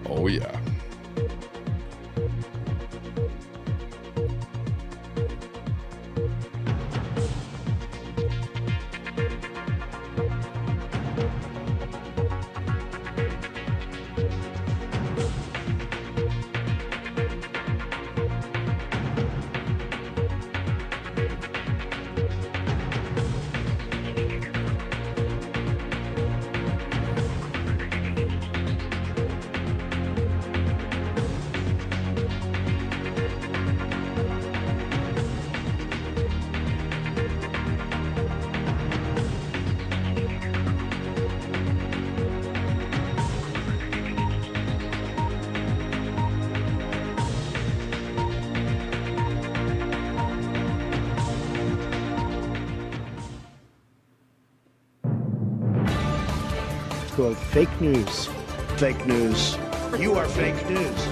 Oh, yeah. Quote, fake news. Fake news. You are fake news.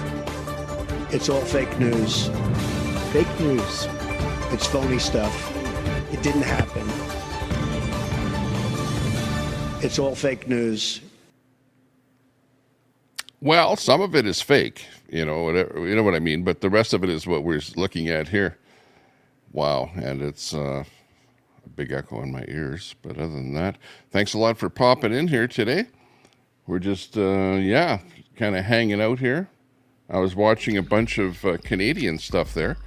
It's all fake news. Fake news. It's phony stuff. It didn't happen. It's all fake news. Well, some of it is fake, whatever, you know what I mean, but the rest of it is what we're looking at here. Wow, and it's a big echo in my ears, but other than that, thanks a lot for popping in here today. We're just, kind of hanging out here. I was watching a bunch of Canadian stuff there,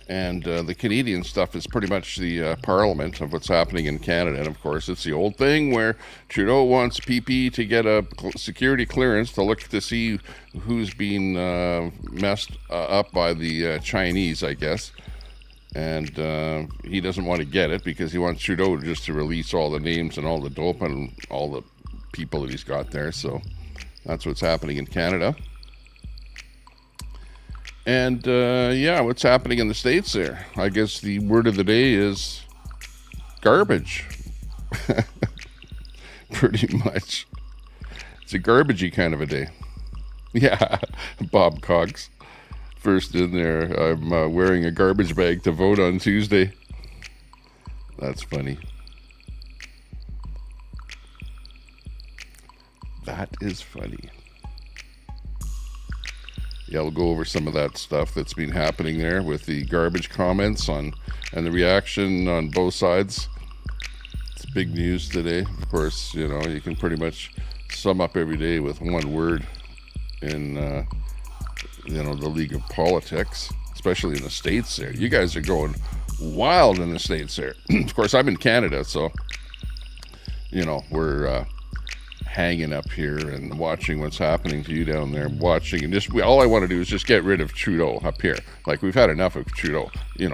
and the Canadian stuff is pretty much the parliament of what's happening in Canada. And of course, it's the old thing where Trudeau wants PP to get a security clearance to look to see who's being messed up by the Chinese, I guess. And he doesn't want to get it because he wants Trudeau just to release all the names and all the dope and all the people that he's got there. So that's what's happening in Canada. And what's happening in the States there? I guess the word of the day is garbage. Pretty much. It's a garbagey kind of a day. Yeah, Bob Cox. First in there, I'm wearing a garbage bag to vote on Tuesday. That's funny. That is funny. Yeah, we'll go over some of that stuff that's been happening there with the garbage comments and the reaction on both sides. It's big news today. Of course, you can pretty much sum up every day with one word in, the league of politics, especially in the States there. You guys are going wild in the States there. Of course, I'm in Canada, so, we're hanging up here and watching what's happening to you down there, watching, and all I want to do is just get rid of Trudeau up here. Like, we've had enough of Trudeau.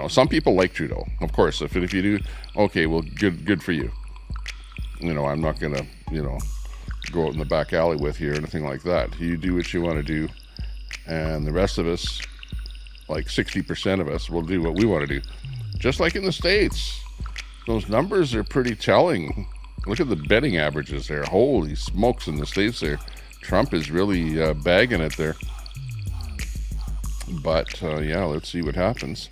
Some people like Trudeau, of course. If you do, okay, well, good for you. I'm not gonna go out in the back alley with you or anything like that. You do what you want to do, and the rest of us, like 60% of us, will do what we want to do. Just like in the States, those numbers are pretty telling. Look at the betting averages there. Holy smokes, in the States there. Trump is really bagging it there. But, let's see what happens.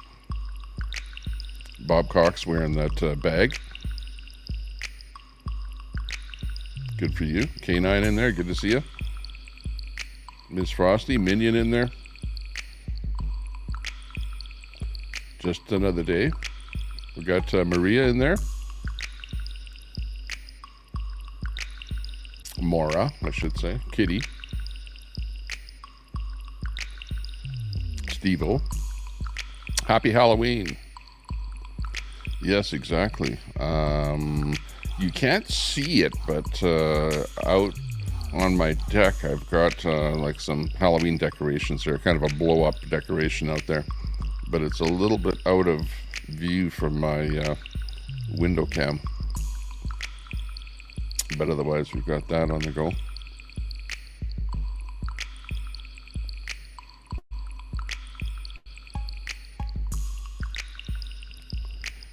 Bob Cox wearing that bag. Good for you. K9 in there. Good to see you. Miss Frosty, Minion in there. Just another day. We got Maria in there. Mora, I should say. Kitty. Steve-O. Happy Halloween. Yes, exactly. You can't see it, but out on my deck, I've got like some Halloween decorations there. Kind of a blow-up decoration out there. But it's a little bit out of view from my window cam. But otherwise, we've got that on the go.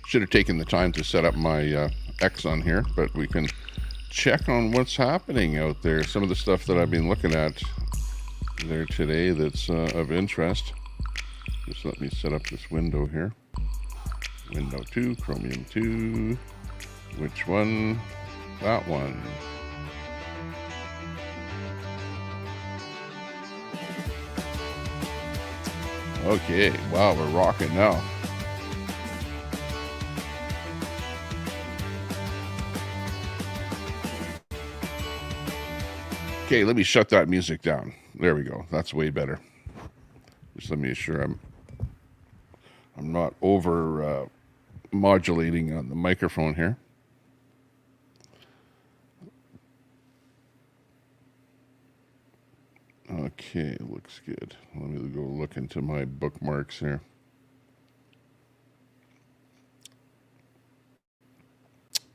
Should have taken the time to set up my X on here, but we can check on what's happening out there. Some of the stuff that I've been looking at there today that's of interest. Just let me set up this window here. Window 2, Chromium 2. Which one? That one. Okay, wow, we're rocking now. Okay, let me shut that music down. There we go. That's way better. Just let me assure I'm not over modulating on the microphone here. Okay, looks good. Let me go look into my bookmarks here.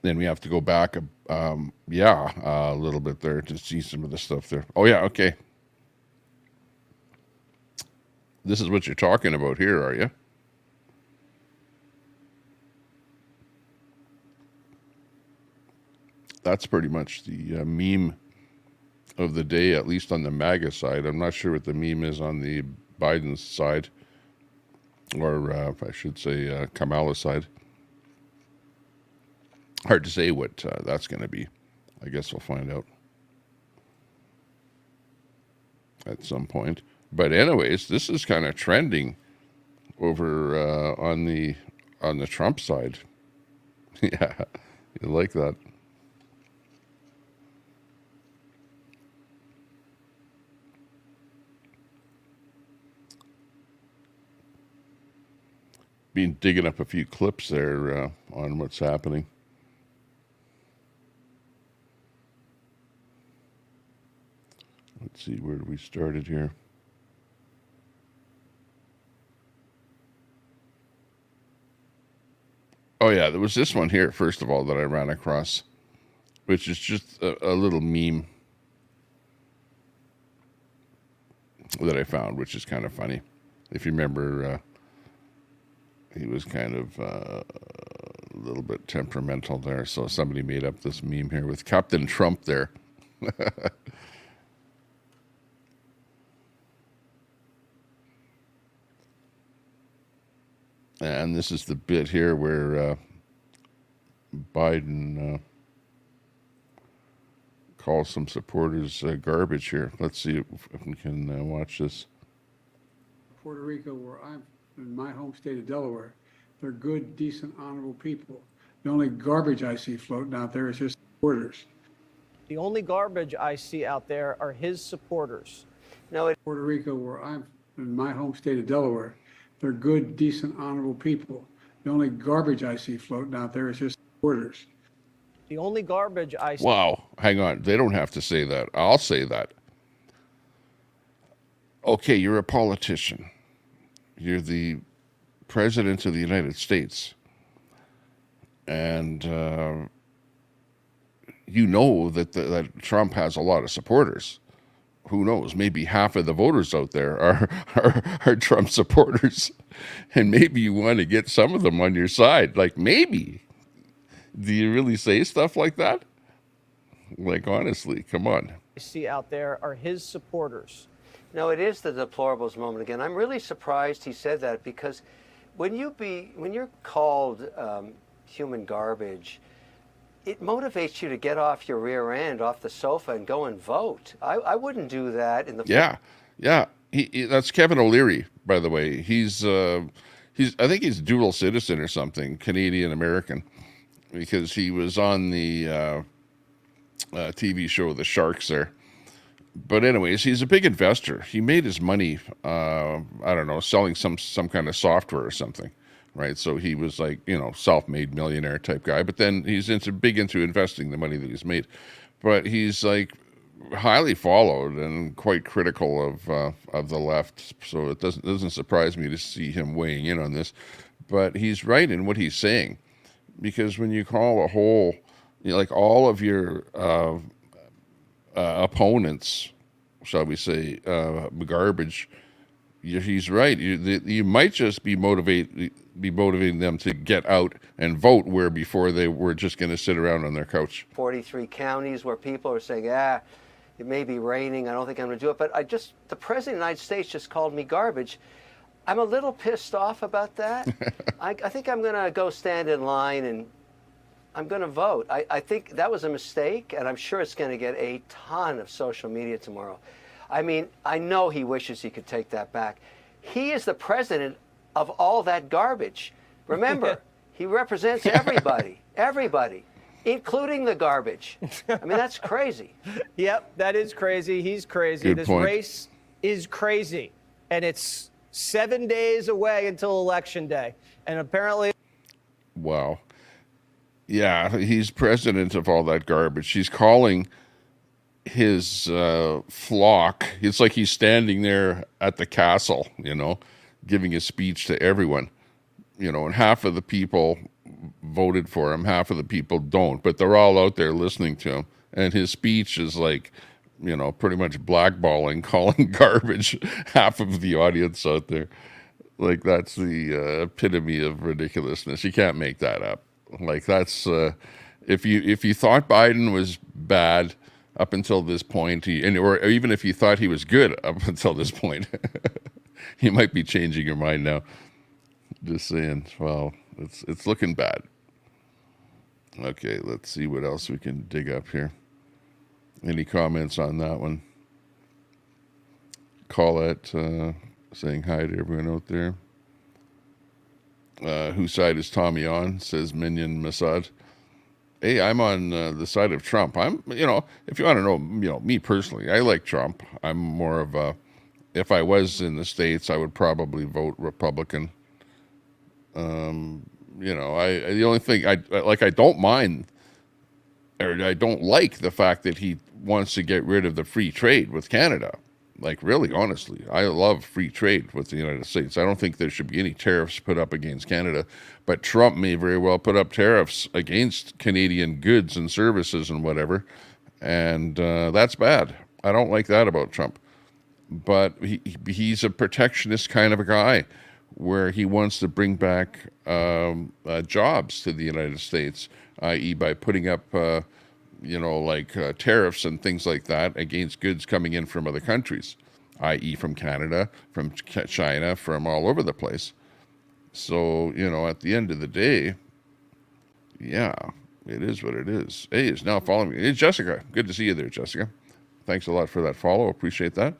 Then we have to go back, a little bit there to see some of the stuff there. Oh, yeah, okay. This is what you're talking about here, are you? That's pretty much the meme of the day, at least on the MAGA side. I'm not sure what the meme is on the Biden side, or I should say Kamala's side. Hard to say what that's going to be. I guess we'll find out at some point. But anyways, this is kind of trending over on the Trump side. Yeah, you like that. Been digging up a few clips there on what's happening. Let's see, where we started here. Oh yeah, there was this one here, first of all, that I ran across, which is just a little meme that I found, which is kind of funny. If you remember, he was kind of a little bit temperamental there, so somebody made up this meme here with Captain Trump there. And this is the bit here where Biden calls some supporters garbage here. Let's see if we can watch this. Puerto Rico, where I'm in my home state of Delaware, they're good, decent, honorable people. The only garbage I see floating out there is his supporters. The only garbage I see out there are his supporters. No, Puerto Rico, where I'm in my home state of Delaware, they're good, decent, honorable people. The only garbage I see floating out there is his supporters. The only garbage I see. Wow, hang on. They don't have to say that. I'll say that. Okay, you're a politician. You're the president of the United States. And you know that Trump has a lot of supporters. Who knows? Maybe half of the voters out there are Trump supporters. And maybe you want to get some of them on your side. Like, maybe. Do you really say stuff like that? Like, honestly, come on. I see out there are his supporters. No, it is the deplorables moment again. I'm really surprised he said that, because when you're called human garbage, it motivates you to get off your rear end, off the sofa, and go and vote. I wouldn't do that in the. Yeah. That's Kevin O'Leary, by the way. He's I think he's dual citizen or something, Canadian American, because he was on the TV show The Sharks there. But anyways, he's a big investor. He made his money, I don't know, selling some kind of software or something, right? So he was like, self-made millionaire type guy. But then he's big into investing the money that he's made. But he's like highly followed and quite critical of the left. So it doesn't surprise me to see him weighing in on this. But he's right in what he's saying, because when you call a whole, like all of your opponents, shall we say, garbage, he's right. You might just be motivating them to get out and vote, where before they were just going to sit around on their couch. 43 counties where people are saying, it may be raining, I don't think I'm going to do it. But the President of the United States just called me garbage. I'm a little pissed off about that. I think I'm going to go stand in line and I'm going to vote. I think that was a mistake, and I'm sure it's going to get a ton of social media tomorrow. I mean, I know he wishes he could take that back. He is the president of all that garbage. Remember, he represents everybody, everybody, including the garbage. I mean, that's crazy. Yep, that is crazy. He's crazy. Good This point. race is crazy. And it's 7 days away until Election Day. And apparently, Wow. Yeah, he's president of all that garbage. He's calling his flock. It's like he's standing there at the castle, you know, giving a speech to everyone, you know, and half of the people voted for him, half of the people don't, but they're all out there listening to him. And his speech is like, you know, pretty much blackballing, calling garbage half of the audience out there. Like, that's the epitome of ridiculousness. You can't make that up. Like, that's if you thought Biden was bad up until this point, or even if you thought he was good up until this point, you might be changing your mind now. Just saying. Well, it's looking bad. Okay, let's see what else we can dig up here. Any comments on that one? Colette saying hi to everyone out there. Whose side is Tommy on? Says Minion Masad. Hey, I'm on the side of Trump. I'm, you know, if you want to know, you know, me personally, I like Trump. I'm more of a, if I was in the States, I would probably vote Republican. You know, the only thing I don't mind, or I don't like the fact that he wants to get rid of the free trade with Canada. Like, really, honestly, I love free trade with the United States. I don't think there should be any tariffs put up against Canada, but Trump may very well put up tariffs against Canadian goods and services and whatever, and that's bad. I don't like that about Trump. But he's a protectionist kind of a guy, where he wants to bring back jobs to the United States, i.e. by putting up you know, like tariffs and things like that against goods coming in from other countries, i.e. from Canada, from China, from all over the place. So, you know, at the end of the day, yeah, it is what it is. Hey, is now following me. Hey, Jessica. Good to see you there, Jessica. Thanks a lot for that follow. Appreciate that.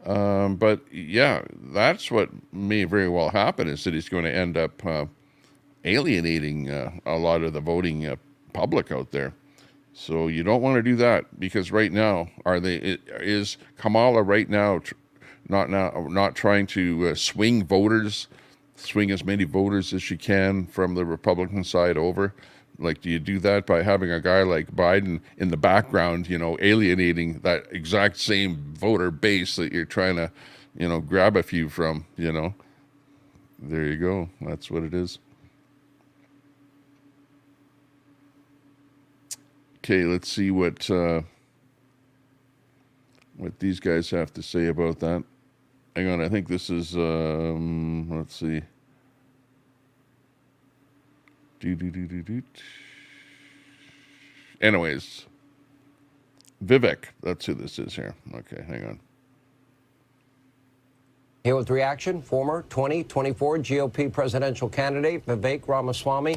But yeah, that's what may very well happen, is that he's going to end up alienating a lot of the voting public out there. So you don't want to do that, because right now, is Kamala right now not trying to swing as many voters as she can from the Republican side over? Like, do you do that by having a guy like Biden in the background, you know, alienating that exact same voter base that you're trying to, you know, grab a few from, you know? There you go. That's what it is. Okay, let's see what these guys have to say about that. Hang on, I think this is, let's see. Anyways, Vivek, that's who this is here. Okay, hang on. Here with reaction, former 2024 GOP presidential candidate Vivek Ramaswamy.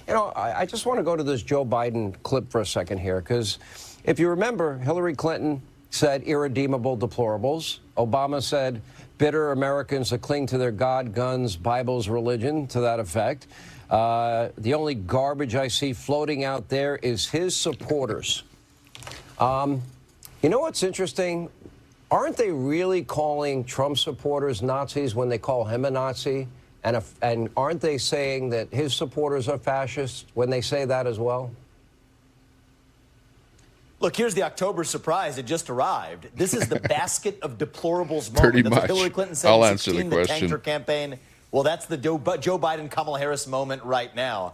You know, I just want to go to this Joe Biden clip for a second here, because if you remember, Hillary Clinton said irredeemable deplorables. Obama said bitter Americans that cling to their God, guns, Bibles, religion, to that effect. The only garbage I see floating out there is his supporters. You know what's interesting? Aren't they really calling Trump supporters Nazis when they call him a Nazi? And aren't they saying that his supporters are fascists when they say that as well? Look, here's the October surprise. It just arrived. This is the basket of deplorables moment. Pretty That's much. what Hillary Clinton said I'll in answer the 2016, the question. tanked her campaign. Well, that's the Joe Biden, Kamala Harris moment right now.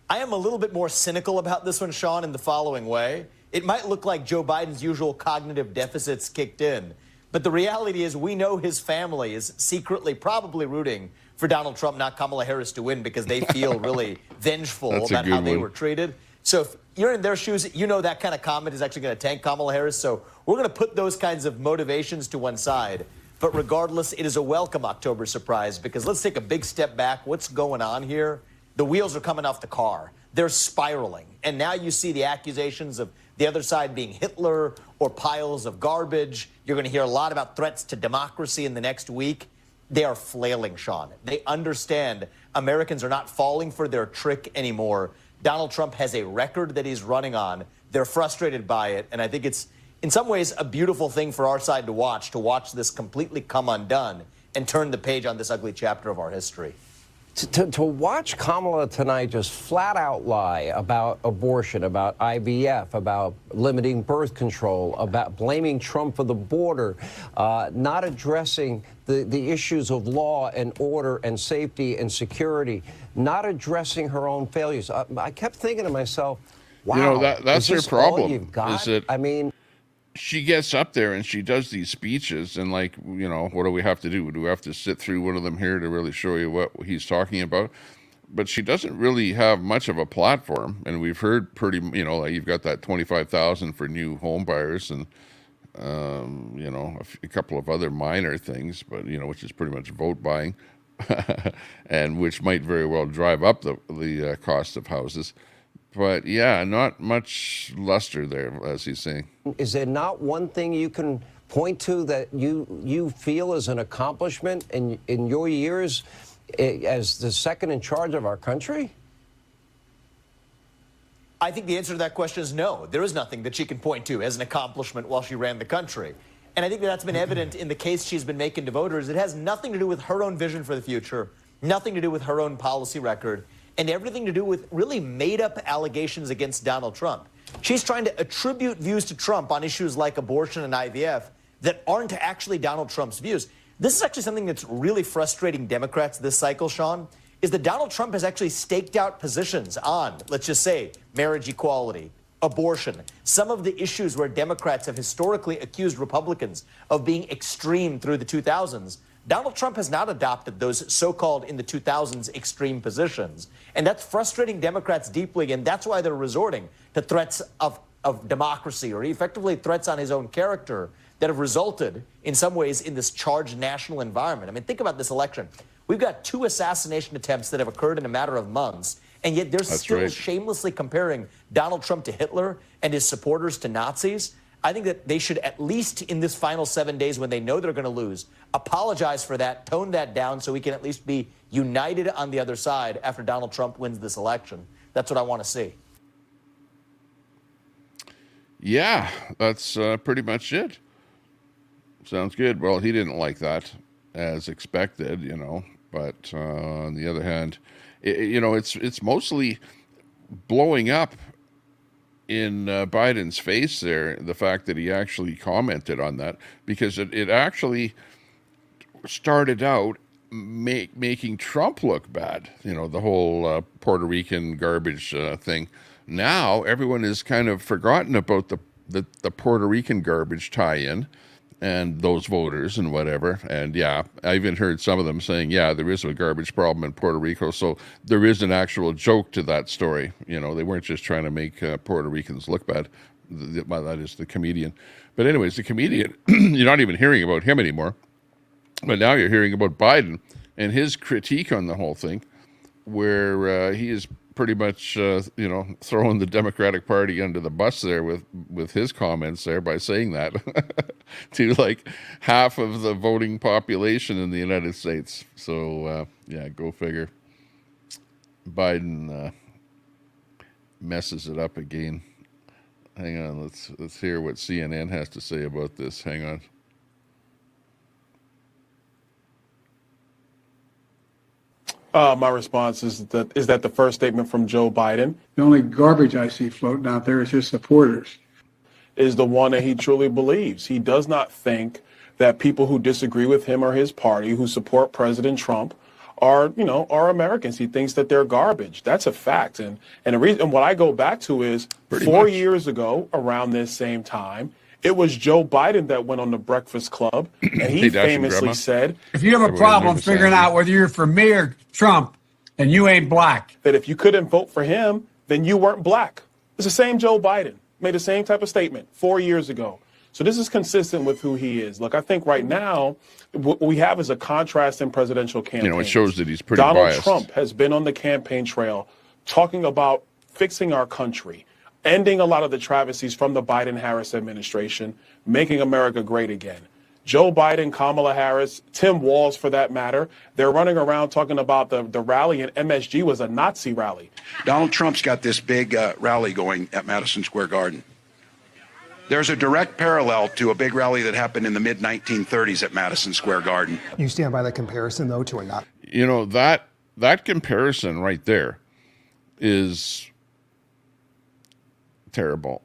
I am a little bit more cynical about this one, Sean, in the following way. It might look like Joe Biden's usual cognitive deficits kicked in, but the reality is we know his family is secretly probably rooting for Donald Trump, not Kamala Harris, to win, because they feel really vengeful That's a about good how they one. were treated. So if you're in their shoes, you know that kind of comment is actually going to tank Kamala Harris. So we're going to put those kinds of motivations to one side. But regardless, it is a welcome October surprise, because let's take a big step back. What's going on here? The wheels are coming off the car. They're spiraling. And now you see the accusations of the other side being Hitler or piles of garbage. You're going to hear a lot about threats to democracy in the next week. they are flailing, Sean. They understand Americans are not falling for their trick anymore. Donald Trump has a record that he's running on. They're frustrated by it. And I think it's, in some ways, a beautiful thing for our side to watch this completely come undone and turn the page on this ugly chapter of our history. To watch Kamala tonight just flat out lie about abortion, about IVF, about limiting birth control, about blaming Trump for the border, not addressing the issues of law and order and safety and security, not addressing her own failures. I kept thinking to myself, wow, you know, that's her problem. All you've got? Is that, I mean, she gets up there and she does these speeches, and like, you know, what do we have to do? Do we have to sit through one of them here to really show you what he's talking about? But she doesn't really have much of a platform, and we've heard pretty, you know, like you've got that 25,000 for new home buyers, and you know, a couple of other minor things, but you know, which is pretty much vote buying, and which might very well drive up the cost of houses. But yeah, not much luster there, as he's saying. Is there not one thing you can point to that you feel is an accomplishment in your years as the second in charge of our country? I think the answer to that question is no. There is nothing that she can point to as an accomplishment while she ran the country. And I think that's been evident in the case she's been making to voters. It has nothing to do with her own vision for the future, nothing to do with her own policy record, and everything to do with really made-up allegations against Donald Trump. She's trying to attribute views to Trump on issues like abortion and IVF that aren't actually Donald Trump's views. This is actually something that's really frustrating Democrats this cycle, Sean, is that Donald Trump has actually staked out positions on, let's just say, marriage equality, abortion, some of the issues where Democrats have historically accused Republicans of being extreme through the 2000s. Donald Trump has not adopted those so-called in the 2000s extreme positions. And that's frustrating Democrats deeply, and that's why they're resorting to threats of democracy, or effectively threats on his own character that have resulted in some ways in this charged national environment. I mean, think about this election. We've got 2 assassination attempts that have occurred in a matter of months, and yet they're still shamelessly comparing Donald Trump to Hitler and his supporters to Nazis. I think that they should, at least in this final 7 days when they know they're going to lose, apologize for that, tone that down so we can at least be united on the other side after Donald Trump wins this election. That's what I want to see. Yeah, that's pretty much it. Sounds good. Well, he didn't like that, as expected, you know. But on the other hand, you know, it's mostly blowing up in Biden's face there, the fact that he actually commented on that, because it actually started out making Trump look bad, you know, the whole Puerto Rican garbage thing. Now everyone has kind of forgotten about the Puerto Rican garbage tie-in and those voters and whatever. And yeah, I even heard some of them saying, yeah, there is a garbage problem in Puerto Rico. So there is an actual joke to that story. You know, they weren't just trying to make Puerto Ricans look bad. That is the comedian. But anyways, the comedian, you're not even hearing about him anymore. But now you're hearing about Biden and his critique on the whole thing, where he is pretty much, you know, throwing the Democratic Party under the bus there with his comments there by saying that to like half of the voting population in the United States. So, yeah, go figure. Biden messes it up again. Hang on, let's hear what CNN has to say about this. Hang on. My response is that the first statement from Joe Biden, The only garbage I see floating out there is his supporters. is the one that he truly believes. He does not think that people who disagree with him or his party, who support President Trump, are Americans. He thinks that they're garbage. That's a fact. And the reason, what I go back to is 4 years ago, around this same time, it was Joe Biden that went on the Breakfast Club, and he famously said, if you have a problem figuring out whether you're for me or Trump, and you ain't black, that if you couldn't vote for him, then you weren't black. It's the same Joe Biden, made the same type of statement 4 years ago. So this is consistent with who he is. Look, I think right now, what we have is a contrast in presidential campaigns. You know, it shows that he's pretty Donald biased. Trump has been on the campaign trail talking about fixing our country, ending a lot of the travesties from the Biden-Harris administration, making America great again. Joe Biden, Kamala Harris, Tim Walz for that matter, they're running around talking about the rally in MSG was a Nazi rally. Donald Trump's got this big rally going at Madison Square Garden. There's a direct parallel to a big rally that happened in the mid-1930s at Madison Square Garden. You stand by that comparison, though, to a Nazi? You know, that comparison right there is terrible.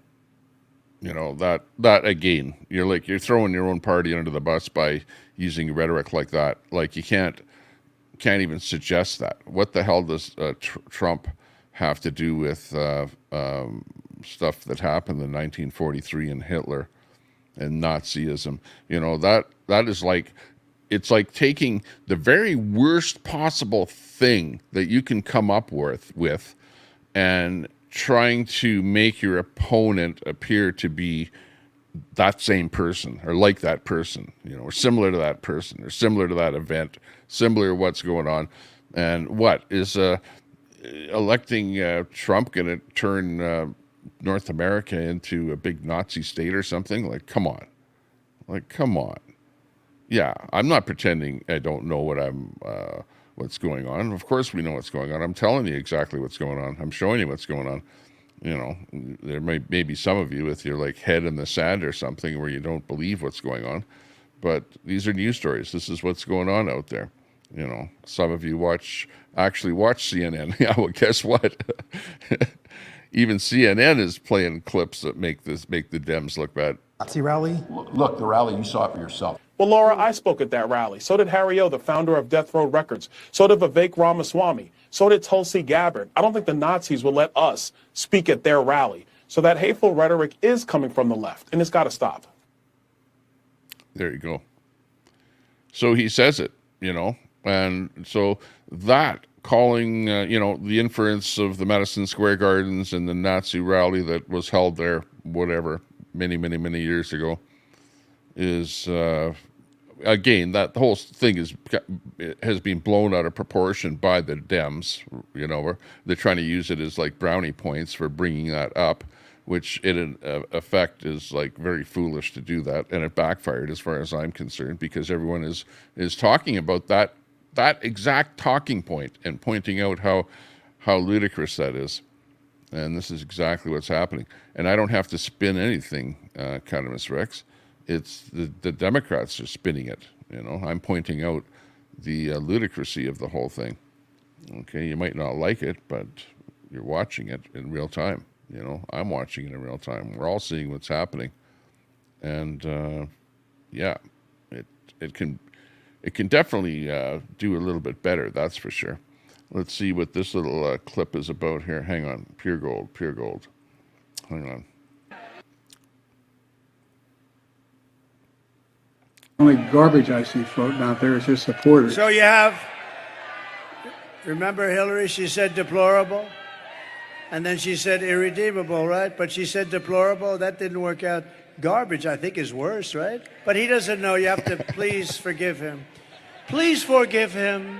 You know, that again, you're throwing your own party under the bus by using rhetoric like that. Like, you can't even suggest that. What the hell does Trump have to do with stuff that happened in 1943 and Hitler and Nazism? You know, that is like, it's like taking the very worst possible thing that you can come up with and trying to make your opponent appear to be that same person or like that person, you know, or similar to that person or similar to that event, similar to what's going on. And what is electing Trump going to turn North America into a big Nazi state or something? Like, come on. Like, come on. Yeah, I'm not pretending I don't know what's going on. Of course we know what's going on. I'm telling you exactly what's going on. I'm showing you what's going on. You know, there may be some of you with your like head in the sand or something where you don't believe what's going on, but these are news stories. This is what's going on out there. You know, some of you actually watch CNN. Yeah, well, guess what? Even CNN is playing clips that make the Dems look bad. Nazi rally? Look, the rally, you saw it for yourself. Well, Laura, I spoke at that rally. So did Harry O., the founder of Death Row Records. So did Vivek Ramaswamy. So did Tulsi Gabbard. I don't think the Nazis will let us speak at their rally. So that hateful rhetoric is coming from the left, and it's got to stop. There you go. So he says it, you know, and so that calling, you know, the inference of the Madison Square Gardens and the Nazi rally that was held there, whatever, many years ago, is again, that whole thing has been blown out of proportion by the Dems. You know, they're trying to use it as like brownie points for bringing that up, which in effect is like very foolish to do that, and it backfired as far as I'm concerned, because everyone is talking about that exact talking point and pointing out how ludicrous that is. And this is exactly what's happening. And I don't have to spin anything, Cannabis Rex. It's the Democrats are spinning it. You know, I'm pointing out the ludicrousy of the whole thing. Okay, you might not like it, but you're watching it in real time. You know, I'm watching it in real time. We're all seeing what's happening. And yeah, it can definitely do a little bit better, that's for sure. Let's see what this little clip is about here. Hang on. Pure gold. Hang on. Only garbage I see floating out there is his supporters. So you have, remember Hillary, she said deplorable, and then she said irredeemable, right? But she said deplorable, that didn't work out. Garbage, I think, is worse, right? But he doesn't know, you have to please forgive him. Please forgive him,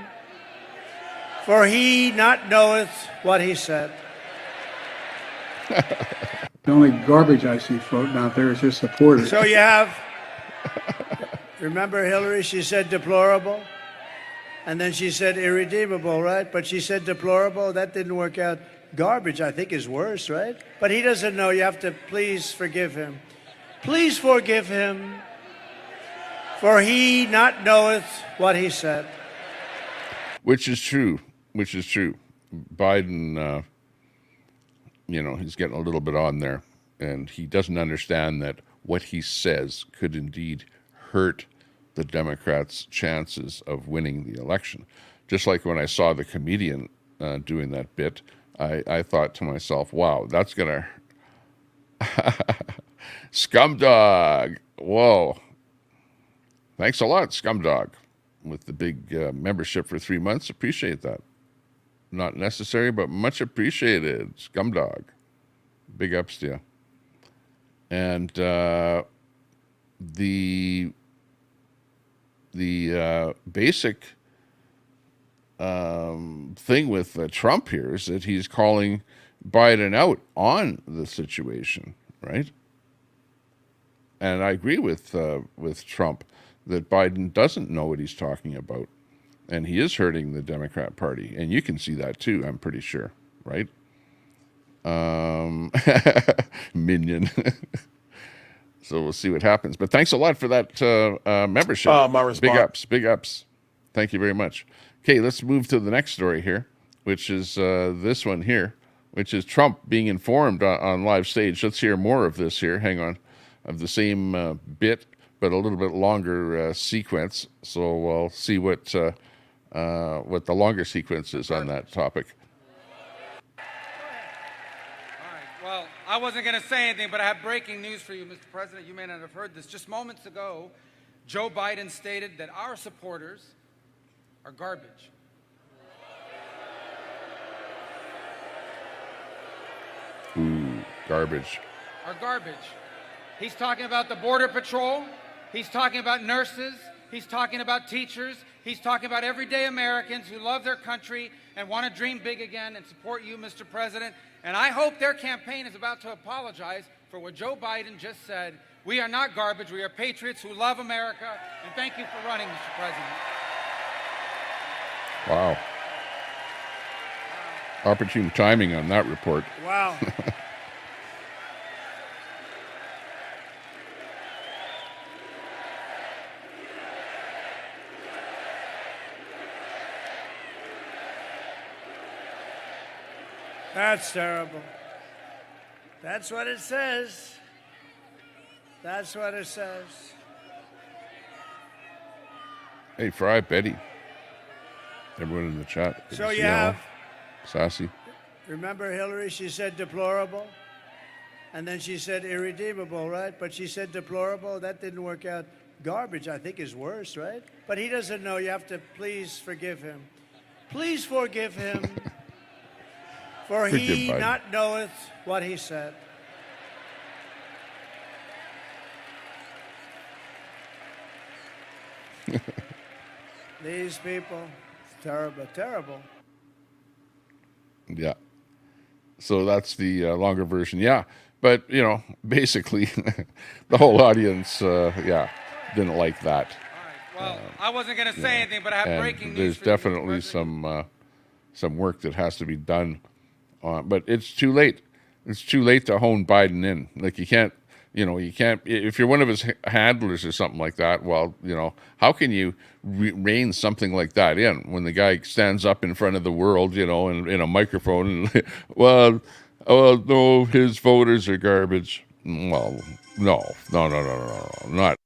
for he not knoweth what he said. The only garbage I see floating out there is his supporters. So you have, remember Hillary, she said deplorable, and then she said irredeemable, right? But she said deplorable, that didn't work out. Garbage, I think, is worse, right? But he doesn't know, you have to please forgive him. Please forgive him, for he not knoweth what he said. Which is true. Biden, you know, he's getting a little bit on there, and he doesn't understand that what he says could indeed hurt the Democrats' chances of winning the election. Just like when I saw the comedian doing that bit, I thought to myself, wow, that's going to... Scumdog. Whoa. Thanks a lot, Scumdog, with the big membership for 3 months. Appreciate that. Not necessary, but much appreciated, Scumdog. Big ups to you. And the basic thing with Trump here is that he's calling Biden out on the situation, right? And I agree with Trump that Biden doesn't know what he's talking about. And he is hurting the Democrat Party. And you can see that too, I'm pretty sure, right? Minion. So we'll see what happens. But thanks a lot for that membership. My response. Big ups, big ups. Thank you very much. Okay, let's move to the next story here, which is this one here, which is Trump being informed on live stage. Let's hear more of this here. Hang on. Of the same bit, but a little bit longer sequence. So we'll see what the longer sequence is on that topic. Well, I wasn't going to say anything, but I have breaking news for you, Mr. President. You may not have heard this. Just moments ago, Joe Biden stated that our supporters are garbage. Ooh, garbage. Are garbage. He's talking about the Border Patrol. He's talking about nurses. He's talking about teachers. He's talking about everyday Americans who love their country and want to dream big again and support you, Mr. President. And I hope their campaign is about to apologize for what Joe Biden just said. We are not garbage. We are patriots who love America. And thank you for running, Mr. President. Wow. Opportune timing on that report. Wow. That's terrible. That's what it says. That's what it says. Hey, Fry, Betty. Everyone in the chat. So you have, Sassy. remember Hillary, she said deplorable, and then she said irredeemable, right? But she said deplorable, that didn't work out. Garbage, I think, is worse, right? But he doesn't know, you have to please forgive him. Please forgive him, for he not knoweth what he said. These people, it's terrible, terrible. Yeah. So that's the longer version. Yeah. But, you know, basically, the whole audience, didn't like that. All right. Well, I wasn't going to say anything, but I have breaking news. There's for you, Mr. definitely President. some work that has to be done. But it's too late. It's too late to hone Biden in. Like, you can't, if you're one of his handlers or something like that, well, how can you rein something like that in when the guy stands up in front of the world, in a microphone and, well, no, his voters are garbage. Well, no, not.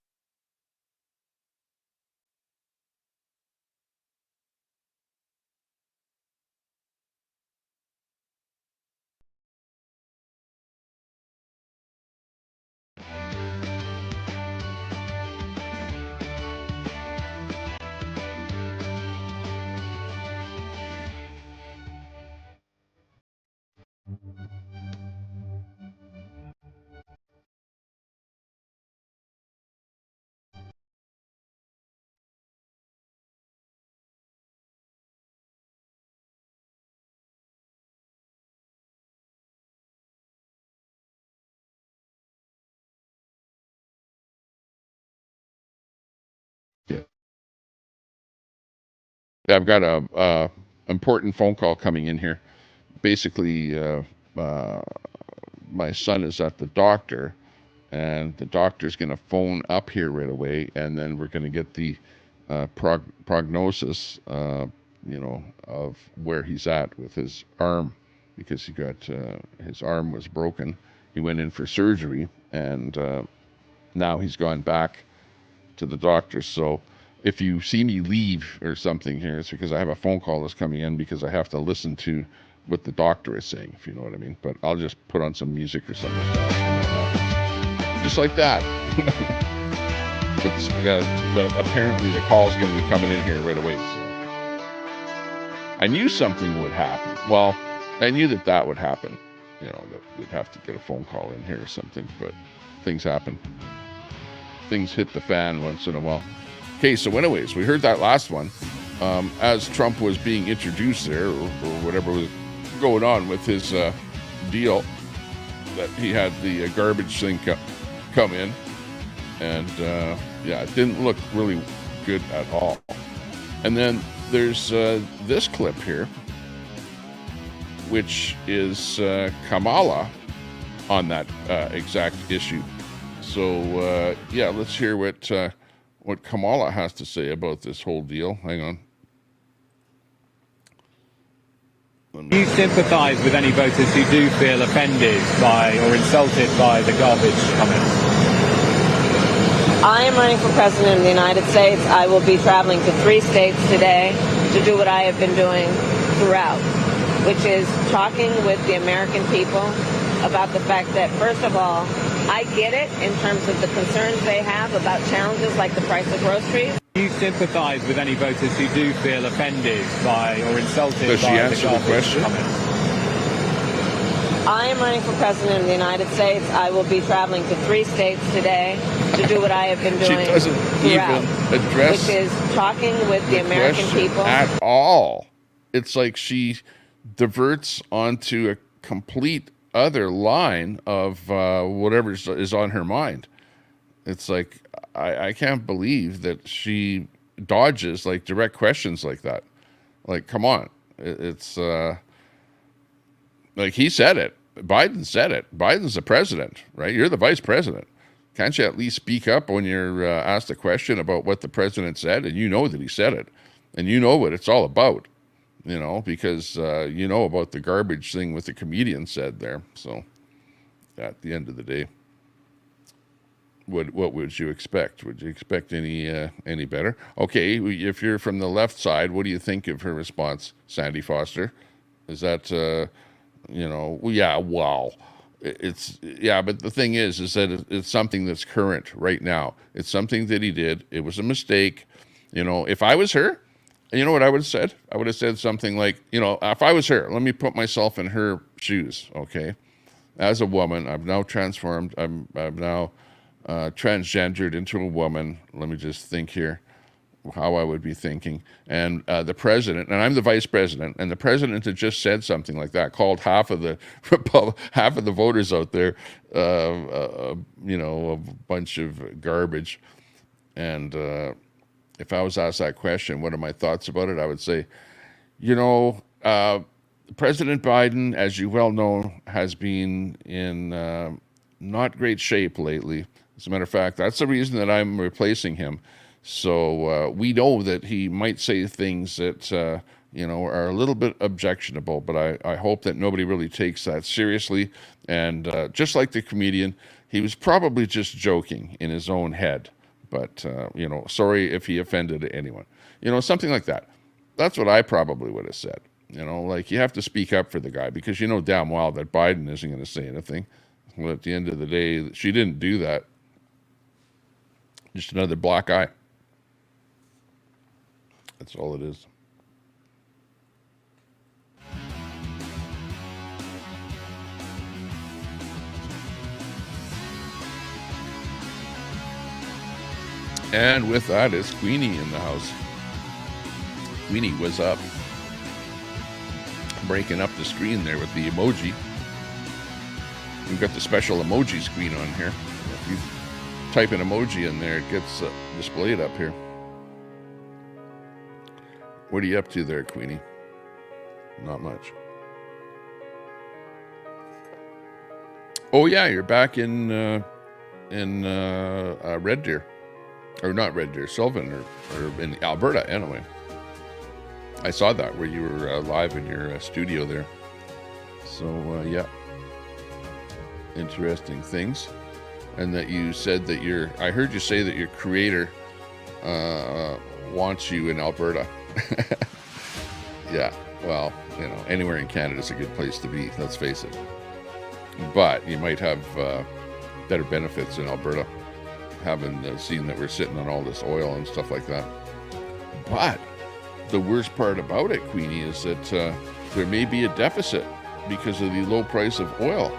I've got a important phone call coming in here. Basically, my son is at the doctor, and the doctor's going to phone up here right away, and then we're going to get the prognosis, of where he's at with his arm, because he got his arm was broken. He went in for surgery, and now he's gone back to the doctor. So if you see me leave or something here, it's because I have a phone call that's coming in, because I have to listen to what the doctor is saying, if you know what I mean. But I'll just put on some music or something like that. Just like that. But apparently the call's going to be coming in here right away. So I knew something would happen. Well, I knew that would happen. That we'd have to get a phone call in here or something, but things happen. Things hit the fan once in a while. Okay, so anyways, we heard that last one. As Trump was being introduced there, or whatever was going on with his deal, that he had the garbage thing come in, and yeah, it didn't look really good at all. And then there's this clip here, which is Kamala on that exact issue. So yeah, let's hear what Kamala has to say about this whole deal. Hang on. Do you sympathise with any voters who do feel offended by or insulted by the garbage comments? I am running for president of the United States. I will be traveling to 3 states today to do what I have been doing throughout, which is talking with the American people about the fact that, first of all, I get it in terms of the concerns they have about challenges like the price of groceries. Do you sympathise with any voters who do feel offended by or insulted Does she by the answer the garbage question? comments? I am running for president of the United States. I will be traveling to 3 states today to do what I have been doing She doesn't throughout, even address which is talking with the American question people. at all. It's like she diverts onto a complete other line of whatever is on her mind. It's like I can't believe that she dodges like direct questions like that. Like, come on, it's like he said it. Biden said it. Biden's the president, right? You're the vice president. Can't you at least speak up when you're asked a question about what the president said, and you know that he said it, and you know what it's all about, you know, because you know about the garbage thing with the comedian said there. So at the end of the day, what would you expect? Would you expect any better? Okay, if you're from the left side, what do you think of her response, Sandy Foster? Is that you know, yeah, wow. It's yeah, but the thing is that it's something that's current right now. It's something that he did. It was a mistake. You know, if I was her, you know what I would have said? I would have said something like, you know, if I was her, let me put myself in her shoes, okay? As a woman, I've now transformed. I've now transgendered into a woman. Let me just think here how I would be thinking. And the president, and I'm the vice president, and the president had just said something like that, called half of the voters out there, you know, a bunch of garbage. And if I was asked that question, what are my thoughts about it? I would say, you know, President Biden, as you well know, has been in not great shape lately. As a matter of fact, that's the reason that I'm replacing him. So we know that he might say things that, you know, are a little bit objectionable, but I hope that nobody really takes that seriously. And just like the comedian, he was probably just joking in his own head. But, you know, sorry if he offended anyone. You know, something like that. That's what I probably would have said. You know, like, you have to speak up for the guy because you know damn well that Biden isn't going to say anything. Well, at the end of the day, she didn't do that. Just another black eye. That's all it is. And with that is Queenie in the house. Queenie was up. Breaking up the screen there with the emoji. We've got the special emoji screen on here. If you type an emoji in there, it gets displayed up here. What are you up to there, Queenie? Not much. Oh yeah, you're back in Red Deer, or not Red Deer, Sylvan, or in Alberta anyway. I saw that where you were live in your studio there. So yeah, interesting things, and that you said that I heard you say that your creator wants you in Alberta. Yeah, well, you know, anywhere in Canada is a good place to be, let's face it. But you might have better benefits in Alberta, having seen that we're sitting on all this oil and stuff like that. But the worst part about it, Queenie, is that there may be a deficit because of the low price of oil.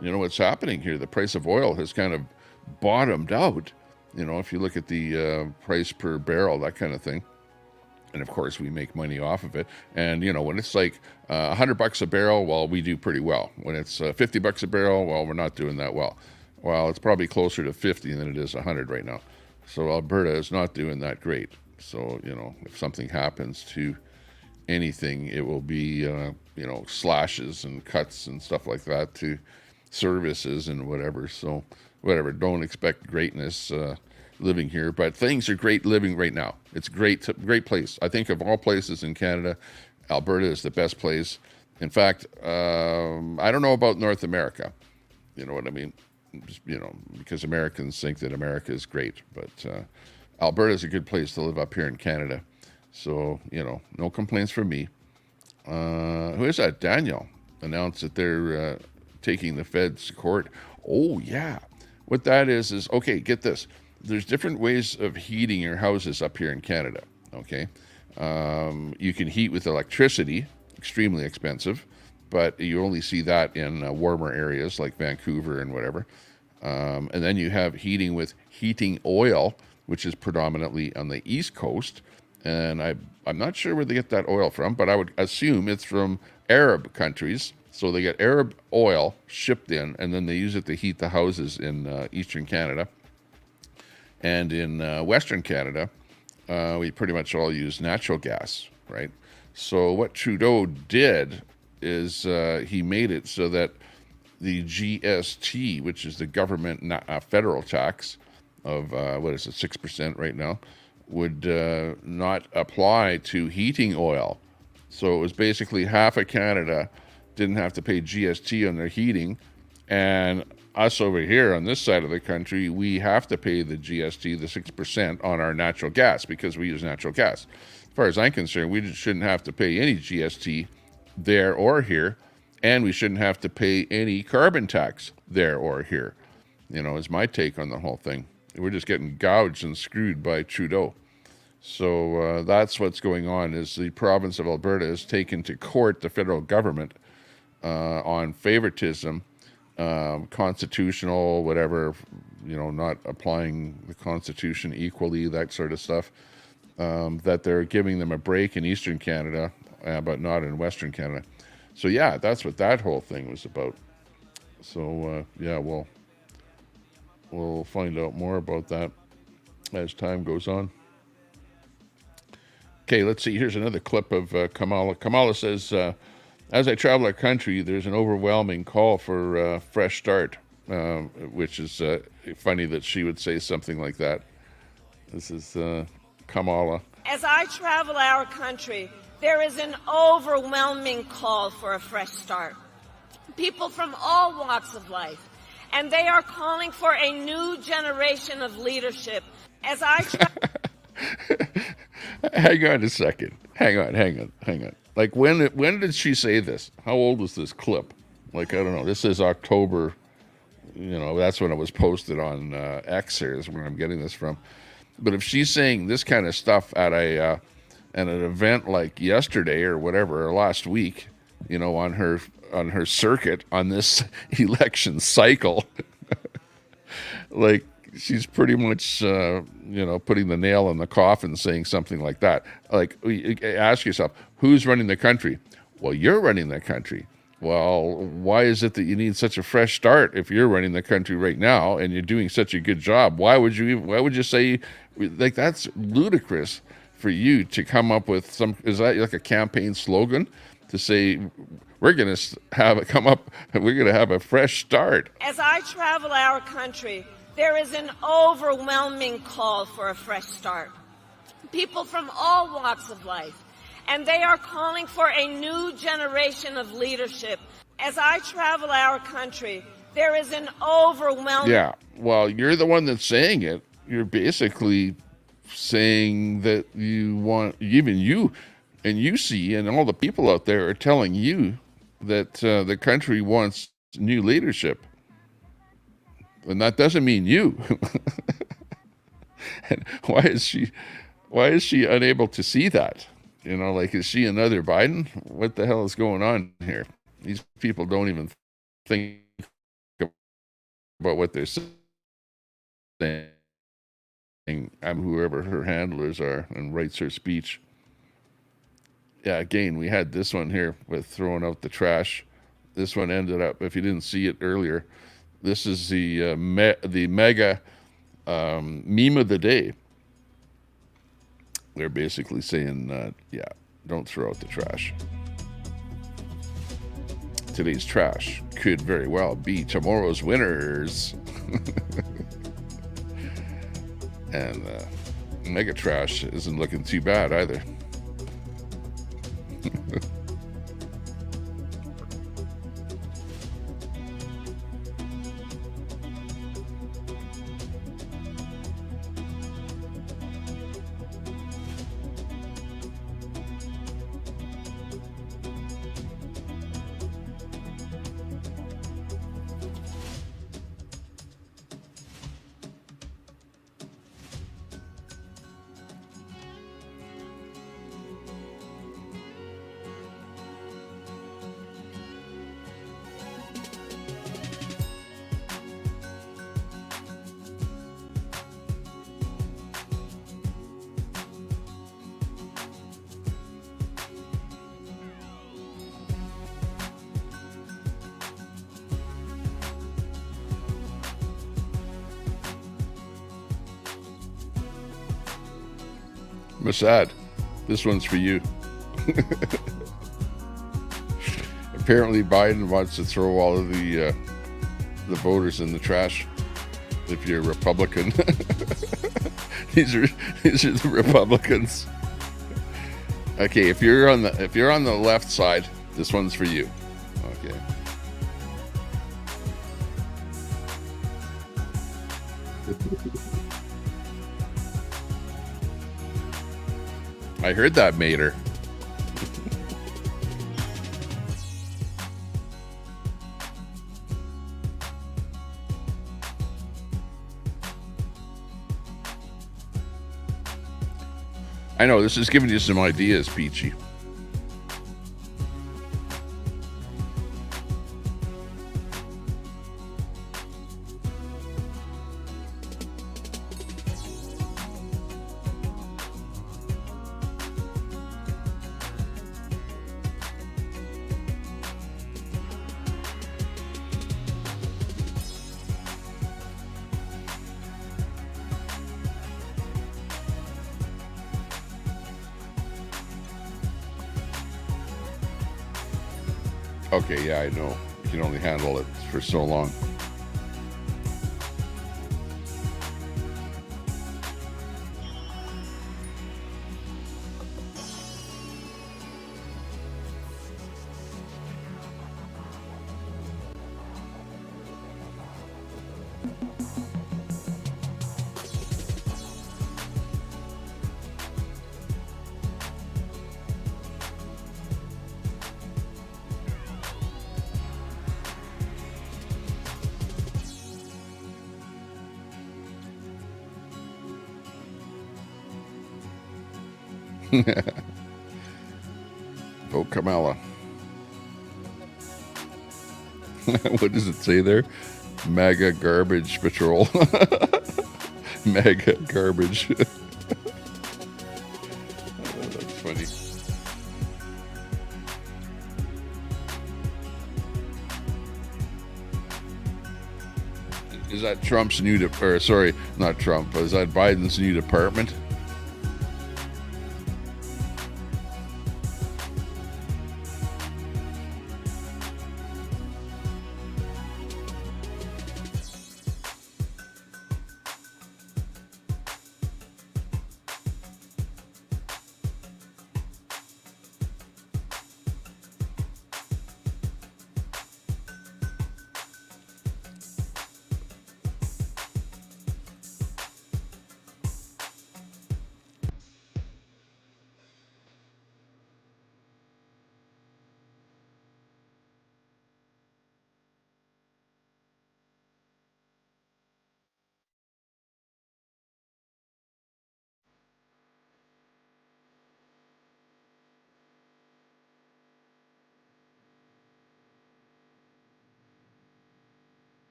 You know what's happening here? The price of oil has kind of bottomed out. You know, if you look at the price per barrel, that kind of thing. And of course, we make money off of it. And, you know, when it's like $100 a barrel, well, we do pretty well. When it's $50 a barrel, well, we're not doing that well. Well, it's probably closer to 50 than it is 100 right now. So Alberta is not doing that great. So, if something happens to anything, it will be, slashes and cuts and stuff like that to services and whatever. So, whatever, don't expect greatness living here, but things are great living right now. It's great place. I think of all places in Canada, Alberta is the best place. In fact, I don't know about North America. You know what I mean? Just, because Americans think that America is great, but Alberta is a good place to live up here in Canada. So, no complaints from me. Who is that? Daniel announced that they're taking the feds to court. Oh, yeah. What that is, okay, get this. There's different ways of heating your houses up here in Canada, okay? You can heat with electricity, extremely expensive, but you only see that in warmer areas like Vancouver and whatever. And then you have heating with heating oil, which is predominantly on the East Coast. And I'm not sure where they get that oil from, but I would assume it's from Arab countries. So they get Arab oil shipped in, and then they use it to heat the houses in Eastern Canada. And in Western Canada, we pretty much all use natural gas, right? So what Trudeau did is he made it so that the GST, which is the government federal tax of, 6% right now, would not apply to heating oil. So it was basically half of Canada didn't have to pay GST on their heating, and us over here on this side of the country, we have to pay the GST, the 6% on our natural gas because we use natural gas. As far as I'm concerned, we shouldn't have to pay any GST there or here, and we shouldn't have to pay any carbon tax there or here, is my take on the whole thing. We're just getting gouged and screwed by Trudeau. So that's what's going on, is the province of Alberta has taken to court the federal government on favoritism, constitutional, whatever, not applying the Constitution equally, that sort of stuff, that they're giving them a break in Eastern Canada, but not in Western Canada. So yeah, that's what that whole thing was about. So we'll find out more about that as time goes on. Okay, let's see. Here's another clip of Kamala. Kamala says, as I travel our country, there's an overwhelming call for a fresh start, which is funny that she would say something like that. This is Kamala. As I travel our country, there is an overwhelming call for a fresh start. People from all walks of life, and they are calling for a new generation of leadership. As I Hang on a second. Hang on. Like, when did she say this? How old is this clip? Like, I don't know. This is October. That's when it was posted on X, is where I'm getting this from. But if she's saying this kind of stuff at an event like yesterday or whatever, or last week, on her circuit on this election cycle, like, she's pretty much, putting the nail in the coffin, saying something like that. Like, ask yourself, who's running the country? Well, you're running the country. Well, why is it that you need such a fresh start if you're running the country right now and you're doing such a good job? Why would you say, like, that's ludicrous for you to come up with is that like a campaign slogan to say, we're going to have a fresh start? As I travel our country, there is an overwhelming call for a fresh start. People from all walks of life, and they are calling for a new generation of leadership. As I travel our country, there is an overwhelming... Yeah, well, you're the one that's saying it. You're basically saying that you want, even you, and you see, and all the people out there are telling you that the country wants new leadership. And that doesn't mean you. And why is she unable to see that? Like, is she another Biden? What the hell is going on here? These people don't even think about what they're saying. I'm whoever her handlers are and writes her speech. Yeah, again, we had this one here with throwing out the trash. This one ended up, if you didn't see it earlier, this is the mega meme of the day. They're basically saying, yeah, don't throw out the trash. Today's trash could very well be tomorrow's winners. And mega trash isn't looking too bad either. Masad, this one's for you. Apparently Biden wants to throw all of the voters in the trash if you're a Republican. these are the Republicans. Okay, if you're on the left side, this one's for you. Okay. I heard that, Mater. I know, this is giving you some ideas, Peachy. Okay, yeah, I know. You can only handle it for so long. Vote Kamala. What does it say there? MAGA garbage patrol. MAGA garbage. That's funny. Is that Trump's new sorry, not Trump, is that Biden's new department?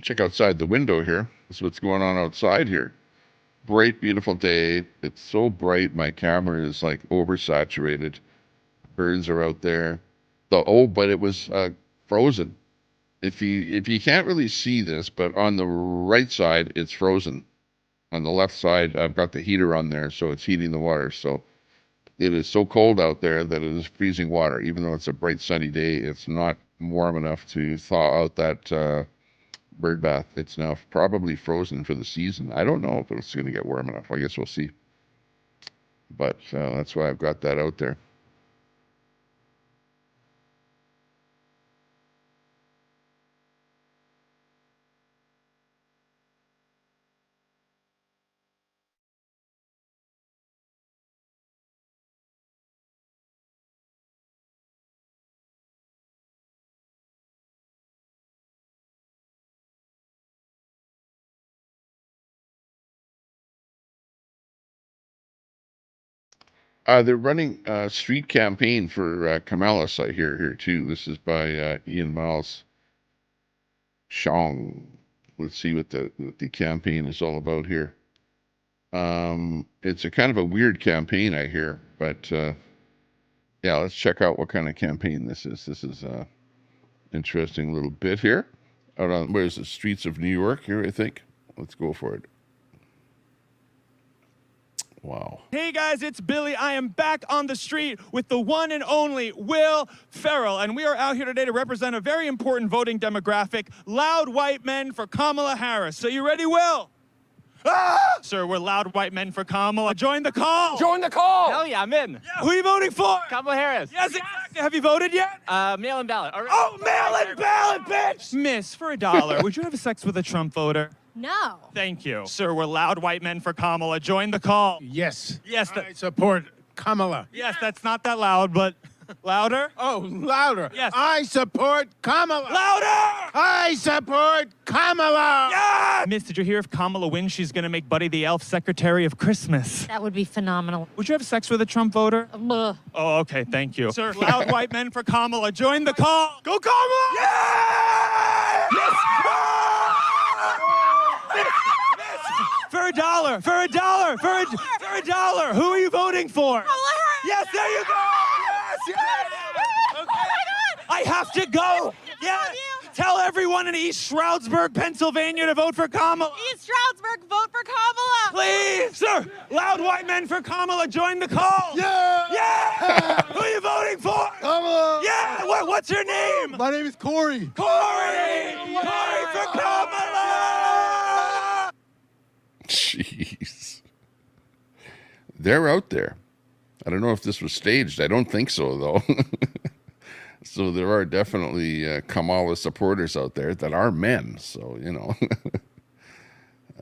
Check outside the window here. This is what's going on outside here. Bright, beautiful day. It's so bright, my camera is like oversaturated. Birds are out there. But it was frozen. If you can't really see this, but on the right side, it's frozen. On the left side, I've got the heater on there, so it's heating the water. So it is so cold out there that it is freezing water. Even though it's a bright sunny day, it's not warm enough to thaw out that bird bath. It's now probably frozen for the season. I don't know if it's going to get warm enough. I guess we'll see. But that's why I've got that out there. They're running a street campaign for Kamala, I hear here too. This is by Ian Miles Shong. Let's see what the campaign is all about here. It's a kind of a weird campaign, I hear, but yeah, let's check out what kind of campaign this is. This is interesting little bit here. Out on where's the streets of New York here, I think. Let's go for it. Wow. Hey guys, it's Billy. I am back on the street with the one and only Will Ferrell, and we are out here today to represent a very important voting demographic, loud white men for Kamala Harris. So you ready, Will? Ah! Sir, we're loud white men for Kamala. Join the call. Join the call. Hell yeah, I'm in. Yeah, who are you voting for? Kamala Harris. Yes, exactly. Have you voted yet? Mail-in ballot. Oh, mail-in ballot, bitch! Miss, for $1, would you have sex with a Trump voter? No. Thank you. Sir, we're loud white men for Kamala. Join the call. Yes. Yes. I support Kamala. Yes, that's not that loud, but louder? Oh, louder. Yes. I support Kamala. Louder! I support Kamala. Yeah! Miss, did you hear if Kamala wins, she's going to make Buddy the Elf Secretary of Christmas? That would be phenomenal. Would you have sex with a Trump voter? Ugh. Oh, okay, thank you. Sir, loud white men for Kamala. Join the call. Go Kamala! Yeah! Miss! For $1, for $1, for $1. Who are you voting for? Yes, there you go. Yes, yes. Okay. Oh my God. I have to go. Yeah. Tell everyone in East Stroudsburg, Pennsylvania to vote for Kamala. East Stroudsburg, vote for Kamala. Please, sir. Loud white men for Kamala. Join the call. Yeah. Yeah. Who are you voting for? Kamala. Yeah. What's your name? My name is Corey. Corey. Corey for Kamala. Jeez. They're out there. I don't know if this was staged. I don't think so, though. So there are definitely Kamala supporters out there that are men. So, you know,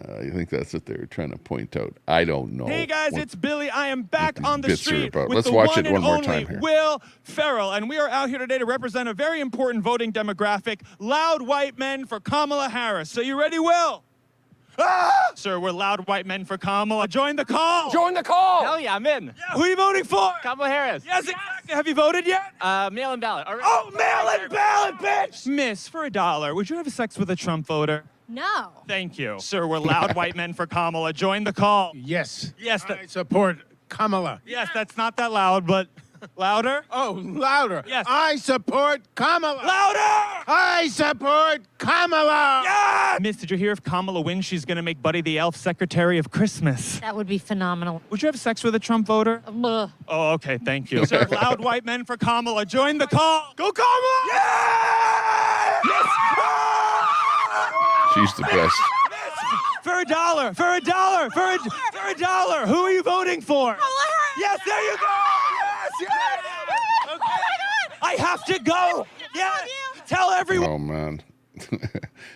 I think that's what they were trying to point out. I don't know. Hey, guys, it's Billy. I am back on the street with Let's the watch one it one and more only time here. Will Ferrell, and we are out here today to represent a very important voting demographic, loud white men for Kamala Harris. So you ready, Will? Ah! Sir, we're loud white men for Kamala. Join the call. Join the call. Hell yeah, I'm in. Yeah, who are you voting for? Kamala Harris. Yes, exactly. Have you voted yet? Mail-in ballot. Oh, mail-in ballot, bitch! Miss, for $1, would you have sex with a Trump voter? No. Thank you. Sir, we're loud white men for Kamala. Join the call. Yes. Yes. I support Kamala. Yes, that's not that loud, but louder? Oh, louder. Yes. I support Kamala. Louder! I support Kamala. Yeah! Miss, did you hear if Kamala wins, she's going to make Buddy the Elf Secretary of Christmas? That would be phenomenal. Would you have sex with a Trump voter? Ugh. Oh, okay, thank you. Sir, loud white men for Kamala. Join the call. Go Kamala! Yeah! Yes! She's the best. For $1, for $1, for $1. Who are you voting for? Kamala Harris. Yes, there you go. Yes, yes. Okay. Oh my God. I have to go. Yeah. Tell everyone. Oh, man.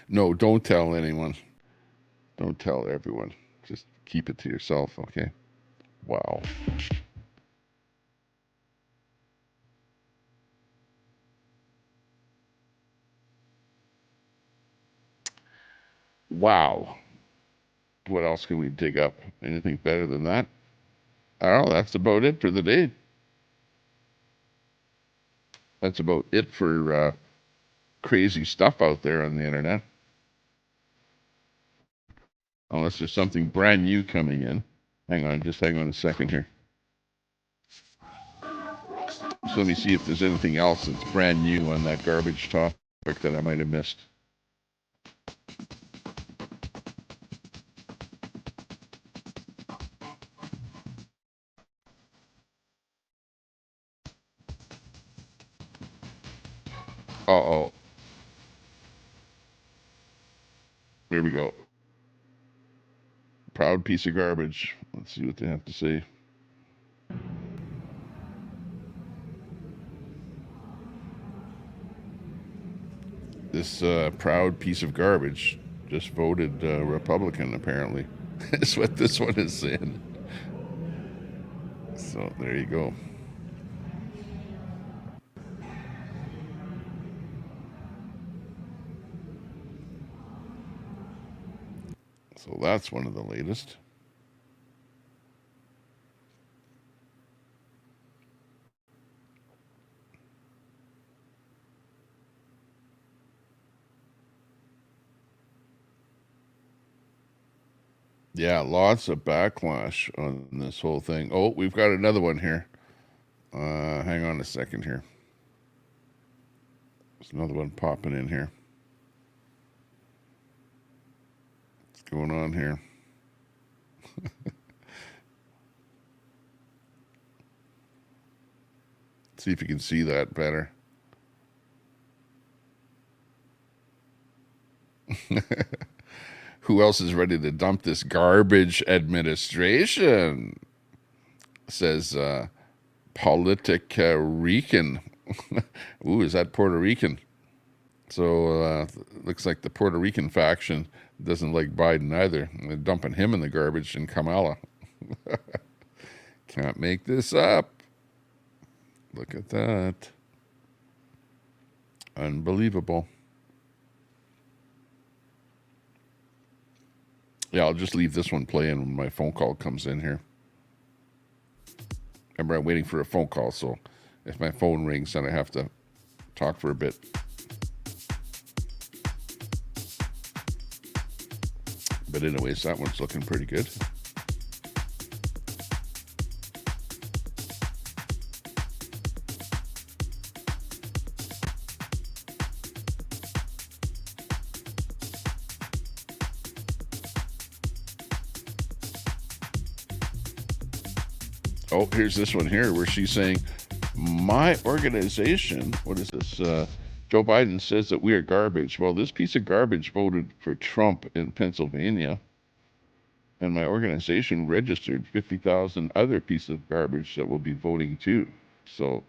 No, don't tell anyone. Don't tell everyone. Just keep it to yourself, okay? Wow. Wow. What else can we dig up? Anything better than that? Oh, that's about it for the day. That's about it for crazy stuff out there on the internet. Unless there's something brand new coming in. Hang on, just hang on a second here. So let me see if there's anything else that's brand new on that garbage topic that I might have missed. Uh-oh. Here we go. Proud piece of garbage. Let's see what they have to say. This proud piece of garbage just voted Republican, apparently. That's what this one is saying. So there you go. So that's one of the latest. Yeah, lots of backlash on this whole thing. Oh, we've got another one here. Hang on a second here. There's another one popping in here. What's going on here? See if you can see that better. Who else is ready to dump this garbage administration? Says Politica Rican. Ooh, is that Puerto Rican? So looks like the Puerto Rican faction doesn't like Biden either. They're dumping him in the garbage in Kamala. Can't make this up. Look at that. Unbelievable. Yeah, I'll just leave this one playing when my phone call comes in here. Remember, I'm waiting for a phone call, so if my phone rings, then I have to talk for a bit. But anyways, that one's looking pretty good. Oh, here's this one here where she's saying, my organization, what is this? Joe Biden says that we are garbage. Well, this piece of garbage voted for Trump in Pennsylvania. And my organization registered 50,000 other pieces of garbage that will be voting too. So,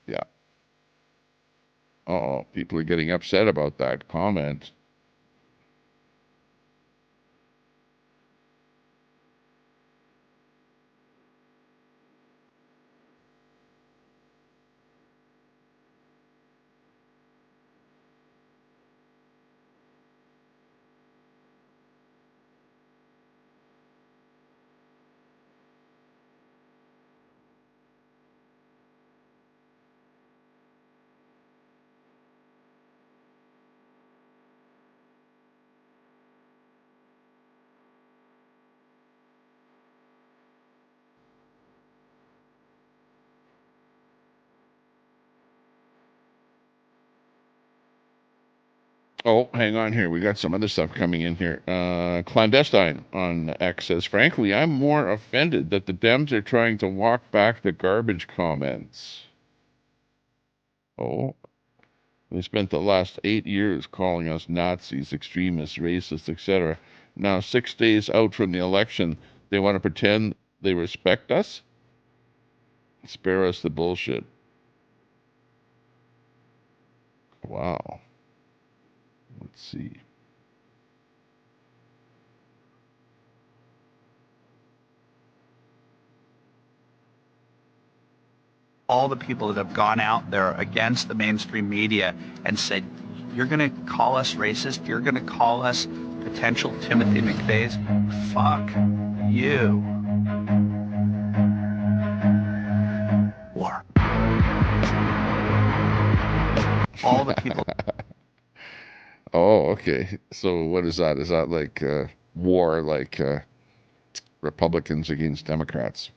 yeah. Uh-oh, people are getting upset about that comment. Oh, hang on here. We got some other stuff coming in here. Clandestine on X says, frankly, I'm more offended that the Dems are trying to walk back the garbage comments. Oh, they spent the last 8 years calling us Nazis, extremists, racists, etc. Now, 6 days out from the election, they want to pretend they respect us? Spare us the bullshit. Wow. Let's see. All the people that have gone out there against the mainstream media and said, you're going to call us racist, you're going to call us potential Timothy McVeighs, fuck you. War. All the people. Oh, okay. So what is that? Is that like war, like Republicans against Democrats?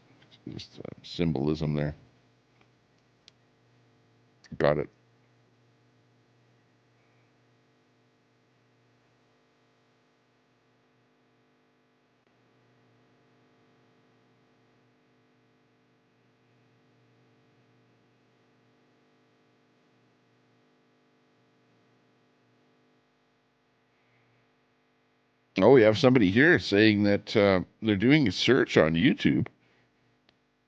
Just symbolism there. Got it. Oh, we have somebody here saying that they're doing a search on YouTube,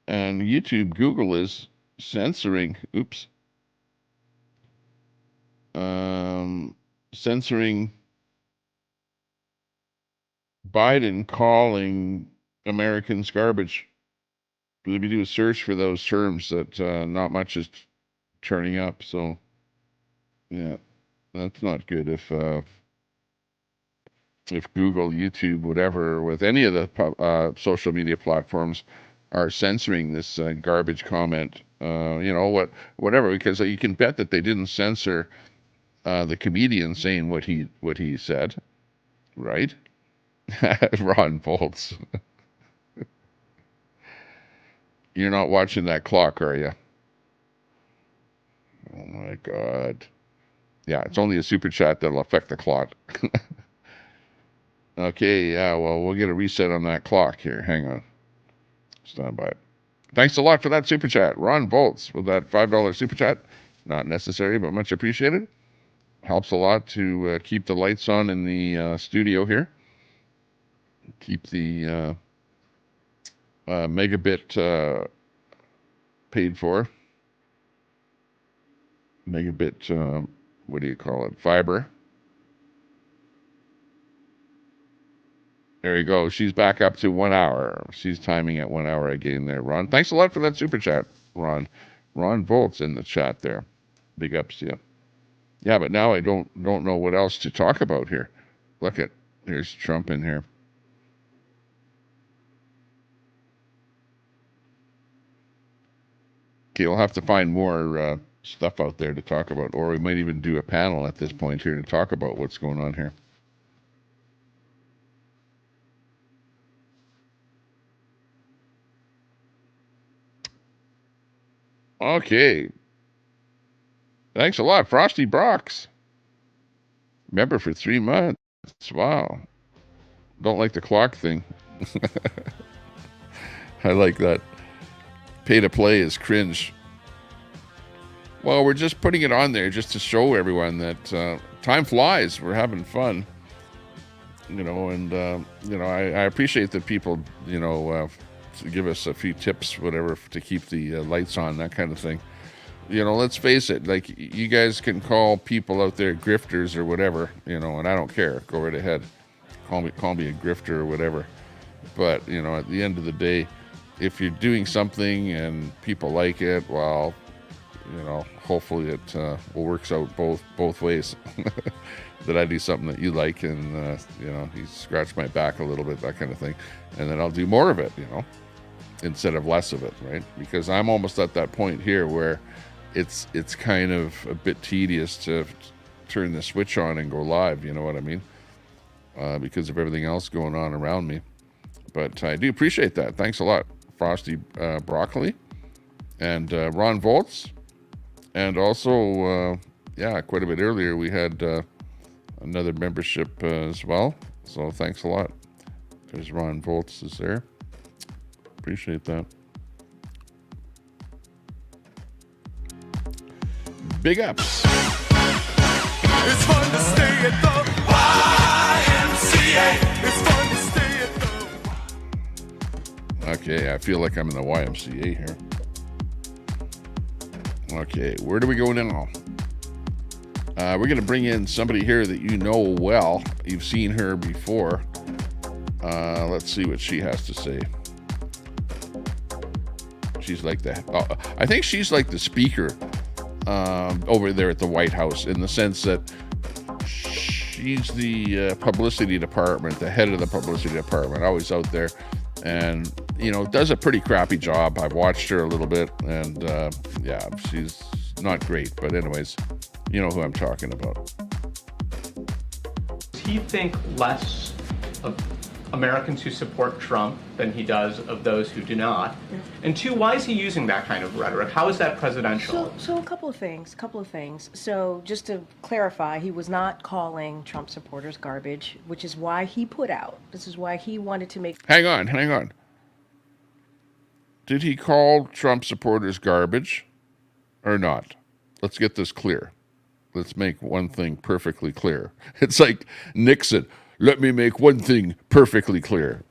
and Google is censoring, censoring Biden calling Americans garbage. If you do a search for those terms, that not much is turning up. So, yeah, that's not good. If Google, YouTube, whatever, with any of the social media platforms are censoring this garbage comment, whatever, because you can bet that they didn't censor the comedian saying what he said, right? Ron Bolts. You're not watching that clock, are you? Oh my God. Yeah, it's only a super chat that'll affect the clock. Okay, yeah, well, we'll get a reset on that clock here. Hang on. Stand by. Thanks a lot for that super chat. Ron Bolts with that $5 super chat. Not necessary, but much appreciated. Helps a lot to keep the lights on in the studio here. Keep the megabit paid for. Megabit, what do you call it? Fiber. There you go. She's back up to 1 hour. She's timing at 1 hour again there, Ron. Thanks a lot for that super chat, Ron. Ron Bolt's in the chat there. Big ups to you. Yeah, but now I don't know what else to talk about here. Look at, there's Trump in here. Okay, we'll have to find more stuff out there to talk about, or we might even do a panel at this point here to talk about what's going on here. Okay. Thanks a lot, Frosty Brox. Member for 3 months. Wow. Don't like the clock thing. I like that. Pay to play is cringe. Well, we're just putting it on there just to show everyone that time flies. We're having fun. And I appreciate that people, give us a few tips, whatever, to keep the lights on, that kind of thing. Let's face it, like, you guys can call people out there grifters or whatever, and I don't care. Go right ahead. Call me a grifter or whatever. But, at the end of the day, if you're doing something and people like it, well, hopefully it works out both ways. That I do something that you like, and you scratch my back a little bit, that kind of thing, and then I'll do more of it, instead of less of it, right? Because I'm almost at that point here where it's kind of a bit tedious to turn the switch on and go live, you know what I mean? Because of everything else going on around me. But I do appreciate that. Thanks a lot, Frosty Broccoli and Ron Volts. And also, quite a bit earlier, we had another membership as well. So thanks a lot. There's Ron Volts is there. Appreciate that. Big ups. It's fun to stay at the YMCA. It's fun to stay at the... Okay, I feel like I'm in the YMCA here. Okay, where do we go now? We're going to bring in somebody here that you know well. You've seen her before. Let's see what she has to say. She's like I think she's like the speaker over there at the White House, in the sense that she's the publicity department, the head of the publicity department, always out there, and does a pretty crappy job. I've watched her a little bit, and she's not great, but anyways, you know who I'm talking about. Does he think less of Americans who support Trump than he does of those who do not? And two, why is he using that kind of rhetoric? How is that presidential? So a couple of things. So just to clarify, he was not calling Trump supporters garbage, which is why he this is why he wanted to make... Hang on. Did he call Trump supporters garbage or not? Let's get this clear. Let's make one thing perfectly clear. It's like Nixon. Let me make one thing perfectly clear.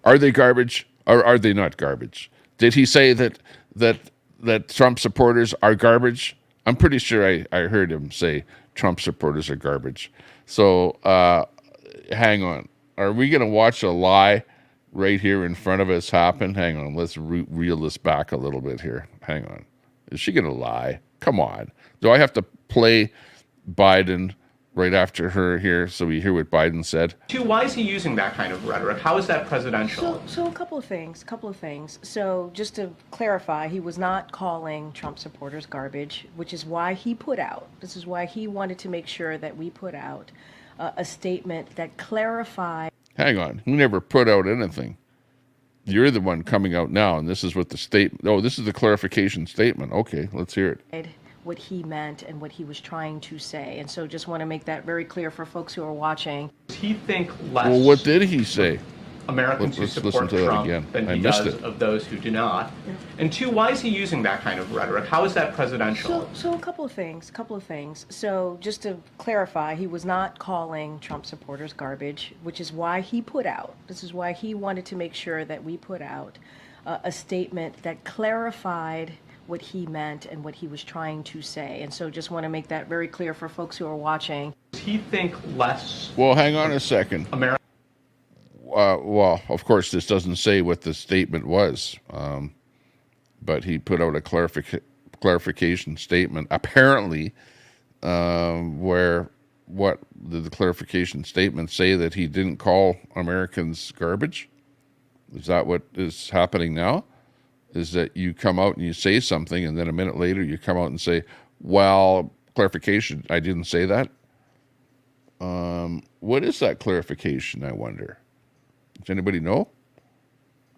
Are they garbage or are they not garbage? Did he say that Trump supporters are garbage? I'm pretty sure I heard him say Trump supporters are garbage. So hang on. Are we going to watch a lie right here in front of us happen? Hang on. Let's reel this back a little bit here. Hang on. Is she going to lie? Come on. Do I have to play Biden right after her here so we hear what Biden said? Two, why is he using that kind of rhetoric? How is that presidential? So a couple of things. So just to clarify, he was not calling Trump supporters garbage, which is why he this is why he wanted to make sure that we put out a statement that clarified... Hang on. Who never put out anything? You're the one coming out now, and this is what the statement... Oh, this is the clarification statement. Okay, let's hear it. What he meant and what he was trying to say. And so just want to make that very clear for folks who are watching. Does he think less Well, what did he say? Americans who support Trump than he does of those who do not? And two, why is he using that kind of rhetoric? How is that presidential? So a couple of things. So just to clarify, he was not calling Trump supporters garbage, which is why he this is why he wanted to make sure that we put out a statement that clarified what he meant and what he was trying to say. And so just want to make that very clear for folks who are watching. Does he think less... Well, hang on a second. Well, of course, this doesn't say what the statement was, but he put out a clarification statement, apparently, where what did the clarification statement say? That he didn't call Americans garbage? Is that what is happening now? Is that you come out and you say something, and then a minute later you come out and say, well, clarification, I didn't say that? What is that clarification, I wonder? Does anybody know?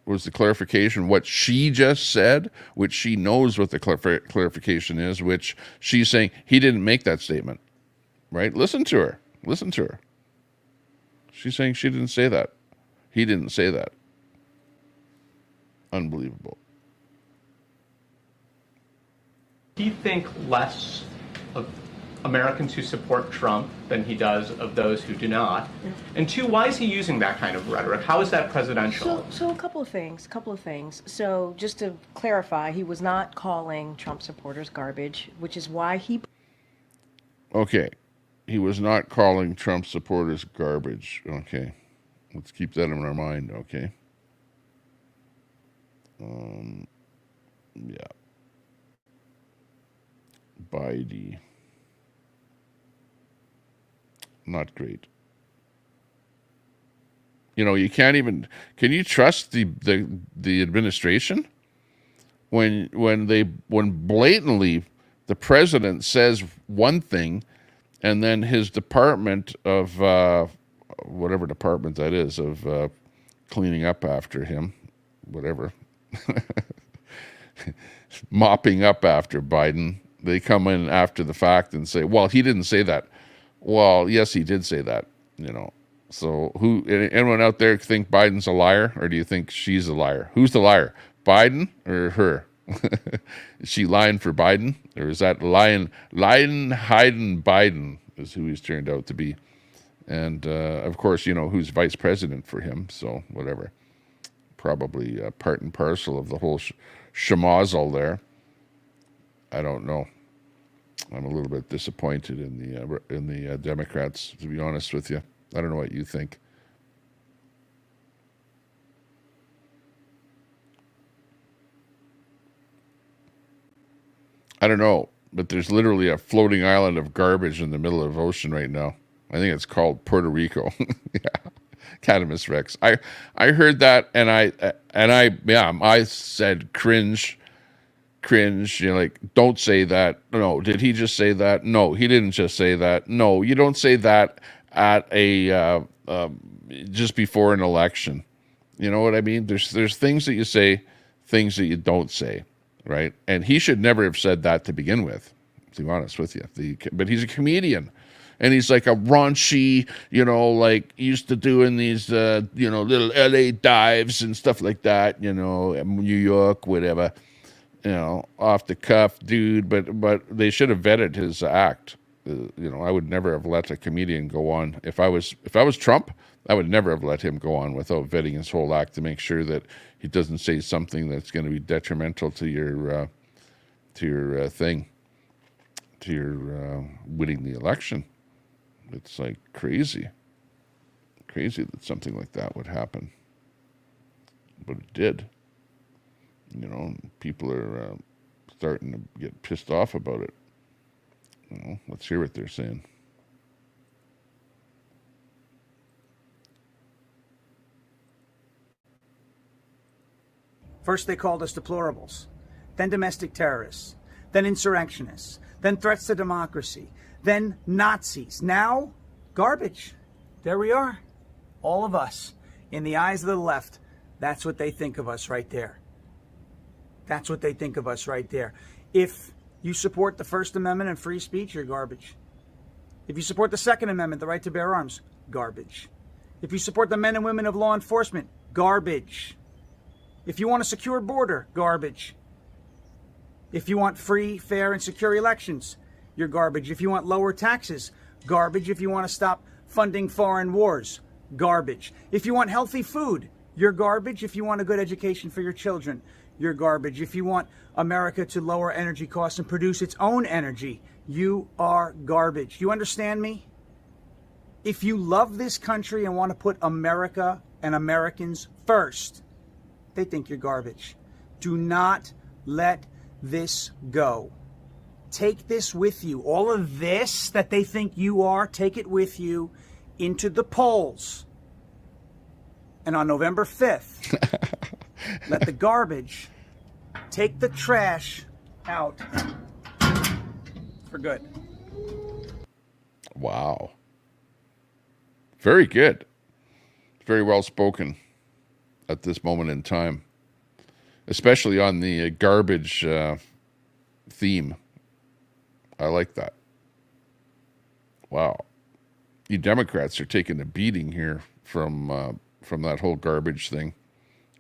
Was the clarification what she just said, which she knows what the clarification is, which she's saying he didn't make that statement, right? Listen to her. She's saying she didn't say that. He didn't say that. Unbelievable. Does he think less of Americans who support Trump than he does of those who do not? And two, why is he using that kind of rhetoric? How is that presidential? So a couple of things. So just to clarify, he was not calling Trump supporters garbage, which is why he... Okay. He was not calling Trump supporters garbage. Okay. Let's keep that in our mind, okay? Yeah. Biden. Not great. You know, you can't even... Can you trust the administration? When blatantly the president says one thing, and then his department of whatever department that is, of cleaning up after him, whatever, mopping up after Biden, they come in after the fact and say, well, he didn't say that. Well, yes, he did say that, you know. So anyone out there think Biden's a liar, or do you think she's a liar? Who's the liar, Biden or her? Is she lying for Biden, or is that lying hiding Biden is who he's turned out to be? And of course, you know who's vice president for him, so whatever. Probably part and parcel of the whole schmozzle there. I don't know. I'm a little bit disappointed in the Democrats, to be honest with you. I don't know what you think. I don't know, but there's literally a floating island of garbage in the middle of the ocean right now. I think it's called Puerto Rico. Yeah, Cannabis Rex. I heard that, and I said cringe. You know, like, don't say that. No, did he just say that? No, he didn't just say that. No, you don't say that at a just before an election. You know what I mean? There's things that you say, things that you don't say, right? And he should never have said that to begin with, to be honest with you. But he's a comedian. And he's like a raunchy, like used to doing these, little LA dives and stuff like that, New York, whatever, off the cuff dude. But they should have vetted his act. I would never have let a comedian go on. If I was Trump, I would never have let him go on without vetting his whole act to make sure that he doesn't say something that's going to be detrimental to your thing, to your winning the election. It's like crazy that something like that would happen, but it did. People are starting to get pissed off about it. Let's hear what they're saying. First, they called us deplorables, then domestic terrorists, then insurrectionists, then threats to democracy, then Nazis. Now, garbage. There we are. All of us. In the eyes of the left, that's what they think of us right there. That's what they think of us right there. If you support the First Amendment and free speech, you're garbage. If you support the Second Amendment, the right to bear arms, garbage. If you support the men and women of law enforcement, garbage. If you want a secure border, garbage. If you want free, fair, and secure elections, you're garbage. If you want lower taxes, garbage. If you want to stop funding foreign wars, garbage. If you want healthy food, you're garbage. If you want a good education for your children, you're garbage. If you want America to lower energy costs and produce its own energy, you are garbage. You understand me? If you love this country and want to put America and Americans first, they think you're garbage. Do not let this go. Take this with you. All of this that they think you are, take it with you into the polls. And on November 5th, let the garbage take the trash out for good. Wow. Very good. Very well spoken at this moment in time, especially on the garbage theme. I like that. Wow. You Democrats are taking a beating here from that whole garbage thing.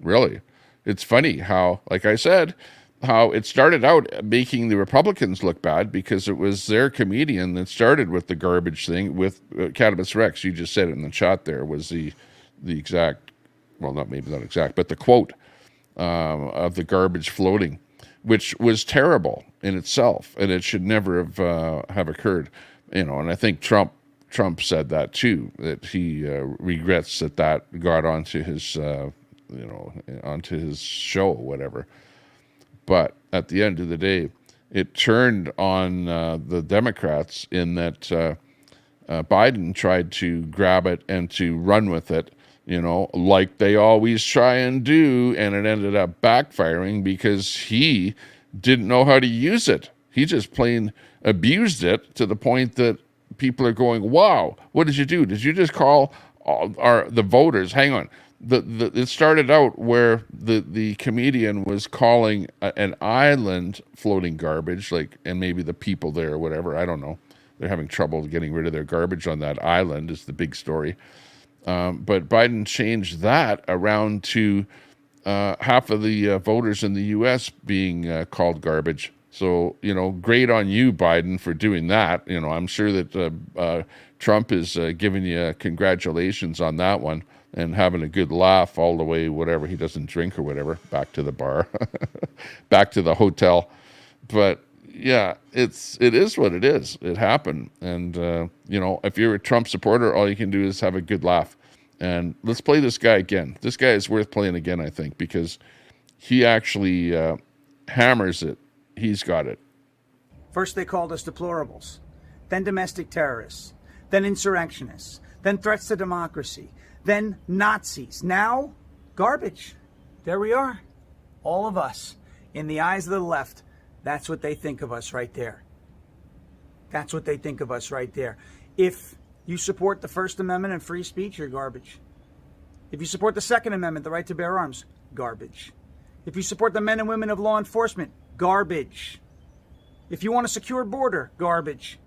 Really. It's funny how, like I said, how it started out making the Republicans look bad because it was their comedian that started with the garbage thing with Cannabis Rex. You just said it in the chat there was the exact, well, not exact, but the quote of the garbage floating, which was terrible in itself, and it should never have occurred. And I think Trump said that too, that he regrets that got onto his onto his show or whatever. But at the end of the day, it turned on the Democrats in that Biden tried to grab it and to run with it, like they always try and do, and it ended up backfiring because he didn't know how to use it. He just plain abused it to the point that people are going, wow, what did you do? Did you just call the voters? Hang on. It started out where the comedian was calling an island floating garbage, and maybe the people there or whatever, I don't know. They're having trouble getting rid of their garbage on that island is the big story. But Biden changed that around to half of the voters in the U.S. being called garbage. So, great on you, Biden, for doing that. I'm sure that Trump is giving you congratulations on that one and having a good laugh all the way, whatever, he doesn't drink or whatever, back to the bar, back to the hotel. But yeah, it is what it is. It happened. And, if you're a Trump supporter, all you can do is have a good laugh. And let's play this guy again. This guy is worth playing again, I think, because he actually hammers it. He's got it. First, they called us deplorables, then domestic terrorists, then insurrectionists, then threats to democracy, then Nazis. Now, garbage. There we are. All of us. In the eyes of the left, that's what they think of us right there. That's what they think of us right there. If You support the First Amendment and free speech, you're garbage. If you support the Second Amendment, the right to bear arms, garbage. If you support the men and women of law enforcement, garbage. If you want a secure border, garbage.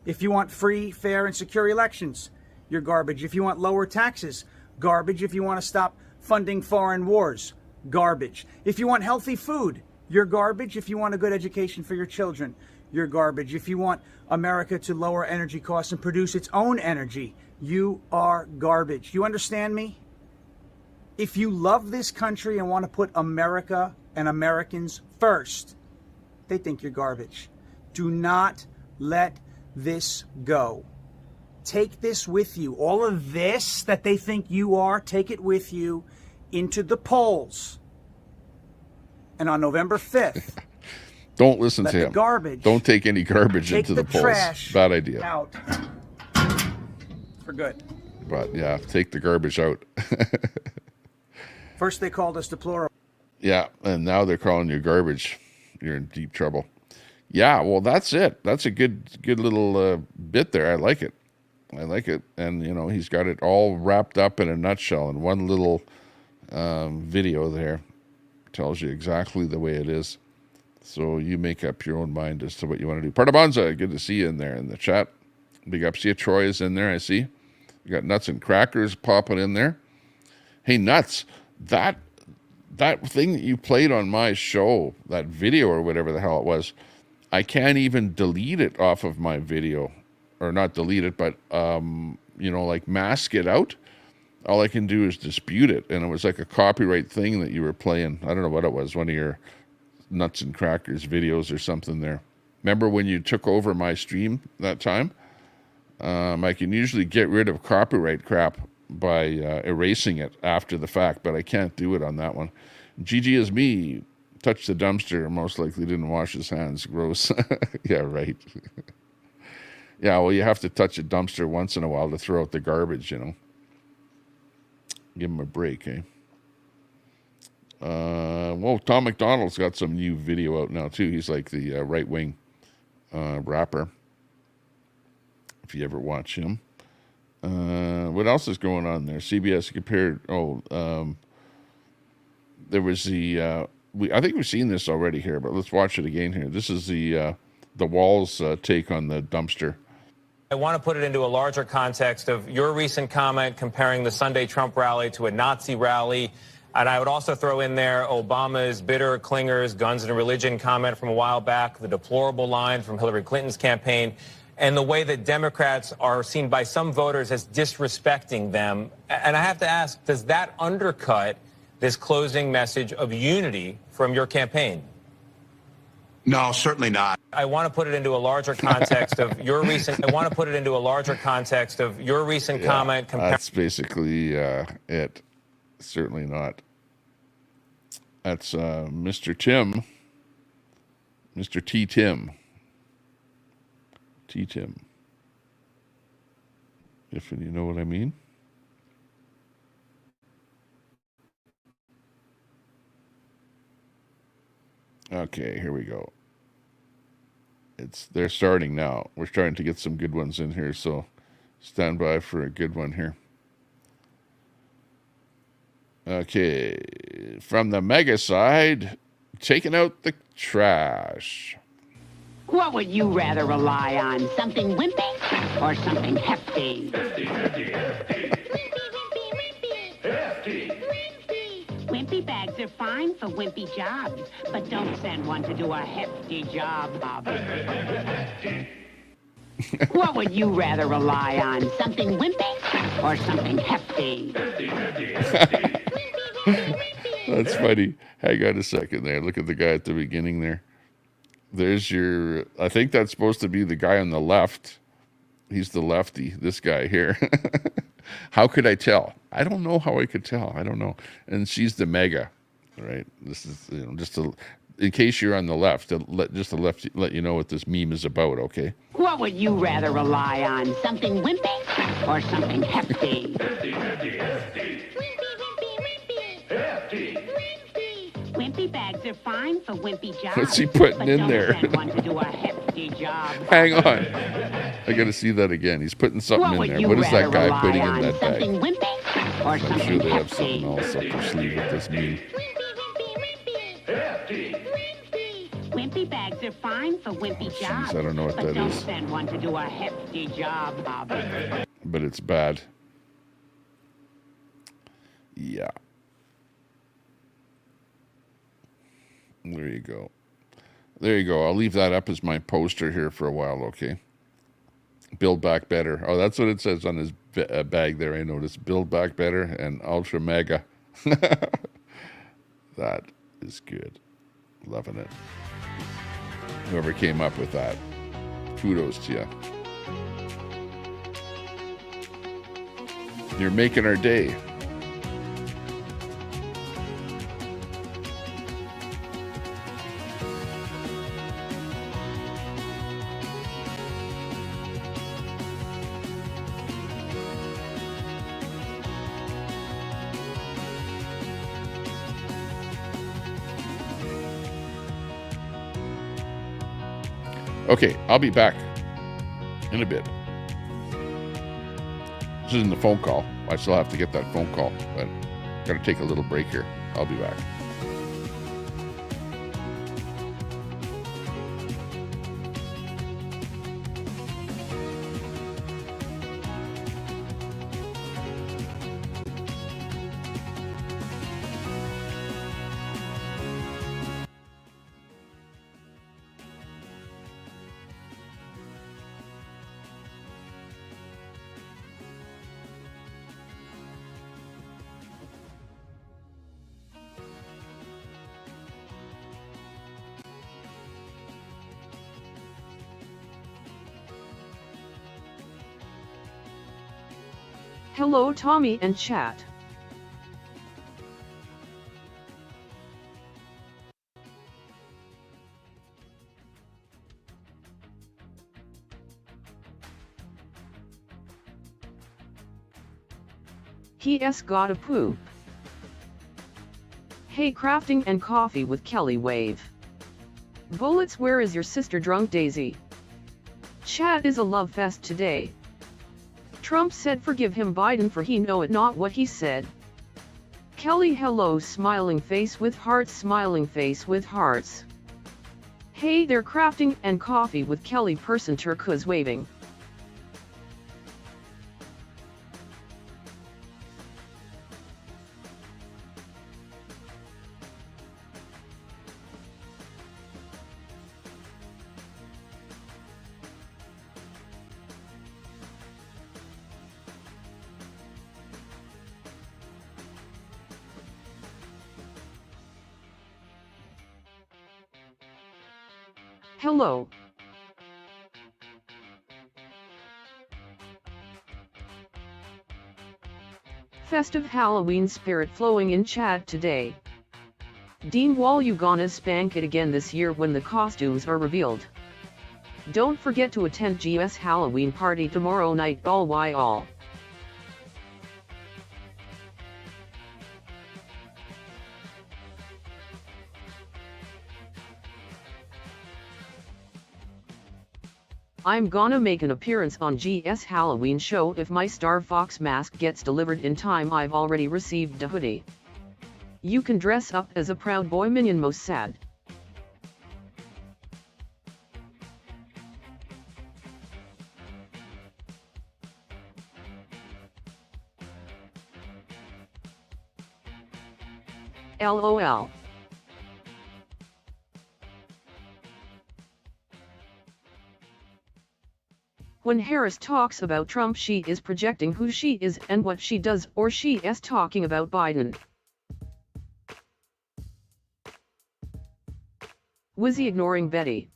If you want free, fair, and secure elections, you're garbage. If you want lower taxes, garbage. If you want to stop funding foreign wars, garbage. If you want healthy food, you're garbage. If you want a good education for your children, you're garbage. If you want America to lower energy costs and produce its own energy, you are garbage. You understand me? If you love this country and want to put America and Americans first, they think you're garbage. Do not let this go. Take this with you. All of this that they think you are, take it with you into the polls. And on November 5th, don't listen to the him. Garbage. Don't take any garbage Take into the polls. trash Bad idea. out for good. But yeah, take the garbage out. First they called us deplorable. Yeah, and now they're calling you garbage. You're in deep trouble. Yeah, well, that's it. That's a good little bit there. I like it. I like it. And, you know, he's got it all wrapped up in a nutshell in one little video there. Tells you exactly the way it is. So you make up your own mind as to what you want to do. Partabonza, good to see you in there in the chat. Big up. See you. Troy is in there, I see. You got Nuts and Crackers popping in there. Hey, Nuts, that thing that you played on my show, that video or whatever the hell it was, I can't even delete it off of my video. Or not delete it, but, you know, like mask it out. All I can do is dispute it. And it was like a copyright thing that you were playing. I don't know what it was. One of your Nuts and Crackers videos or something there. Remember when you took over my stream that time? I can usually get rid of copyright crap by erasing it after the fact, but I can't do it on that one. GG is me. Touched the dumpster. Most likely didn't wash his hands. Gross. Yeah, right. Yeah, well, you have to touch a dumpster once in a while to throw out the garbage, you know. Give him a break, eh? Well, Tom McDonald's got some new video out now, too. He's like the right-wing rapper, if you ever watch him. What else is going on there? CBS compared... there was the... I think we've seen this already here, but let's watch it again here. This is the Walls take on the dumpster. I want to put it into a larger context of your recent comment comparing the Sunday Trump rally to a Nazi rally. And I would also throw in there Obama's bitter clingers, guns and religion comment from a while back, the deplorable line from Hillary Clinton's campaign, and the way that Democrats are seen by some voters as disrespecting them. And I have to ask, does that undercut this closing message of unity from your campaign? No, certainly not. I want to put it into a larger context of your recent. I want to put it into a larger context of your recent comment. That's basically it. Certainly not. That's Mr. Tim. Mr. T. Tim. T. Tim. If you know what I mean. Okay, here we go. They're starting now. We're starting to get some good ones in here, so stand by for a good one here. Okay, from the mega side, taking out the trash. What would you rather rely on? Something wimpy or something hefty? Wimpy bags are fine for wimpy jobs, but don't send one to do a hefty job, Bob. What would you rather rely on? Something wimpy or something hefty? That's funny. Hang on a second there. Look at the guy at the beginning there. There's your... I think that's supposed to be the guy on the left. He's the lefty, this guy here. How could I tell? I don't know how I could tell. I don't know. And she's the mega, right? This is, you know, just to, in case you're on the left, just to let you know what this meme is about, okay? What would you rather rely on? Something wimpy or something hefty? Wimpy bags are fine for wimpy jobs. What's he putting but in don't there? send one to do a hefty job. Hang on. I got to see that again. He's putting something What in would there. you What is that rather guy rely putting in on, that bag? something wimpy or I'm something sure they have hefty? something else up their sleeve with this meme. Wimpy bags are fine for wimpy jobs. I don't know what but that don't is. send one to do a hefty job. But it's bad. Yeah. There you go. There you go. I'll leave that up as my poster here for a while, okay? Build back better. Oh, that's what it says on his bag there, I noticed. Build back better and ultra mega. That is good. Loving it. Whoever came up with that, kudos to you. You're making our day. Okay, I'll be back in a bit. This isn't the phone call. I still have to get that phone call, but got to take a little break here. I'll be back. Hello Tommy and chat. He gotta poop. Hey, crafting and coffee with Kelly wave. Bullets, where is your sister drunk Daisy? Chat is a love fest today. Trump said forgive him Biden for he know it not what he said. Kelly hello smiling face with hearts smiling face with hearts. Hey they're crafting and coffee with Kelly person turquoise waving. Hello. Festive Halloween spirit flowing in chat today. Dean Wall, you gonna spank it again this year when the costumes are revealed. Don't forget to attend GS Halloween party tomorrow night. All why all. I'm gonna make an appearance on GS Halloween show if my Star Fox mask gets delivered in time. I've already received a hoodie. You can dress up as a Proud Boy minion most sad. LOL. When Harris talks about Trump, she is projecting who she is and what she does, or she is talking about Biden. Was he ignoring Betty?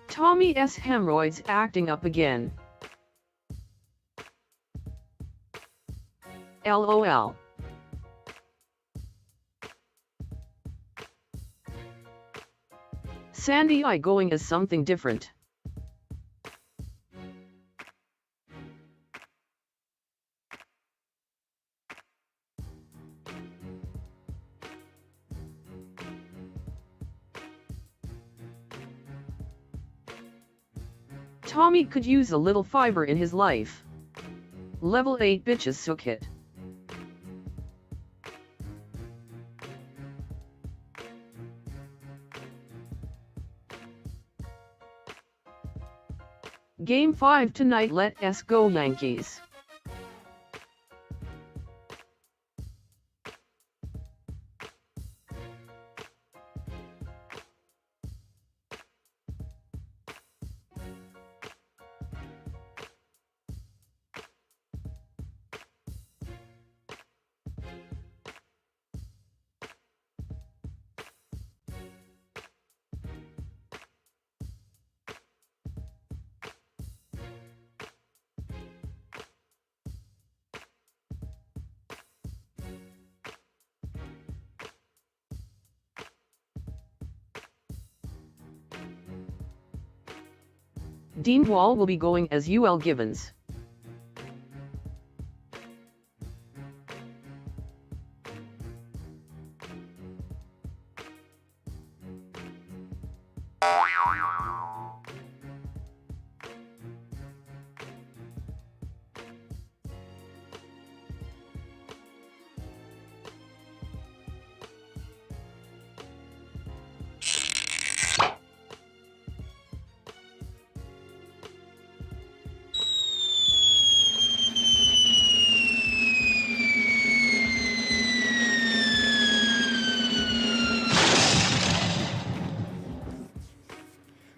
Tommy S. hemorrhoids acting up again. LOL. Sandy I going as something different. Tommy could use a little fiber in his life. Level 8 bitches sook it. Game 5 tonight, let us go Yankees. Dean Wall will be going as UL Gibbons.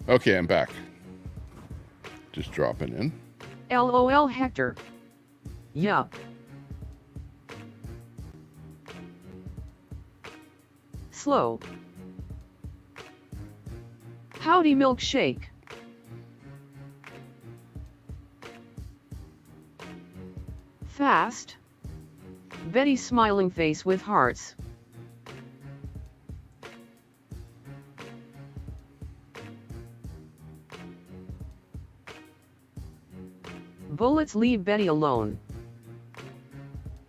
Okay, I'm back. Just dropping in. LOL Hector. Yup. Slow. Howdy milkshake. Fast. Betty smiling face with hearts. Bullets leave Betty alone.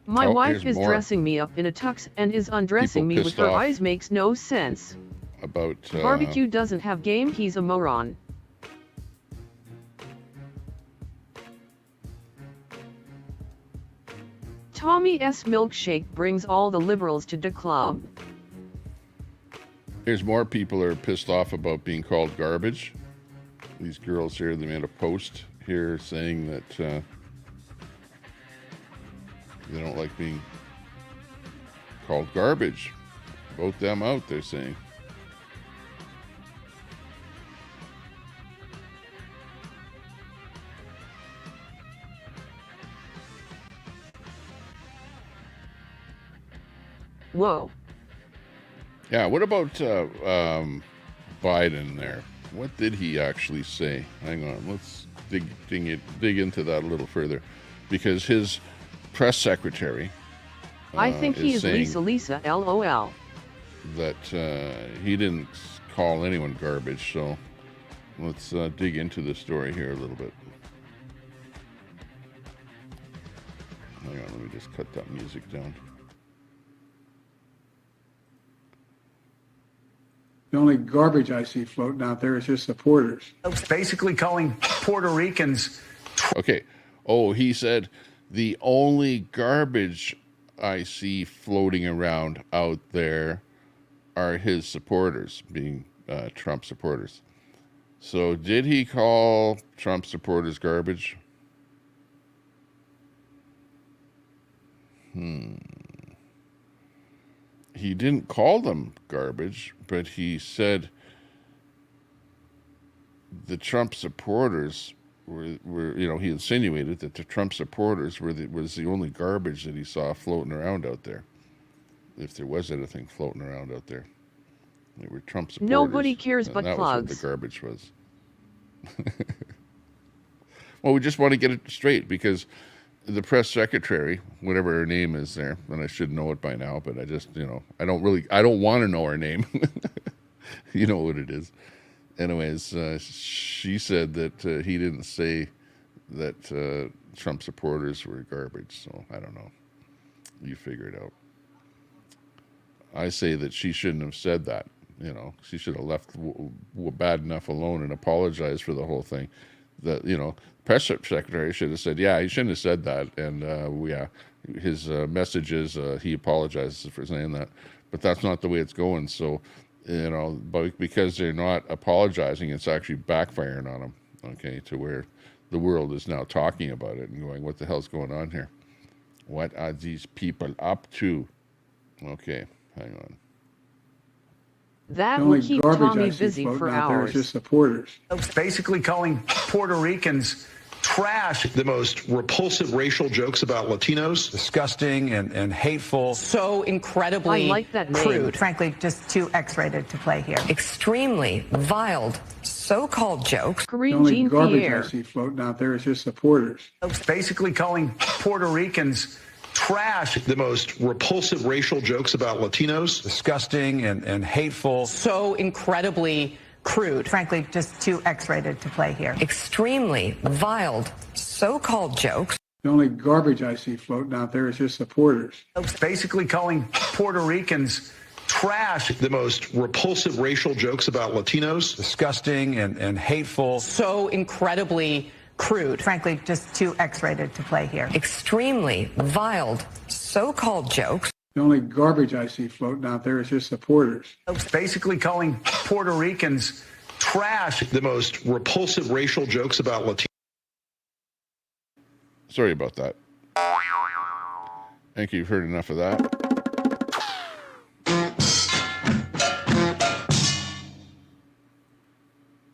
My wife is dressing me up in a tux and is undressing me with her eyes makes no sense. About barbecue doesn't have game, he's a moron. Tommy S. milkshake brings all the liberals to the club. There's more people are pissed off about being called garbage. These girls here, they made a post here saying that they don't like being called garbage. Vote them out, they're saying. Whoa. Yeah, what about Biden there? What did he actually say? Hang on, let's dig into that a little further, because his press secretary I think he is Lisa LOL. That he didn't call anyone garbage, so let's dig into the story here a little bit. Hang on, let me just cut that music down. The only garbage I see floating out there is his supporters. Basically calling Puerto Ricans. Okay. Oh, he said the only garbage I see floating around out there are his supporters, being Trump supporters. So did he call Trump supporters garbage? He didn't call them garbage, but he said the Trump supporters were he insinuated that the Trump supporters was the only garbage that he saw floating around out there. If there was anything floating around out there, they were Trump supporters. Nobody cares but that plugs. was what the garbage was. Well, we just want to get it straight, because the press secretary, whatever her name is there, and I should know it by now, but I just, I don't want to know her name. You know what it is. anyways, she said that he didn't say that Trump supporters were garbage. So I don't know. You figure it out. I say that she shouldn't have said that. You know, she should have left bad enough alone and apologized for the whole thing. That, you know, press secretary should have said, yeah, he shouldn't have said that. And his message is he apologizes for saying that. But that's not the way it's going. So, you know, because they're not apologizing, it's actually backfiring on them. Okay, to where the world is now talking about it and going, what the hell's going on here? What are these people up to? Okay, hang on. That The will only keep garbage Tommy I see busy floating for out there is hours. his supporters. Basically calling Puerto Ricans trash. The most repulsive racial jokes about Latinos. Disgusting and hateful. So incredibly I like that name. crude. Frankly, just too X-rated to play here. Extremely vile so-called jokes. The Kareem only Jean garbage Pierre. I see floating out there is his supporters. Basically calling Puerto Ricans trash. The most repulsive racial jokes about Latinos. Disgusting and hateful. So incredibly crude. Frankly, just too X-rated to play here. Extremely vile so-called jokes. The only garbage I see floating out there is his supporters. Basically calling Puerto Ricans trash. The most repulsive racial jokes about Latinos. Disgusting and hateful. So incredibly crude. Frankly, just too X-rated to play here. Extremely vile so-called jokes. The only garbage I see floating out there is his supporters. Basically calling Puerto Ricans trash. The most repulsive racial jokes about Latinos. Sorry about that. I think you've heard enough of that.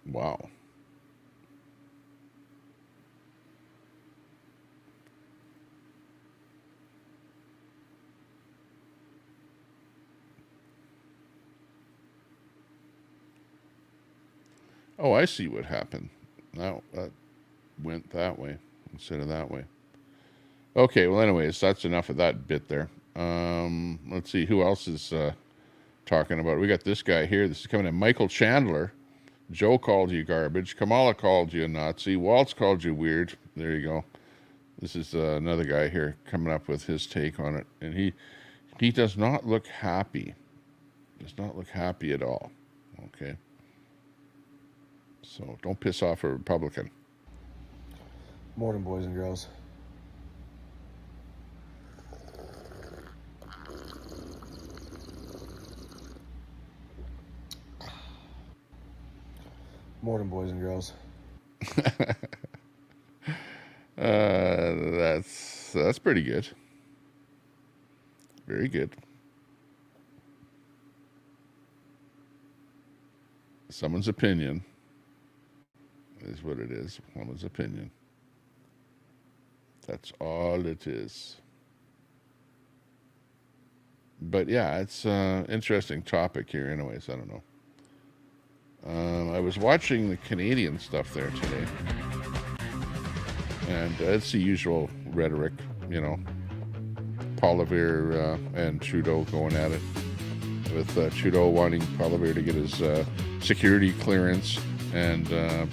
Wow. Oh, I see what happened. Now that went that way instead of that way. Okay, well, anyways, that's enough of that bit there. Let's see who else is talking about it. We got this guy here. This is coming in. Michael Chandler. Joe called you garbage. Kamala called you a Nazi. Waltz called you weird. There you go. This is another guy here coming up with his take on it. And he does not look happy. Does not look happy at all. Okay. So don't piss off a Republican. Morning, boys and girls. Morning, boys and girls. That's pretty good. Very good. Someone's opinion is what it is. Someone's opinion. That's all it is. But yeah, it's an interesting topic here anyways. I don't know. I was watching the Canadian stuff there today. And it's the usual rhetoric, you know. Poilievre and Trudeau going at it. With Trudeau wanting Poilievre to get his security clearance and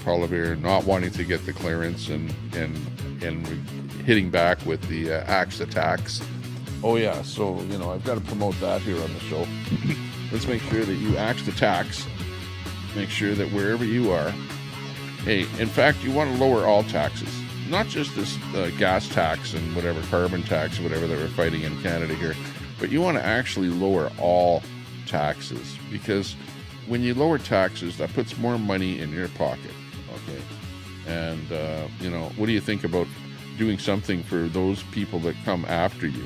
Poilievre not wanting to get the clearance and hitting back with the axe attacks. Oh yeah, so, you know, I've got to promote that here on the show. Let's make sure that you axe the tax. Make sure that wherever you are, hey, in fact, you want to lower all taxes. Not just this gas tax and whatever, carbon tax, whatever that we're fighting in Canada here, but you want to actually lower all taxes, because when you lower taxes, that puts more money in your pocket, okay? And, you know, what do you think about doing something for those people that come after you?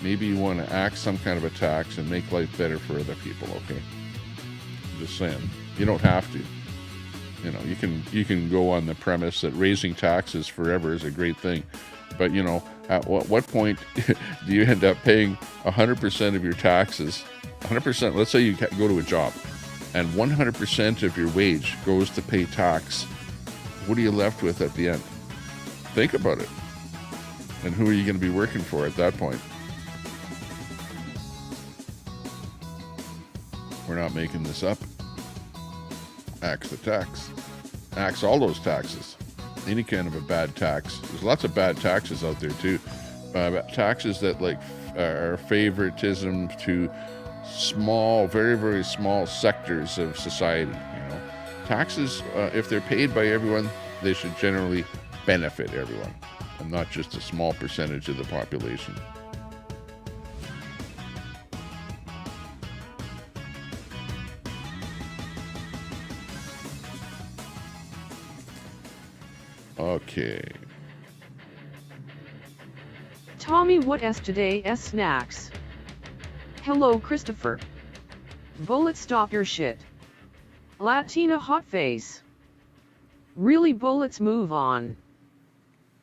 Maybe you want to act some kind of a tax and make life better for other people, okay? Just saying. You don't have to. You know, you can go on the premise that raising taxes forever is a great thing. But, you know, at what point do you end up paying 100% of your taxes? 100%, let's say you go to a job and 100% of your wage goes to pay tax. What are you left with at the end? Think about it. And who are you going to be working for at that point? We're not making this up. Axe the tax. Axe all those taxes. Any kind of a bad tax. There's lots of bad taxes out there too. Taxes that like are favoritism to small, very, very small sectors of society. You know, taxes, if they're paid by everyone, they should generally benefit everyone, and not just a small percentage of the population. Okay. Tommy, what s today s snacks? Hello, Christopher. Bullet, stop your shit. Latina hot face. Really, Bullets, move on.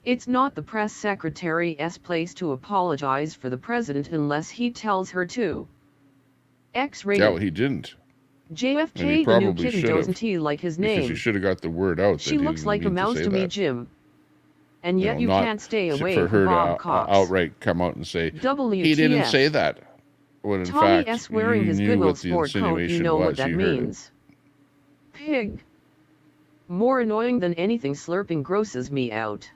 It's not the press secretary's place to apologize for the president unless he tells her to. X-rated. Yeah, well, he didn't. JFK, the new kid who doesn't like his name. Because he should have got the word out. She looks like a mouse to me, Jim. And yet you can't stay away for her from Bob to Cox. outright come out and say, WTF. he didn't say that. When in Tommy fact, S. wearing you his knew Goodwill what the sport coat, you insinuation know was. what that You heard it. means. Pig. More annoying than anything, slurping grosses me out.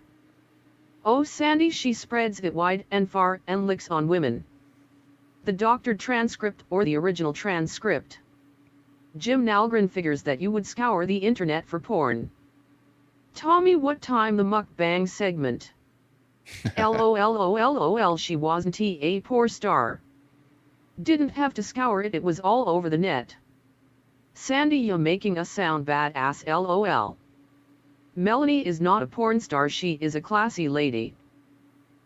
Oh, Sandy, she spreads it wide and far and licks on women. The doctored transcript or the original transcript. Jim Nalgren figures that you would scour the internet for porn. Tommy, what time the mukbang segment? LOL, she wasn't a poor star. Didn't have to scour it, it was all over the net. Sandy, you're making us sound badass, LOL. Melanie is not a porn star, she is a classy lady.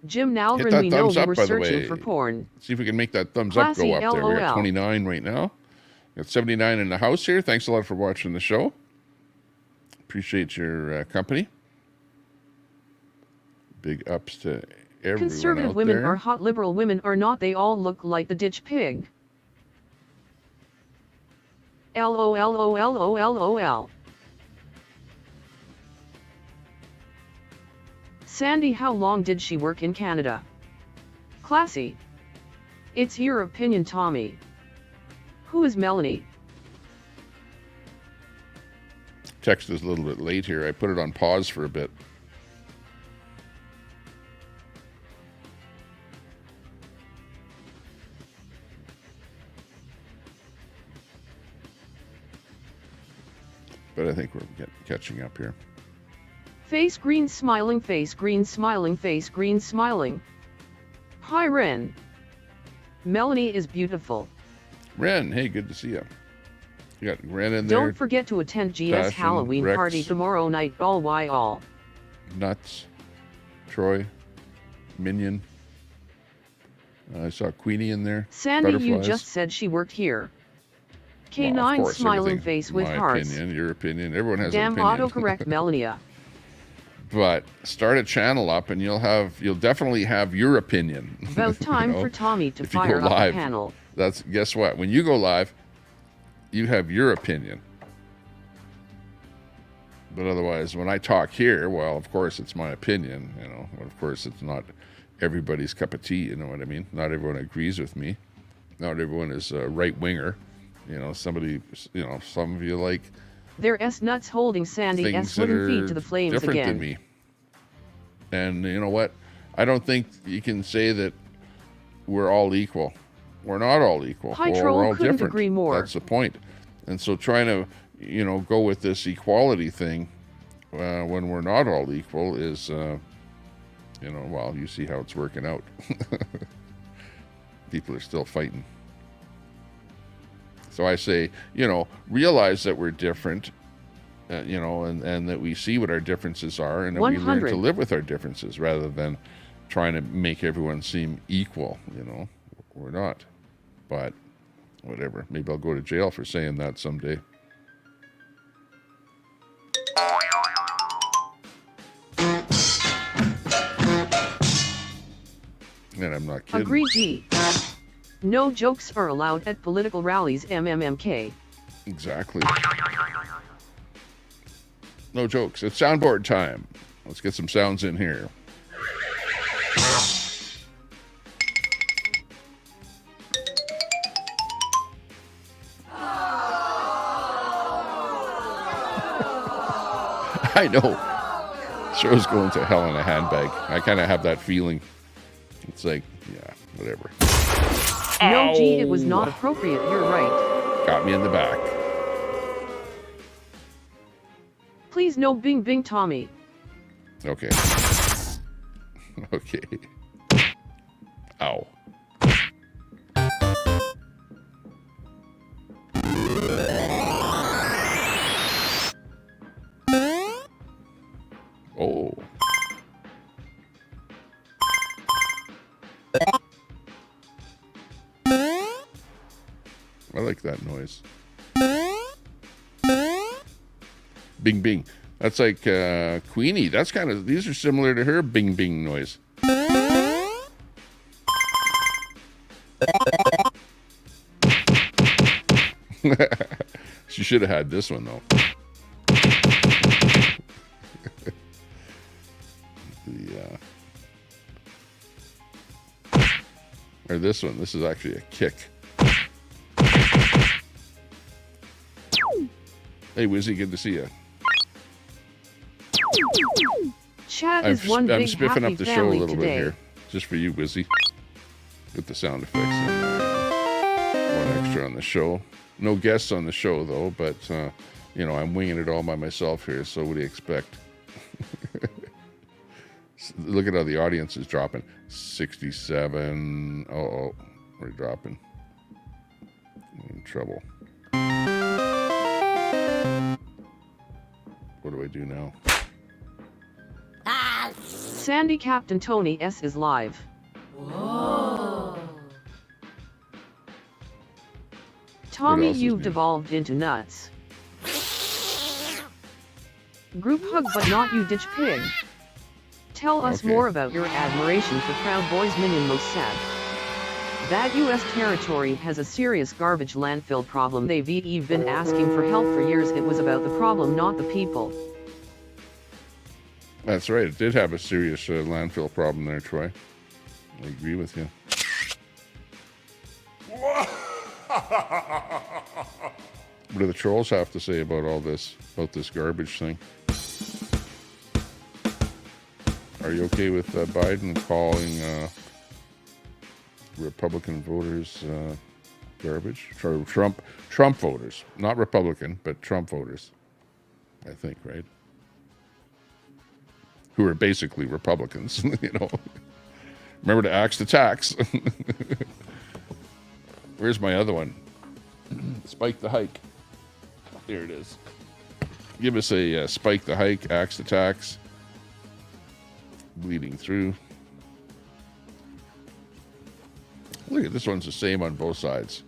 Jim Nalgren, we know you were searching for porn. See if we can make that thumbs up Classy, go up there. We got LOL. 29 right now. Got 79 in the house here. Thanks a lot for watching the show. Appreciate your company. Big ups to everyone Conservative out women there. are hot, liberal women are not, they all look like the ditch pig. LOL. Sandy, how long did she work in Canada? Classy. It's your opinion, Tommy. Who is Melanie? Text is a little bit late here. I put it on pause for a bit. But I think we're catching up here. Face green smiling, face green smiling, face green smiling. Hi, Ren. Melanie is beautiful. Ren, hey, good to see you. You got Ren in there. Don't forget to attend GS Dash and Halloween Rex. party tomorrow night. All. Nuts. Troy. Minion. I saw Queenie in there. Sandy, you Butterflies. just said she worked here. Well, of K9 course, smiling everything- face with my hearts. opinion, your opinion. Everyone has Damn an opinion. autocorrect Melania. But start a channel up and you'll definitely have your opinion. About time You know, for Tommy to if you go fire up a live. panel. That's, guess what? When you go live, you have your opinion. But otherwise, when I talk here, well, of course, it's my opinion, you know. But of course, it's not everybody's cup of tea, you know what I mean? Not everyone agrees with me. Not everyone is a right-winger. You know, somebody, you know, some of you like Their S nuts holding Sandy things S that wooden are feet to the flames different again. than me. And you know what? I don't think you can say that we're all equal. We're not all equal. Hi, We're Troll, all couldn't different. agree more. That's the point. And so trying to, you know, go with this equality thing when we're not all equal is, you know, well, you see how it's working out. People are still fighting. So I say, you know, realize that we're different, you know, and that we see what our differences are and that we learn 100. to live with our differences rather than trying to make everyone seem equal, you know. We're not. But whatever. Maybe I'll go to jail for saying that someday. And I'm not kidding. Agree G. No jokes are allowed at political rallies. MMMK. Exactly. No jokes. It's soundboard time. Let's get some sounds in here. I know. Show's going to hell in a handbag. I kind of have that feeling. It's like, yeah, whatever. No, G, it was not appropriate. You're right. Got me in the back. Please no bing bing Tommy. Okay. Okay. Ow. Oh. I like that noise. Bing bing. That's like Queenie. That's kind of, these are similar to her bing bing noise. She should have had this one though. Or this one. This is actually a kick. Hey, Wizzy, good to see you. Chad is one big I'm spiffing happy up the show a family little today. bit here, just for you, Wizzy. Put the sound effects in there. One extra on the show. No guests on the show though, but you know, I'm winging it all by myself here. So what do you expect? Look at how the audience is dropping. 67. Oh, we're dropping. I'm in trouble. What do I do now? Sandy Captain Tony S is live. Whoa. Tommy, else is you've new? devolved into nuts. Group hug, but not you, ditch pig. Tell us Okay. more about your admiration for Proud Boys Minion Mossad. That U.S. territory has a serious garbage landfill problem. They've been asking for help for years. It was about the problem, not the people. That's right. It did have a serious landfill problem there, Troy. I agree with you. What do the trolls have to say about all this, about this garbage thing? Are you okay with Biden calling Republican voters garbage? Or Trump voters, not Republican, but Trump voters, I think, right? Who are basically Republicans, you know. Remember to axe the tax. Where's my other one? Spike the hike. There it is. Give us a spike the hike, axe the tax. Bleeding through. Look at this one's the same on both sides.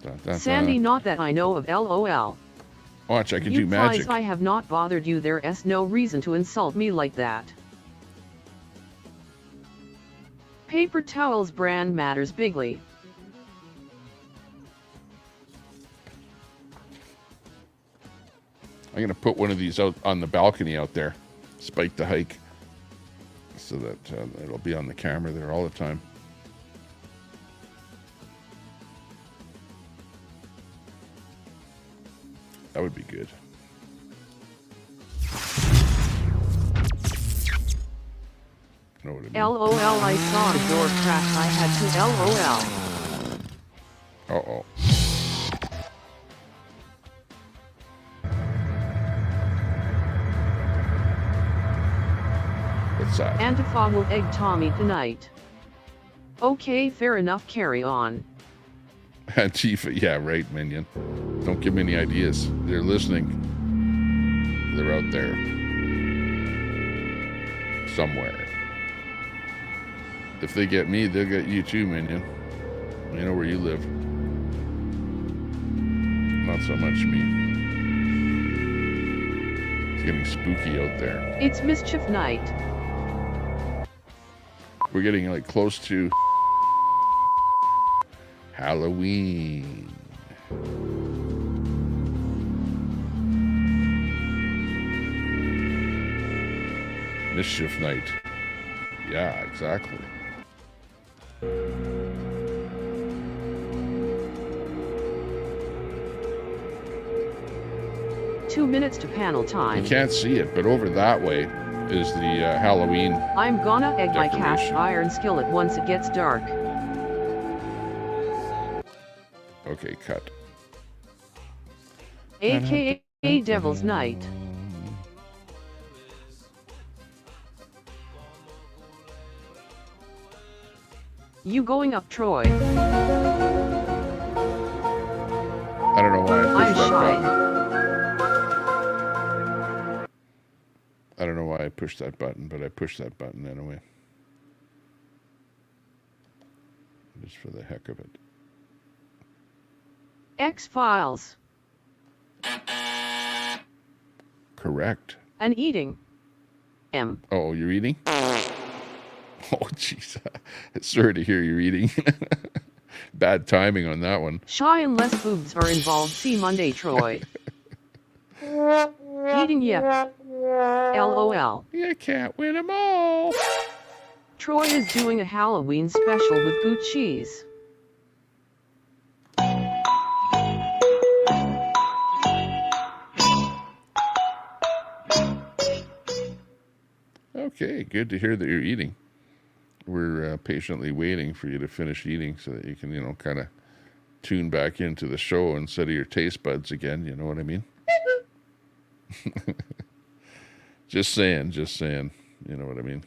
Dun, dun, Sandy, dun. not that I know of. LOL. Watch, I can You do magic. flies, I have not bothered you. There's no reason to insult me like that. Paper towels brand matters bigly. I'm going to put one of these out on the balcony out there. Spike the hike. So that it'll be on the camera there all the time. That would be good. Know what I mean? LOL, I saw a door crash. I had to LOL. Uh-oh. What's that? Antifa will egg Tommy tonight. Okay, fair enough, carry on. Antifa, yeah, right, Minion. Don't give me any ideas. They're listening. They're out there. Somewhere. If they get me, they'll get you too, Minion. You know where you live. Not so much me. It's getting spooky out there. It's mischief night. We're getting like close to Halloween. Mischief night. Yeah, exactly. 2 minutes to panel time. You can't see it, but over that way is the Halloween. I'm gonna egg my cast decoration. iron skillet once it gets dark. Okay, cut. AKA Devil's Night. You going up, Troy? I don't know why I I'm pushed that shy. button. I don't know why I pushed that button, but I pushed that button anyway. Just for the heck of it. X-Files. Correct. And eating. M. Oh, you're eating? Oh, jeez. Sorry to hear you're eating. Bad timing on that one. Shy and less boobs are involved. See Monday, Troy. Eating, yeah. LOL. You can't win them all. Troy is doing a Halloween special with goat cheese. Okay, good to hear that you're eating. We're patiently waiting for you to finish eating so that you can, kind of tune back into the show instead of your taste buds again. You know what I mean? Just saying. You know what I mean?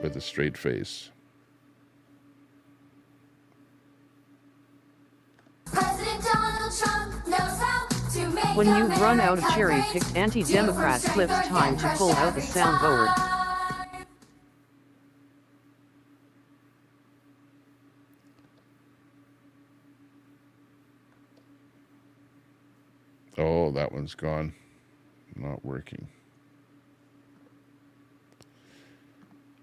With a straight face. When you've run out of cherry-picked anti-Democrat clips, time to pull out the soundboard. Oh, that one's gone. Not working.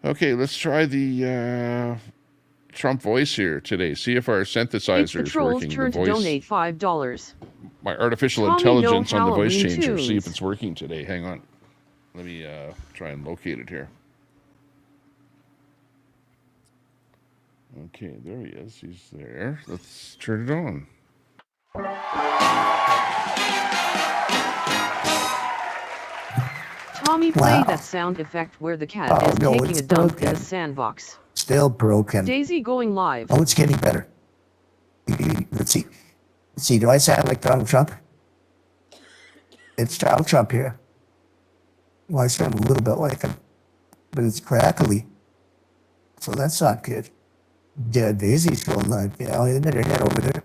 Okay, let's try the Trump voice here today. See if our synthesizer It's the is troll's working. turn The to voice, donate $5. my artificial Tommy, intelligence no on the voice Halloween changer. See if tunes. it's working today. Hang on. Let me try and locate it here. Okay, there he is. He's there. Let's turn it on. Tommy, play Wow. that sound effect where the cat Oh, is no, taking it's a dump in broken. the sandbox. Still broken. Daisy going live. Oh, it's getting better. Let's see. Let's see. Do I sound like Donald Trump? It's Donald Trump here. Well, I sound a little bit like him, but it's crackly. So that's not good. Yeah, Daisy's going live. Yeah, I'll hit her head over there.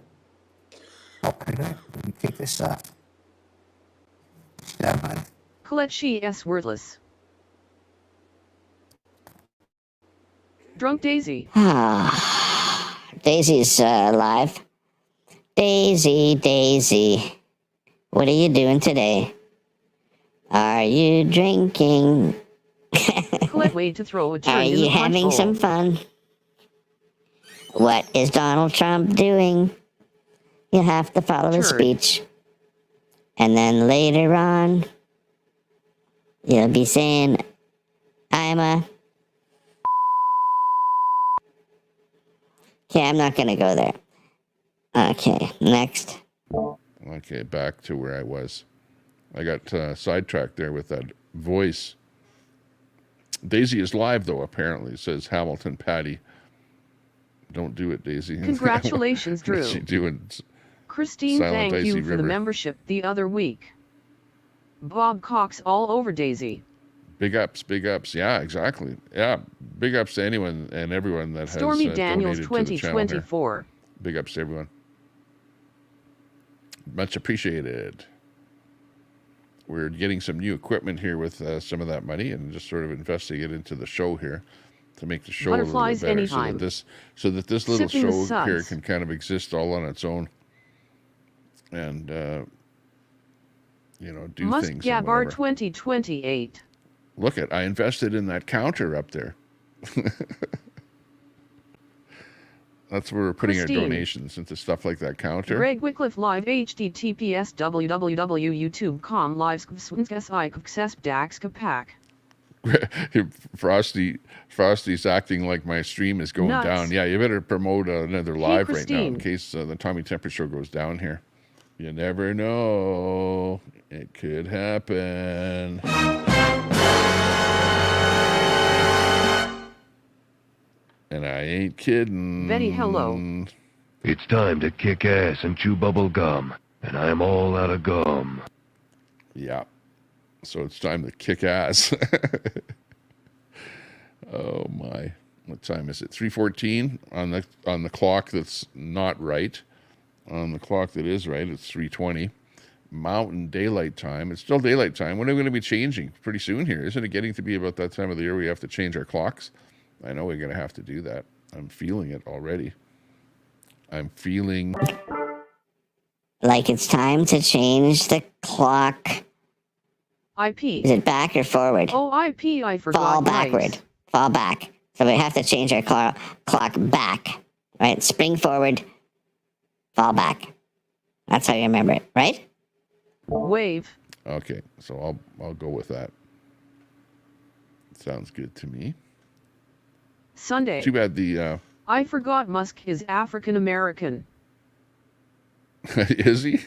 Okay, let me kick this off. Stand by. Colette she s wordless. Drunk Daisy. Daisy's live. Daisy, what are you doing today? Are you drinking? Colette way to throw a turn Are in you the punch having bowl. some fun? What is Donald Trump doing? You have to follow his Turd. speech. And then later on, you'll be saying, I'm a... Okay, I'm not going to go there. Okay, next. Okay, back to where I was. I got sidetracked there with that voice. Daisy is live, though, apparently, says Hamilton Patty. Don't do it, Daisy. Congratulations, Drew. What's she doing? Christine, Silent thank Icy you for the River. membership the other week. Bob Cox all over Daisy. Big ups. Yeah, exactly. Yeah, big ups to anyone and everyone that Stormy has Daniels donated to the channel here. 2024. Big ups to everyone. Much appreciated. We're getting some new equipment here with some of that money and just sort of investing it into the show here to make the show Butterflies a little bit better anytime. so that this little Sipping the show here suds. can kind of exist all on its own and do Must things. and Gabar whatever. 2028. Look I invested in that counter up there. That's where we're putting Christine. our donations into stuff like that counter. Greg Wycliffe live https www.youtube.com live dax kapak. Frosty's acting like my stream is going Nuts. down. Yeah, you better promote another live right now in Christine. case the Tommy temperature goes down here. You never know. It could happen. And I ain't kidding. Betty, hello. It's time to kick ass and chew bubble gum, and I'm all out of gum. Yeah. So it's time to kick ass. Oh my. What time is it? 3:14 on the clock that's not right. On the clock that is right, it's 3:20. Mountain Daylight Time. It's still daylight time. When are we going to be changing? Pretty soon here. Isn't it getting to be about that time of the year we have to change our clocks? I know we're going to have to do that. I'm feeling it already. I'm feeling... Like it's time to change the clock. IP. Is it back or forward? Oh, IP, I forgot. Fall Nice. backward. Fall back. So we have to change our clock back. Right? Spring forward. Fall back. That's how you remember it, right? Wave. Okay, so I'll go with that. Sounds good to me. Sunday. Too bad the... I forgot Musk is African American. Is he?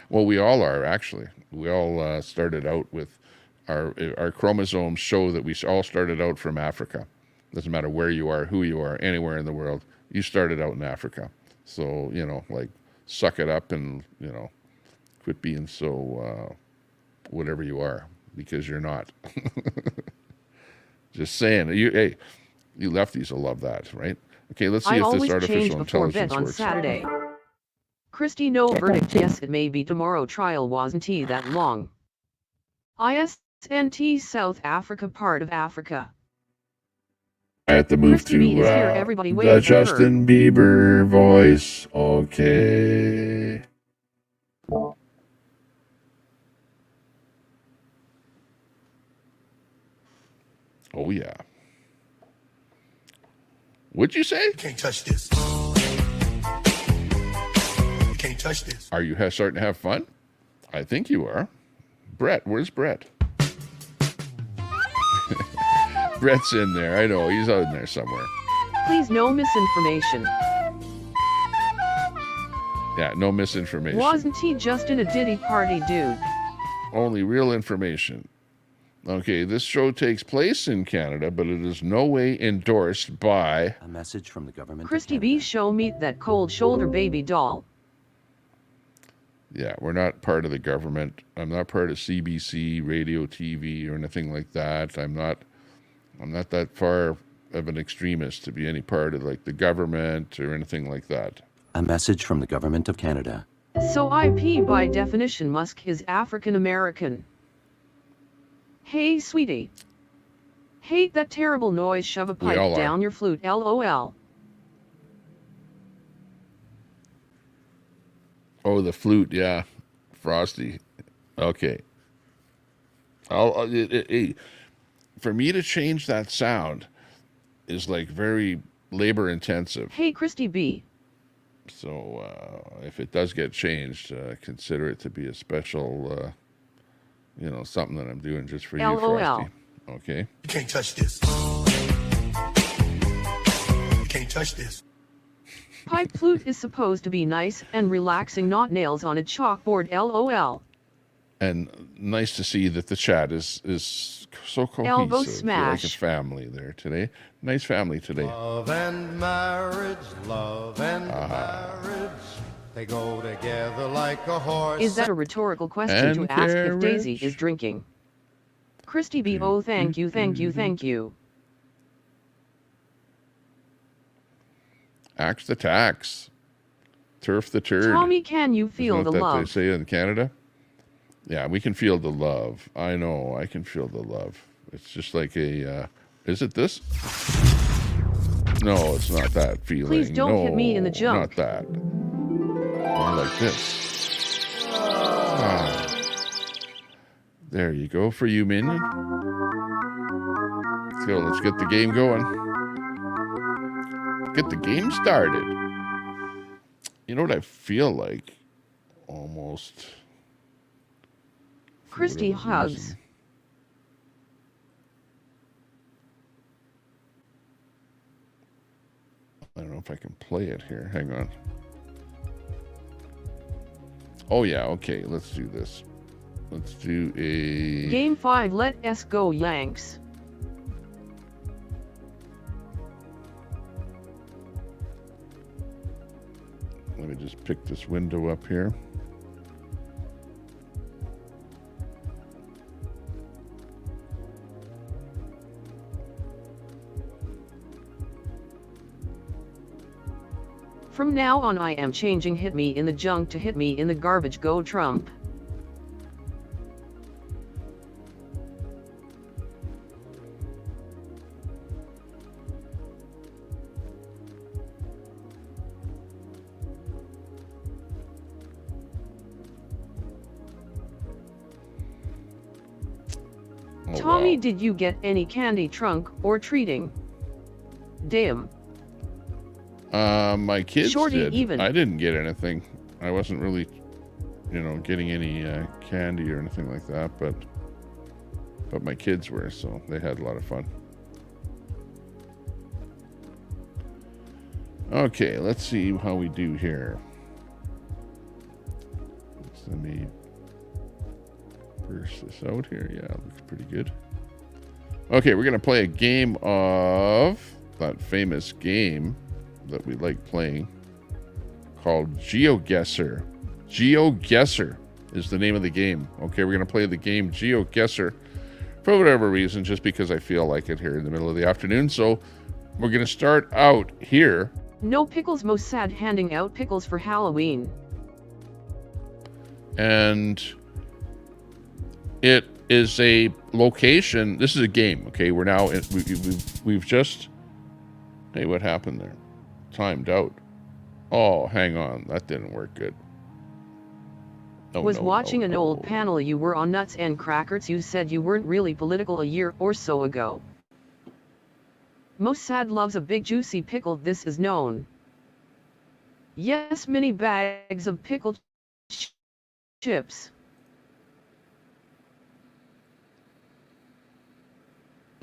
Well, we all are, actually. We all started out with our chromosomes show that we all started out from Africa. Doesn't matter where you are, who you are, anywhere in the world. You started out in Africa. So, like, suck it up and, quit being so whatever you are, because you're not. Just saying. Hey, you lefties will love that, right? Okay, let's see if this artificial intelligence on works. Saturday. Christy, no verdict. Yes, it may be tomorrow. Trial wasn't that long. ISNT South Africa, part of Africa. I have to move Christy B is here. Everybody the wait for her. Justin Bieber voice. Okay. Oh, yeah. What'd you say? Can't touch this. You can't touch this. Are you starting to have fun? I think you are. Brett, where's Brett? Brett's in there. I know. He's out in there somewhere. Please, no misinformation. Yeah, no misinformation. Wasn't he just in a Diddy party, dude? Only real information. Okay, this show takes place in Canada, but it is no way endorsed by... A message from the government. Christy B, show me that cold shoulder baby doll. Yeah, we're not part of the government. I'm not part of CBC, radio, TV, or anything like that. I'm not that far of an extremist to be any part of like the government or anything like that. A message from the government of Canada. So IP by definition Musk is African American. Hey, sweetie. Hate that terrible noise. Shove a pipe down your flute. LOL. Oh, the flute, yeah. Frosty. Okay. For me to change that sound is like very labor intensive. Hey, Christy B. So if it does get changed, consider it to be a special, something that I'm doing just for you, Frosty. Okay. You can't touch this. You can't touch this. Pipe flute is supposed to be nice and relaxing, not nails on a chalkboard. LOL. And nice to see that the chat is so cohesive. Elbow Feel smash. like a family there today. Nice family today. Love and marriage, they go together like a horse. Is that a rhetorical question to ask if Daisy is drinking? Christy B. Oh, thank you, thank you, thank you. Axe the tax. Turf the turd. Tommy, can you feel Isn't the that love? they say in Canada? Yeah, we can feel the love. I know, I can feel the love. It's just like a, is it this? No, it's not that feeling. Please don't hit me in the junk. Not that. More like this. Ah. There you go for you, minion. So let's get the game going. Get the game started. You know what I feel like? Almost. Christy hugs. I don't know if I can play it here. Hang on. Oh, yeah. Okay, let's do this. Let's do a... Game 5, let us go Yanks. Let me just pick this window up here. From now on I am changing hit me in the junk to hit me in the garbage. Go Trump. Oh, Tommy, wow. did you get any candy trunk or treating? Damn. My kids Shorty did. even. I didn't get anything. I wasn't really, you know, getting any candy or anything like that, but my kids were, so they had a lot of fun. Okay, let's see how we do here. Let me burst this out here. Yeah, it looks pretty good. Okay, we're gonna play a game of that famous game that we like playing called GeoGuessr. GeoGuessr is the name of the game. Okay, we're gonna play the game GeoGuessr for whatever reason, just because I feel like it here in the middle of the afternoon. So we're gonna start out here. No pickles. Most sad handing out pickles for Halloween. And it is a location. This is a game. Okay, we're now we've just. Hey, what happened there? Timed out. Oh, hang on, that didn't work good. Oh, Was no, watching no, an no. old panel. You were on Nuts and Crackers. You said you weren't really political a year or so ago. Most sad loves a big juicy pickle. This is known. Yes, many bags of pickled chips.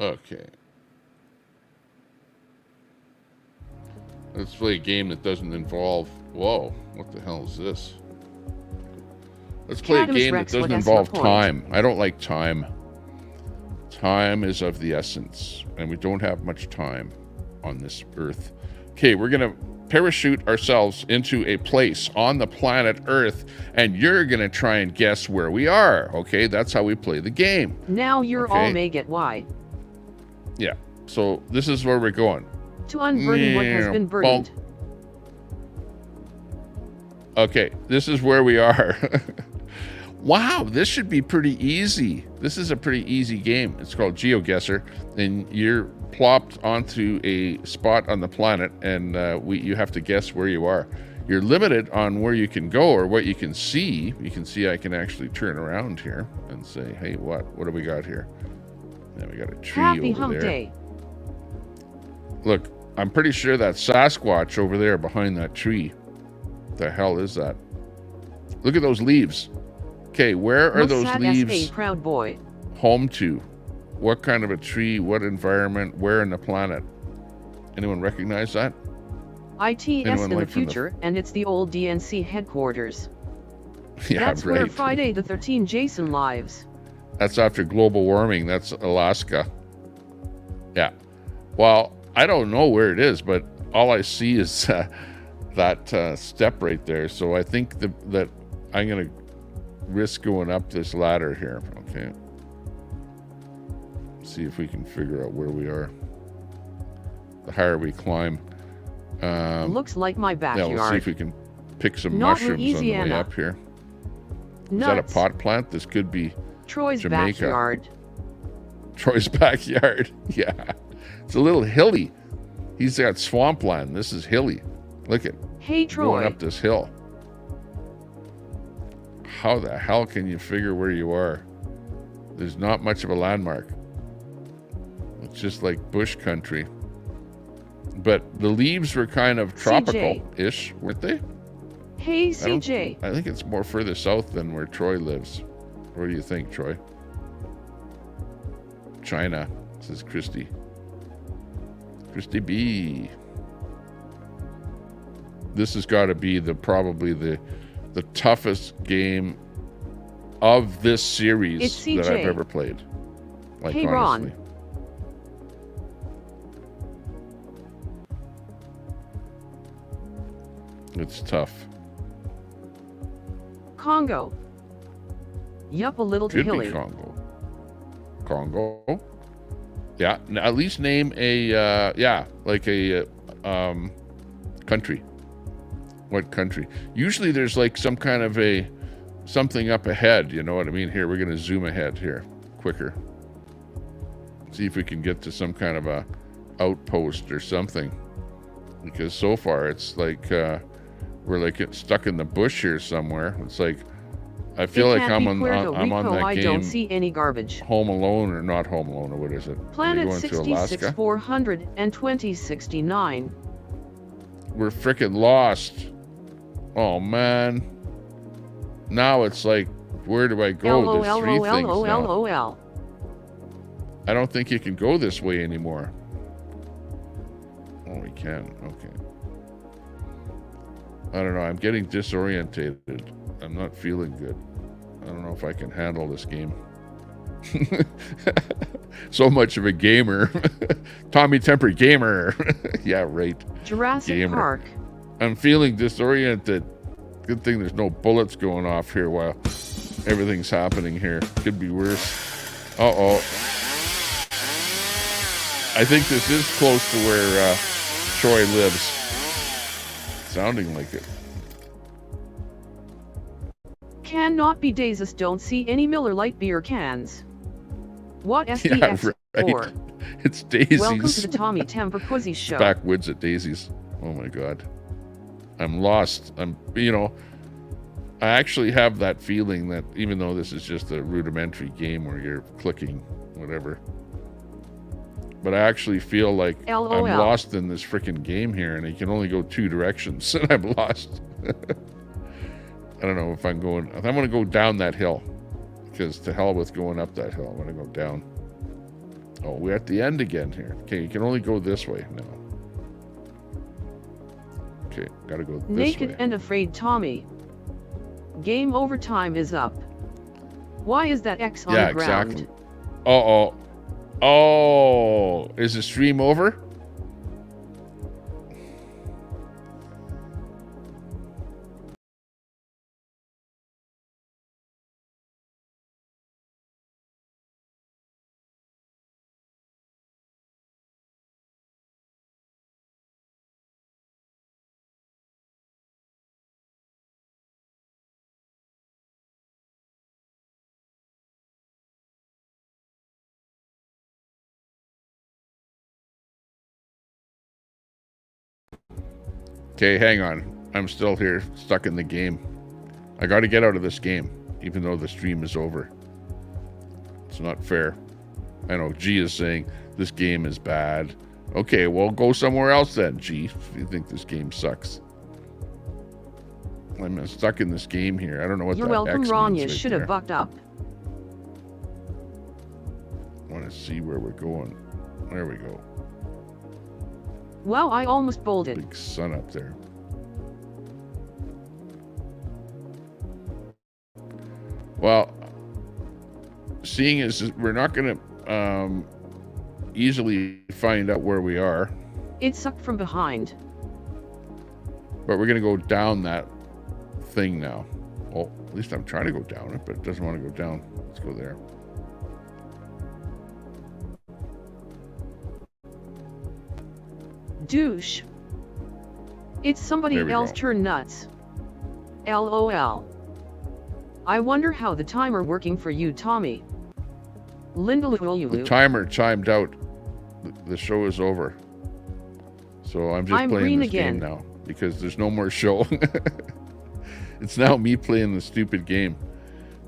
Okay. Let's play a game that doesn't involve... Whoa, what the hell is this? Let's play a Cadamus game that Rex, doesn't what has involve my point? time. I don't like time. Time is of the essence, and we don't have much time on this earth. Okay, we're going to parachute ourselves into a place on the planet Earth, and you're going to try and guess where we are. Okay, that's how we play the game. Now you're Okay. all may get why. Yeah, so this is where we're going. To unburden what has been burdened. Okay, this is where we are. Wow, this should be pretty easy. This is a pretty easy game. It's called GeoGuessr, and you're plopped onto a spot on the planet, and you have to guess where you are. You're limited on where you can go or what you can see. You can see I can actually turn around here and say, hey, what do we got here? Then we got a tree Happy over hump there. day. Look, I'm pretty sure that's Sasquatch over there behind that tree. What the hell is that? Look at those leaves. Okay, where are Most those sad leaves SA proud boy. home to? What kind of a tree? What environment? Where in the planet? Anyone recognize that? ITS Anyone in the like from the- future, and it's the old DNC headquarters. Yeah, That's where right. Friday the 13th Jason lives. That's after global warming. That's Alaska. Yeah. Well, I don't know where it is, but all I see is that step right there. So I think that I'm going to risk going up this ladder here. Okay. See if we can figure out where we are. The higher we climb. Looks like my Yeah, backyard. we'll see if we can pick some Not mushrooms on the way Louisiana. up here. Is that a Nuts. pot plant? This could be Troy's Jamaica. backyard. Troy's backyard. Yeah. It's a little hilly. He's got swampland. This is hilly. Look at Hey going Troy. up this hill. How the hell can you figure where you are? There's not much of a landmark. It's just like bush country. But the leaves were kind of tropical-ish, weren't they? Hey I don't- CJ. I think it's more further south than where Troy lives. Where do you think, Troy? China, says Christy. Christy B. this has got to be probably the toughest game of this series It's that I've CJ. ever played. Like, Hey, honestly. Ron. It's tough. Congo. Yup, a little too Could hilly. be Congo. Congo. Yeah, at least name a like a country. What country? Usually there's like some kind of something up ahead, you know what I mean? Here, we're gonna zoom ahead here quicker. See if we can get to some kind of a outpost or something. Because so far it's like we're like stuck in the bush here somewhere. It's like I feel like I'm on that I game. don't see any garbage. Home Alone or not Home Alone or what is it? Planet Are we going to 66 Alaska? 400 and 2069. We're freaking lost. Oh man. Now it's like, where do I go? There's three things now. LOL. I don't think you can go this way anymore. Oh, we can. Okay. I don't know. I'm getting disorientated. I'm not feeling good. I don't know if I can handle this game. So much of a gamer. Tommy Temper gamer. Yeah, right. Jurassic Gamer. Park. I'm feeling disoriented. Good thing there's no bullets going off here while everything's happening here. Could be worse. Uh-oh. I think this is close to where Troy lives. Sounding like it. Cannot be Dazes. Don't see any Miller Lite beer cans. What Yeah, SDX right. for? It's Daisy's. Welcome to the Tommy Temper Quizzy Show. Backwoods at Daisy's. Oh my God. I'm lost. I actually have that feeling that even though this is just a rudimentary game where you're clicking whatever, but I actually feel like LOL. I'm lost in this freaking game here and I can only go two directions and I'm lost. I don't know if I'm going to go down that hill because to hell with going up that hill. I'm going to go down. Oh, we're at the end again here. Okay, you can only go this way now. Okay, gotta go this Naked way. and afraid Tommy. Game over, time is up. Why is that X on the ground? Exactly. Uh-oh. Oh, is the stream over? Okay, hang on. I'm still here, stuck in the game. I got to get out of this game, even though the stream is over. It's not fair. I know G is saying this game is bad. Okay, well, go somewhere else then, G, if you think this game sucks. I'm stuck in this game here. I don't know what You're that welcome, X Ron. means You right should have there. bucked up. I want to see where we're going. There we go. Wow, I almost bolted. Big sun up there. Well, seeing as we're not going to easily find out where we are, It sucked from behind. but we're going to go down that thing now. Well, at least I'm trying to go down it, but it doesn't want to go down. Let's go there. Douche. It's somebody There we else's go. turn nuts. LOL. I wonder how the timer working for you, Tommy. Linda The Lulu. timer chimed out. The show is over. So I'm just I'm playing green this again. game now because there's no more show. It's now me playing the stupid game.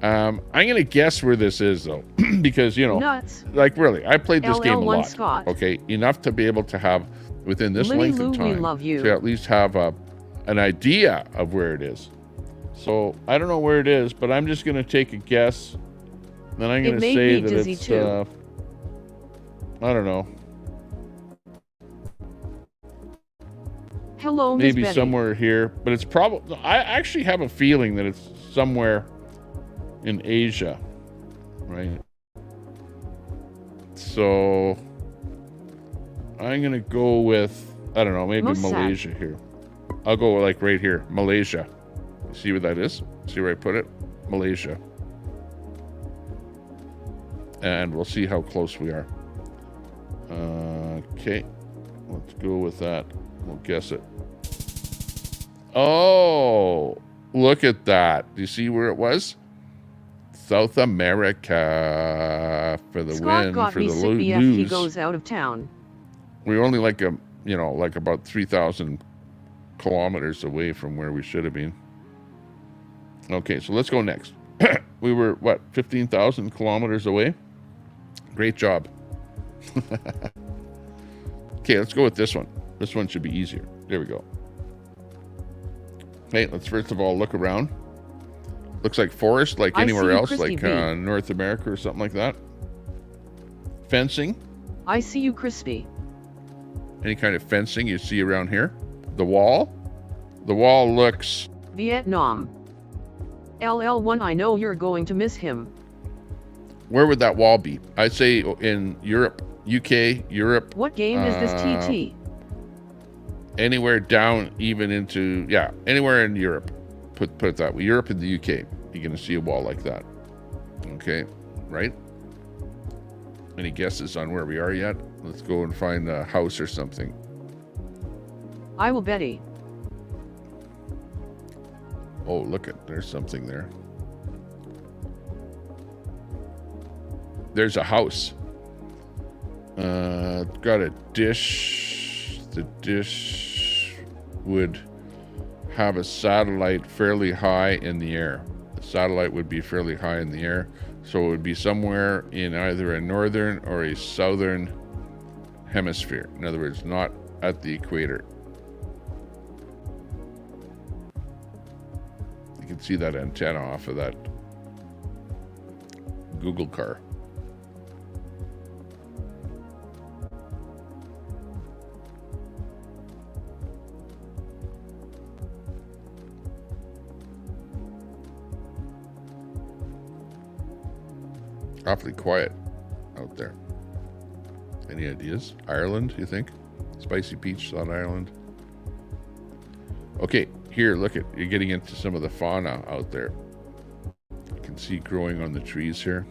I'm going to guess where this is, though, because, you know, Nuts. like, really, I played this game a LL1 lot. Scott. Okay, enough to be able to have, within this Linny length Lou, of we time, love you. to at least have an idea of where it is. So I don't know where it is, but I'm just going to take a guess. Then I'm going It to made say me that dizzy it's, Hello, Miss maybe Betty. somewhere here, but it's probably, I actually have a feeling that it's somewhere in Asia, right? So I'm gonna go with, I don't know, maybe Mossad. Malaysia here. I'll go like right here, Malaysia. See what that is? See where I put it? Malaysia. And we'll see how close we are. Okay, let's go with that. We'll guess it. Oh, look at that. Do you see where it was? South America for the Scott win, got for me the sick BF. He lose. goes out of town. We're only like like about 3,000 kilometers away from where we should have been. Okay, so let's go next. We were, what, 15,000 kilometers away? Great job. Okay, let's go with this one. This one should be easier. There we go. Okay, let's first of all look around. Looks like forest, like anywhere else, like North America or something like that. Fencing. I see you, Crispy. Any kind of fencing you see around here. The wall. The wall looks... Vietnam. LL1, I know you're going to miss him. Where would that wall be? I'd say in Europe, UK, Europe. What game is this, TT? Anywhere down even into, yeah, anywhere in Europe. Put it that way. Europe and the UK. You're going to see a wall like that. Okay, right? Any guesses on where we are yet? Let's go and find a house or something. I will Betty. Oh, look at, there's something there. There's a house. Got a dish. The dish would have a satellite fairly high in the air. The satellite would be fairly high in the air. So it would be somewhere in either a northern or a southern hemisphere. In other words, not at the equator. You can see that antenna off of that Google car. Awfully quiet out there. Any ideas? Ireland, you think? Spicy peach on Ireland. Okay, here, look at, you're getting into some of the fauna out there. You can see growing on the trees here.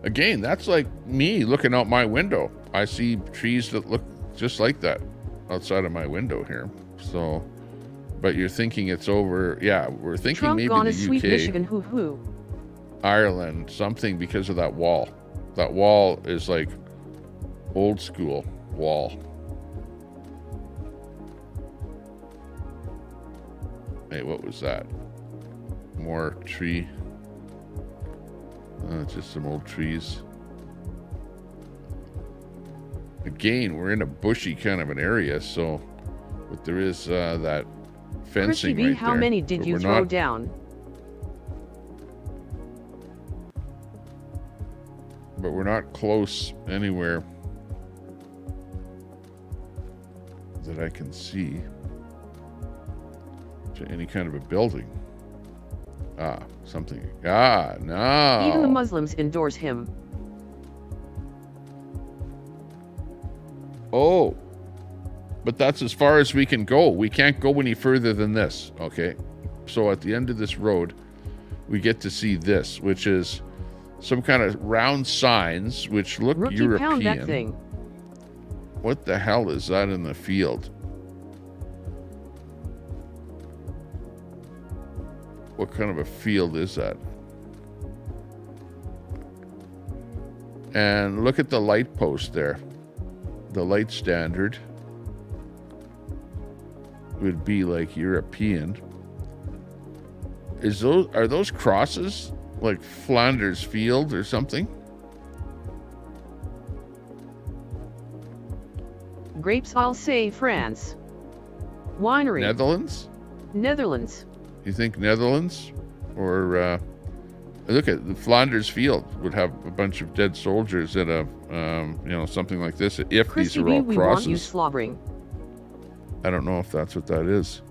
Again, that's like me looking out my window. I see trees that look just like that outside of my window here. So, but you're thinking it's over, yeah, we're thinking Trump maybe gone the to UK, sweet Michigan, hoo-hoo. Ireland, something because of that wall. That wall is like old school wall. Hey, what was that? More tree. Just some old trees. Again, we're in a bushy kind of an area, so, but there is that fencing Chrissy, right how there. many did But you we're throw not- down? But we're not close anywhere that I can see to any kind of a building. Ah, something. Ah, no. Even the Muslims endorse him. Oh, but that's as far as we can go. We can't go any further than this, okay? So at the end of this road, we get to see this, which is some kind of round signs, which look Rookie European. pound that thing. What the hell is that in the field? What kind of a field is that? And look at the light post there. The light standard would be like European. Are those crosses like Flanders Field or something? Grapes, I'll say France. Winery. Netherlands? Netherlands. You think Netherlands? Or look at the Flanders Field would have a bunch of dead soldiers at a, you know, something like this. If Christy these are B, all we want you crosses. slobbering. I don't know if that's what that is.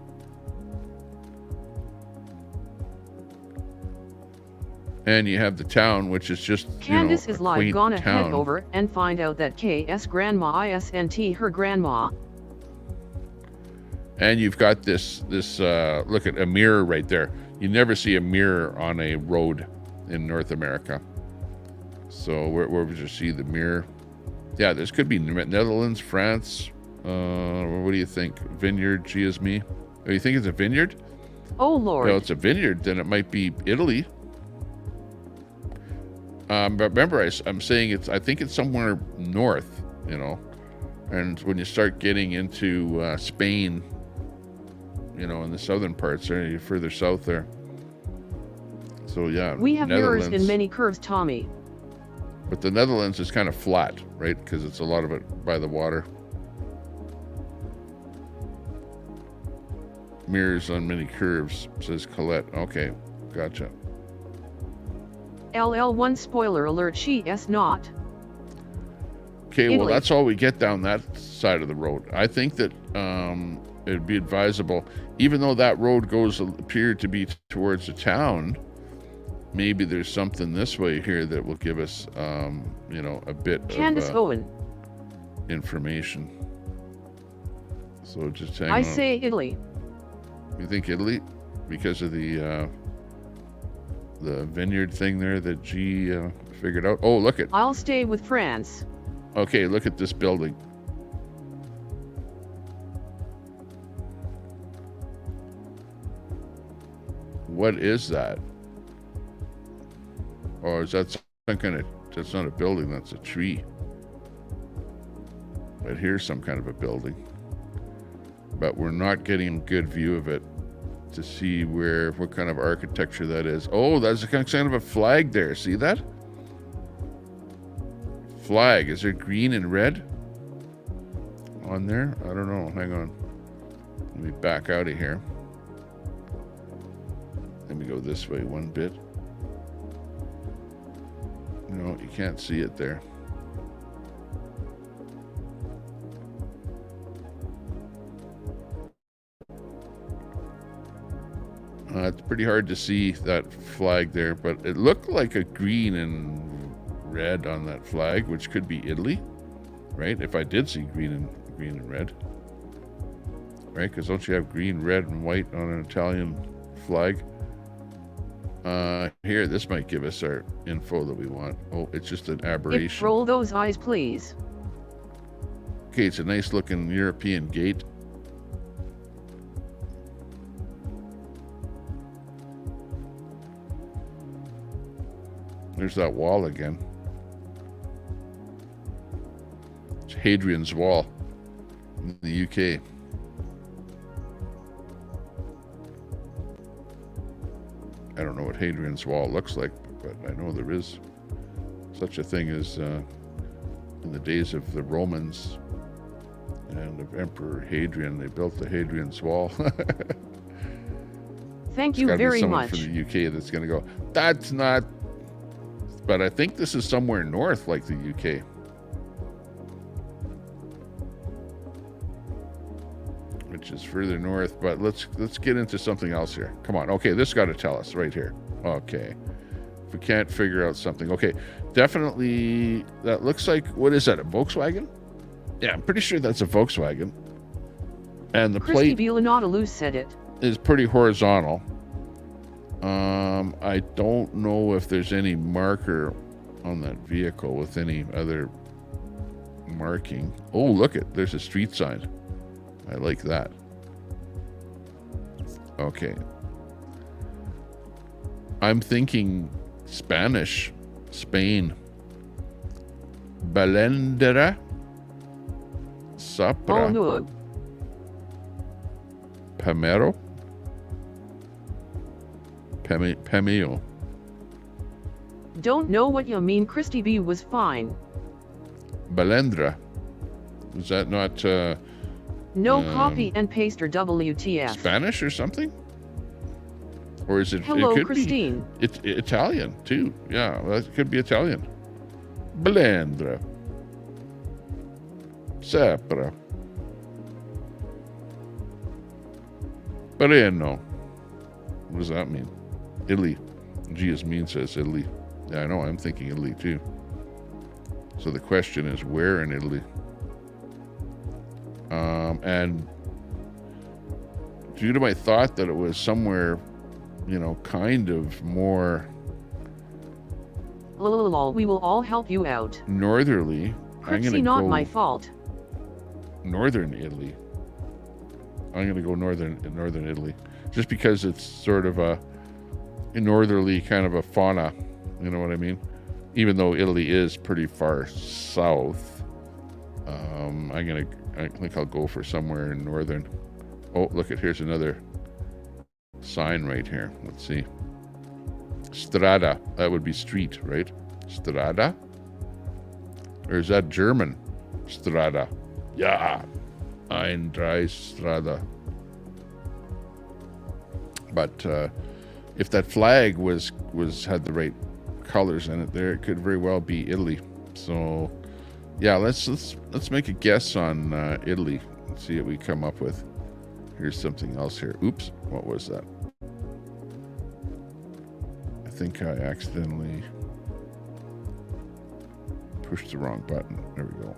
And you have the town, which is just, Candace you know, is a live. quaint Gonna town. head over and find out that KS grandma isn't her grandma. And you've got this look at a mirror right there. You never see a mirror on a road in North America. So where would you see the mirror? Yeah, this could be Netherlands, France. What do you think? Vineyard, G is me. Oh, you think it's a vineyard? Oh Lord. Well, it's a vineyard, then it might be Italy. But remember, I'm saying I think it's somewhere north, you know. And when you start getting into Spain, you know, in the southern parts, there, you're further south there. So yeah, We have mirrors Netherlands. in many curves, Tommy. But the Netherlands is kind of flat, right? Because it's a lot of it by the water. Mirrors on many curves, says Colette. Okay, gotcha. LL1 spoiler alert, she is not. Okay, well, Italy. that's all we get down that side of the road. I think that it'd be advisable, even though that road appeared to be towards the town, maybe there's something this way here that will give us, you know, a bit Candace of Owen. information. So just hang I on. say Italy. You think Italy? Because of the vineyard thing there that G figured out? Oh, look at. I'll stay with France. Okay, look at this building. What is that? Or is that some kind of, that's not a building, that's a tree. But here's some kind of a building. But we're not getting a good view of it to see what kind of architecture that is. Oh, that's a kind of a flag there. See that? Flag. Is there green and red on there? I don't know. Hang on. Let me back out of here. Let me go this way one bit. No, you can't see it there. It's pretty hard to see that flag there, but it looked like a green and red on that flag, which could be Italy, right? If I did see green and red, right? Because don't you have green, red, and white on an Italian flag? Here, this might give us our info that we want. Oh, it's just an aberration. Roll those eyes, please. Okay, it's a nice looking European gate. There's that wall again. It's Hadrian's Wall in the UK. I don't know what Hadrian's Wall looks like, but I know there is such a thing as in the days of the Romans and of Emperor Hadrian, they built the Hadrian's Wall. Thank There's you gotta be very someone much. from the UK that's going to go, that's not, but I think this is somewhere north like the UK. Which is further north, but let's get into something else here. Come on. Okay, this got to tell us right here. Okay. If we can't figure out something. Okay, definitely that looks like, what is that, a Volkswagen? Yeah, I'm pretty sure that's a Volkswagen. And the Christy plate Villanadalou said it. is pretty horizontal. I don't know if there's any marker on that vehicle with any other marking. Oh, look it, there's a street sign. I like that. Okay. I'm thinking Spanish, Spain. Balendera Sapra. Oh no. Pamero? Pameo. Don't know what you mean. Christy B was fine. Balendra. Is that not No copy and paste or WTF. Spanish or something? Or is it? Hello, it could Christine. be Italian too. Yeah, that could be Italian. Blendra. Sepra. Pereno. What does that mean? Italy. G as mean says Italy. Yeah, I know. I'm thinking Italy too. So the question is, where in Italy? And due to my thought that it was somewhere, you know, kind of more Lol, we will all help you out. northerly. I'm Cripsy, gonna not go my fault. northern Italy. I'm gonna go northern Italy, just because it's sort of a northerly kind of a fauna. You know what I mean? Even though Italy is pretty far south, I think I'll go for somewhere in northern. Oh, look at, here's another sign right here. Let's see. Strada. That would be street, right? Strada? Or is that German? Strada. Yeah. Ein, drei, Strada. But if that flag had the right colors in it there, it could very well be Italy. So yeah, let's make a guess on Italy. Let's see what we come up with. Here's something else here. Oops, what was that? I think I accidentally pushed the wrong button. There we go.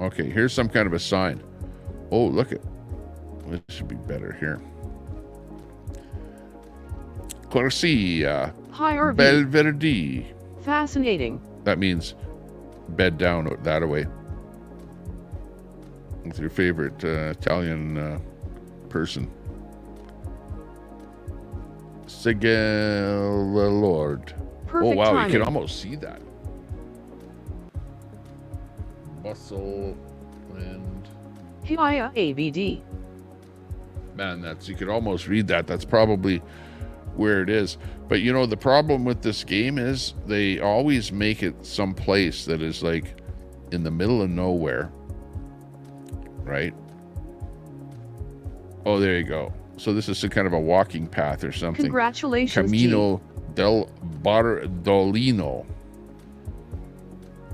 Okay, here's some kind of a sign. Oh, look it. This should be better here. Corsia. Hi, RV. Belverdi. Fascinating. That means bed down that away. With your favorite Italian person. Sigel Lord. Perfect oh wow, timing. you can almost see that. Bustle and Hiya ABD. man, you could almost read that. That's probably where it is. But you know, the problem with this game is they always make it some place that is like in the middle of nowhere, right? Oh, there you go. So this is some kind of a walking path or something. Congratulations, Camino del Bardolino.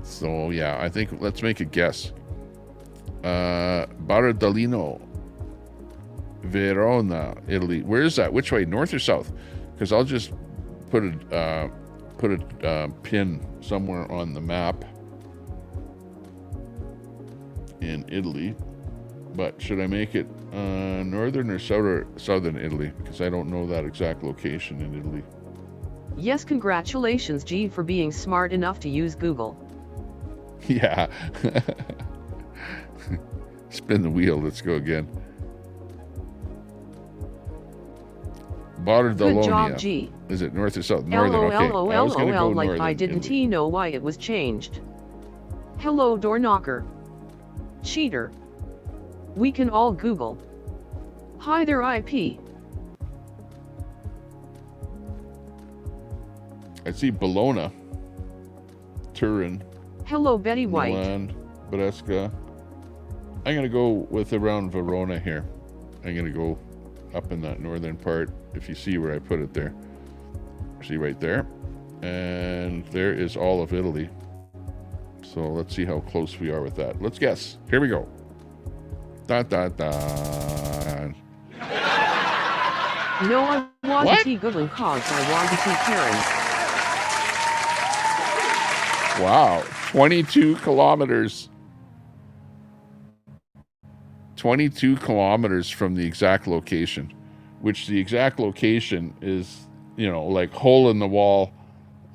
So yeah, I think let's make a guess. Bardolino, Verona, Italy. Where is that? Which way? North or south? Because I'll just put a pin somewhere on the map in Italy. But should I make it northern or southern Italy? Because I don't know that exact location in Italy. Yes, congratulations, G, for being smart enough to use Google. Yeah. Spin the wheel. Let's go again. Bardolonia. Good job, G. Is it north or south? Northern. Okay. I was gonna go like northern I didn't Italy. know why it was changed. Hello, door knocker. Cheater. We can all Google. Hi there, IP. I see Bologna, Turin, Hello, Betty White. Milan, Brescia. I'm gonna go with around Verona here. I'm gonna go up in that northern part. If you see where I put it there, see right there, and there is all of Italy. So let's see how close we are with that. Let's guess. Here we go. Da da da. No, I want to see Googling cause I want to see Karen. Wow, 22 kilometers. 22 kilometers from the exact location, which the exact location is, you know, like hole in the wall.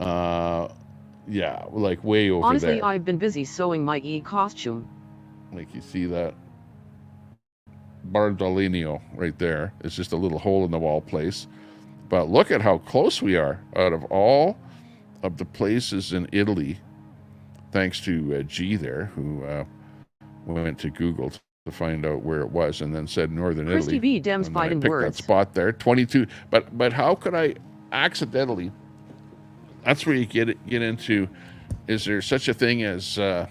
Yeah, like way over Honestly, there. I've been busy sewing my costume. Like you see that Bardolino right there. It's just a little hole in the wall place. But look at how close we are. Out of all of the places in Italy, thanks to G there, who went to Google to find out where it was and then said Northern Christy Italy. V. Dems And then I Biden picked words. that spot there, 22. But how could I accidentally? That's where you get into. Is there such a thing as you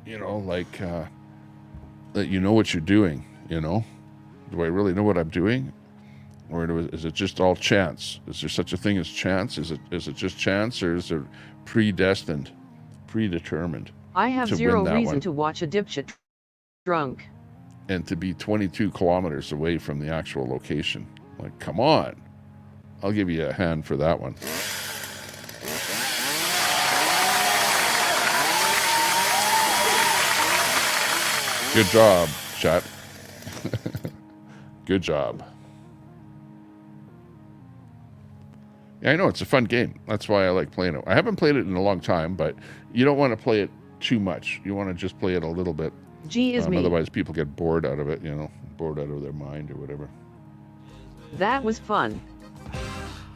know, like that you know what you're doing? You know, do I really know what I'm doing? Or is it just all chance? Is there such a thing as chance? Is it just chance, or is it predestined, predetermined? I have to zero win that reason one? to watch a dipshit drunk. And to be 22 kilometers away from the actual location. Like, come on. I'll give you a hand for that one. Good job, chat. Good job. Yeah, I know, it's a fun game. That's why I like playing it. I haven't played it in a long time, but you don't want to play it too much. You want to just play it a little bit. G is me. Otherwise, people get bored out of it, you know, bored out of their mind or whatever. That was fun.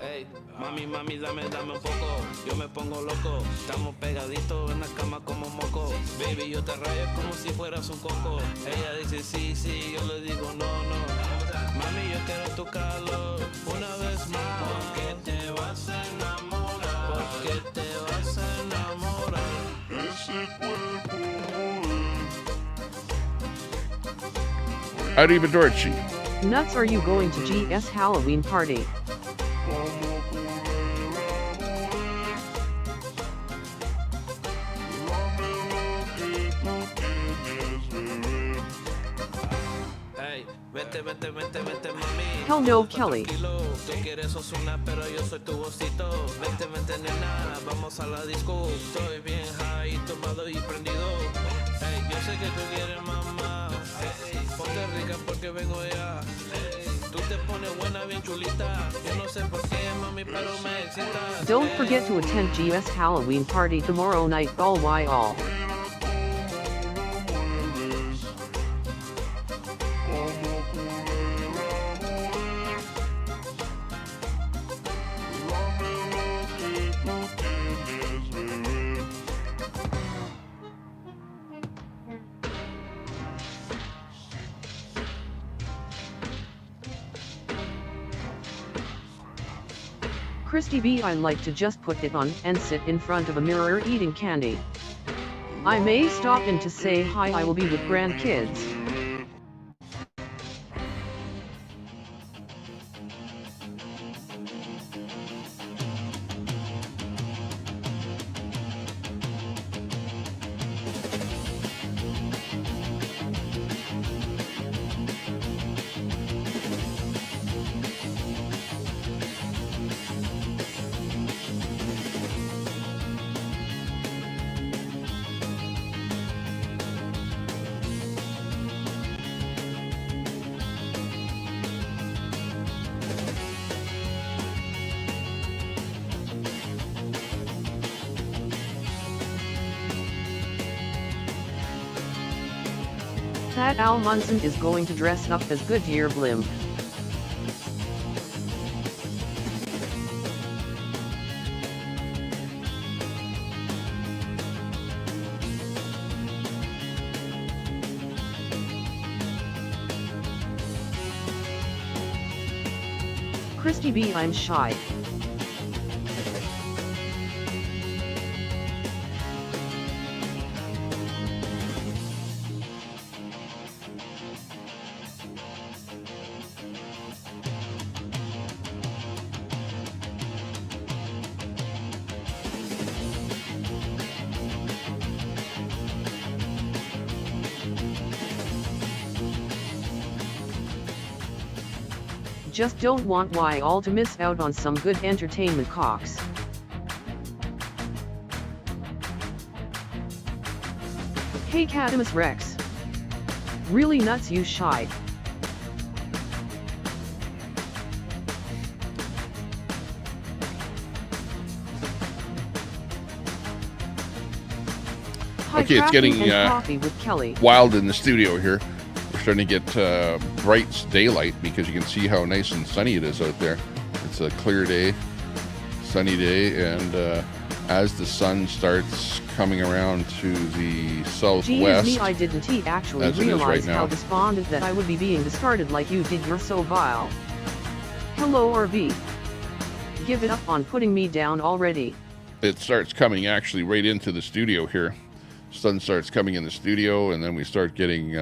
Hey, mami, mami, dame un poco. Yo me pongo loco. Estamos pegaditos en la cama como moco. Baby, yo te rayo como si fueras un coco. Ella dice sí, sí, yo le digo no, no. Mami, yo quiero tu calor una vez más. Porque te vas a enamorar. Porque te vas a enamorar. Ese cuerpo. Arrivederci. Nuts, are you going to GS Halloween party? Hey, vete, vete, vete, vete, mami. Hell no, Kelly. Tú quieres Ozuna, pero yo soy tu vocito. Vente, vente, nena, vamos a la disco. Estoy bien high, tomado y prendido. Hey, yo sé que tú quieres mamá. Hey, ponte rica porque vengo ya. Hey, tú te pones buena, bien chulita. Yo no sé por qué, mami, pero me excita. Don't forget to attend GS Halloween party tomorrow night. All why all. Christy B, I like to just put it on and sit in front of a mirror eating candy. I may stop in to say hi. I will be with grandkids. That Al Munson is going to dress up as Goodyear Blimp. Christy B, I'm shy. Just don't want why all to miss out on some good entertainment cocks. Hey Catamus Rex. Really nuts, you shy. Okay, it's getting coffee with Kelly. wild in the studio here. We're starting to get bright daylight because you can see how nice and sunny it is out there. It's a clear day, sunny day, and as the sun starts coming around to the southwest, Gee, I didn't actually as it is realize right how now. despondent that I would be being discarded like you did. You're so vile. Hello RV. Give it up on putting me down already. It starts coming actually right into the studio here. Sun starts coming in the studio, and then we start getting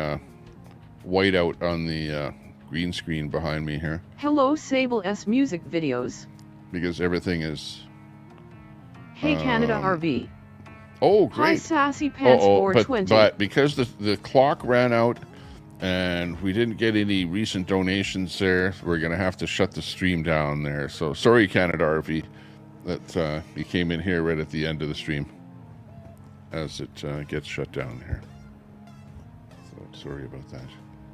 white out on the green screen behind me here Hello, Sable S Music Videos. because everything is. Hey, Canada RV. Oh, Hi, great. Sassy Pants 420. But because the clock ran out and we didn't get any recent donations there, we're going to have to shut the stream down there. So sorry, Canada RV, that you came in here right at the end of the stream as it gets shut down here. So sorry about that.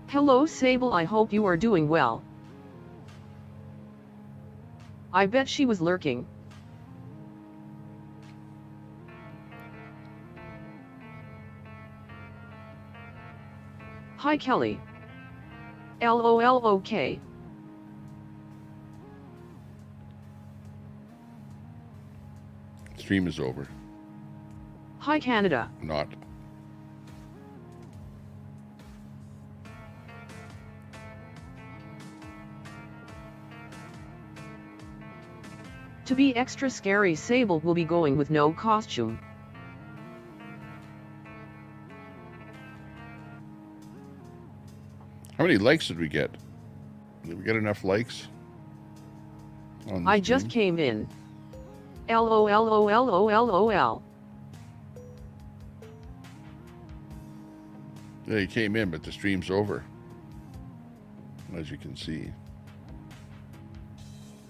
Hello, Sable. I hope you are doing well. I bet she was lurking. Hi, Kelly. LOLOK. Stream is over. Hi, Canada. Not. To be extra scary, Sable will be going with no costume. How many likes did we get? Did we get enough likes? I just came in. LOLOLOLOL. Yeah, you came in, but the stream's over. As you can see.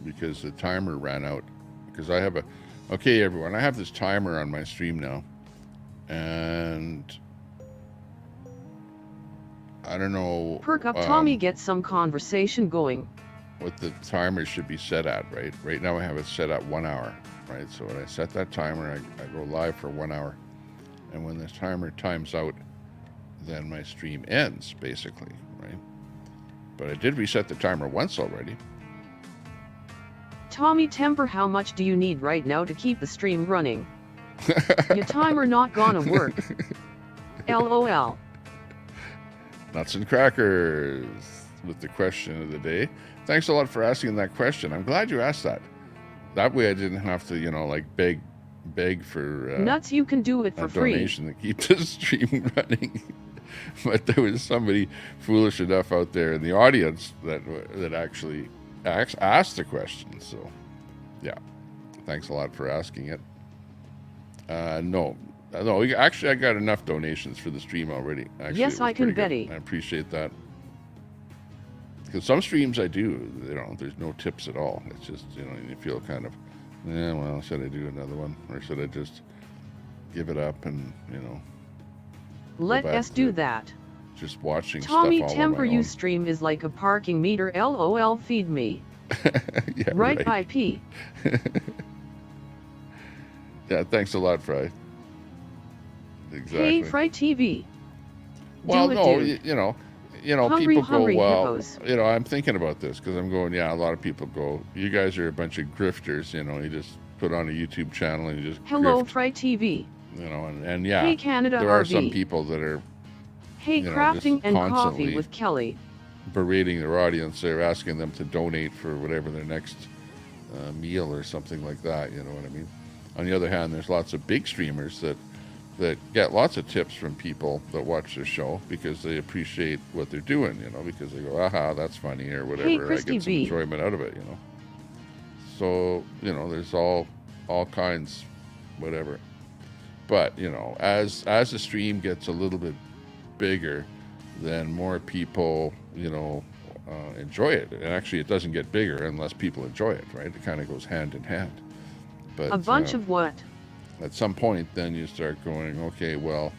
Because the timer ran out. Because I have a... Okay, everyone, I have this timer on my stream now. And... I don't know... Perk up, Tommy, get some conversation going. What the timer should be set at, right? Right now I have it set at 1 hour, right? So when I set that timer, I go live for 1 hour. And when this timer times out, then my stream ends, basically, right? But I did reset the timer once already. Tommy Temper, how much do you need right now to keep the stream running? Your timer not gonna work. LOL. Nuts and crackers with the question of the day. Thanks a lot for asking that question. I'm glad you asked that. That way I didn't have to, you know, like beg for nuts. You can do it for free. Donation to keep the stream running. But there was somebody foolish enough out there in the audience that actually asked the question. So, yeah, thanks a lot for asking it. No, actually, I got enough donations for the stream already. Actually, yes, I can bet. I appreciate that. Because some streams I do, you know, there's no tips at all. It's just, you know, you feel kind of, yeah, well, should I do another one? Or should I just give it up and, you know. Let us do that. Just watching Tommy stuff all Temper, on my you own. stream is like a parking meter. LOL, feed me. Yeah, right, IP. Yeah, thanks a lot, Fry. Exactly. Hey, Fry TV. Well, no, dude. you know, Hungry, people go, well, hippos. you know, I'm thinking about this because I'm going, yeah, a lot of people go, you guys are a bunch of grifters, you know, you just put on a YouTube channel and you just Hello, grift, Fry TV. you know, and yeah, Hey, Canada there are RV. some people that are, Hey, you know, crafting just and coffee constantly with Kelly. berating their audience. They're asking them to donate for whatever their next meal or something like that, you know what I mean? On the other hand, there's lots of big streamers that get lots of tips from people that watch their show because they appreciate what they're doing, you know, because they go, aha, that's funny or whatever. Hey, I Christy get some B. enjoyment out of it, you know. So, you know, there's all kinds, whatever. But, you know, as the stream gets a little bit bigger, then more people, you know, enjoy it. And actually, it doesn't get bigger unless people enjoy it, right? It kind of goes hand in hand. But A bunch of what? at some point, then you start going, okay, well,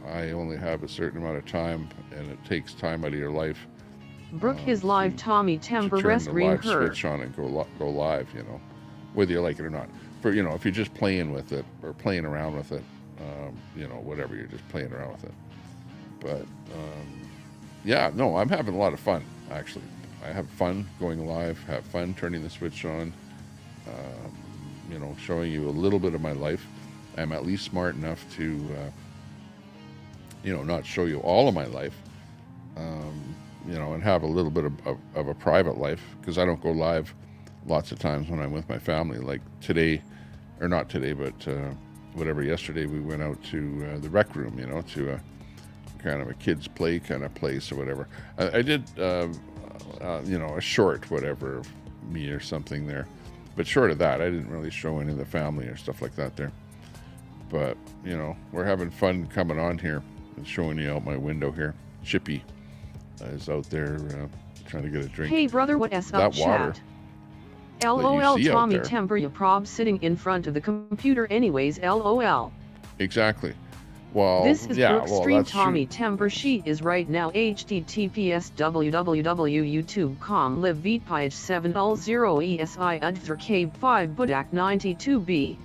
I only have a certain amount of time, and it takes time out of your life. Brooke his live Tommy Temper to turn rest the green live her. switch on and go live, you know, whether you like it or not. For, you know, if you're just playing with it or playing around with it, you know, whatever, you're just playing around with it. But yeah, no, I'm having a lot of fun, actually. I have fun going live, have fun turning the switch on, you know, showing you a little bit of my life. I'm at least smart enough to, you know, not show you all of my life, you know, and have a little bit of a private life, because I don't go live lots of times when I'm with my family. Like today, or not today, but whatever, yesterday we went out to the rec room, you know, to kind of a kids play kind of place or whatever. I did, you know, a short whatever of me or something there, but short of that, I didn't really show any of the family or stuff like that there. But you know, we're having fun coming on here and showing you out my window here. Chippy is out there trying to get a drink. Hey brother, what s up, that water chat? LOL, see out Tommy there. Temper, you prob sitting in front of the computer anyways, LOL. Exactly. Well, This is yeah, Brooke well, Stream that's true. Tommy Temper. She is right now https www.youtube.com live vpage 700 esi udthur cave 5 budak 92b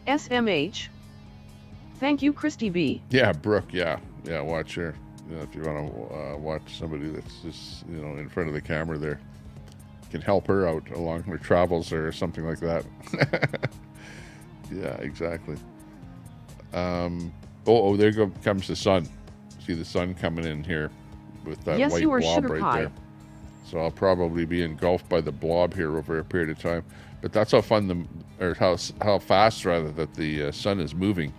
smh. Thank you, Christy B. Yeah, Brooke. Yeah, watch her. You know, if you want to watch somebody that's just, you know, in front of the camera there, can help her out along her travels or something like that. Yeah, exactly. Oh, there comes the sun. See the sun coming in here with that Yes, white you are blob sugar right pie. there. So I'll probably be engulfed by the blob here over a period of time. But that's how fun how fast rather that the sun is moving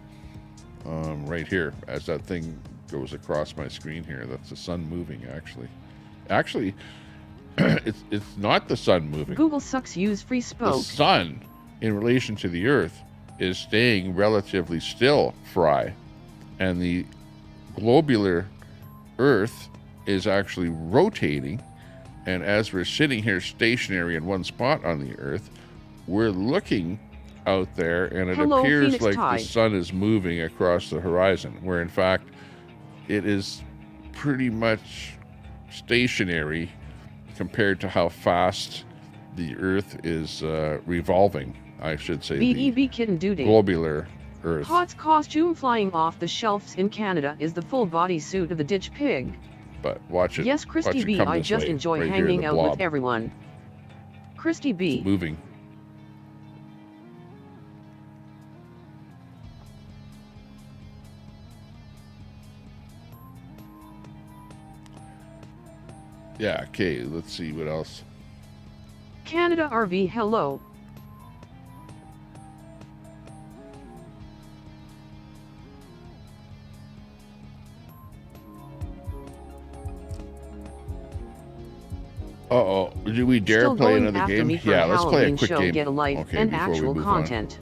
right here as that thing goes across my screen here. That's the sun moving actually. It's not the sun moving. Google sucks, use free The spoke. sun in relation to the earth is staying relatively still, Fry, and the globular earth is actually rotating. And as we're sitting here stationary in one spot on the earth, we're looking out there and it Hello, appears Phoenix like Tide. the sun is moving across the horizon, where in fact it is pretty much stationary compared to how fast the earth is revolving, I should say. BEB kitten duty. Globular earth. Hot's costume flying off the shelves in Canada is the full body suit of the ditch pig. But watch it. Yes, watch Christy it B. come I this just way, enjoy right here, hanging the out blob. with everyone. Christy B. It's moving. Yeah, okay, let's see what else. Canada RV, hello. Uh-oh, do we dare Still play going another after game? me for Yeah, a let's play a Halloween quick show, game. get a life Okay, and before we actual move on. content.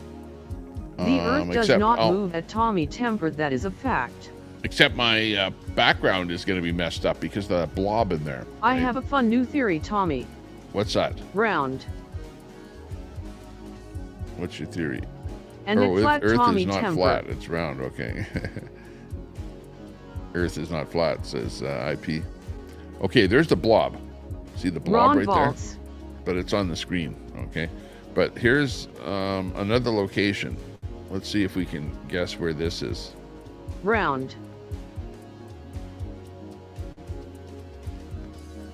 The earth does except not move at Tommy Temper, that is a fact. Except my background is going to be messed up because of that blob in there. I have a fun new theory, Tommy. What's that? Round. What's your theory? And it flat Earth Tommy is not Temper. flat, it's round, okay. Earth is not flat, says IP. Okay, there's the blob. See the blob Ron right Valtz. there? But it's on the screen, okay? But here's another location. Let's see if we can guess where this is. Round.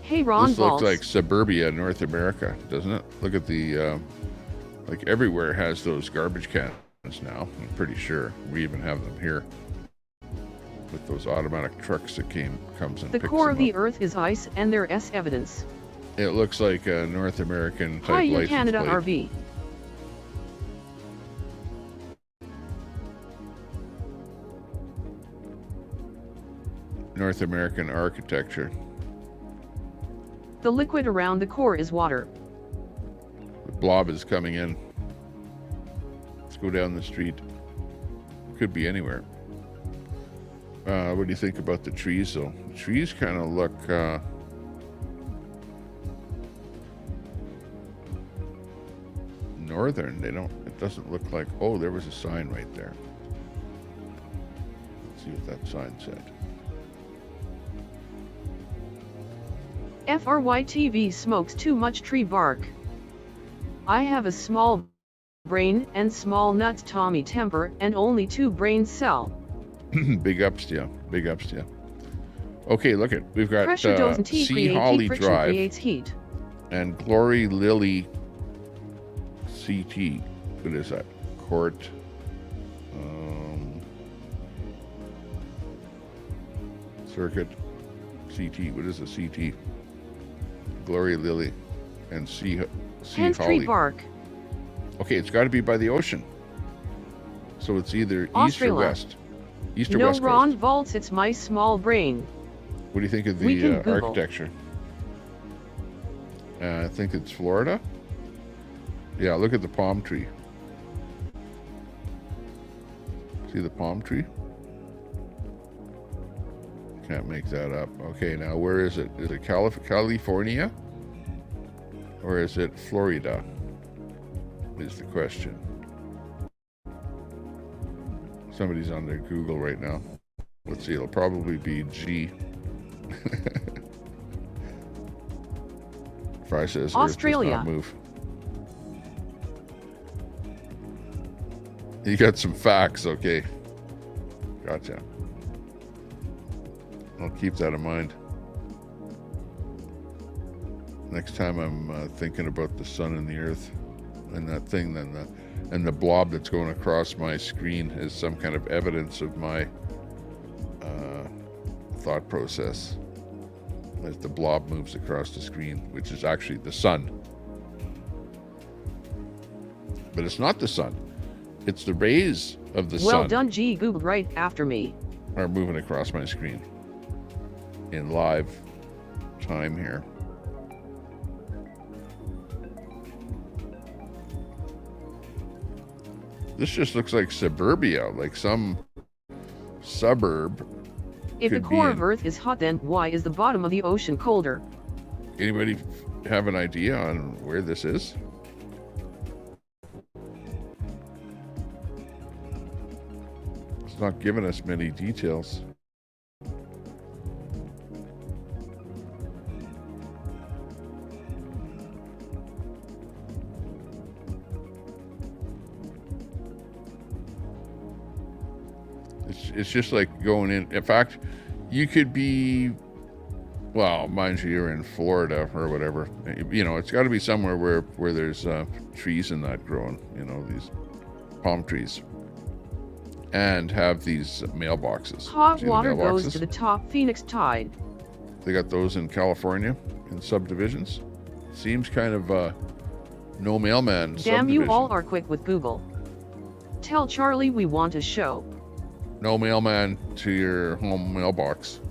Hey, Ron This looks Valtz. like suburbia, North America, doesn't it? Look at the, like everywhere has those garbage cans now, I'm pretty sure. We even have them here with those automatic trucks that comes and The picks core them of the up. earth is ice and there is evidence. It looks like a North American type Hiya, license Canada plate. RV. North American architecture. The liquid around the core is water. The blob is coming in. Let's go down the street. Could be anywhere. What do you think about the trees, though? The trees kind of look northern. They don't. It doesn't look like. Oh, there was a sign right there. Let's see what that sign said. FRYTV smokes too much tree bark. I have a small brain and small nuts, Tommy Temper, and only 2 brain cell. Big ups to you. Big ups to you. Okay, look it. We've got Pressure doesn't heat C. create Holly heat, friction Drive creates heat. and Glory Lily CT. What is that? Court. Circuit. CT. What is a CT? Glory Lily and C. Hence Holly. tree bark. Okay, it's got to be by the ocean. So it's either east or Australia. west. East or No West Ron Coast? Vaults, it's my small brain. What do you think of We can the Google. architecture? I think it's Florida. Yeah, look at the palm tree. See the palm tree? Can't make that up. Okay, now where is it? Is it California? Or is it Florida? Is the question. Somebody's on their Google right now. Let's see, it'll probably be G. Fry says Australia. Earth does not move. You got some facts, okay. Gotcha. I'll keep that in mind. Next time I'm thinking about the sun and the earth and that thing, then the blob that's going across my screen is some kind of evidence of my thought process. As the blob moves across the screen, which is actually the sun. But it's not the sun. It's the rays of the sun. Well done, G. Google right after me. Are moving across my screen in live time here. This just looks like suburbia, like some suburb. If the Could core be of in- Earth is hot, then why is the bottom of the ocean colder? Anybody have an idea on where this is? It's not giving us many details. It's just like going in. In fact, you could be, well, mind you, you're in Florida or whatever. You know, it's got to be somewhere where there's trees and that growing. You know, these palm trees, and have these mailboxes. Hot See the water goes mailboxes? to the top. Phoenix Tide. They got those in California in subdivisions. Seems kind of no mailman. Damn, you subdivision. all are quick with Google. Tell Charlie we want a show. No mailman to your home mailbox.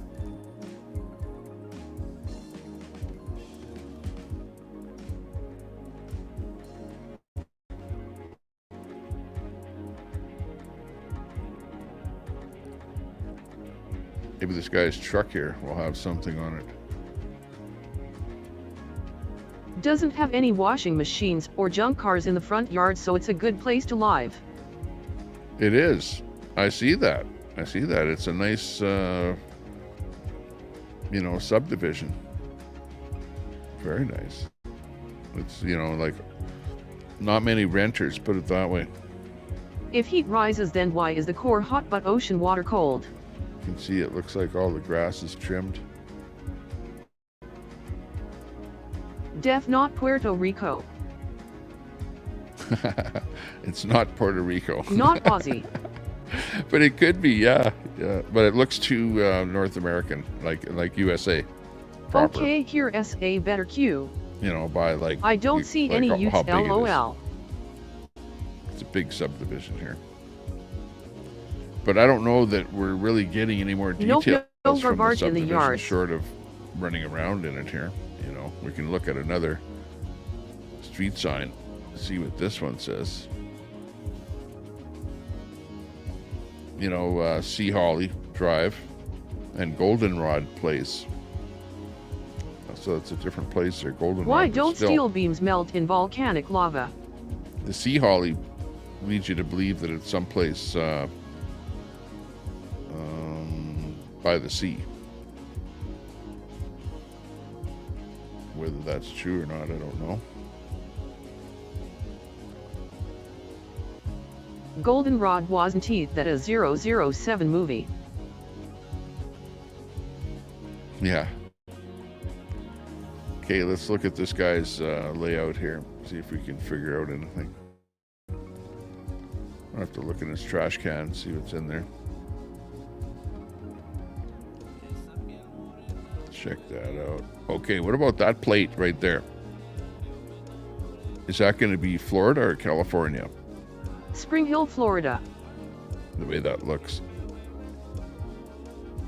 Maybe this guy's truck here will have something on it. Doesn't have any washing machines or junk cars in the front yard, so it's a good place to live. It is. I see that. I see that. It's a nice, you know, subdivision. Very nice. It's, you know, like not many renters, put it that way. If heat rises, then why is the core hot but ocean water cold? You can see it looks like all the grass is trimmed. Def not Puerto Rico. It's not Puerto Rico. Not Aussie. But it could be, yeah. But it looks too North American, like USA. Proper. Okay, here SA better Q. You know, by like. I don't see like any how use big it is. LOL. It's a big subdivision here. But I don't know that we're really getting any more Nope, details no from the garbage in the subdivision, yard. short of running around in it here. You know, we can look at another street sign, see what this one says. You know, Sea Holly Drive and Goldenrod Place. So it's a different place there, Goldenrod. Why but don't still, steel beams melt in volcanic lava? the Sea Holly leads you to believe that it's someplace by the sea. Whether that's true or not, I don't know. Goldenrod wasn't it that a 007 movie? Yeah. Okay, let's look at this guy's layout here. See if we can figure out anything. I'll have to look in his trash can, see what's in there. Check that out. Okay, what about that plate right there? Is that going to be Florida or California? Spring Hill, Florida. The way that looks.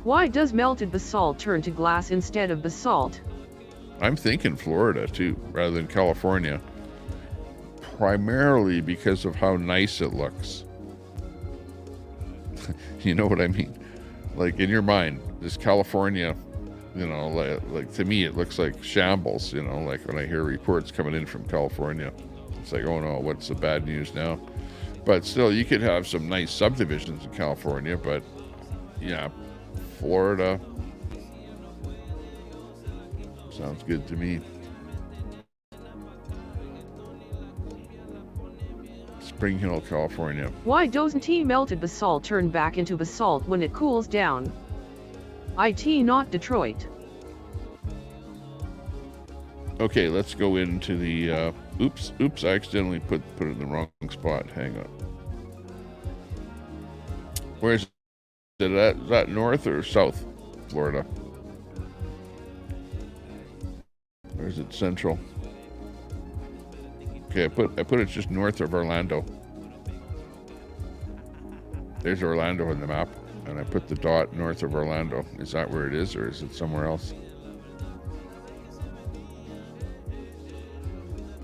Why does melted basalt turn to glass instead of basalt? I'm thinking Florida too, rather than California. Primarily because of how nice it looks. You know what I mean? Like in your mind, this California, you know, like to me it looks like shambles, you know, like when I hear reports coming in from California. It's like, oh no, what's the bad news now? But still, you could have some nice subdivisions in California, but yeah, Florida sounds good to me. Spring Hill, California. Why doesn't melted basalt turn back into basalt when it cools down? IT not Detroit. Okay, let's go into the oops, I accidentally put it in the wrong spot. Hang on. Where's it at? Is that north or south Florida? Or is it central? Okay, I put it just north of Orlando. There's Orlando on the map, and I put the dot north of Orlando. Is that where it is, or is it somewhere else?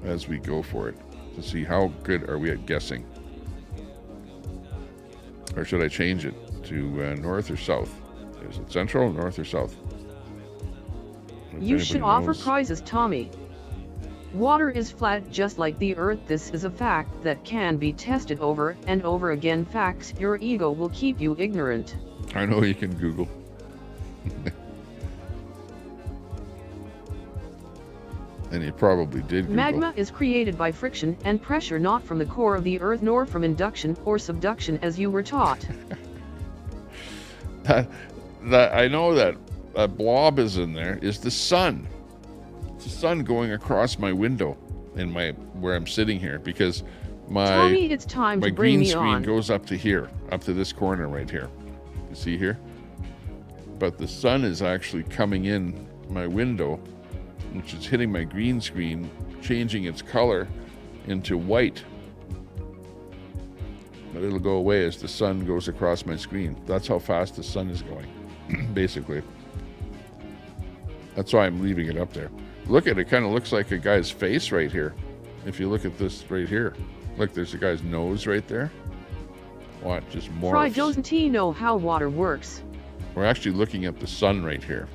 As we go for it, to see how good are we at guessing. Or should I change it to north or south? Is it central, north, or south? You should offer prizes, Tommy. Water is flat just like the earth. This is a fact that can be tested over and over again. Facts your ego will keep you ignorant. I know you can Google. And you probably did Google. Magma is created by friction and pressure, not from the core of the earth nor from induction or subduction as you were taught. that I know that a blob is in there is the sun. It's the sun going across my window in where I'm sitting here, because Tommy, it's time my to bring green me screen on. goes up to here, up to this corner right here. You see here? But the sun is actually coming in my window, which is hitting my green screen, changing its color into white. But it'll go away as the sun goes across my screen. That's how fast the sun is going, basically. That's why I'm leaving it up there. Look at it, kind of looks like a guy's face right here. If you look at this right here. Look, there's a guy's nose right there. What, just morphs. Fry doesn't he know how water works? We're actually looking at the sun right here.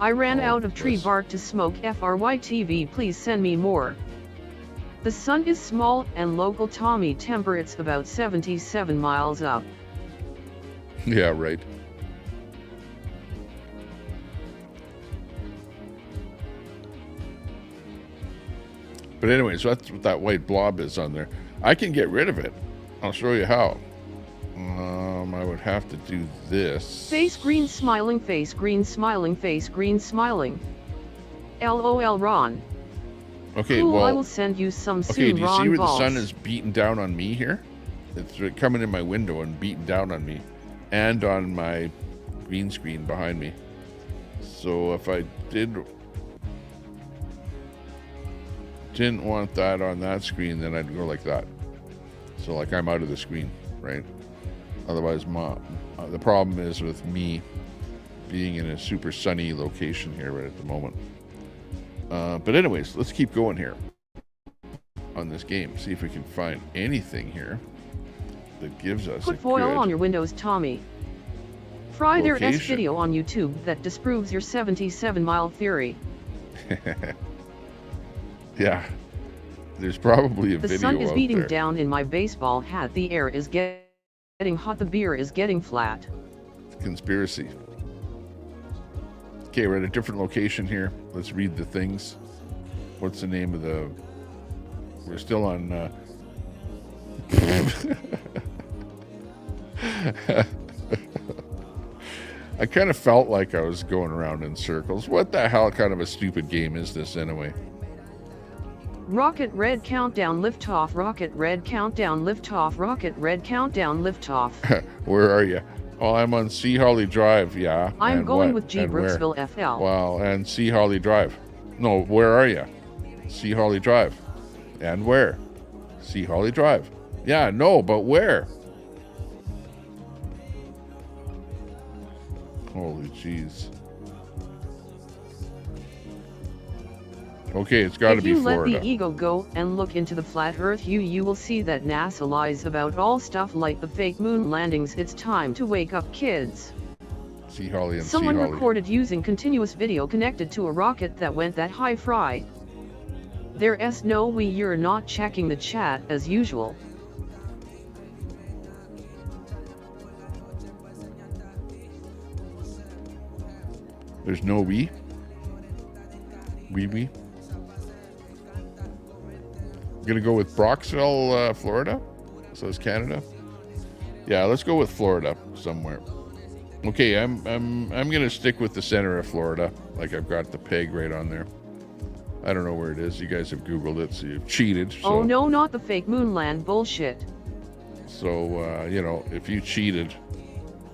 I ran out of tree bark to smoke. FRYTV, please send me more. The sun is small and local. Tommy, temperatures about 77 miles up. Yeah, right. But anyway, so that's what that white blob is on there. I can get rid of it. I'll show you how. I would have to do this. Face green smiling, face green smiling, face green smiling. LOL Ron. Okay, cool, well, I will send you some soon, okay, do you Ron see where balls. the sun is beating down on me here? It's coming in my window and beating down on me and on my green screen behind me. So if I didn't want that on that screen, then I'd go like that. So like I'm out of the screen, right? Otherwise, the problem is with me being in a super sunny location here right at the moment. But anyways, let's keep going here on this game. See if we can find anything here that gives us Put a foil good on your windows, Tommy. Fry their S location. video on YouTube that disproves your 77-mile theory. Yeah, there's probably a The video sun is out beating there. down in my baseball hat. The air is getting hot. The beer is getting flat. Conspiracy. Okay, we're at a different location here. Let's read the things. What's the name of the... We're still on... I kind of felt like I was going around in circles. What the hell kind of a stupid game is this anyway? Rocket red countdown liftoff. Rocket red countdown liftoff. Rocket red countdown liftoff. Where are you? Oh, I'm on Sea Holly Drive, yeah. I'm And going what? with G. And where? Brooksville FL. Wow, and Sea Holly Drive. No, where are you? Sea Holly Drive. And where? Sea Holly Drive. Yeah, no, but where? Holy jeez. Okay, it's got to be If you Florida. let the ego go and look into the flat earth you will see that NASA lies about all stuff like the fake moon landings. It's time to wake up, kids. See Holly and Someone see Holly. recorded using continuous video connected to a rocket that went that high. Fry. There's no way you're not checking the chat as usual. There's no we. We. I'm gonna go with Broxville, Florida. So is Canada. Yeah, let's go with Florida somewhere. Okay, I'm gonna stick with the center of Florida. Like I've got the peg right on there. I don't know where it is. You guys have Googled it, so you've cheated. So, Oh no, not the fake moonland bullshit. So you know, if you cheated,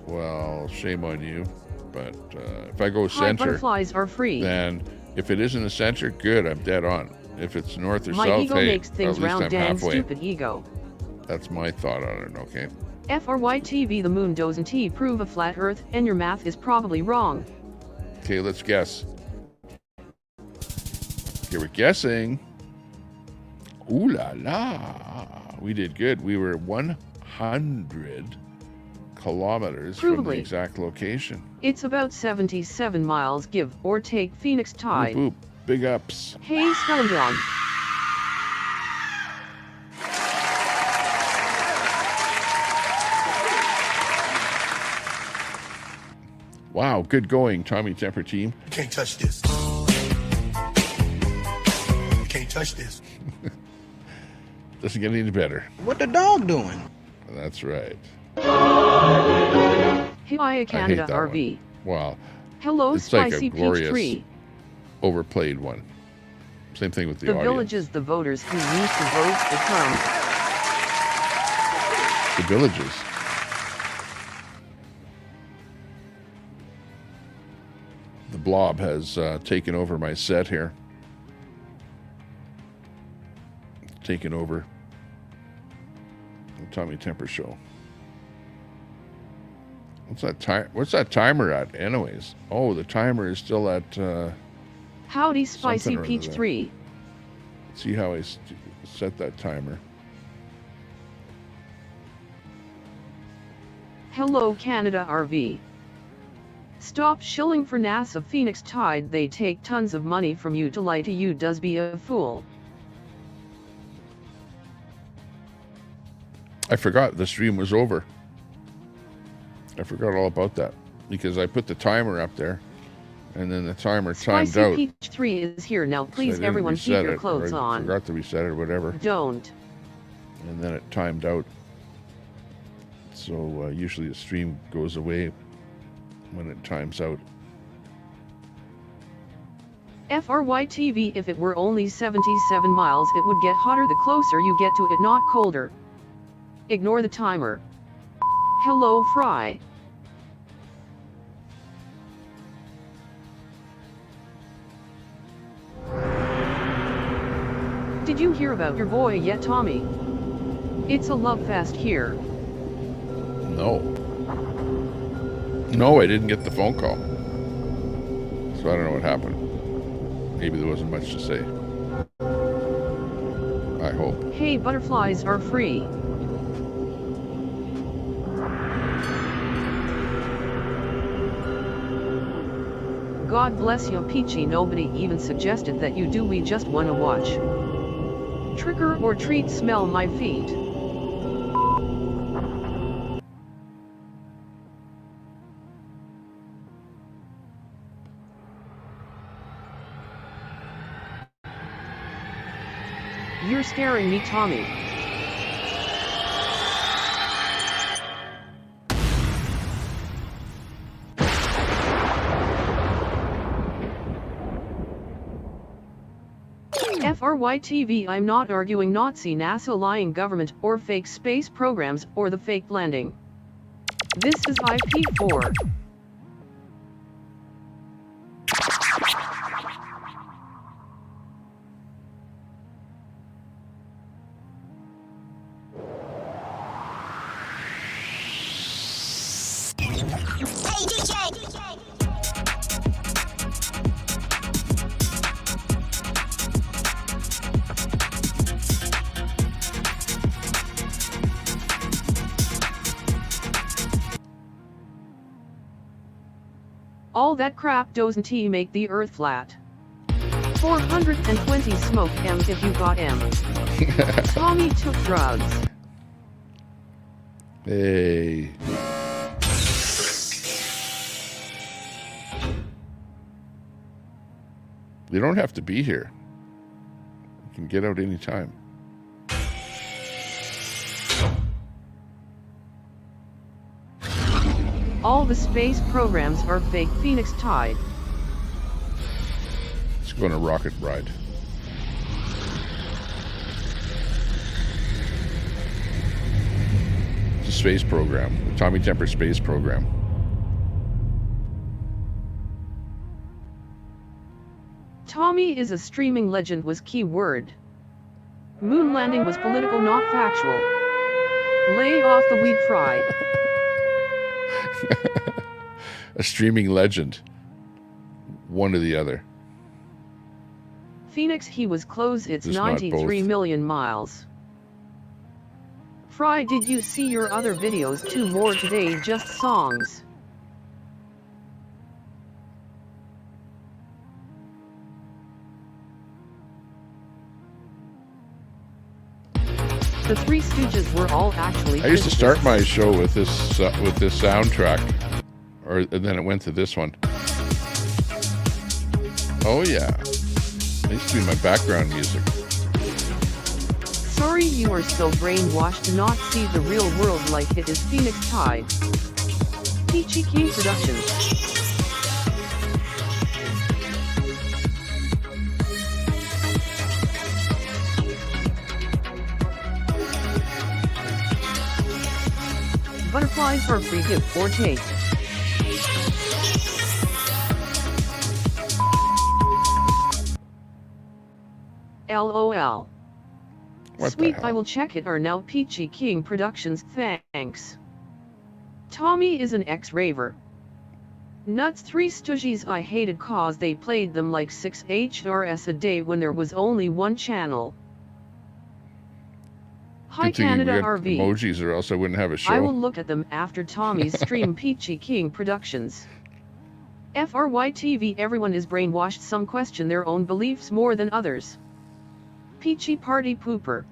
well, shame on you. But if I go High center, butterflies are free. then if it isn't the center, good. I'm dead on. If it's north or My south, ego hey, makes things at least round, I'm Dan. halfway. Stupid ego. That's my thought on it. Okay. FRYTV, the moon doesn't prove a flat earth, and your math is probably wrong. Okay, let's guess. Okay, we're guessing. Ooh la la. We did good. We were 100 kilometers from the Provably. exact location. It's about 77 miles, give or take. Phoenix tide. Boop, boop. Big ups. Hey, Skellendron. Wow, good going, Tommy Temper team. You can't touch this. You can't touch this. Doesn't get any better. What the dog doing? That's right. Hiya, Canada that RV. Wow. Hello, It's like Spicy a Peach glorious, Tree. overplayed one. Same thing with the The audience. villages, the voters who used to vote for Trump. The villages. The blob has taken over my set here. Taken over the Tommy Temper show. What's that timer at anyways? Oh, the timer is still at Howdy, Spicy something or Peach other. 3. See how I set that timer. Hello, Canada RV. Stop shilling for NASA Phoenix Tide. They take tons of money from you to lie to you. Does be a fool. I forgot the stream was over. I forgot all about that because I put the timer up there and then the timer timed Spicy out. Peach 3 is here now. So I Please, didn't everyone, keep reset your it, clothes or I on. forgot to reset it or whatever. Don't. And then it timed out. So usually the stream goes away when it times out. FRYTV, if it were only 77 miles, it would get hotter the closer you get to it, not colder. Ignore the timer. Hello, Fry. Did you hear about your boy yet, Tommy? It's a love fest here. No. No, I didn't get the phone call. So I don't know what happened. Maybe there wasn't much to say. I hope. Hey, butterflies are free. God bless you, Peachy. Nobody even suggested that you do. We just wanna watch. Trick or treat, smell my feet. You're scaring me, Tommy. FRYTV, I'm not arguing Nazi, NASA, lying government, or fake space programs, or the fake landing. This is IP4. Hey DJ, All that crap doesn't make the earth flat. 420 smoke M if you got M. Tommy took drugs. Hey. You don't have to be here. You can get out anytime. All the space programs are fake. Phoenix tied. Let's go on a rocket ride. It's a space program. The Tommy Temper space program. Tommy is a streaming legend was key word. Moon landing was political, not factual. Lay off the weed fry. A streaming legend. One or the other. Phoenix, he was close. It's Just not 93 both. million miles. Fry, did you see your other videos? 2 more today, just songs. The Three Stooges were all actually I used to start Christmas. my show with this soundtrack, and then it went to this one. Oh yeah, it used to be my background music. Sorry you are still brainwashed to not see the real world like it is. Phoenix Tide. Peachy King Productions. Butterflies are free, give or take. LOL. What Sweet, the hell? I will check it are now. Peachy King Productions, thanks. Tommy is an ex-raver. Nuts. Three Stooges I hated cause they played them like 6 HRS a day when there was only one channel. Hi Good thing Canada we got RV. emojis, or else I wouldn't have a show. I will look at them after Tommy's stream. Peachy King Productions. FRYTV. Everyone is brainwashed. Some question their own beliefs more than others. Peachy Party Pooper.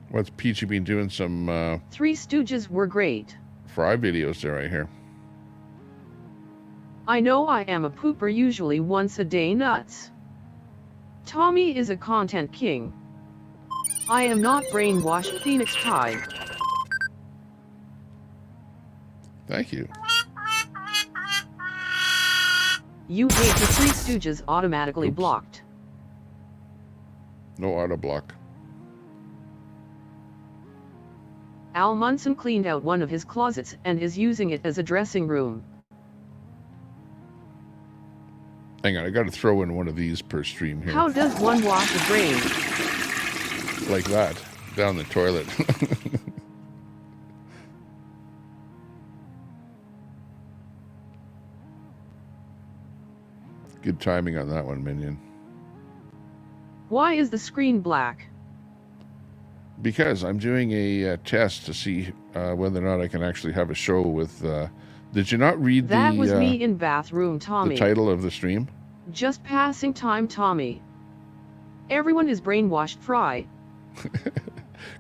What's Peachy been doing? Some Three Stooges were great. Fry videos there, I hear. I know I am a pooper usually once a day. Nuts. Tommy is a content king. I am not brainwashed. Phoenix Tide. Thank you. You hate the Three Stooges. Automatically Oops. blocked. No auto block. Al Munson cleaned out one of his closets and is using it as a dressing room. Hang on, I got to throw in one of these per stream here. How does one wash a brain? Like that, down the toilet. Good timing on that one, Minion. Why is the screen black? Because I'm doing a test to see whether or not I can actually have a show with... did you not read That the, was me in bathroom, Tommy. the title of the stream? Just passing time, Tommy. Everyone is brainwashed. Fry.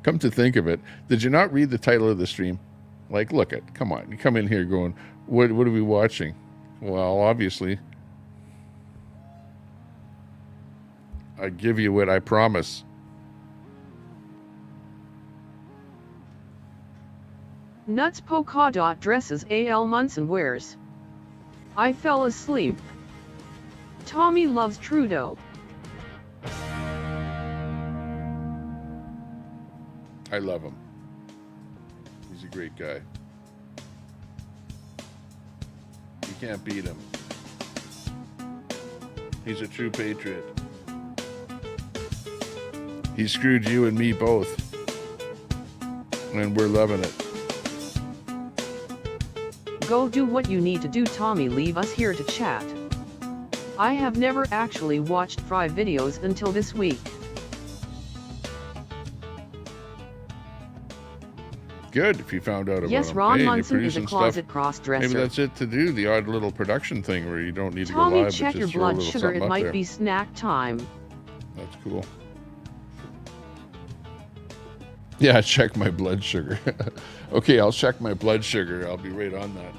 Come to think of it, did you not read the title of the stream? Like, look it, come on. You come in here going, what are we watching? Well, obviously... I give you what I promise. Nuts polka dot dresses Al Munson wears. I fell asleep. Tommy loves Trudeau. I love him. He's a great guy. You can't beat him. He's a true patriot. He screwed you and me both. And we're loving it. Go do what you need to do, Tommy. Leave us here to chat. I have never actually watched Fry videos until this week. good if you found out about Yes, them. Ron Hey, you're Munson is a producing closet stuff. cross-dresser. Maybe that's it to do, the odd little production thing where you don't need to go Tommy, live, check but your just throw a blood little sugar. something It up might there. be snack time. That's cool. Yeah, check my blood sugar. Okay, I'll check my blood sugar. I'll be right on that.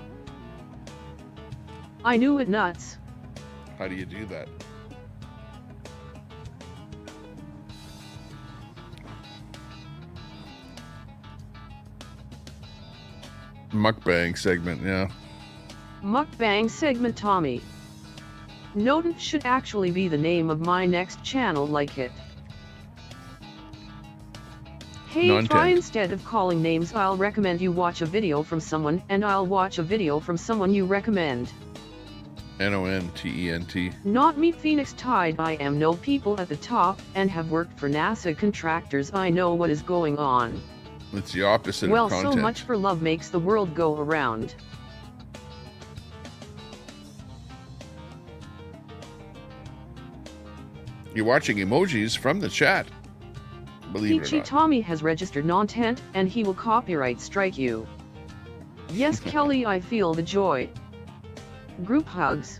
I knew it, nuts. How do you do that? Mukbang segment, yeah. Mukbang segment, Tommy. Nontent should actually be the name of my next channel, like it. Hey, Nontent. try instead of calling names, I'll recommend you watch a video from someone, and I'll watch a video from someone you recommend. Nontent. Not me, Phoenix Tide. I am no people at the top, and have worked for NASA contractors. I know what is going on. It's the opposite Well, of content. so much for love makes the world go around. You're watching emojis from the chat. Believe it or Peachy not. Tommy has registered Nontent, and he will copyright strike you. Yes, Kelly, I feel the joy. Group hugs.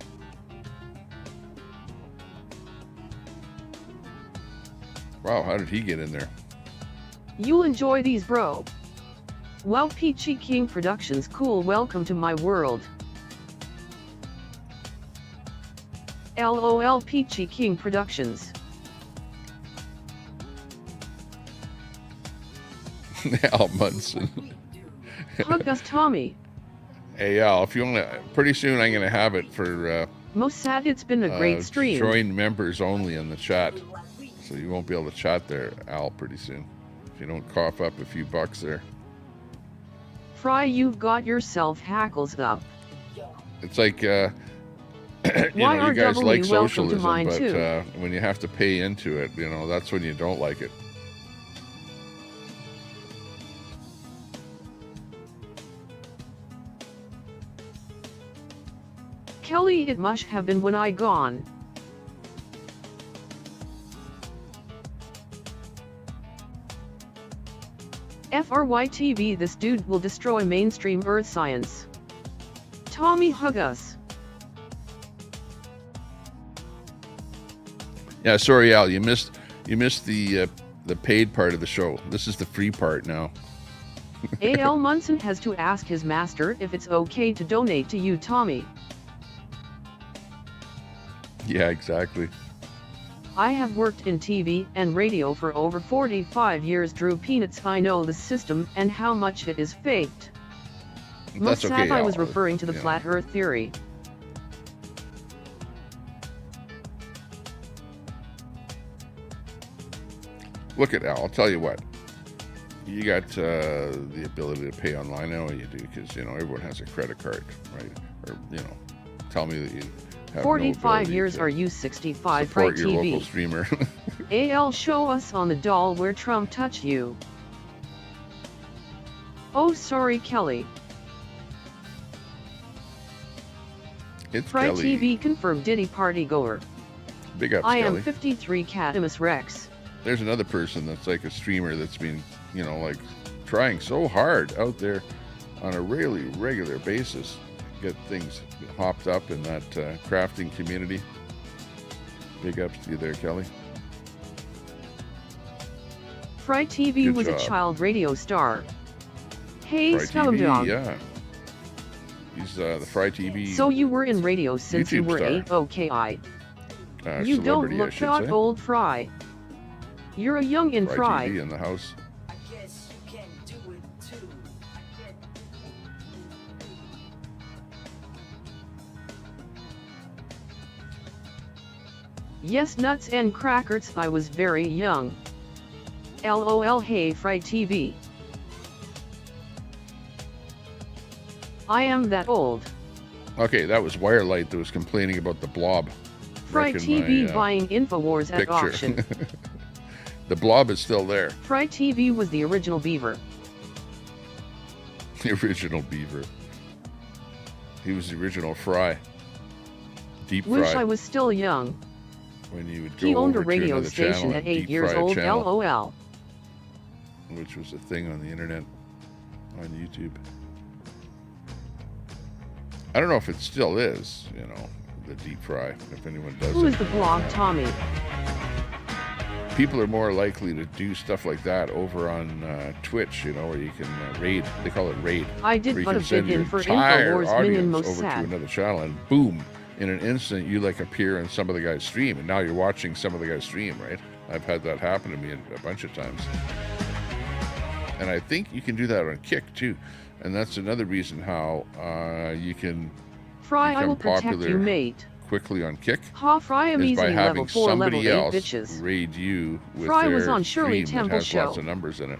Wow, how did he get in there? You'll enjoy these, bro. Wow, Peachy King Productions, cool. Welcome to my world. LOL, Peachy King Productions. Al Munson. Hug us, Tommy. Hey, Al, if you want to, pretty soon I'm going to have it for Most sad, it's been a great stream. join members only in the chat. So you won't be able to chat there, Al, pretty soon. If you don't cough up a few bucks there. Fry, you've got yourself hackles up. It's like, you know, you guys YRW, like welcome to socialism, mine but too. when you have to pay into it, you know, that's when you don't like it. Kelly, it must have been when I gone. FRYTV, this dude will destroy mainstream earth science. Tommy, hug us. Yeah, sorry, Al, you missed the paid part of the show. This is the free part now. A.L. Munson has to ask his master if it's okay to donate to you, Tommy. Yeah, exactly. I have worked in TV and radio for over 45 years. Drew Peanuts, I know the system and how much it is faked. That's Most okay, sad I was Al. referring to the Yeah. flat earth theory. Look at Al, I'll tell you what. You got the ability to pay online. I know you do, because, you know, everyone has a credit card, right? Or, you know, tell me that you have 45 no ability years, to are you 65 Fry support your local TV? streamer. AL, show us on the doll where Trump touched you. Oh, sorry, Kelly. It's Fry Kelly. TV confirmed Diddy party goer. Big ups, I Kelly. am 53 Catamus Rex. There's another person that's like a streamer that's been, you know, like trying so hard out there on a really regular basis to get things hopped up in that crafting community. Big ups to you there, Kelly. Fry TV Good was job. a child radio star. Hey, Fry Scum TV, Dog. yeah. He's the Fry TV. So you were in radio since you YouTube were star. 8, okay. You don't celebrity, I look should that say. old, Fry. You're a young in Fry Fry. TV in the house. Yes, nuts and crackers, I was very young. LOL, hey Fry TV. I am that old. Okay, that was Wirelight that was complaining about the blob. Fry wrecking TV my, buying Infowars at picture. auction. The blob is still there. Fry TV was the original beaver. The original beaver. He was the original Fry. Deep Wish Fry. I was still young. When you would go He owned a over to radio another station channel at and 8 deep years fry a old, channel, LOL. which was a thing on the internet. on YouTube. I don't know if it still is, you know, the deep fry, if anyone does Who it. is the blog Tommy? People are more likely to do stuff like that over on Twitch, you know, where you can raid. They call it raid. I did where you but can a send big your in for entire InfoWars minion audience most over sad. to another channel, and boom, in an instant, you like appear in some of the guy's stream, and now you're watching some of the guy's stream, right? I've had that happen to me a bunch of times. And I think you can do that on Kick, too. And that's another reason how you can Fry, I become will protect popular you, mate. quickly on Kick. Ha, Fry, I'm is by easily having level 4, somebody level 8 else bitches. raid you with Fry their was on Shirley stream that Temple has lots show. of numbers in it.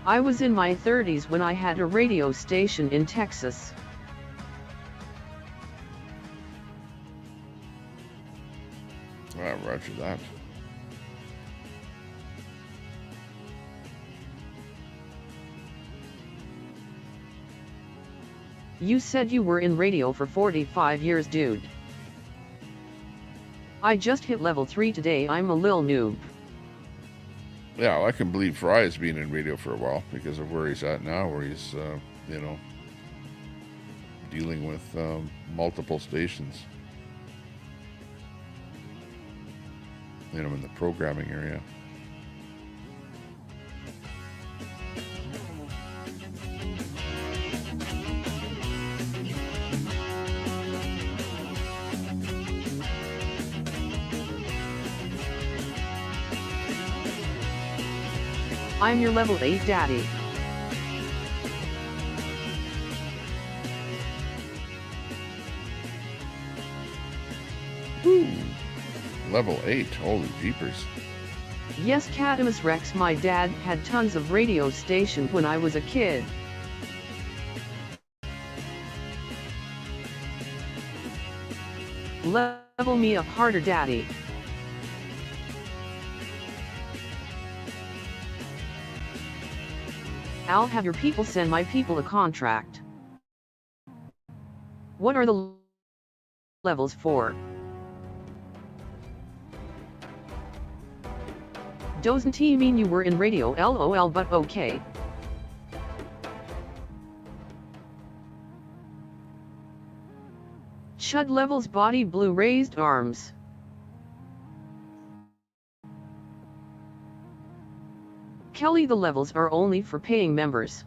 I was in my 30s when I had a radio station in Texas. Wow, roger that. You said you were in radio for 45 years, dude. I just hit level 3 today, I'm a lil noob. Yeah, well, I can believe Fry has been in radio for a while because of where he's at now, where he's, you know, dealing with multiple stations. You know, in the programming area. I'm your level 8 daddy. Ooh, level 8, holy jeepers. Yes, Catamus Rex, my dad had tons of radio stations when I was a kid. Level me up harder, daddy. I'll have your people send my people a contract. What are the levels for? Doesn't he mean you were in radio, lol, but okay. Chud levels body blue raised arms. Kelly, the levels are only for paying members.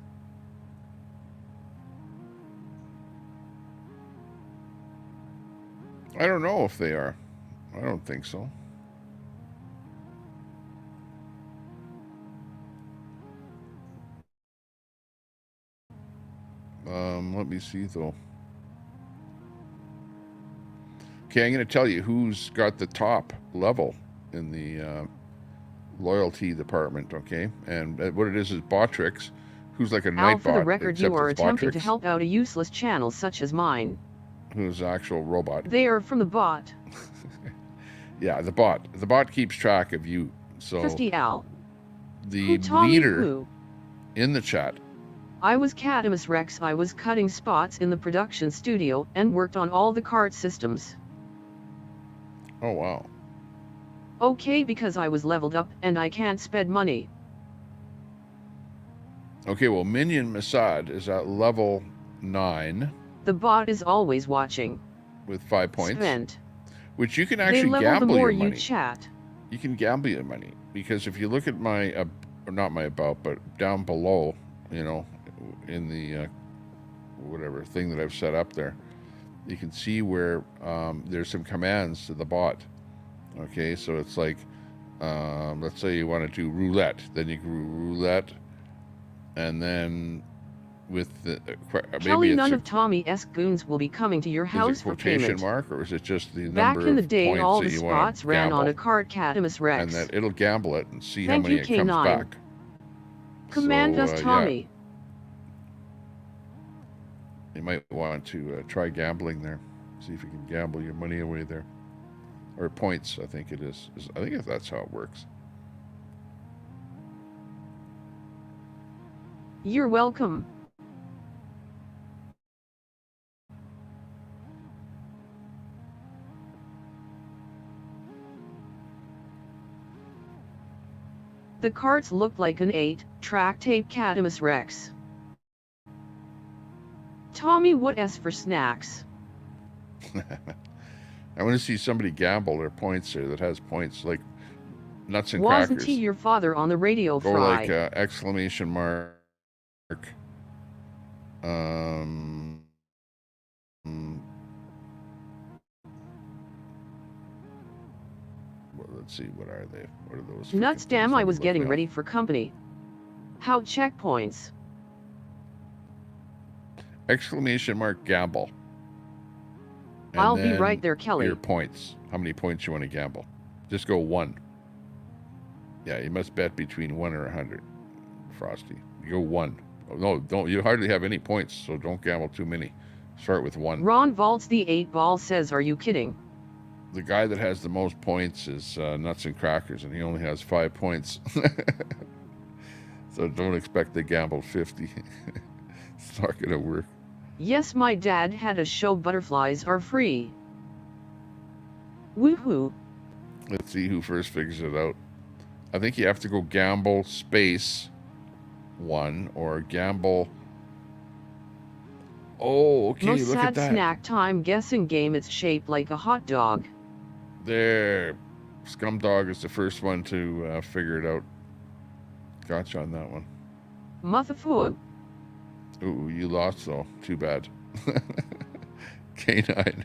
I don't know if they are. I don't think so. Let me see though. Okay, I'm going to tell you who's got the top level in the loyalty department, okay? And what it is Botrix, who's like a Al, for the Nightbot, record, you except are it's attempting to Botrix, help out a useless channel such as mine. who's an actual robot. They are from the bot. Yeah, the bot. The bot keeps track of you. So Trusty Al. the Tommy leader who? in the chat. I was Catamus Rex. I was cutting spots in the production studio and worked on all the cart systems. Oh, wow. Okay, because I was leveled up and I can't spend money. Okay, well, Minion Masad is at level 9 The bot is always watching. with 5 points. Spent. Which you can They actually level the gamble more your you money. chat. You can gamble your money. Because if you look at my, or not my about, but down below, you know, in the, whatever thing that I've set up there, you can see where there's some commands to the bot. Okay, so it's like, let's say you want to do roulette. Then you do roulette. And then with the, Kelly, maybe none it's of Tommy S. goons will be coming to your is house it for quotation payment. mark, or is it just the Back number in the of day, points all that the you want spots to ran gamble? on a cart, Catamus Rex. And that it'll gamble it and see Thank how many you, it comes K9. back. Command us, yeah. Tommy. You might want to try gambling there. See if you can gamble your money away there. Or points, I think it is. I think that's how it works. You're welcome. The carts looked like an 8-track tape Catamus Rex. Tommy, what S for snacks? I want to see somebody gamble their points there that has points like nuts and Wasn't crackers. he your father on the radio, Go Fry? like exclamation mark. Well, let's see, what are they? What are those? Nuts, freaking damn, things? I Let me was look getting now. ready for company. How checkpoints? Exclamation mark gamble. And I'll be then right there, Kelly. Your points. How many points you want to gamble? Just go 1. Yeah, you must bet between 1 or 100, Frosty. You go 1. Oh, no, don't. You hardly have any points, so don't gamble too many. Start with 1. Ron Vaults the 8-ball says, are you kidding? The guy that has the most points is Nuts and Crackers, and he only has 5 points. So don't expect to gamble 50. It's not going to work. Yes, my dad had a show, butterflies are free. Woohoo. Let's see who first figures it out. I think you have to go gamble space 1 or gamble. Oh, okay, Most look sad at that. snack time guessing game. It's shaped like a hot dog. There. Scumdog is the first one to figure it out. Gotcha on that one. Motherfucker. Ooh, you lost though. Too bad. K9.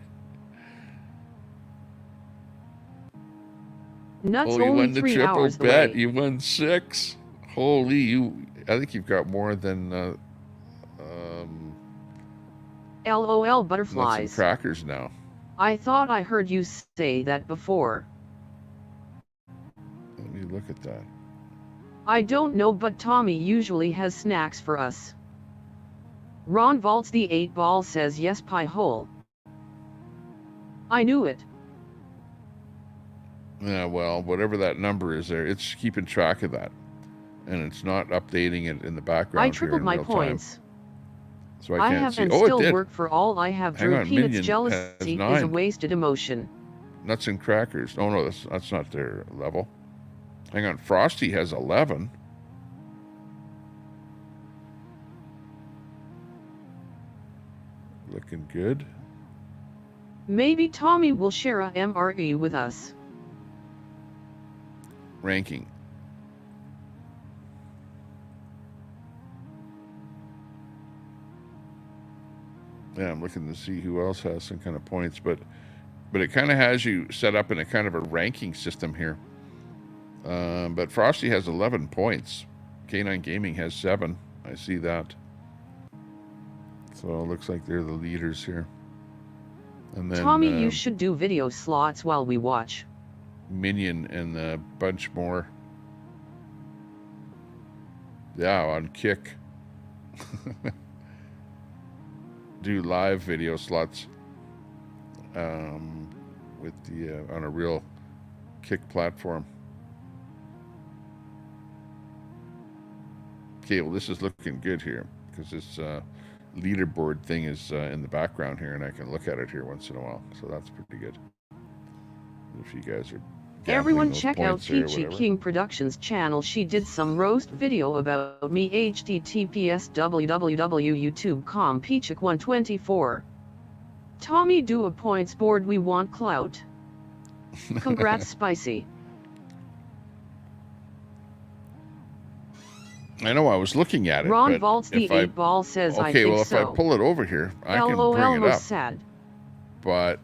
Nuts, Oh, you only won the 3 triple hours bet. away. You won 6. Holy, I think you've got more than LOL Nuts and butterflies. Crackers now. I thought I heard you say that before. Let me look at that. I don't know, but Tommy usually has snacks for us. Ron Vaults the 8-ball says yes, pie hole. I knew it. Yeah, well, whatever that number is there, it's keeping track of that. And it's not updating it in the background. I here tripled in my real points. Time. So I can't have see. and Oh, still it did. work for all I have. Hang Drew on, Peanuts Minion jealousy has is a 9. wasted emotion. Nuts and Crackers. Oh, no, that's not their level. Hang on. Frosty has 11. Looking good. Maybe Tommy will share a MRE with us. Ranking. Yeah, I'm looking to see who else has some kind of points, but it kind of has you set up in a kind of a ranking system here. But Frosty has 11 points. K9 Gaming has 7. I see that. So it looks like they're the leaders here. And then Tommy, you should do video slots while we watch. Minion and a bunch more. Yeah, on Kick. Do live video slots with the on a real Kick platform. Okay, well, this is looking good here because this leaderboard thing is in the background here, and I can look at it here once in a while. So that's pretty good. If you guys are Everyone those check out points there or Peachy whatever. King Productions channel. She did some roast video about me. https www.youtube.com Peachik124. Tommy, do a points board. We want clout. Congrats, Spicy. I know, I was looking at it. Ron but Vaults the if I- 8-ball says I Okay, think well, if so. I pull it over here, I can LOL bring it most up. sad. But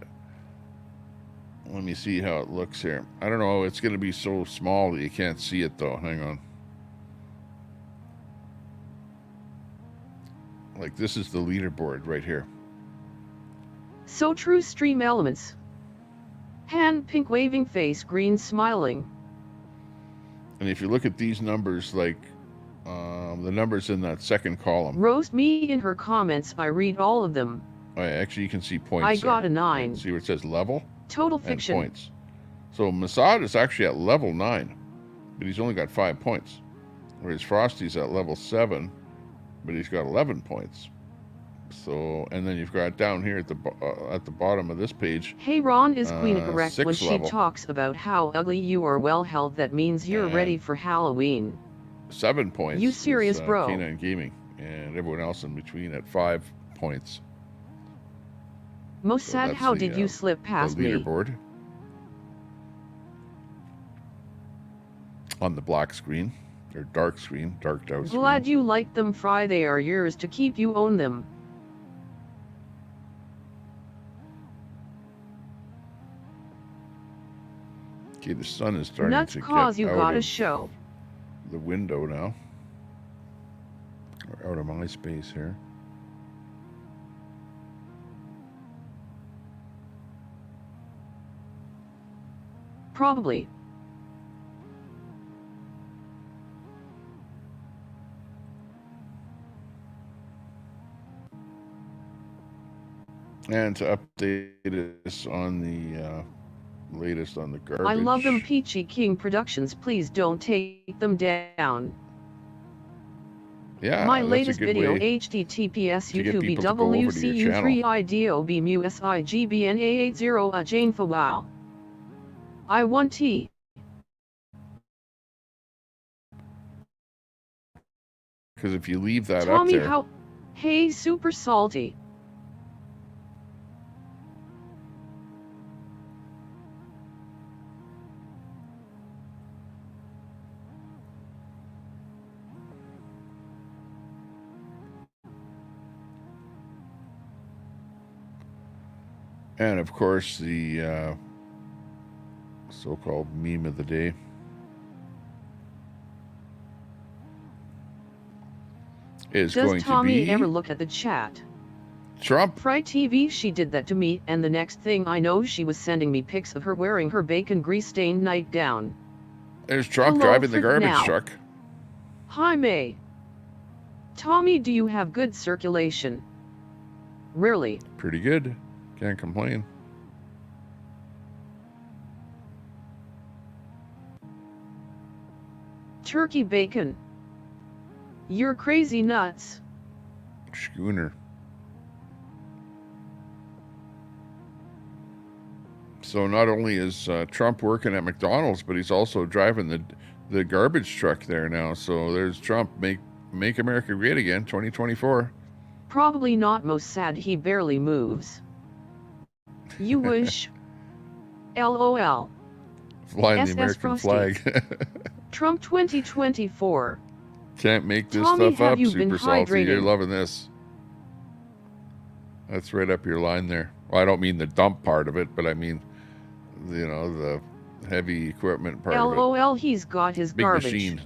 let me see how it looks here. I don't know. It's going to be so small that you can't see it, though. Hang on. Like, this is the leaderboard right here. So true. Stream elements. Hand pink waving face green smiling. And if you look at these numbers, like the numbers in that second column, Roast me in her comments. I read all of them. actually you can see points. I there. got a 9. See where it says level? Total And fiction. points. So Masad is actually at level 9, but he's only got 5 points. Whereas Frosty's at level 7, but he's got 11 points. So, and then you've got down here at the bottom of this page. Hey Ron, is Queen correct when 6th she level. talks about how ugly you are? Well held, that means you're ready for Halloween. 7 points. You serious, bro? K9 Gaming, and everyone else in between at 5 points. Most sad, how did you slip past the me? leaderboard on the black screen, or dark screen, darked out screen. Glad you like them, Fry. They are yours to keep. You own them. Okay, the sun is starting Nuts to cause get you out got a of show. the window now. Or out of my space here. Probably. And to update us on the latest on the garbage. I love them, Peachy King Productions. Please don't take them down. Yeah, my that's latest a good video, way https to get people to go over to your channel. WCU3IDOBMUSIGBNA80 Jane for wow. I want tea. Because if you leave that Tommy, up there, how? Hey, super salty. and of course the so-called meme of the day. Is Does going Tommy to be ever look at the chat? Trump. Fry TV, she did that to me, and the next thing I know, she was sending me pics of her wearing her bacon grease-stained nightgown. There's Trump Hello, driving the Frick garbage now. truck. Hi, May. Tommy, do you have good circulation? Really? Pretty good. Can't complain. Turkey bacon. You're crazy nuts. Schooner. So not only is Trump working at McDonald's, but he's also driving the garbage truck there now. So there's Trump, make America great again, 2024. Probably not. Most sad, he barely moves. You wish. LOL. Flying the SS American Frosty. flag. Trump 2024. Can't make this Tommy, stuff have up, you Super been Salty. You're hydrating? loving this. That's right up your line there. Well, I don't mean the dump part of it, but I mean, you know, the heavy equipment part of it. LOL, he's got his Big garbage. machine.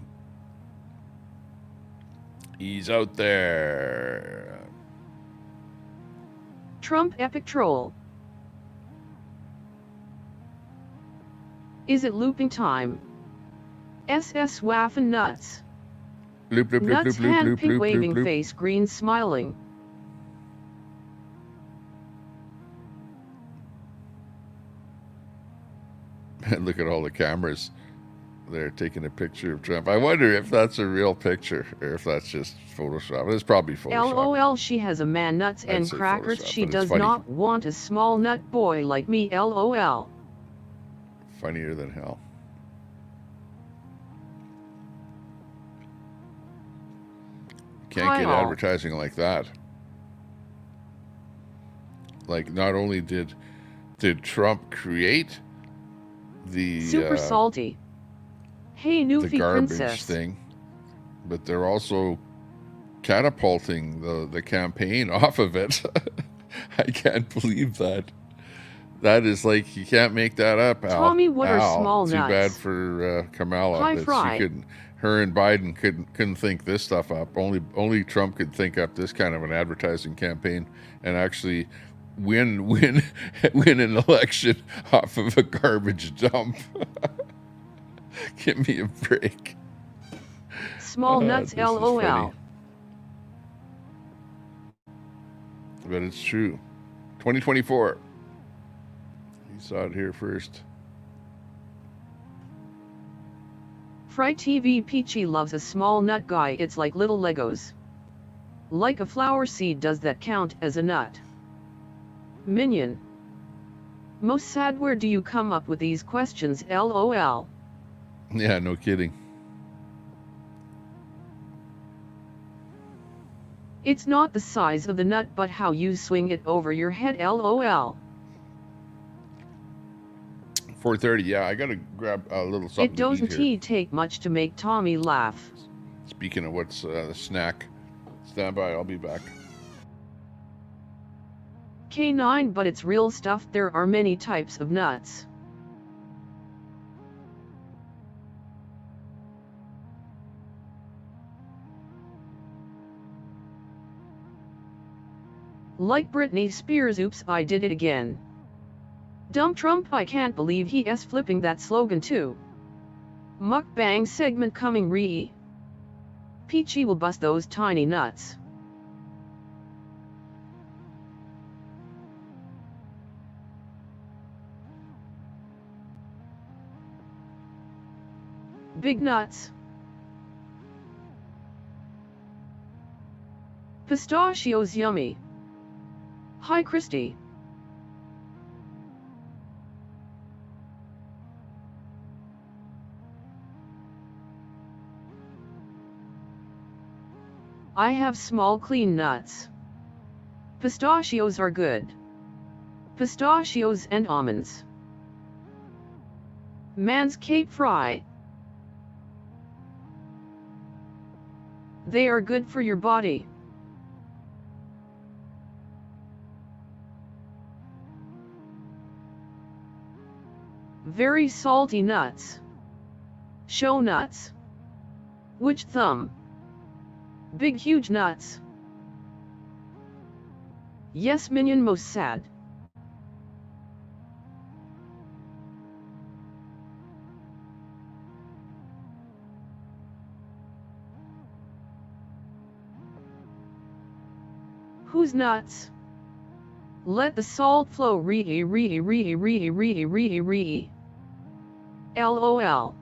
He's out there. Trump epic troll. Is it looping time? SS Waffen nuts. Loop, loop, loop, Nuts loop, loop, hand loop, pig loop, waving loop, loop. face green smiling. Look at all the cameras. They're taking a picture of Trump. I wonder if that's a real picture or if that's just Photoshop. It's probably Photoshop. LOL, she has a man nuts I'd and say crackers. Photoshop, She but it's does funny. not want a small nut boy like me. LOL. Funnier than hell. Can't Hi get all. advertising like that. Like, not only did Trump create the Super salty. Hey, the Newfie garbage princess. thing, but they're also catapulting the campaign off of it. I can't believe that. That is like, you can't make that up, Al. Tommy, what are Al, small too nuts? bad for Kamala. Hi, that Fry. she couldn't. Her and Biden couldn't think this stuff up. Only Trump could think up this kind of an advertising campaign and actually win an election off of a garbage dump. Give me a break. Small nuts. This is LOL. funny. But it's true. 2024. You saw it here first. Fry TV Peachy loves a small nut guy. It's like little Legos. Like a flower seed, does that count as a nut? Minion. Most sad, where do you come up with these questions, LOL? Yeah, no kidding. It's not the size of the nut but how you swing it over your head, LOL. 4:30. Yeah, I gotta grab a little something It to eat doesn't here. take much to make Tommy laugh. Speaking of what's the snack, stand by. I'll be back. K9, but it's real stuff. There are many types of nuts. Like Britney Spears, oops, I did it again. Dumb Trump, I can't believe he is flipping that slogan too. Mukbang segment coming re. Peachy will bust those tiny nuts. Big nuts. Pistachios yummy. Hi Christy. I have small clean nuts. Pistachios are good. Pistachios and almonds. Man's Cape Fry. They are good for your body. Very salty nuts. Show nuts. Which thumb? Big huge nuts. Yes, minion, most sad. Who's nuts? Let the salt flow. Re. LOL.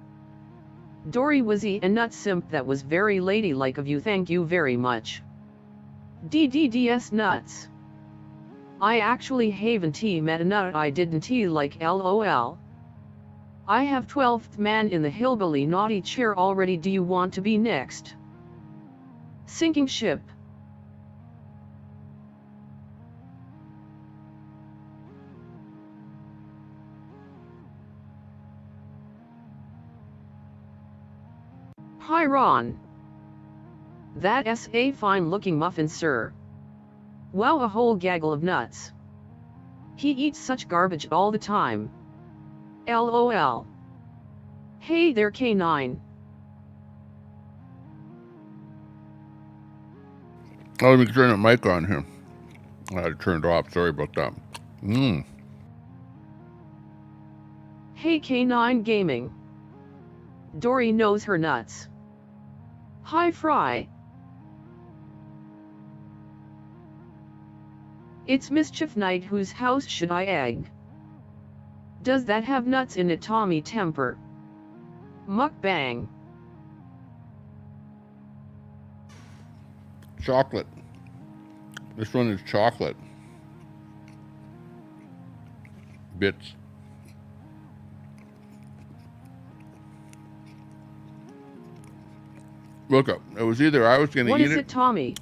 Dory was a nut simp. That was very ladylike of you, thank you very much. DDDS nuts. I actually haven't met a nut I didn't like, LOL. I have 12th man in the hillbilly naughty chair already. Do you want to be next? Sinking ship. Hi Ron. That's a fine looking muffin, sir. Wow, a whole gaggle of nuts. He eats such garbage all the time. LOL. Hey there K9. Oh, let me turn the mic on here. I had it turned off. Sorry about that. Hey K9 Gaming. Dory knows her nuts. Hi Fry. It's Mischief Night. Whose house should I egg? Does that have nuts in it, Tommy Temper? Mukbang. Chocolate. This one is chocolate. Bits. Look up. It was either I was going to What eat is it, Tommy?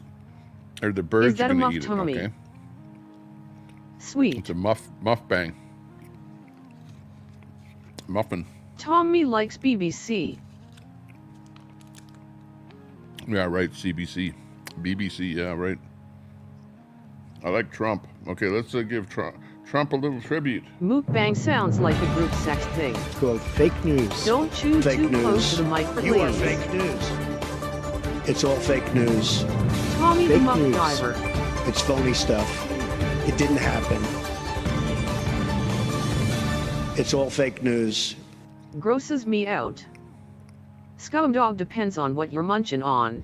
or the birds Is that are a going muff, to eat Tommy? it. Okay. Sweet. It's a muff bang. Muffin. Tommy likes BBC. Yeah, right. CBC. BBC. Yeah, right. I like Trump. Okay, let's give Trump a little tribute. Mukbang sounds like a group sex thing. Quote, fake news. Don't chew fake too news. close to the mic, please. You are fake news. It's all fake news. Tommy fake the Muff news. Diver. It's phony stuff. It didn't happen. It's all fake news. Grosses me out. Scumdog depends on what you're munching on.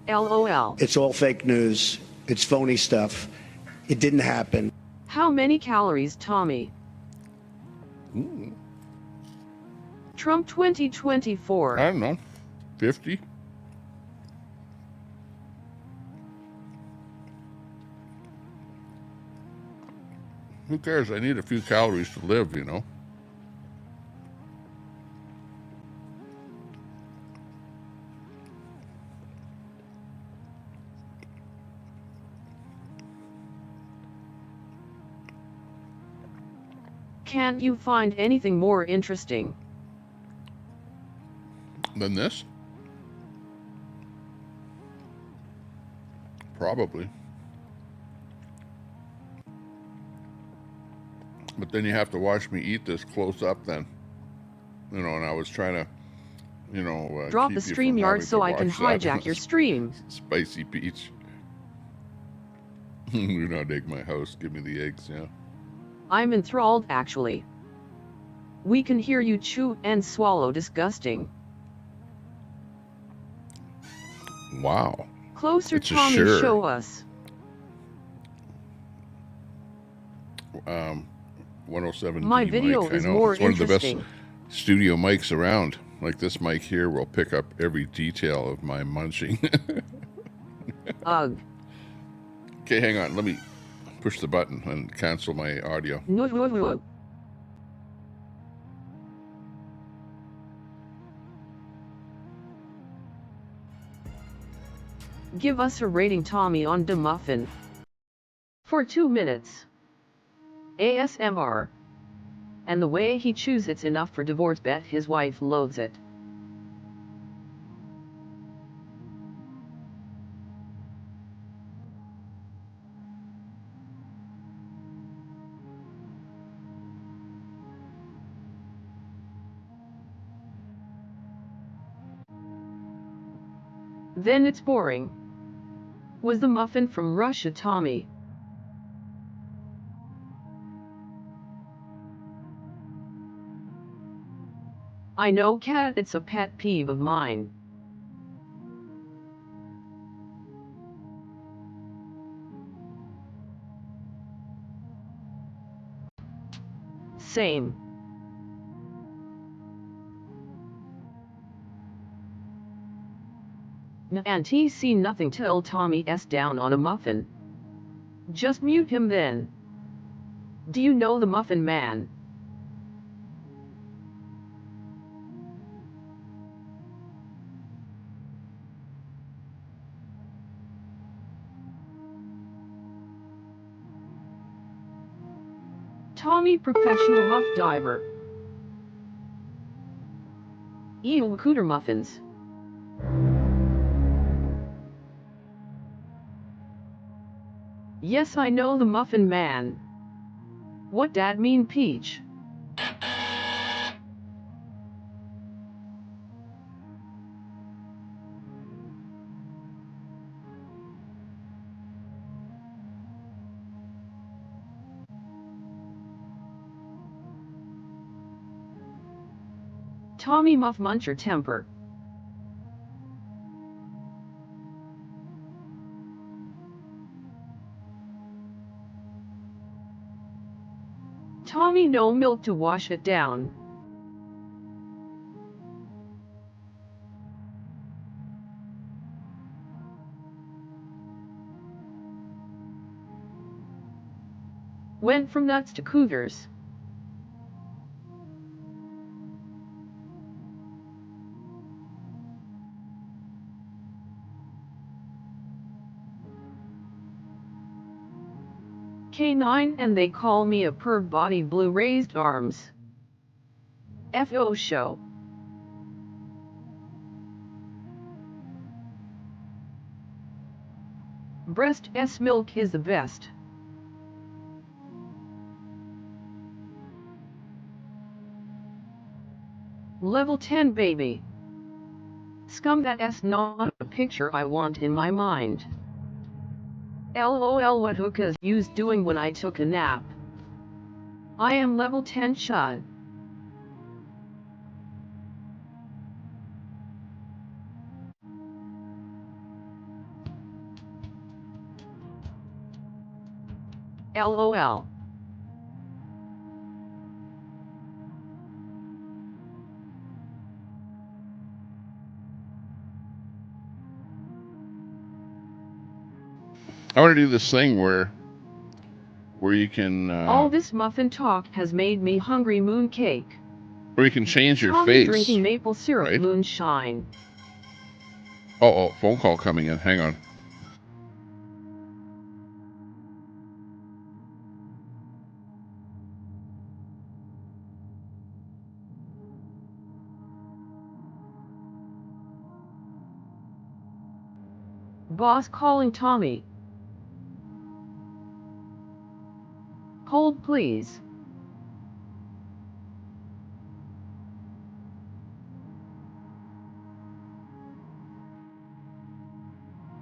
LOL. It's all fake news. It's phony stuff. It didn't happen. How many calories, Tommy? Trump 2024. I don't know, 50. Who cares? I need a few calories to live, you know. Can't you find anything more interesting Than this? Probably. But then you have to watch me eat this close up then. You know, and I was trying to, you know, Drop keep the you from StreamYard having so to I can watch that. hijack your stream. Spicy peach. Do not egg my house. Give me the eggs, yeah. I'm enthralled actually. We can hear you chew and swallow disgusting. Wow. Closer, It's a Tommy, sure. show us. 107D My video mic. I is know. more It's one of the best interesting. studio mics around. Like this mic here will pick up every detail of my munching. Ugh. Okay, hang on. Let me push the button and cancel my audio. No. Give us a rating, Tommy, on the muffin. For 2 minutes. ASMR. And the way he chews it's enough for divorce. Bet his wife loathes it. Then it's boring. Was the muffin from Russia, Tommy? I know, Cat, it's a pet peeve of mine. Same. And he see nothing till Tommy S down on a muffin. Just mute him then. Do you know the Muffin Man? Tommy, professional muff diver. Ew, cooter muffins. Yes, I know the Muffin Man. What dat mean, Peach? Tommy Muff Muncher temper. Tommy no milk to wash it down. Went from nuts to cougars. K9 and they call me a perv body blue raised arms. FO show. Breast S milk is the best. Level 10 baby. Scum, that S not a picture I want in my mind. LOL, what hookahs yous doing when I took a nap? I am level 10 shot. LOL. I want to do this thing where you can All this muffin talk has made me hungry. Mooncake. where you can change your Tommy face. drinking maple syrup right? moonshine. Oh, phone call coming in. Hang on. Boss calling Tommy. Hold please.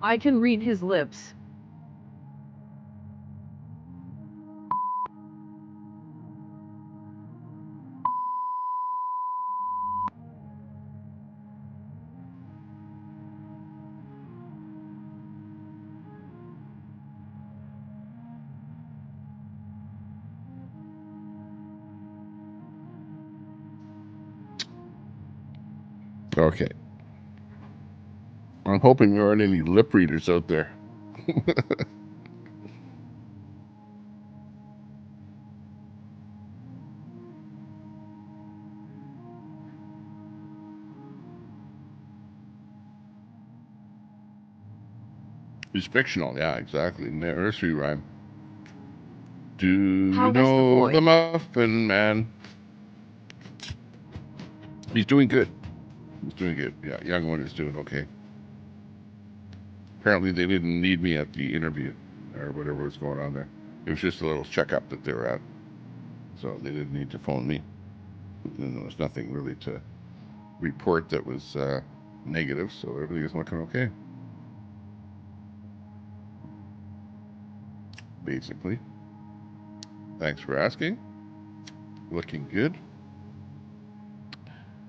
I can read his lips. Okay. I'm hoping there aren't any lip readers out there. He's fictional, yeah, exactly. Nursery rhyme. Do you How is the know boy? the Muffin Man? He's doing good. He's doing good. Yeah, young one is doing okay. Apparently they didn't need me at the interview or whatever was going on there. It was just a little checkup that they were at. So they didn't need to phone me. And there was nothing really to report that was negative, so everything is looking okay. Basically. Thanks for asking. Looking good.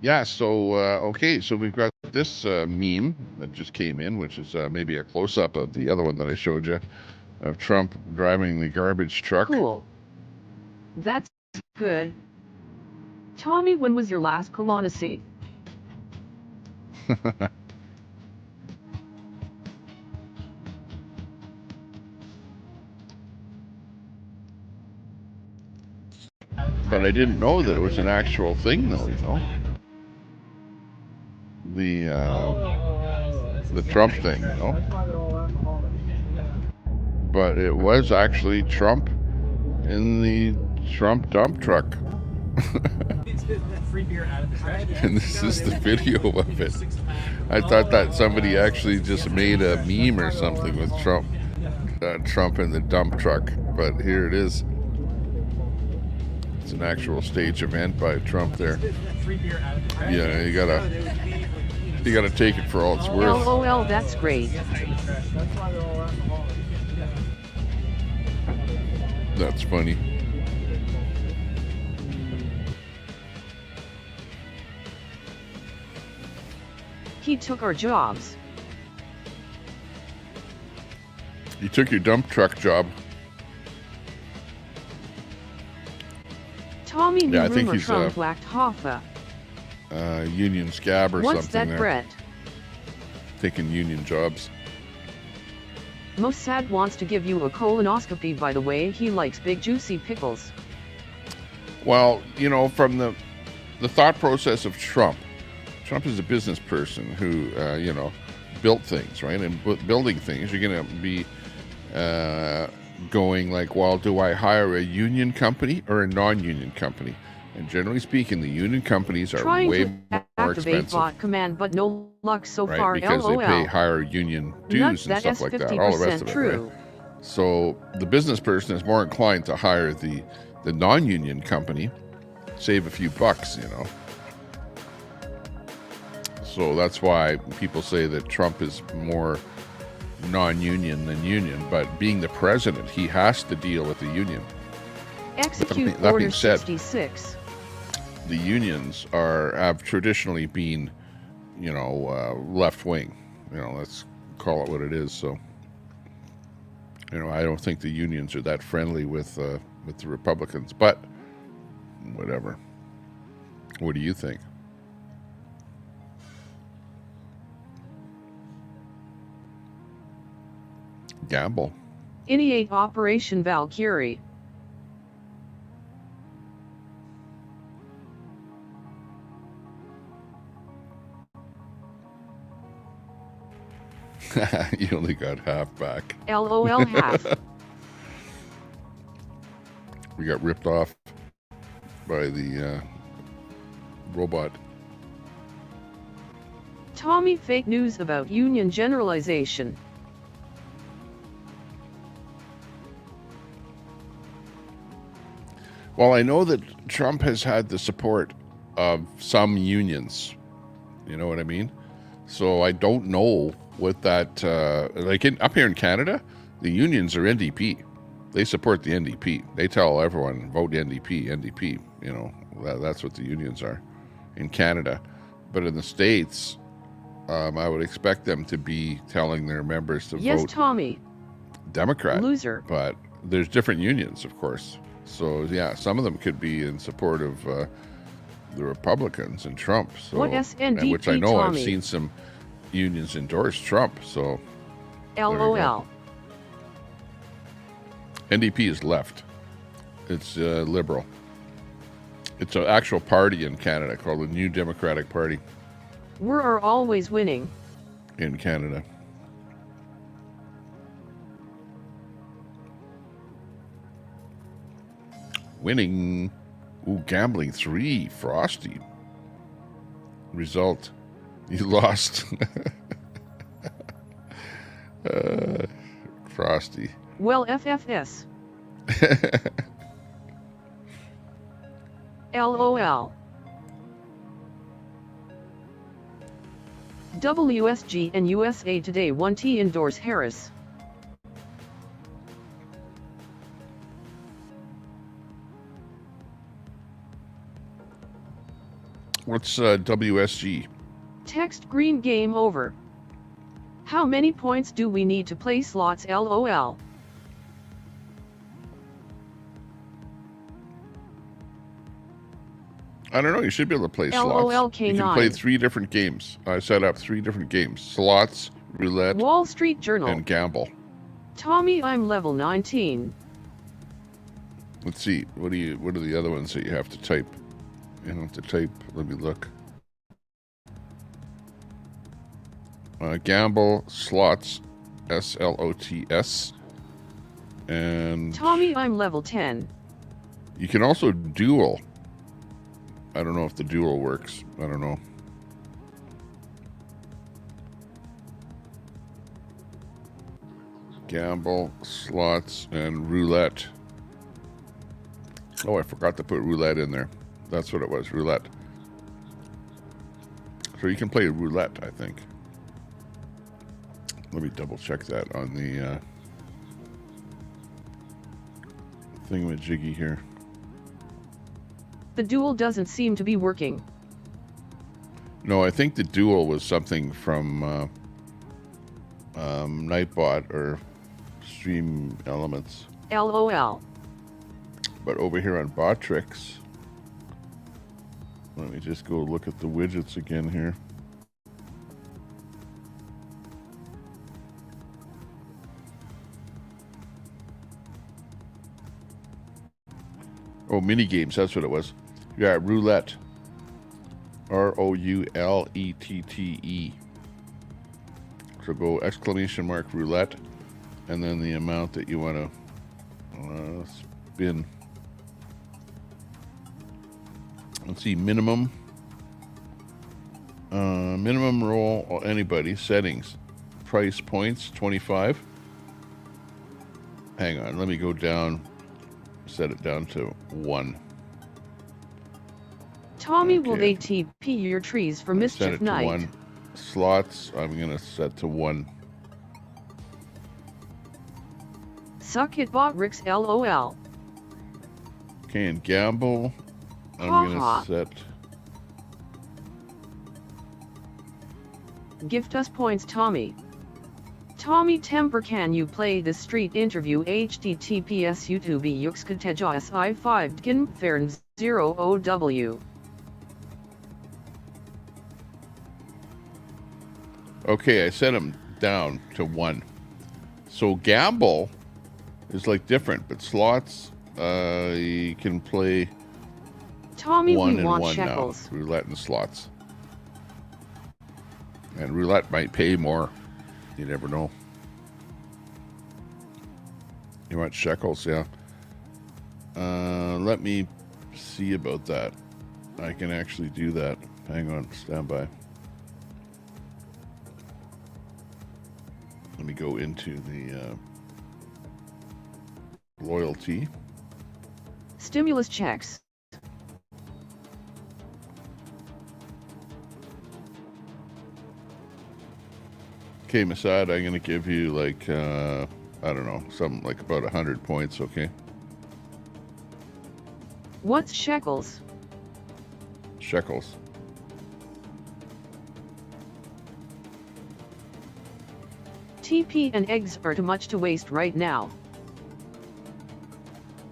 Yeah, so, okay, so we've got this meme that just came in, which is maybe a close-up of the other one that I showed you, of Trump driving the garbage truck. Cool. That's good. Tommy, when was your last colonoscopy? But I didn't know that it was an actual thing, though, you know? The Trump thing, you know? But it was actually Trump in the Trump dump truck. And this is the video of it. I thought that somebody actually just made a meme or something with Trump in the dump truck, but here it is. It's an actual stage event by Trump there. Yeah, you gotta take it for all it's worth. LOL, that's great. That's funny. He took our jobs. You took your dump truck job. Tommy, Yeah, I new think rumor he's Trump whacked Hoffa. Union scab or What's something that, there. Brett? Taking union jobs. Mossad wants to give you a colonoscopy, by the way. He likes big juicy pickles. Well, you know, from the thought process of Trump is a business person who, you know, built things, right? And building things, you're going to be going like, well, do I hire a union company or a non-union company? And generally speaking, the union companies are Trying way to more activate expensive, bot command, but no luck so right? far. Because LOL. they pay higher union dues Nuts, and that stuff is like that. All the rest of it, true. right? So the business person is more inclined to hire the non-union company, save a few bucks, you know. So that's why people say that Trump is more non-union than union. But being the president, he has to deal with the union. Execute that Order being said, 66. the unions have traditionally been, you know, left wing. You know, let's call it what it is. So, you know, I don't think the unions are that friendly with the Republicans. But whatever. What do you think? Gamble. Initiate Operation Valkyrie. You only got half back. LOL half. We got ripped off by the robot. Tommy, fake news about union generalization. Well, I know that Trump has had the support of some unions. You know what I mean? So I don't know what that, up here in Canada, the unions are NDP. They support the NDP. They tell everyone, vote NDP, NDP. You know, that's what the unions are in Canada. But in the States, I would expect them to be telling their members to Yes, vote Tommy. Democrat. Loser. But there's different unions, of course. So, yeah, some of them could be in support of the Republicans and Trump. So, What SNDP, which I know Tommy? I've seen some unions endorse Trump. So, LOL. NDP is left. It's liberal. It's an actual party in Canada called the New Democratic Party We're always winning. in Canada. Winning. Ooh, gambling 3. Frosty. Result. You lost. Frosty. Well, FFS. LOL. WSG and USA Today 1T endorse Harris. What's WSG? Text green game over. How many points do we need to play slots? LOL. I don't know. You should be able to play slots. LOLK9. You can play 3 different games. I set up 3 different games: slots, roulette, Wall Street Journal. and gamble. Tommy, I'm level 19. Let's see. What are the other ones that you have to type? You don't have to type. Let me look. Gamble, slots, SLOTS, and Tommy, I'm level 10. you can also duel. I don't know if the duel works. I don't know. Gamble, slots, and roulette. Oh, I forgot to put roulette in there. That's what it was, roulette. So you can play roulette, I think. Let me double check that on the thingamajiggy here. The duel doesn't seem to be working. No, I think the duel was something from Nightbot or Stream Elements. LOL. But over here on Botrix, let me just go look at the widgets again here. Oh, mini games, that's what it was. You got roulette. ROULETTE. So go exclamation mark roulette, and then the amount that you want to spin. Let's see, minimum roll, or anybody, settings, price points, 25. Hang on, let me go down, set it down to 1. Tommy, will they TP your trees for Set Mischief it to Night? 1. Slots, I'm going to set to 1. Suck it, Botrix. LOL. Okay, and gamble, I'm going to set... Gift us points, Tommy. Tommy Temper, can you play the street interview? HTTPS YouTube Yuxkatejas I5 Dkin Fern 0 OW. Okay, I set them down to 1. So gamble is like different, but slots, you can play Tommy, one we and want one shekels. now. Roulette and slots. And roulette might pay more. You never know. You want shekels, yeah. Let me see about that. I can actually do that. Hang on, stand by. Let me go into the loyalty. Stimulus checks. Okay, Masad, I'm going to give you like, I don't know, something like about 100 points, okay? What's shekels? Shekels. TP and eggs are too much to waste right now.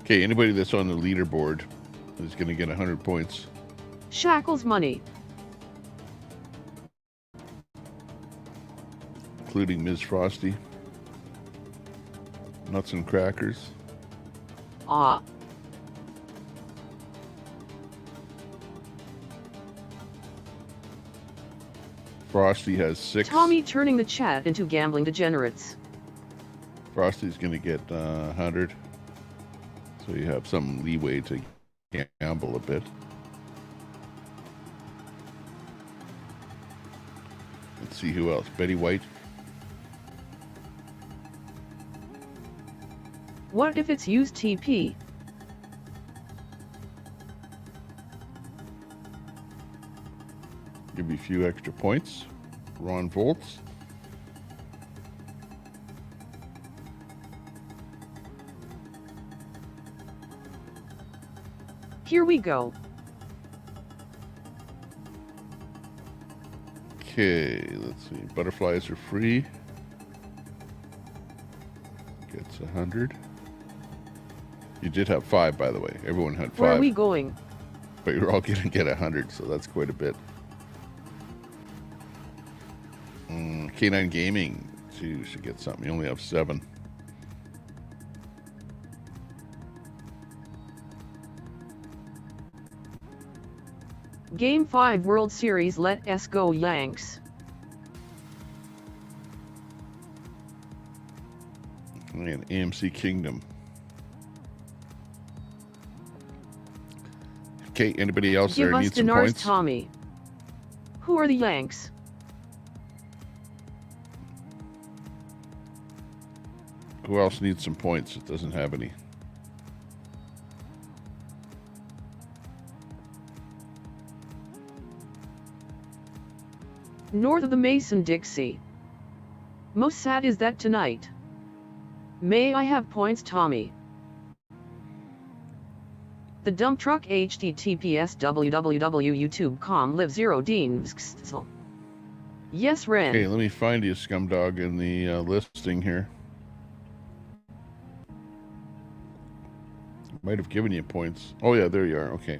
Okay, anybody that's on the leaderboard is going to get 100 points. Shackles money. Including Ms. Frosty. Nuts and crackers. Ah. Frosty has 6. Tommy turning the chat into gambling degenerates. Frosty's going to get 100. So you have some leeway to gamble a bit. Let's see who else. Betty White. What if it's used TP? Give you a few extra points. Ron Volts. Here we go. Okay, let's see. Butterflies are free. Gets 100. You did have 5, by the way. Everyone had 5. Where are we going? But you're all going to get 100, so that's quite a bit. K9 Gaming, you should get something. You only have 7. Game 5 World Series, let us go Yanks. And AMC Kingdom. Okay, anybody else Give there us need some dinars, points? Tommy. Who are the Yanks? Who else needs some points that doesn't have any? North of the Mason-Dixie. Most sad is that tonight. May I have points, Tommy? The dump truck https www.youtube.com live 0 Dean. Yes, Ren. Okay, let me find you, Scumdog, in the listing here. Might have given you points. Oh yeah, there you are. Okay.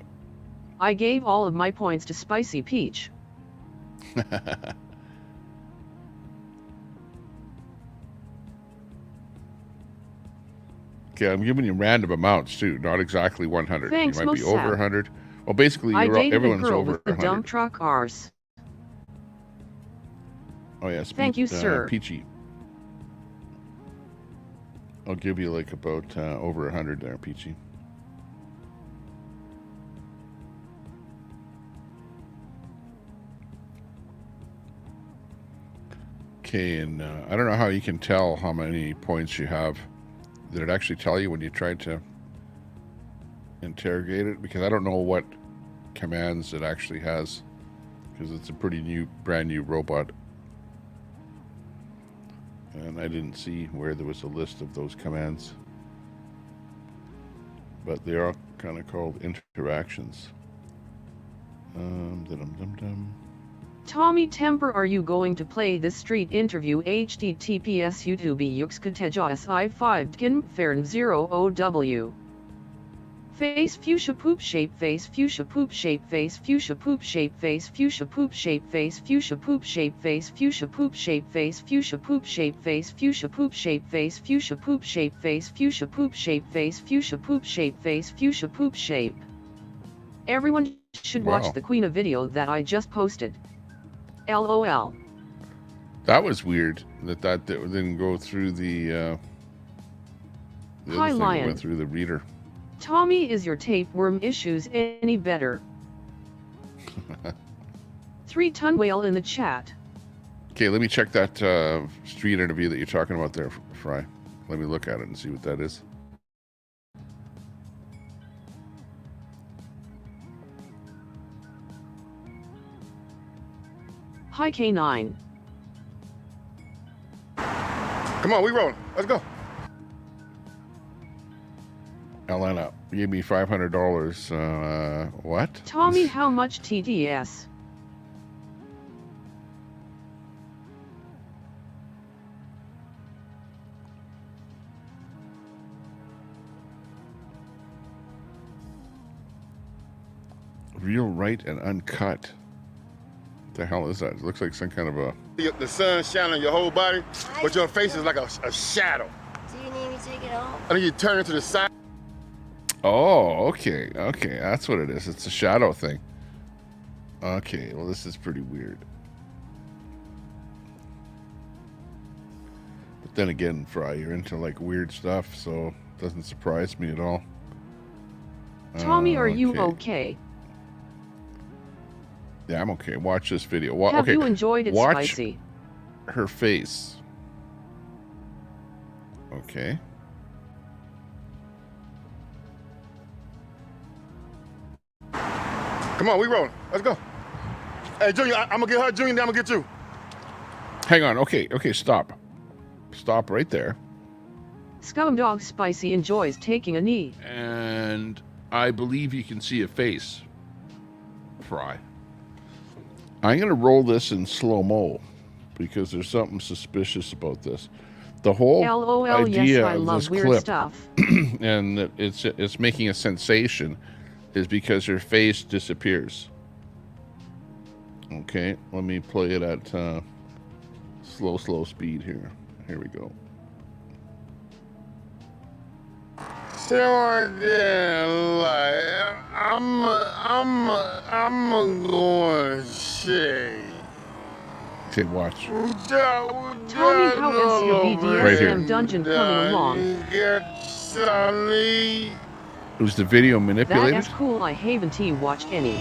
I gave all of my points to Spicy Peach. Okay, I'm giving you random amounts too, not exactly 100. Thanks, you might be over Mossad. 100. Well, basically, I dated everyone's a girl over with the 100. dump truck arse. Oh yeah, Thank you, sir. Peachy. I'll give you like about over 100 there, Peachy. Okay, and I don't know how you can tell how many points you have. Did it actually tell you when you tried to interrogate it? Because I don't know what commands it actually has, because it's a pretty brand new robot. And I didn't see where there was a list of those commands. But they are kind of called interactions. Tommy Temper, are you going to play this street interview? https youtube yuxkatejas I5 kin fern 0 ow face fuchsia poop shape face fuchsia poop shape face fuchsia poop shape face fuchsia poop shape face fuchsia poop shape face fuchsia poop shape face fuchsia poop shape face fuchsia poop shape face fuchsia poop shape face fuchsia poop shape face fuchsia poop shape face fuchsia poop shape. Everyone should watch the Queen of video that I just posted. LOL. That was weird that didn't go through the other thing that went through the reader. Tommy, is your tapeworm issues any better? 3-ton whale in the chat. Okay, let me check that street interview that you're talking about there, Fry. Let me look at it and see what that is. Hi K9. Come on, we rolling. Let's go. Elena gave me $500. What? Tommy, how much TDS? Real right and uncut. What the hell is that? It looks like some kind of a... The sun shining on your whole body, but your face is like a shadow. Do you need me to take it off? I need you to turn it to the side. Oh, okay. Okay, that's what it is. It's a shadow thing. Okay, well, this is pretty weird. But then again, Fry, you're into like weird stuff, so it doesn't surprise me at all. Tommy, are you okay? Yeah, I'm okay. Watch this video. Have you enjoyed it Watch spicy? her face. Okay. Come on, we rolling. Let's go. Hey, Junior, I'm gonna get her, Junior, then I'm gonna get you. Hang on. Okay, stop. Stop right there. Scumdog Spicy enjoys taking a knee. And I believe you can see a face. Fry. I'm going to roll this in slow-mo because there's something suspicious about this. The whole LOL, idea yes, I of love this weird clip stuff. and that it's making a sensation is because her face disappears. Okay, let me play it at slow speed here. Here we go. I'm going shit. Okay, watch. Tommy, how is your BDSM Right here. dungeon coming along? Was the video manipulated? That is cool. I haven't watched any.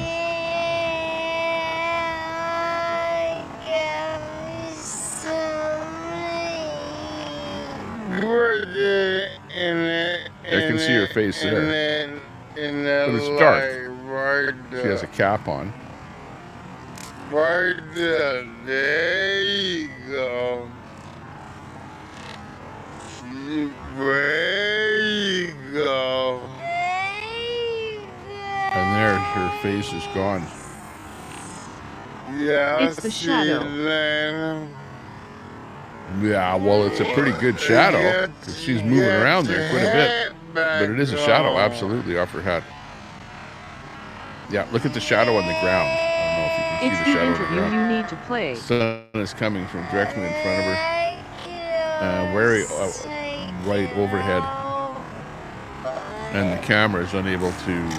I can see her face there. But it's dark. She has a cap on. Right there. There you go. There you go. And there, her face is gone. Yeah, It's the shadow. Yeah, well, it's a pretty good shadow because she's moving around there quite a bit. But it is a shadow, absolutely, off her head. Yeah, look at the shadow on the ground. I don't know if you can It's see the the shadow on the interview ground. you need to play. Sun is coming from directly in front of her. Very right overhead. And the camera is unable to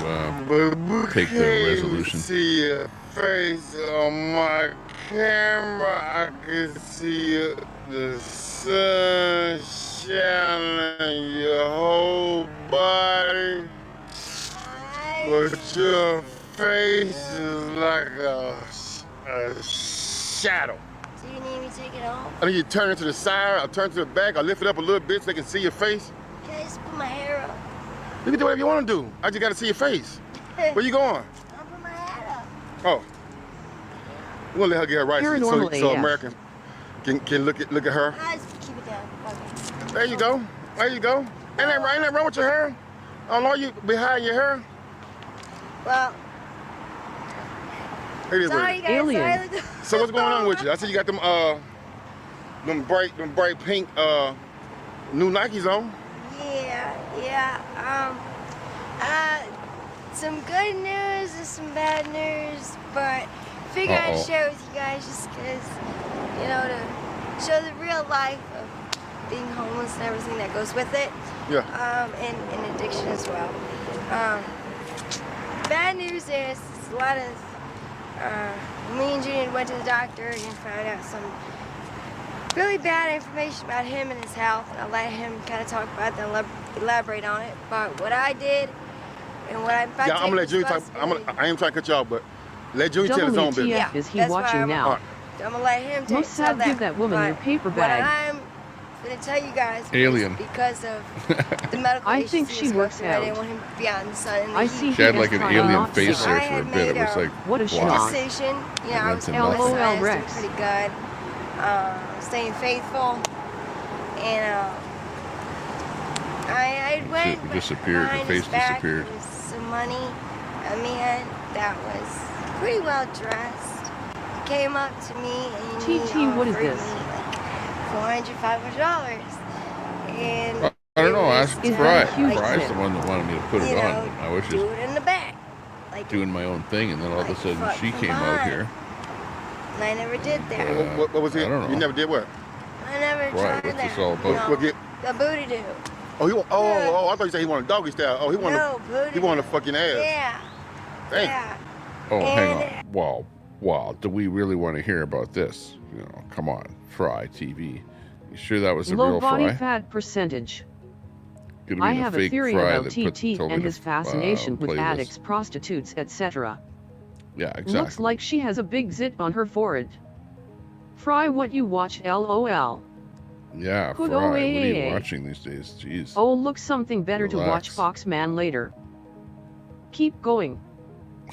take the resolution. See your face on my camera. I can see the sun shining your whole body, but your face is like a shadow. Do you need me to take it off? I need you to turn it to the side, I'll turn it to the back, I'll lift it up a little bit so they can see your face. Can I just put my hair up? You can do whatever you want to do. I just got to see your face. Where you going? I'll put my hair up. Oh. We're going to let her get her right so Americans can look at her. I just keep it down. Okay. There you go. There you go. Ain't that wrong with your hair? I don't know you behind your hair. Well, It is sorry, weird. guys. Alien. Sorry. So what's going on with you? I see you got them bright pink new Nikes on. Yeah. some good news and some bad news, but figure I'd share with you guys just because, you know, to show the real life of being homeless and everything that goes with it. Yeah. And addiction as well. Bad news is a lot of, me and Junior went to the doctor and found out some really bad information about him and his health. And I'll let him kind of talk about that and elaborate on it. But what I did and what I'm about to I'm gonna let Junior talk. I ain't trying to cut you off, but let Junior tell his own business. WTF is he watching now? So I'm gonna let him tell Mossad, that. give that woman your paper What bag. I'm gonna tell you guys Alien. is because of the medical I issues think he she was works going through, I out. didn't want him to be out in the sun and the I heat. see She had like an alien not face So there I for a had bit. It made was like, What a wow. schnock. decision. You know, I was Nontent. homeless and I was doing LOL Rex. pretty good. Staying faithful. And I went It disappeared. The behind face his back disappeared. with some money. A man that was pretty well dressed came up to me and he TT, what is offered this? me like $400, $500. And I don't know. it Ask was to, Fry. like, Fry's the one that wanted me to put it you on. know, I was do just it in the back. Like, doing my own thing, and then all of a sudden fuck she from came out behind. here. And I never did that. What was it? I don't know. You never did what? I never Right, tried what's that. this all about? No, the booty do. Oh, I thought you said he wanted doggy style. Oh, he wanted, No, booty. he wanted a fucking ass. Yeah. Dang. Yeah. Oh, hang And- on. Wow. Do we really want to hear about this? You know, come on. Fry TV. You sure that was the Low real body Fry? fat percentage. Could have I been have a fake theory Fry about that TT told me and to, his fascination with play this. addicts, prostitutes, etc. Yeah, exactly. Looks like she has a big zit on her forehead. Fry, what you watch? LOL. Yeah, Fry. Good What are you OAA. watching these days? Jeez. Oh, look, something better to watch. Relax. Foxman later. Keep going.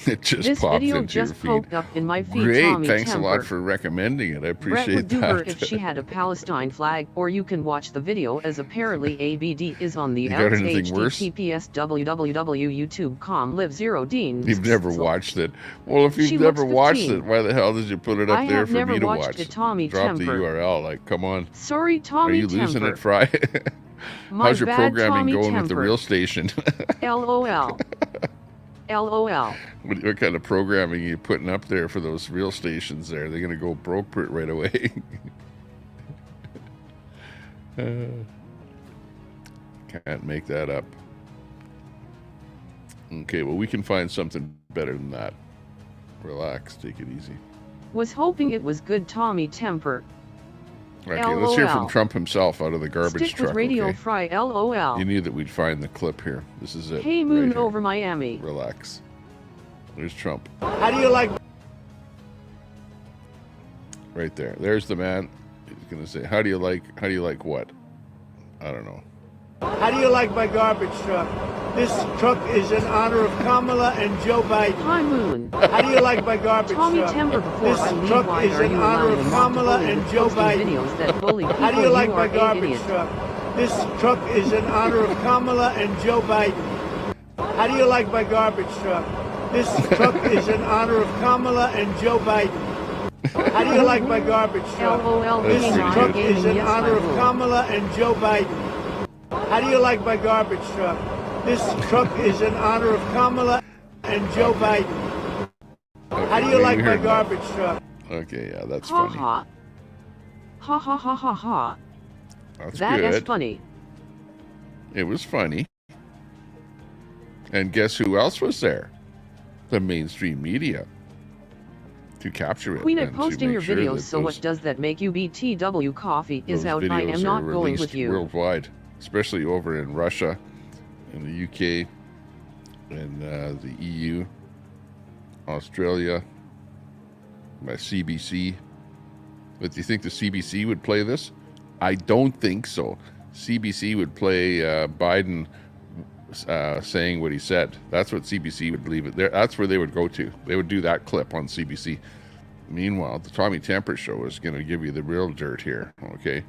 It just This popped video into your just feed. poked up in my feed. Great. Tommy Thanks Temper. a lot for recommending it. I Brett appreciate would do that. her if she had a Palestine flag, or you can watch the video as apparently ABD is on the You got anything worse? https www.youtube.com live 0 Dean. You've never watched it. Well, if She you've never looks watched 15. it, why the hell did you put it up I there have for never me to watched watch? it, Tommy Drop the Temper. URL. Like, come on. Sorry, Are Tommy you losing Temper. it, Fry? My How's your bad, programming Tommy going with the Temper. real station? LOL. LOL. What kind of programming are you putting up there for those real stations there? They're going to go broke right away. Can't make that up. Okay, well, we can find something better than that. Relax, take it easy. Was hoping it was good, Tommy Temper. Okay, let's hear from LOL. Trump himself out of the garbage Stick truck. with Radio Okay? Fry. LOL. You knew that we'd find the clip here. This is it. Hey, Moon right here. over Miami. Relax. There's Trump. How do you like? Right there. There's the man. He's gonna say, "How do you like what?" I don't know. How do you like my garbage truck? This truck is in honor of Kamala and Joe Biden. Hi, Moon. How do you like my garbage Tommy truck? Temper, before This I leave, truck why is are in you honor allowing of him Kamala to bully and with Joe posting Biden. videos that bully people? How do you like are my an garbage idiot. truck? This truck is in honor of Kamala and Joe Biden. How do you like my garbage truck? This truck is in honor of Kamala and Joe Biden. How do you like my garbage truck? LOL. This being on truck gaming, is in yes, honor I of will. Kamala and Joe Biden. How do you like my garbage truck? This truck is in honor of Kamala and Joe Biden. How do you like my garbage truck? Okay, yeah, that's Ha funny. ha. Ha ha ha ha ha. That's That is good. funny. It was funny. And guess who else was there? The mainstream media to capture it. Queen and at to posting make your sure videos, that so what does that make you? BTW coffee is those out. I videos am are not going released with you. worldwide, especially over in Russia, in the UK, and the EU, Australia, by CBC. But do you think the CBC would play this? I don't think so. CBC would play Biden saying what he said. That's what CBC would leave it there. That's where they would go to. They would do that clip on CBC. Meanwhile, the Tommy Temper Show is going to give you the real dirt here, okay?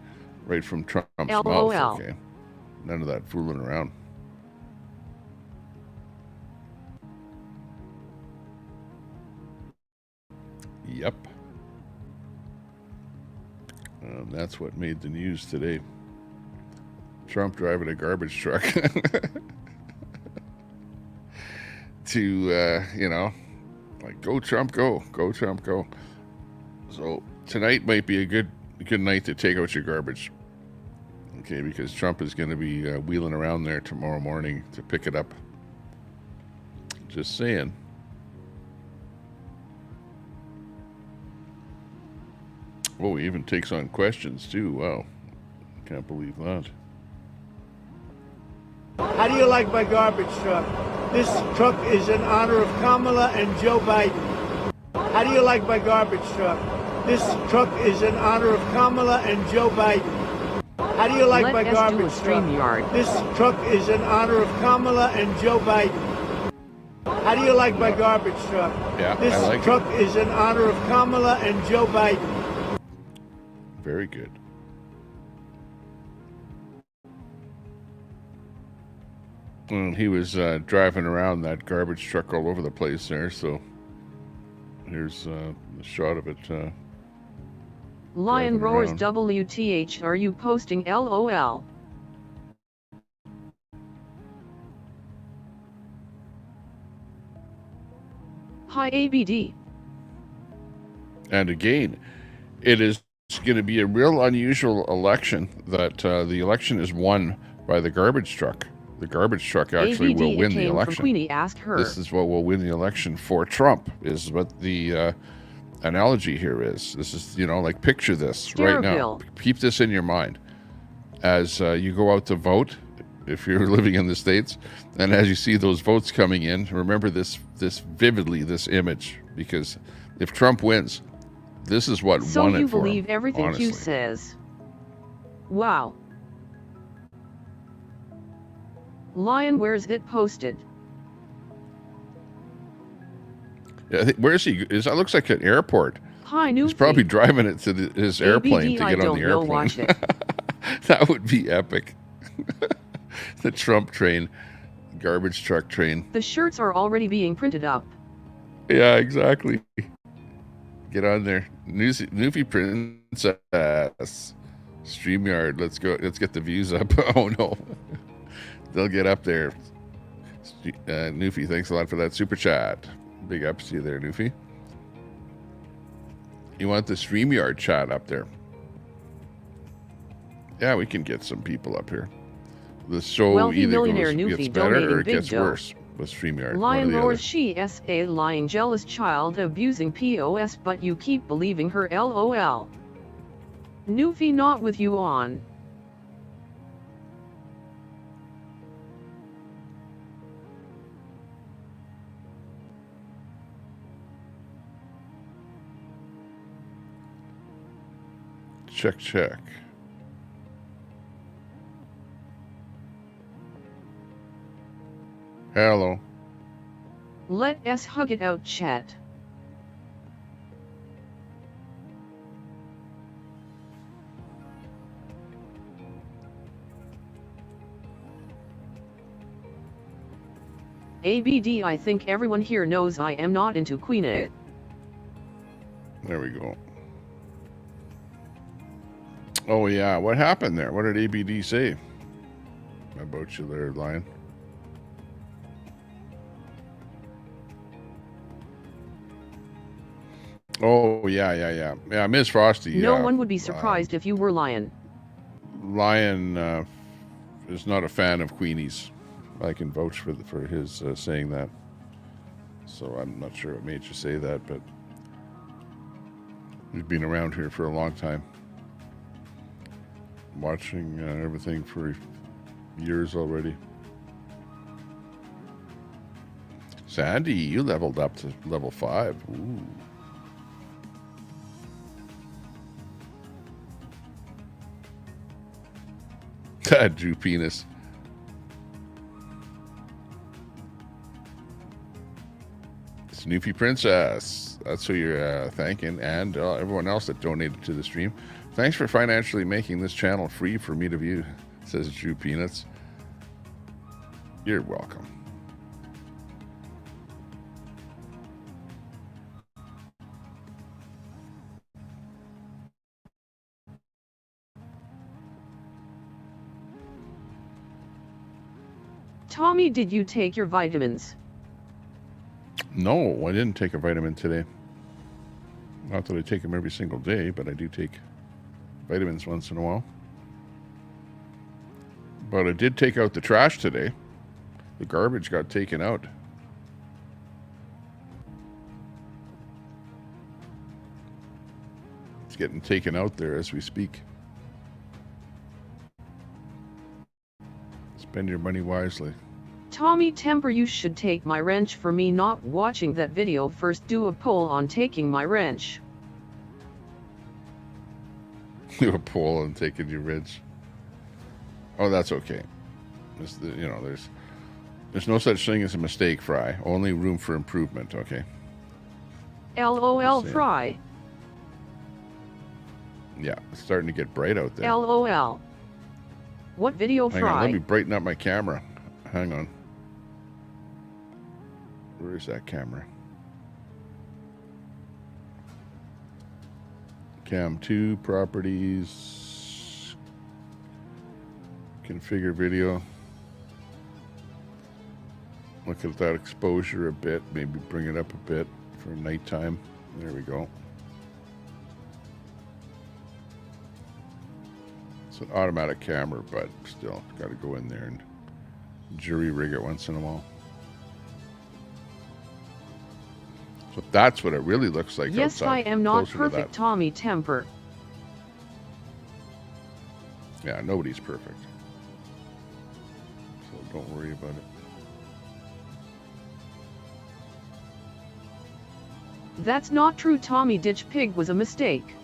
Right from Trump's LOL. mouth, okay? None of that fooling around. Yep. That's what made the news today. Trump driving a garbage truck. to you know, like go Trump, go Trump, go. So tonight might be a good night to take out your garbage. Okay, because Trump is going to be wheeling around there tomorrow morning to pick it up. Just saying. Oh, he even takes on questions too. Wow, can't believe that. How do you like my garbage truck? This truck is in honor of Kamala and Joe Biden. How do you like my garbage truck? This truck is in honor of Kamala and Joe Biden. How do you like my garbage truck? This truck is in honor of Kamala and Joe Biden. How do you like my garbage truck? Yeah, this I like truck it. is in honor of Kamala and Joe Biden. Very good. And he was driving around that garbage truck all over the place there, so here's the shot of it. Lion driving Roars around. WTH, are you posting LOL? Hi ABD. And again, it is going to be a real unusual election that the election is won by the garbage truck. The garbage truck actually will win the election. Queenie asked her. This is what will win the election for Trump, is what the analogy here is. This is, you know, like picture this right now. Keep this in your mind as you go out to vote, if you're living in the States, and as you see those votes coming in, remember this vividly, this image, because if Trump wins, this is what won it for him. So you believe everything honestly. Q says? Wow. Lion, where's it posted? Yeah, I think, where is he? That looks like an airport. Hi, He's probably driving it to his airplane to I get on the don't know, airplane. watch it. That would be epic. The Trump train, garbage truck train. The shirts are already being printed up. Yeah, exactly. Get on there. Newfie Princess. StreamYard. Let's go. Let's get the views up. Oh, no. They'll get up there. Newfie, thanks a lot for that super chat. Big ups to you there, Newfie. You want the StreamYard chat up there? Yeah, we can get some people up here. The show Wealthy either millionaire gets Newfie better or donating it big gets dough. worse with StreamYard. Lion roars, she is a lying jealous child abusing POS, but you keep believing her, LOL. Newfie, not with you on. Check, check. Hello. Let us hug it out, chat. ABD, I think everyone here knows I am not into Queen A. There we go. Oh, yeah. What happened there? What did ABD say about you there, Lion? Oh, yeah. Yeah, Miss Frosty. No one would be surprised if you were Lion. Lion is not a fan of Queenies. I can vouch for his saying that. So I'm not sure what made you say that, but he's been around here for a long time. Watching everything for years already. Sandy, you leveled up to level 5. Ooh. Drew Penis. Snoopy Princess. That's who you're thanking. And everyone else that donated to the stream. Thanks for financially making this channel free for me to view, says Drew Peanuts. You're welcome. Tommy, did you take your vitamins? No, I didn't take a vitamin today. Not that I take them every single day, but I do take vitamins once in a while. But I did take out the trash today. The garbage got taken out. It's getting taken out there as we speak. Spend your money wisely. Tommy Temper, you should take my wrench for me not watching that video. First do a poll on taking my wrench. Do a poll on taking your wrench. Oh, that's okay. You know, there's no such thing as a mistake, Fry. Only room for improvement, okay? LOL Fry. Yeah, it's starting to get bright out there. LOL. What video, Hang Fry? on, let me brighten up my camera. Hang on. Where is that camera? Cam 2, properties, configure video. Look at that exposure a bit, maybe bring it up a bit for nighttime. There we go. It's an automatic camera, but still got to go in there and jury rig it once in a while. So that's what it really looks like yes, outside. I am not Closer to perfect, that. Tommy Temper. Yeah, nobody's perfect. So don't worry about it. That's not true. Tommy Ditch Pig was a mistake.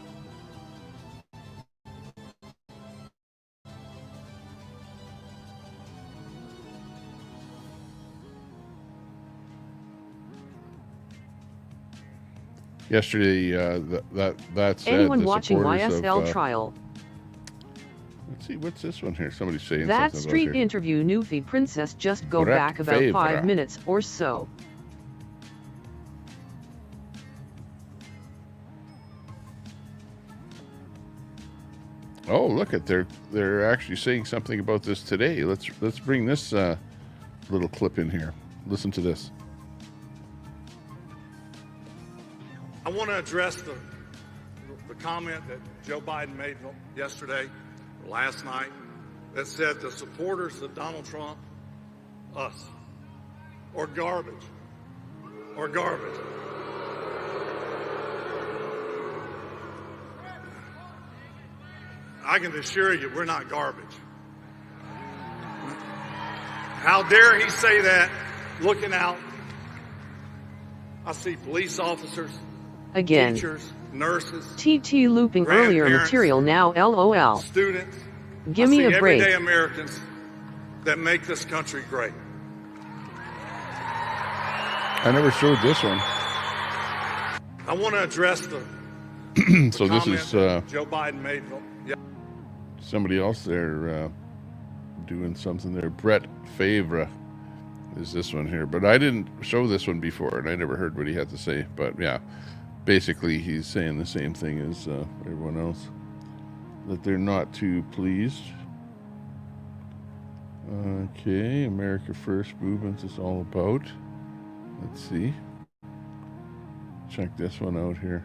Yesterday, that said, Anyone the watching supporters YSL of, trial? Let's see, what's this one here? Somebody's saying That something street about here. interview, Newfie Princess, just go Correct back about favor. 5 minutes or so. Oh, look at they're actually saying something about this today. Let's bring this little clip in here. Listen to this. I want to address the comment that Joe Biden made yesterday, or last night, that said the supporters of Donald Trump, us, are garbage, or garbage. I can assure you we're not garbage. How dare he say that looking out? I see police officers, Again. teachers, nurses, TT looping earlier grandparents, material now, LOL. students. Give me I see a break. everyday Americans that make this country great. I never showed this one. I want to address the So this is Joe Biden made. somebody else there doing something there. Brett Favre is this one here, but I didn't show this one before, and I never heard what he had to say. But yeah, basically he's saying the same thing as everyone else, that they're not too pleased. Okay, America First movement is all about. Let's see. Check this one out here.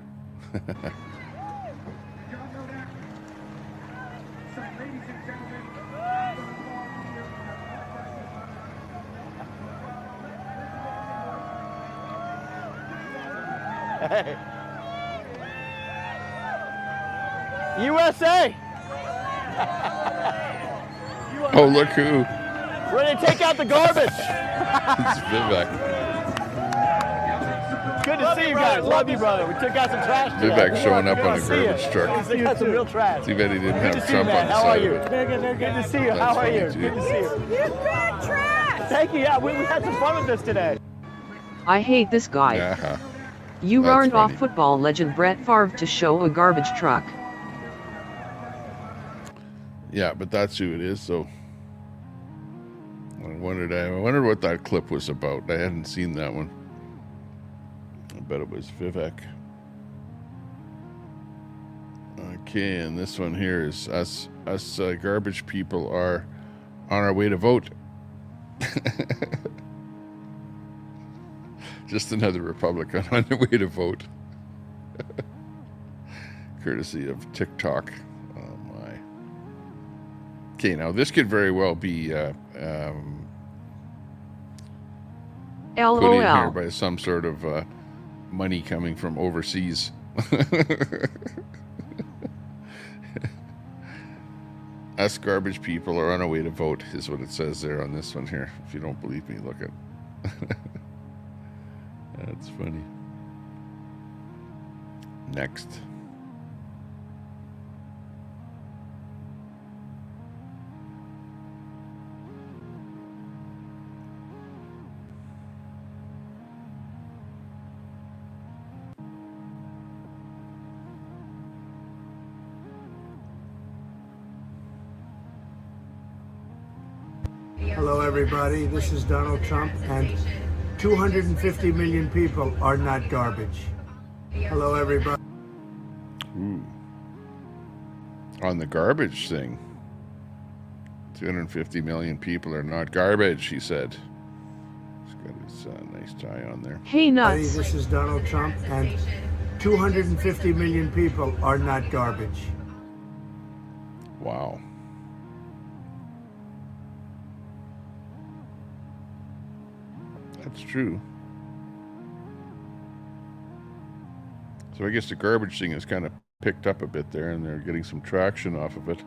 Hey. USA! Oh, look who. Ready to take out the garbage! It's Vivek. Good to see you guys. Love you, brother. We took out some trash today. Vivek showing up on a Good to see garbage you. truck. We got some real trash. Too bad he didn't Good to have see you, Trump on man. the How are side you? of it. Good to see you. That's How are funny, you? too. Good to see you. You got trash! Thank you. Yeah, we had some fun with this today. I hate this guy. Yeah. You That's ruined off funny. football legend Brett Favre to show a garbage truck. Yeah, but that's who it is. So I wondered what that clip was about. I hadn't seen that one. I bet it was Vivek. Okay, and this one here is us garbage people are on our way to vote. Just another Republican on the way to vote. Courtesy of TikTok. Oh my. Okay, now this could very well be put in here LOL. by some sort of money coming from overseas. Us garbage people are on our way to vote, is what it says there on this one here. If you don't believe me, look at. That's funny. Next. Hello, everybody. This is Donald Trump, and 250 million people are not garbage. Hello, everybody. Ooh. On the garbage thing. 250 million people are not garbage, he said. He's got his nice tie on there. Hey, nuts. This is Donald Trump, and 250 million people are not garbage. Wow. That's true. So I guess the garbage thing has kind of picked up a bit there, and they're getting some traction off of it.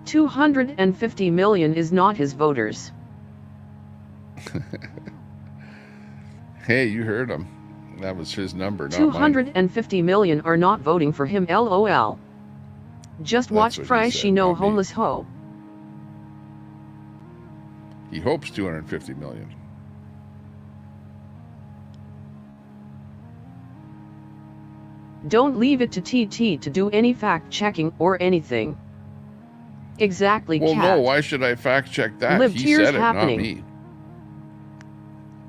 250 million is not his voters. Hey, you heard him. That was his number, not 250 million are not voting for him, LOL. Just watch Fry She No Homeless Ho. He hopes 250 million. Don't leave it to TT to do any fact-checking or anything. Exactly, Well, Cat. no, why should I fact-check that? Live He tears said it, happening. not me.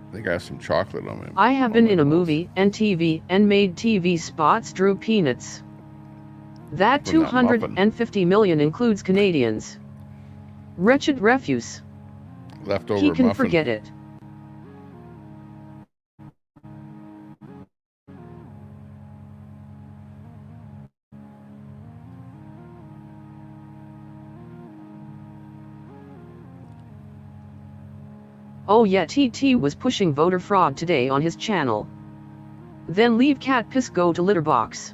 I think I have some chocolate on him. I have been in a movie and TV and made TV spots, drew peanuts. That From that muffin. 250 million includes Canadians. Wretched refuse. Leftover He can muffin. forget it. Oh yeah, TT was pushing voter fraud today on his channel. Then leave cat piss go to litter box.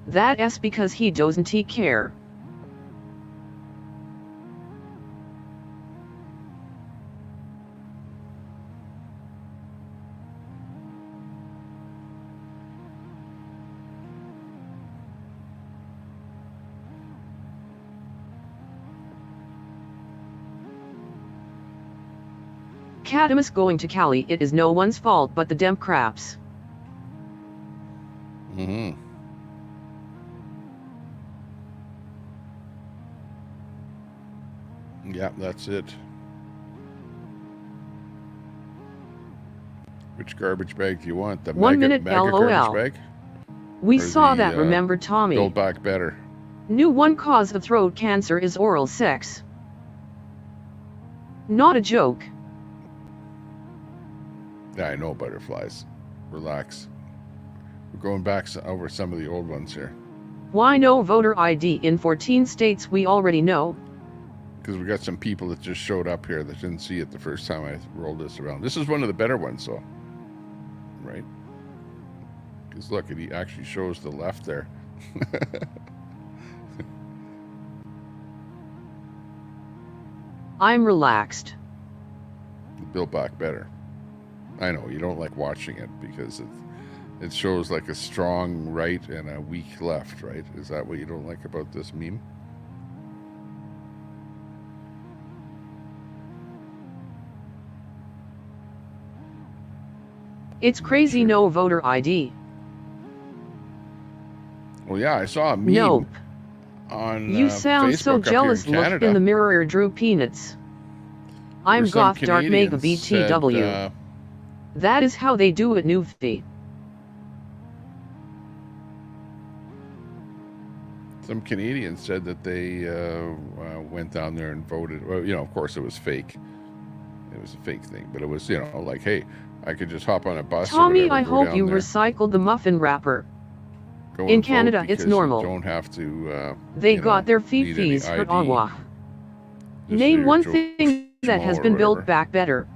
That's because he doesn't care. Cadamus going to Cali, it is no one's fault but the Democrats. Mm-hmm. Yeah, that's it. Which garbage bag do you want? The 1 minute mega LOL. garbage bag? We Or saw the, that, remember Tommy? Build Back Better. New one cause of throat cancer is oral sex. Not a joke. Yeah, I know, butterflies. Relax. We're going back over some of the old ones here. Why no voter ID in 14 states? We already know. Because we got some people that just showed up here that didn't see it the first time I rolled this around. This is one of the better ones, though. Right? Because look, it actually shows the left there. I'm relaxed. Built Back Better. I know, you don't like watching it because it shows like a strong right and a weak left, right? Is that what you don't like about this meme? It's crazy, no voter ID. Well, yeah, I saw a meme Nope. on You sound Facebook so up here jealous. in Look Canada. in the mirror, drew peanuts. I'm where some Goth Dark Mega Canadians BTW. said, That is how they do it, Newfie. some Canadians said that they went down there and voted. Well, you know, of course it was fake. It was a fake thing, but it was, you know, like, hey, I could just hop on a bus. Tommy, or whatever, I go hope down you there, recycled the muffin wrapper. go In and vote Canada, it's because normal. You don't have to. They you know, got their need any fees hurt ID. on. Just Name your one Joe thing that has Schmo or been built whatever. back better.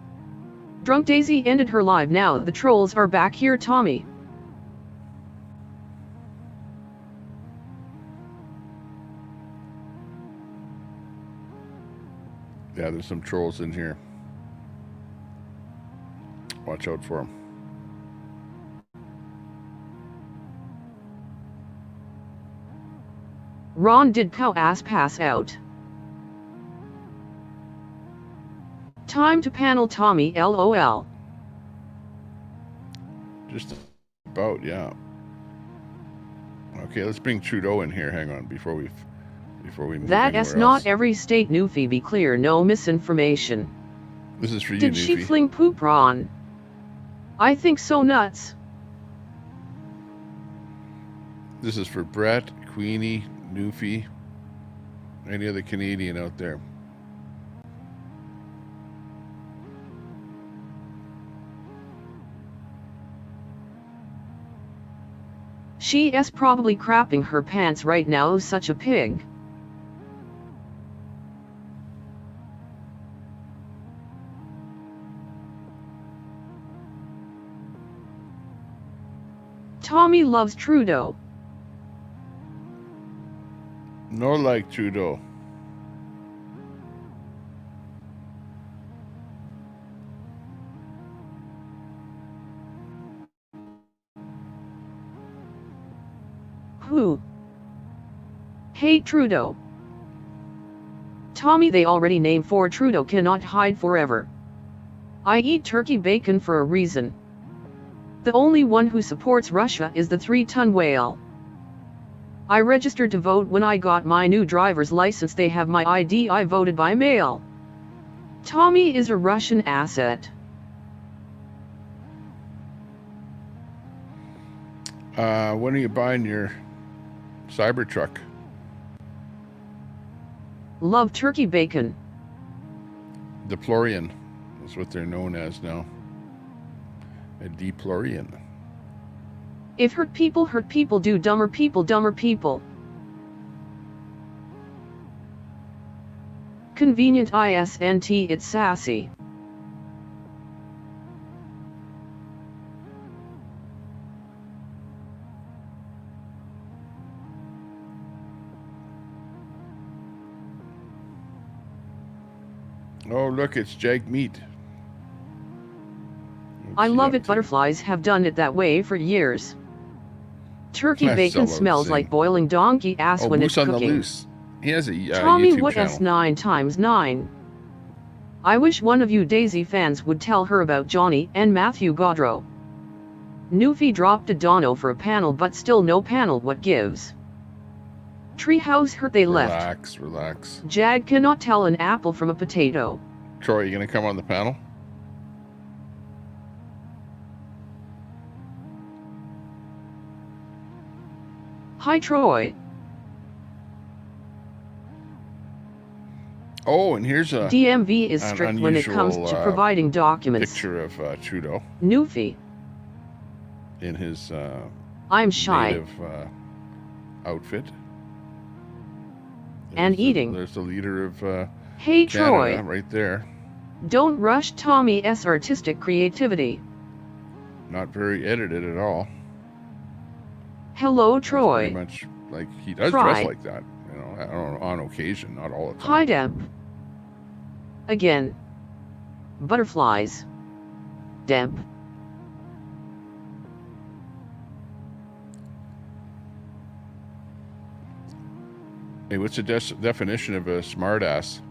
Drunk Daisy ended her live. Now the trolls are back here, Tommy. Yeah, there's some trolls in here. Watch out for them. Ron did cow ass pass out. Time to panel Tommy, LOL. Just about, yeah. Okay, let's bring Trudeau in here. Hang on, before we move That anywhere is not else. every state, Newfie. Be clear, no misinformation. This is for you, Did she Newfie. fling poop, Ron? I think so, nuts. This is for Brett, Queenie, Newfie, any other Canadian out there. She is probably crapping her pants right now, such a pig. Tommy loves Trudeau. Nor like Trudeau. Who? Hate Trudeau. Tommy, they already named for Trudeau cannot hide forever. I eat turkey bacon for a reason. The only one who supports Russia is the 3-ton whale. I registered to vote when I got my new driver's license. They have my ID. I voted by mail. Tommy is a Russian asset. When are you buying your Cybertruck? Love turkey bacon. Deplorian is what they're known as now. A deplorian. If hurt people do dumber people. Convenient ISNT, it's sassy. Oh, look, it's jag meat. I love it. Butterflies have done it that way for years. Turkey That's bacon so smells insane. like boiling donkey ass when Moose it's on cooking. the loose. He has a Tommy, YouTube what channel. S 9 times 9? I wish one of you Daisy fans would tell her about Johnny and Matthew Gaudreau. Newfie dropped a dono for a panel, but still no panel. What gives? Treehouse hurt, they left. Relax. Jag cannot tell an apple from a potato. Troy, you gonna come on the panel? Hi, Troy. Oh, and here's a DMV is an strict when it comes unusual, to providing documents. Picture of Trudeau Newfie. in his I'm shy. native outfit. And eating. There's the leader of Hey, Canada Troy. right there. Don't rush Tommy's artistic creativity. Not very edited at all. Hello, Pretty Troy. much like he does Try. dress like that, you know, on occasion, not all the time. Hi, Deb. Again. Butterflies. Deb. Hey, what's the definition of a smartass?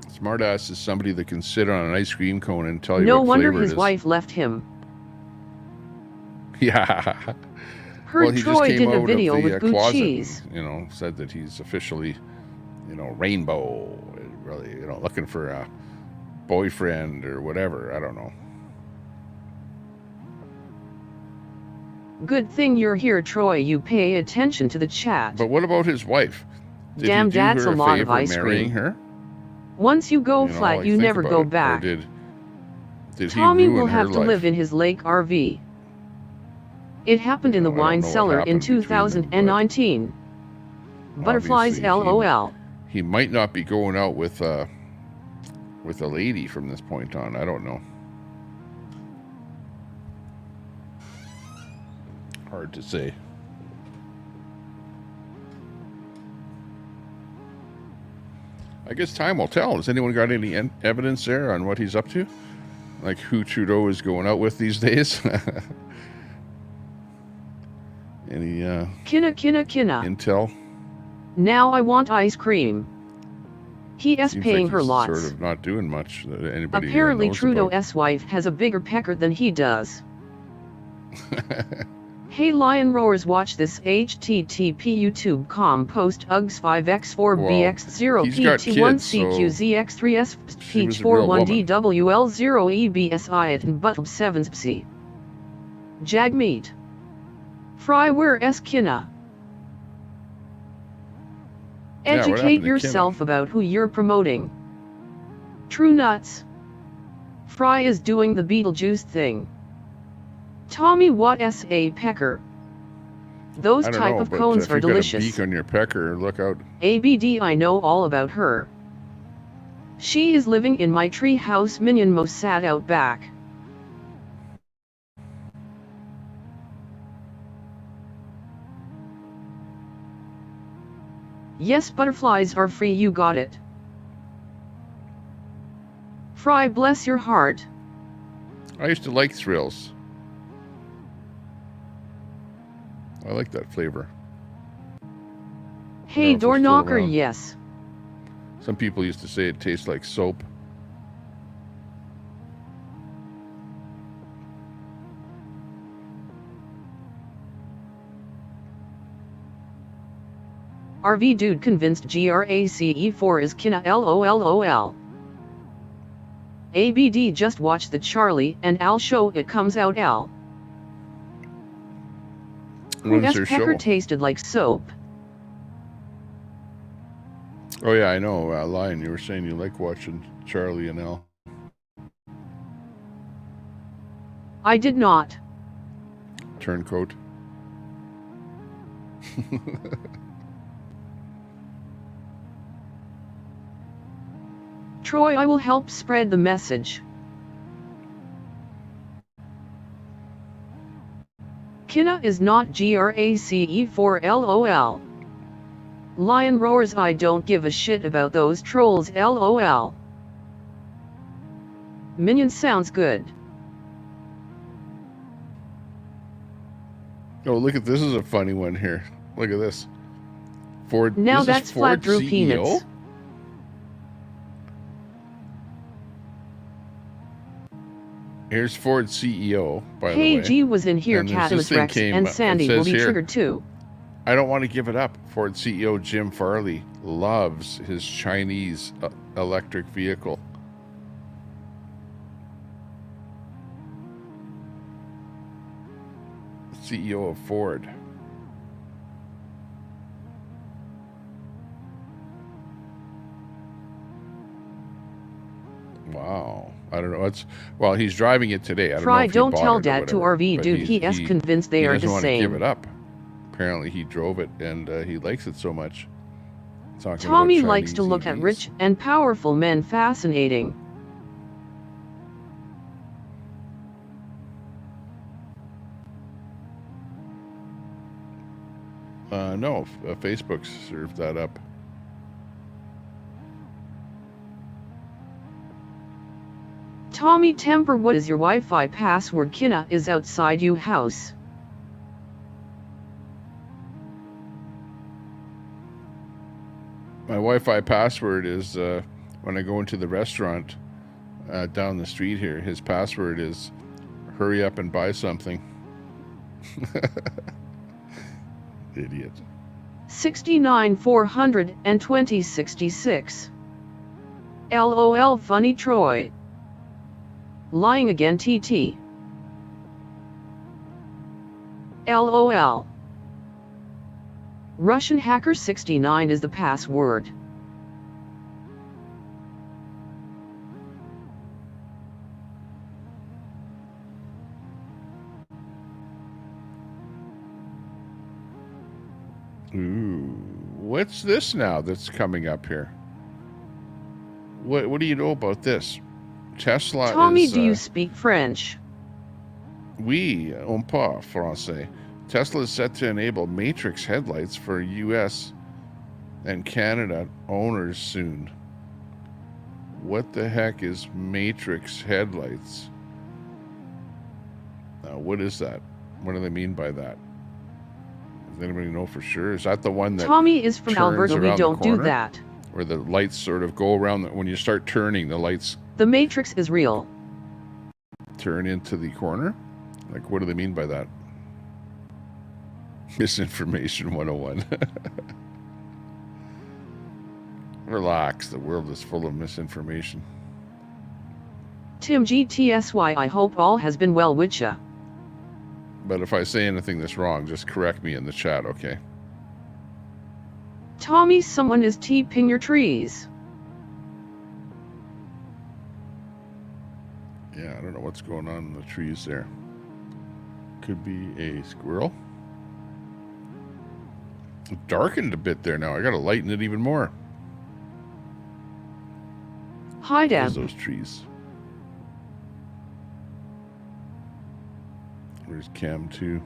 Smartass is somebody that can sit on an ice cream cone and tell you No what wonder flavor it his is. wife left him. Yeah. Heard Well, he just Troy came did a out video of the with Boo closet Cheese. and, you know, said that he's officially, you know, rainbow, really, you know, looking for a boyfriend or whatever. I don't know. Good thing you're here, Troy. You pay attention to the chat. But what about his wife? Did Damn, he do that's her a lot of favor ice marrying cream. her? Once you go You know, flat, like, you think never about go it. Or back. did Tommy he ruin will her have to life? live in his lake RV. It happened in the I don't wine know what cellar in happened between them, but 2019. Butterflies obviously LOL. he might not be going out with a lady from this point on. I don't know. Hard to say. I guess time will tell. Has anyone got any evidence there on what he's up to? Like who Trudeau is going out with these days? Any Kinna. intel? Now I want ice cream. He is Seems paying like her he's lots. sort of not doing much that anybody Apparently knows Trudeau's wife has a bigger pecker than he does. Hey Lion Roars, watch this http youtube.com post UGS5x4BX0 PT1CQZX3S Peach 41DWL0EBSI and Button 7C. Jagmeet. Fry where S Kinna. Yeah, what happened Educate to yourself about who you're promoting. True nuts. Fry is doing the Beetlejuice thing. Tommy what S.A. Pecker. Those I don't type know, of but cones if are you've got delicious. a beak on your pecker, look out. ABD I know all about her. She is living in my tree house minion Mossad out back. Yes, butterflies are free, you got it. Fry bless your heart. I used to like thrills. I like that flavor. Hey if they're door still knocker, around. yes. Some people used to say it tastes like soap. RV dude convinced GRACE4 is Kinna LOLOL. ABD just watch the Charlie and Al show, it comes out Al. What is Who their pecker show? tasted like soap. Oh yeah, I know. Lion, you were saying you like watching Charlie and Al. I did not. Turncoat. Troy, I will help spread the message. Kinna is not GRACE4 LOL. Lion roars, I don't give a shit about those trolls LOL. Minion sounds good. Oh, look at this is a funny one here. Look at this. Ford. Now this that's is Ford flat Drew CEO? Peanuts. Here's Ford CEO, by the Hey way. G was in here, And there's this Catalyst thing Rex came and up. It Sandy will says be here, triggered too. I don't want to give it up. Ford CEO Jim Farley loves his Chinese electric vehicle. CEO of Ford. Wow. I don't know. It's well, he's driving it today. I don't know Fry, if he don't bought tell it or that to whatever, RV but dude, he is convinced they are doesn't the want to give same. it up. Apparently he drove it and he likes it so much. Talking Tommy about likes to Chinese look at EVs. rich and powerful men, fascinating. No, Facebook served that up. Tommy Temper, what is your Wi-Fi password? Kinna is outside you house. My Wi-Fi password is when I go into the restaurant down the street here. His password is hurry up and buy something. Idiot. 69 420 66. LOL funny Troy. Lying again TT. LOL. Russian hacker 69 is the password. Ooh, what's this now that's coming up here? What do you know about this? Tesla Tommy, is... do you speak French? Oui, on parle français. Tesla is set to enable matrix headlights for U.S. and Canada owners soon. What the heck is matrix headlights? Now, what is that? What do they mean by that? Does anybody know for sure? Is that the one that Tommy is from turns Alberta. We around the don't do corner? that. Where the lights sort of go around, when you start turning, the lights The Matrix is real. turn into the corner? Like, what do they mean by that? Misinformation 101. Relax, the world is full of misinformation. Tim GTSY, I hope all has been well with ya. But if I say anything that's wrong, just correct me in the chat, okay? Tommy, someone is TPing your trees. Yeah, I don't know what's going on in the trees there. Could be a squirrel. It darkened a bit there now. I gotta lighten it even more. Hi, Dad. Where's those trees? Where's Cam 2?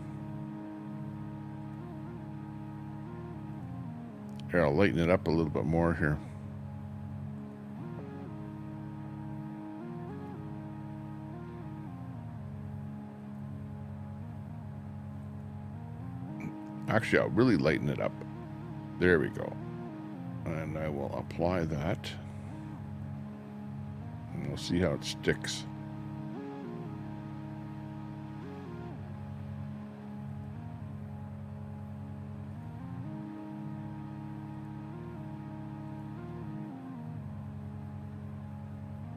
Here, I'll lighten it up a little bit more here. Actually, I'll really lighten it up. There we go. And I will apply that. And we'll see how it sticks.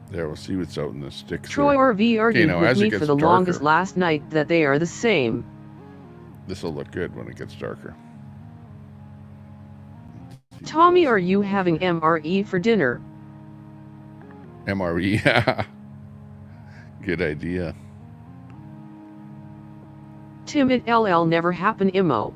There, we'll see what's out in the sticks. Troy here. RV argued now, with as it me gets for the darker, longest last night that they are the same. This will look good when it gets darker. Tommy, are you having MRE for dinner? MRE. Good idea. Tim, it LL never happened IMO.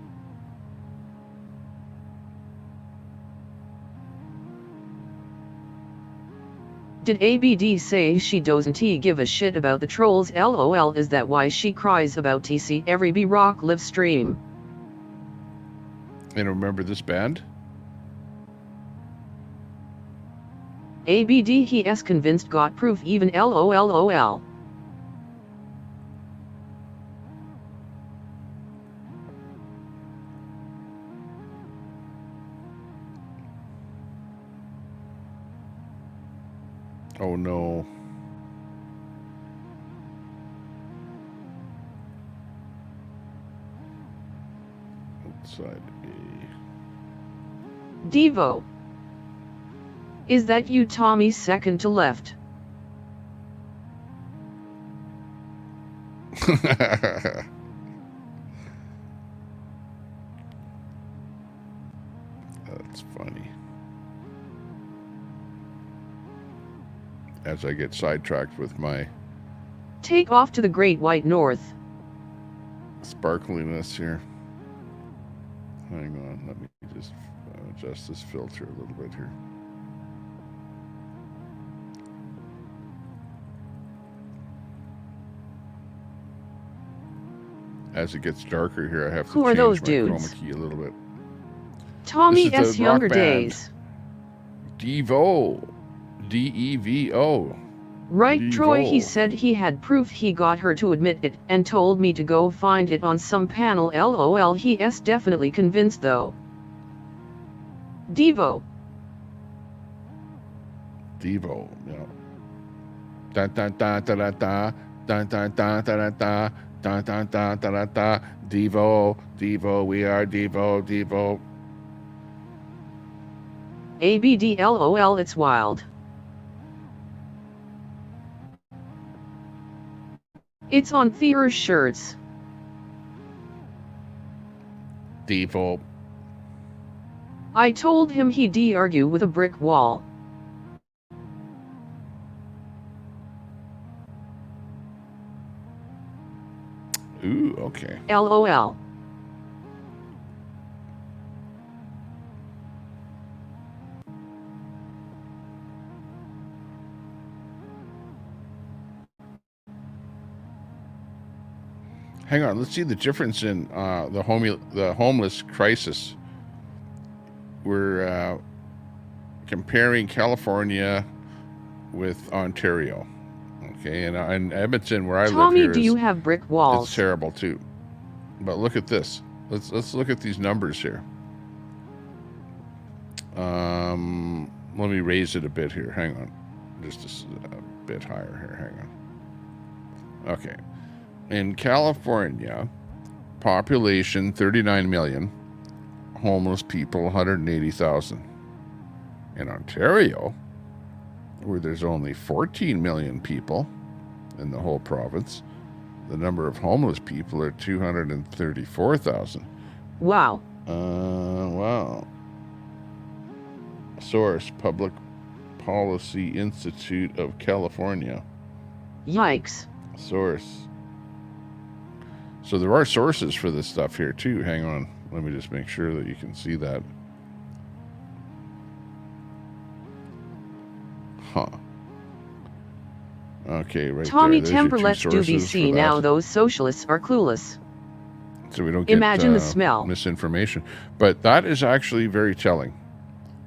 Did ABD say she doesn't give a shit about the trolls? LOL, is that why she cries about TC every B-Rock live stream? And remember this band? ABD he is convinced, got proof even LOL. Oh no. Outside A. Devo. Is that you, Tommy, second to left? That's funny. As I get sidetracked with my Take off to the Great White North. sparkliness here. Hang on, let me just adjust this filter a little bit here. As it gets darker here, I have to Who are change those my dudes? chroma key a little bit. Tommy This is S. the rock Younger band Days. Devo. D-E-V-O. Right, Troy, he Devo. said he had proof. He got her to admit it and told me to go find it on some panel. LOL, he is definitely convinced though. Devo. Devo, yeah. Da da da da da da da da da da da da da da da da. Devo, Devo, we are Devo, Devo. ABD LOL, it's wild. It's on Theater's shirts. Devo. I told him he'd argue with a brick wall. Ooh, okay. LOL. Hang on, let's see the difference in the homeless crisis. We're comparing California with Ontario. Okay, and Edmonton, where I live Tommy, here, do you have brick walls? It's terrible too. But look at this. Let's look at these numbers here. Let me raise it a bit here. Hang on, just a bit higher here. Hang on. Okay, in California, population 39 million, homeless people 180,000. In Ontario, where there's only 14 million people in the whole province, the number of homeless people are 234,000. Wow. Wow. Source, Public Policy Institute of California. Yikes. Source. So there are sources for this stuff here too. Hang on. Let me just make sure that you can see that. Huh. Okay, right Tommy there. Temper, let's do VC now. Those socialists are clueless. So we don't get Imagine the smell. misinformation. But that is actually very telling.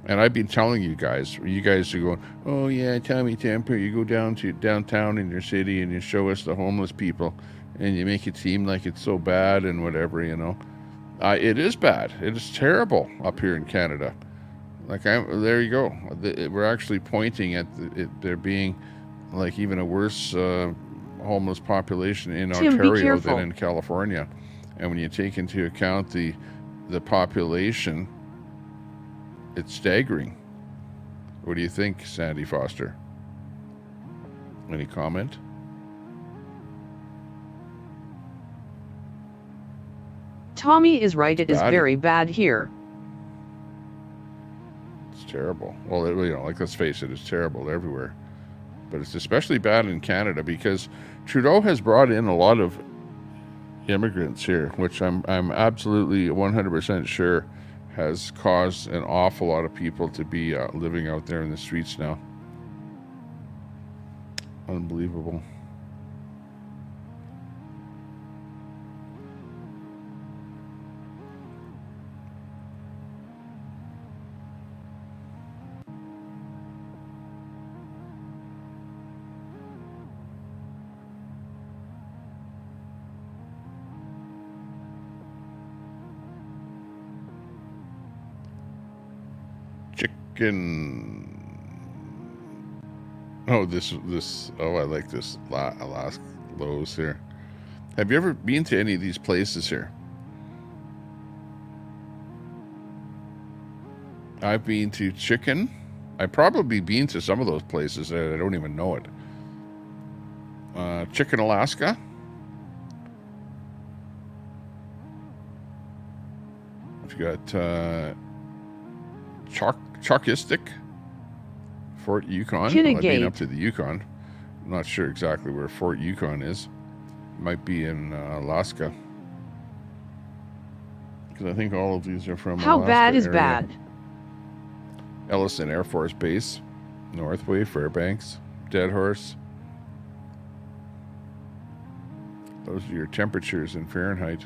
And I've been telling you guys are going, oh yeah, Tommy Temper, you go down to downtown in your city and you show us the homeless people and you make it seem like it's so bad and whatever, you know. It is bad. It is terrible up here in Canada. There you go. We're actually pointing at there being like even a worse homeless population in Ontario than in California. And when you take into account the population, it's staggering. What do you think, Sandy Foster? Any comment? Tommy is right. It is very bad here. It's terrible. Well, let's face it, it's terrible everywhere. But it's especially bad in Canada because Trudeau has brought in a lot of immigrants here, which I'm absolutely 100% sure has caused an awful lot of people to be living out there in the streets now. Unbelievable. Oh, I like this Alaska Lowe's here. Have you ever been to any of these places here? I've been to Chicken. I've probably been to some of those places that I don't even know it. Chicken, Alaska. We've got Chalkistic, Fort Yukon. I've been up to the Yukon. I'm not sure exactly where Fort Yukon is. It might be in Alaska. Because I think all of these are from How Alaska bad is area. bad? Ellison Air Force Base, Northway, Fairbanks, Deadhorse. Those are your temperatures in Fahrenheit.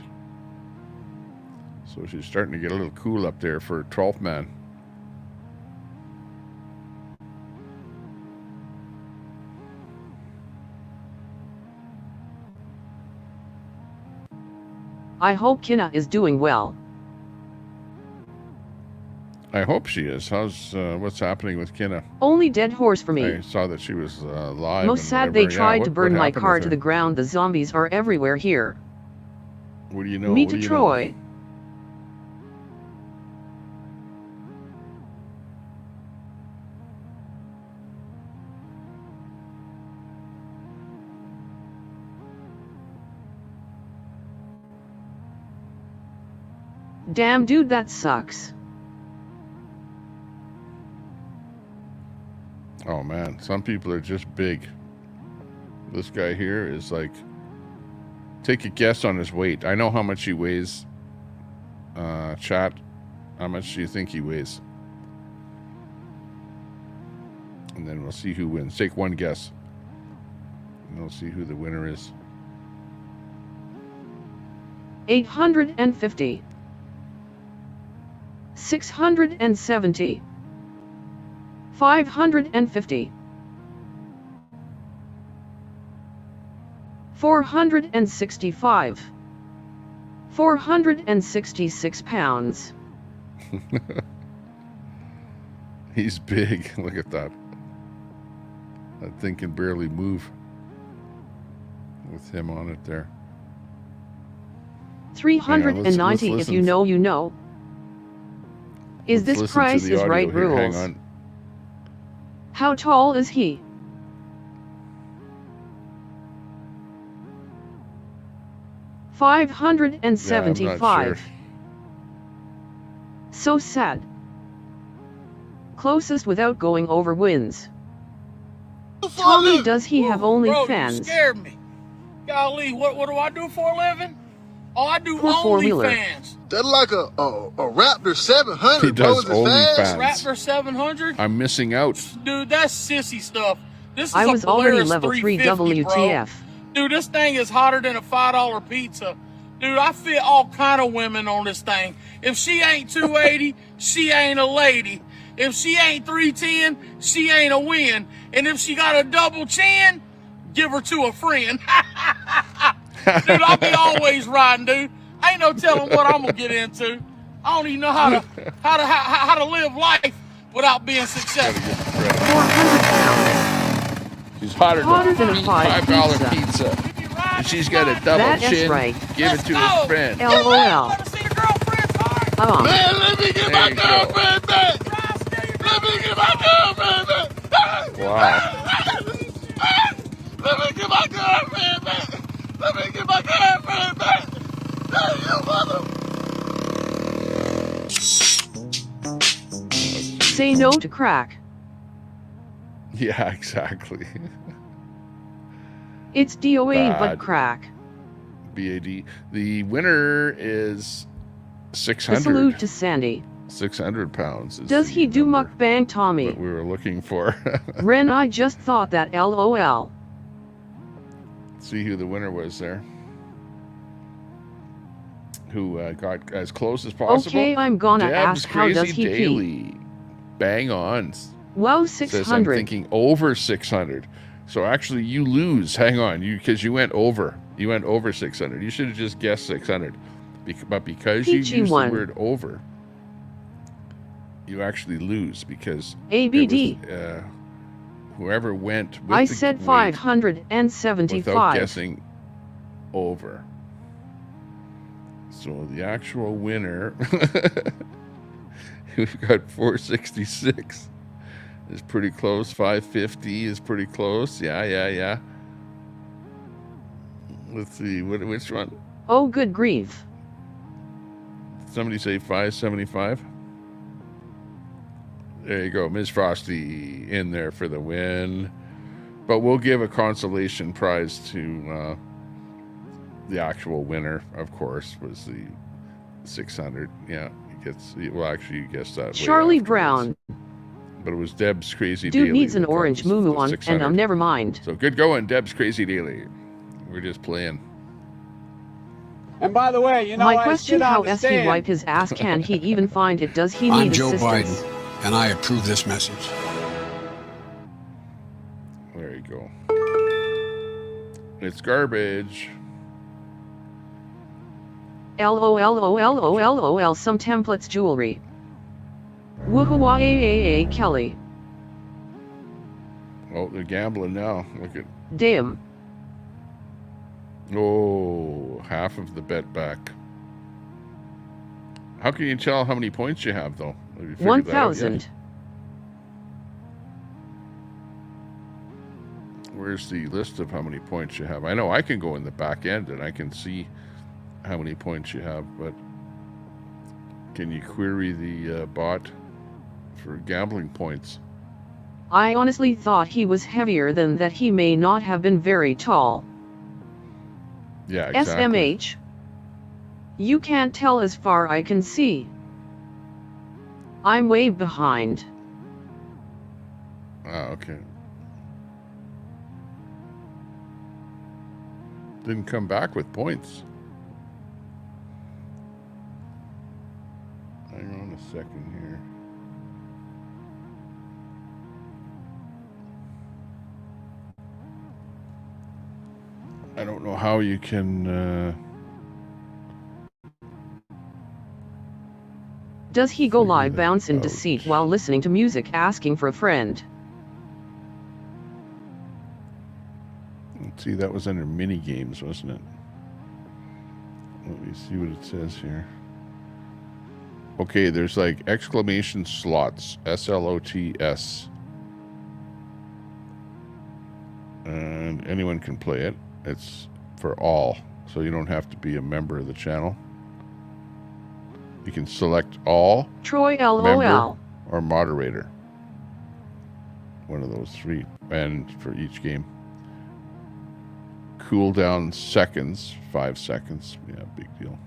So she's starting to get a little cool up there for 12th man. I hope Kinna is doing well. I hope she is. What's happening with Kinna? Only dead horse for me. I saw that she was live. Most sad they tried to burn my car to the ground. The zombies are everywhere here. What do you know? Me to Troy. Damn, dude, that sucks. Oh man, some people are just big. This guy here is like, take a guess on his weight. I know how much he weighs. Chat, how much do you think he weighs? And then we'll see who wins. Take one guess. And we'll see who the winner is. 850. 670. 550. 465. 466 pounds. He's big. Look at that. That thing can barely move with him on it there. 390 if you know, you know. Is this price is right here. rules? Hang on. How tall is he? $575. Sure. So sad. Closest without going over wins. Tell me, does he have OnlyFans? You scared me. Golly, what do I do for a living? Oh, I do For four-wheeler. OnlyFans. That's like a Raptor 700. He does bro, is it fast? OnlyFans. Raptor 700? I'm missing out. Dude, that's sissy stuff. This is I a was already Polaris level 3 350, WTF. bro. Dude, this thing is hotter than a $5 pizza. Dude, I fit all kind of women on this thing. If she ain't 280, she ain't a lady. If she ain't 310, she ain't a win. And if she got a double chin, give her to a friend. Dude, I'll be always riding, dude. Ain't no telling what I'm gonna get into. I don't even know how to live life without being successful. 400 pounds. She's hotter than a $5 pizza. And she's got a double That is chin. right. Give it to his friend. LOL. Man, let me get my girlfriend back. Let me get my girlfriend back. Wow. Let me get my girlfriend back. Let me get my girlfriend back. Hey, you mother. Say no to crack. Yeah, exactly. It's DOA but Bad. crack. BAD. The winner is 600. A salute to Sandy. 600 pounds. Is Does he do mukbang, Tommy? what we were looking for. Ren, I just thought that LOL. See who the winner was there. Who got as close as possible. Okay, I'm gonna Deb's ask how does Crazy he pee? Daily. Bang on. Wow, Says I'm 600. thinking over 600. So actually you lose. Hang on. Because you went over. You went over 600. You should have just guessed 600. But because you used the PG1. word over, you actually lose because ABD. it was, whoever went with I the said weight 575. without guessing over. So the actual winner, we've got 466. Is pretty close. 550 is pretty close. Yeah. Let's see. Which one? Oh, good grief. Somebody say 575. There you go. Ms. Frosty in there for the win. But we'll give a consolation prize to the actual winner, of course, was the 600. Yeah, he gets. Well, actually, you guessed that. way Charlie afterwards. Brown. But it was Deb's Crazy Dude Daily. needs an that orange was moo the on, 600. and never mind. So good going, Deb's Crazy Daily. We're just playing. And by the way, you know, My I question, sit on how the does he stand. wipe his ass? Can he even find it? Does he I'm need Joe assistance? Biden, and I approve this message. There you go. It's garbage. LOL, some templates jewelry. Woohoo, Kelly. Oh, they're gambling now. Look at. Damn. Oh, half of the bet back. How can you tell how many points you have, though? Have you figured that out yet? 1,000. Where's the list of how many points you have? I know I can go in the back end and I can see how many points you have, but can you query the bot for gambling points? I honestly thought he was heavier than that. He may not have been very tall. Yeah, exactly. SMH. You can't tell as far I can see. I'm way behind. Ah, okay. Didn't come back with points. second here. I don't know how you can. Does he go live bounce in deceit while listening to music asking for a friend? Let's see, that was under mini games, wasn't it? Let me see what it says here. Okay, there's like exclamation slots, SLOTS. And anyone can play it. It's for all, so you don't have to be a member of the channel. You can select all, Troy LOL, member, or moderator. One of those three, and for each game. Cooldown seconds, 5 seconds. Yeah, big deal.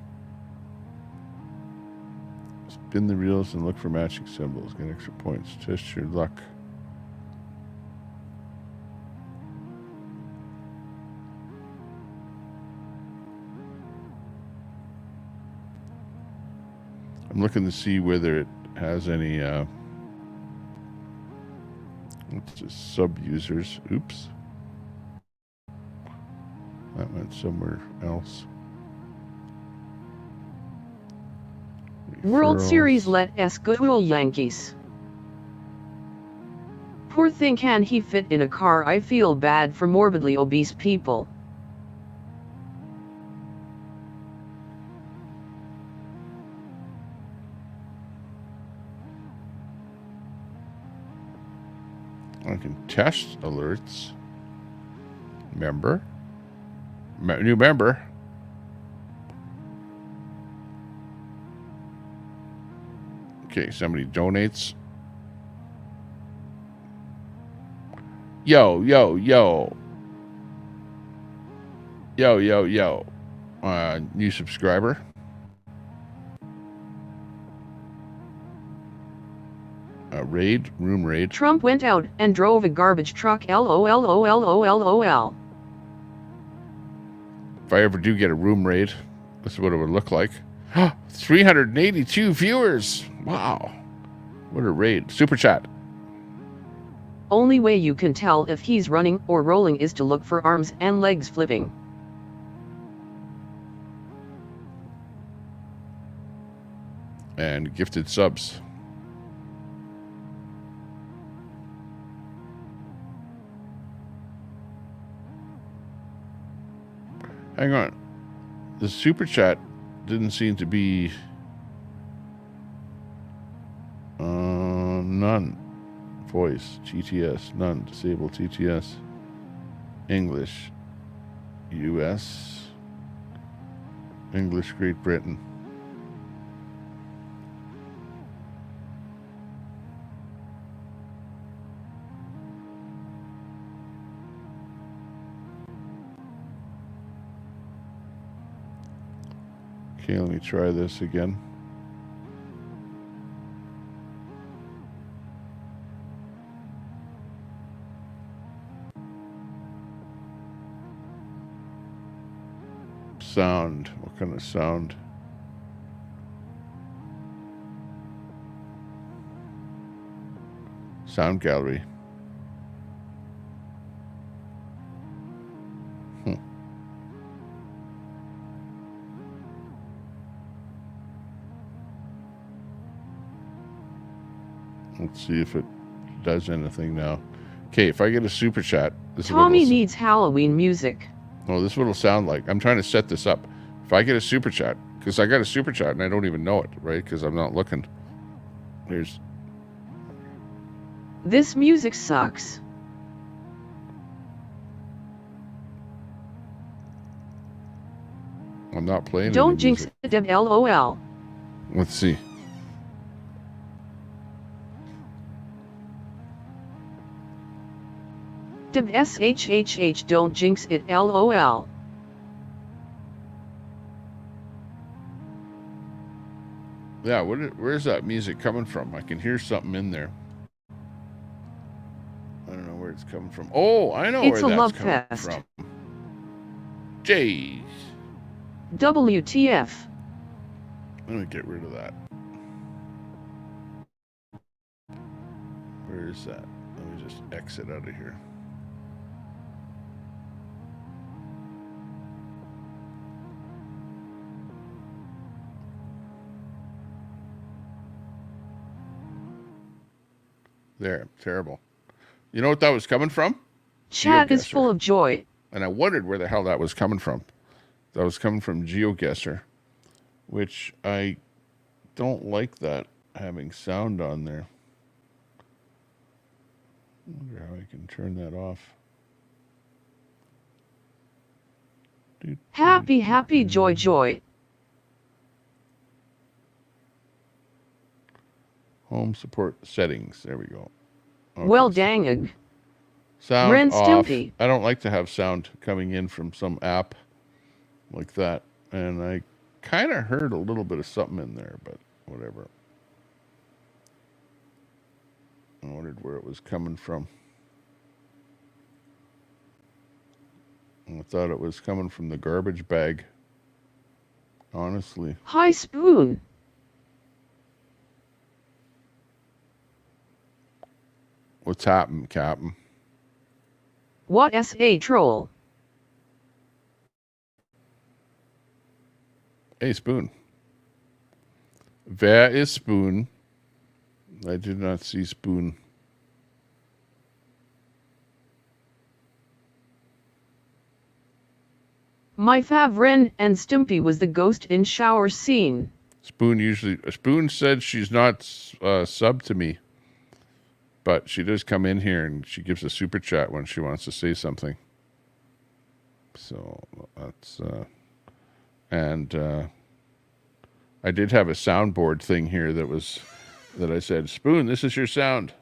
Spin the reels and look for matching symbols. Get extra points. Test your luck. I'm looking to see whether it has any sub-users. Oops. That went somewhere else. World Referrals. Series let us go Yankees. Poor thing, can he fit in a car? I feel bad for morbidly obese people. I can test alerts. Member. New member. Okay, somebody donates. Yo, yo, yo. Yo, yo, yo. New subscriber. Room raid. Trump went out and drove a garbage truck. LOL. If I ever do get a room raid, this is what it would look like. 382 viewers. Wow. What a raid. Super chat. Only way you can tell if he's running or rolling is to look for arms and legs flipping. And gifted subs. Hang on. The super chat didn't seem to be none. Voice, TTS, none. Disable TTS. English, US, English, Great Britain. Okay, let me try this again. Sound. What kind of sound? Sound gallery. Let's see if it does anything now. Okay, if I get a super chat, this Tommy is needs Halloween music. Oh, this is what it'll sound like. I'm trying to set this up. If I get a super chat, because I got a super chat and I don't even know it, right? Because I'm not looking. There's. This music sucks. I'm not playing. Don't jinx it, Deb. LOL. Let's see. Deb SHHH. Don't jinx it. LOL. Yeah, where's that music coming from? I can hear something in there. I don't know where it's coming from. Oh, I know It's where a that's love coming fest. from. Jeez. WTF. Let me get rid of that. Where is that? Let me just exit out of here. There, terrible. You know what that was coming from? Chat is full of joy. And I wondered where the hell that was coming from. That was coming from GeoGuessr, which I don't like that having sound on there. I wonder how I can turn that off. Happy, happy, joy, joy. Home support settings. There we go. Okay. Well, dangig. Sound Ren off. Stimpy. I don't like to have sound coming in from some app like that. And I kind of heard a little bit of something in there, but whatever. I wondered where it was coming from. I thought it was coming from the garbage bag. Honestly. Hi, Spoon. What's happened, Captain? What SA troll? Hey, Spoon. Where is Spoon? I did not see Spoon. My fav Ren and Stimpy was the ghost in shower scene. Spoon said she's not sub to me, but she does come in here and she gives a super chat when she wants to say something. So that's I did have a soundboard thing here that I said, Spoon, this is your sound,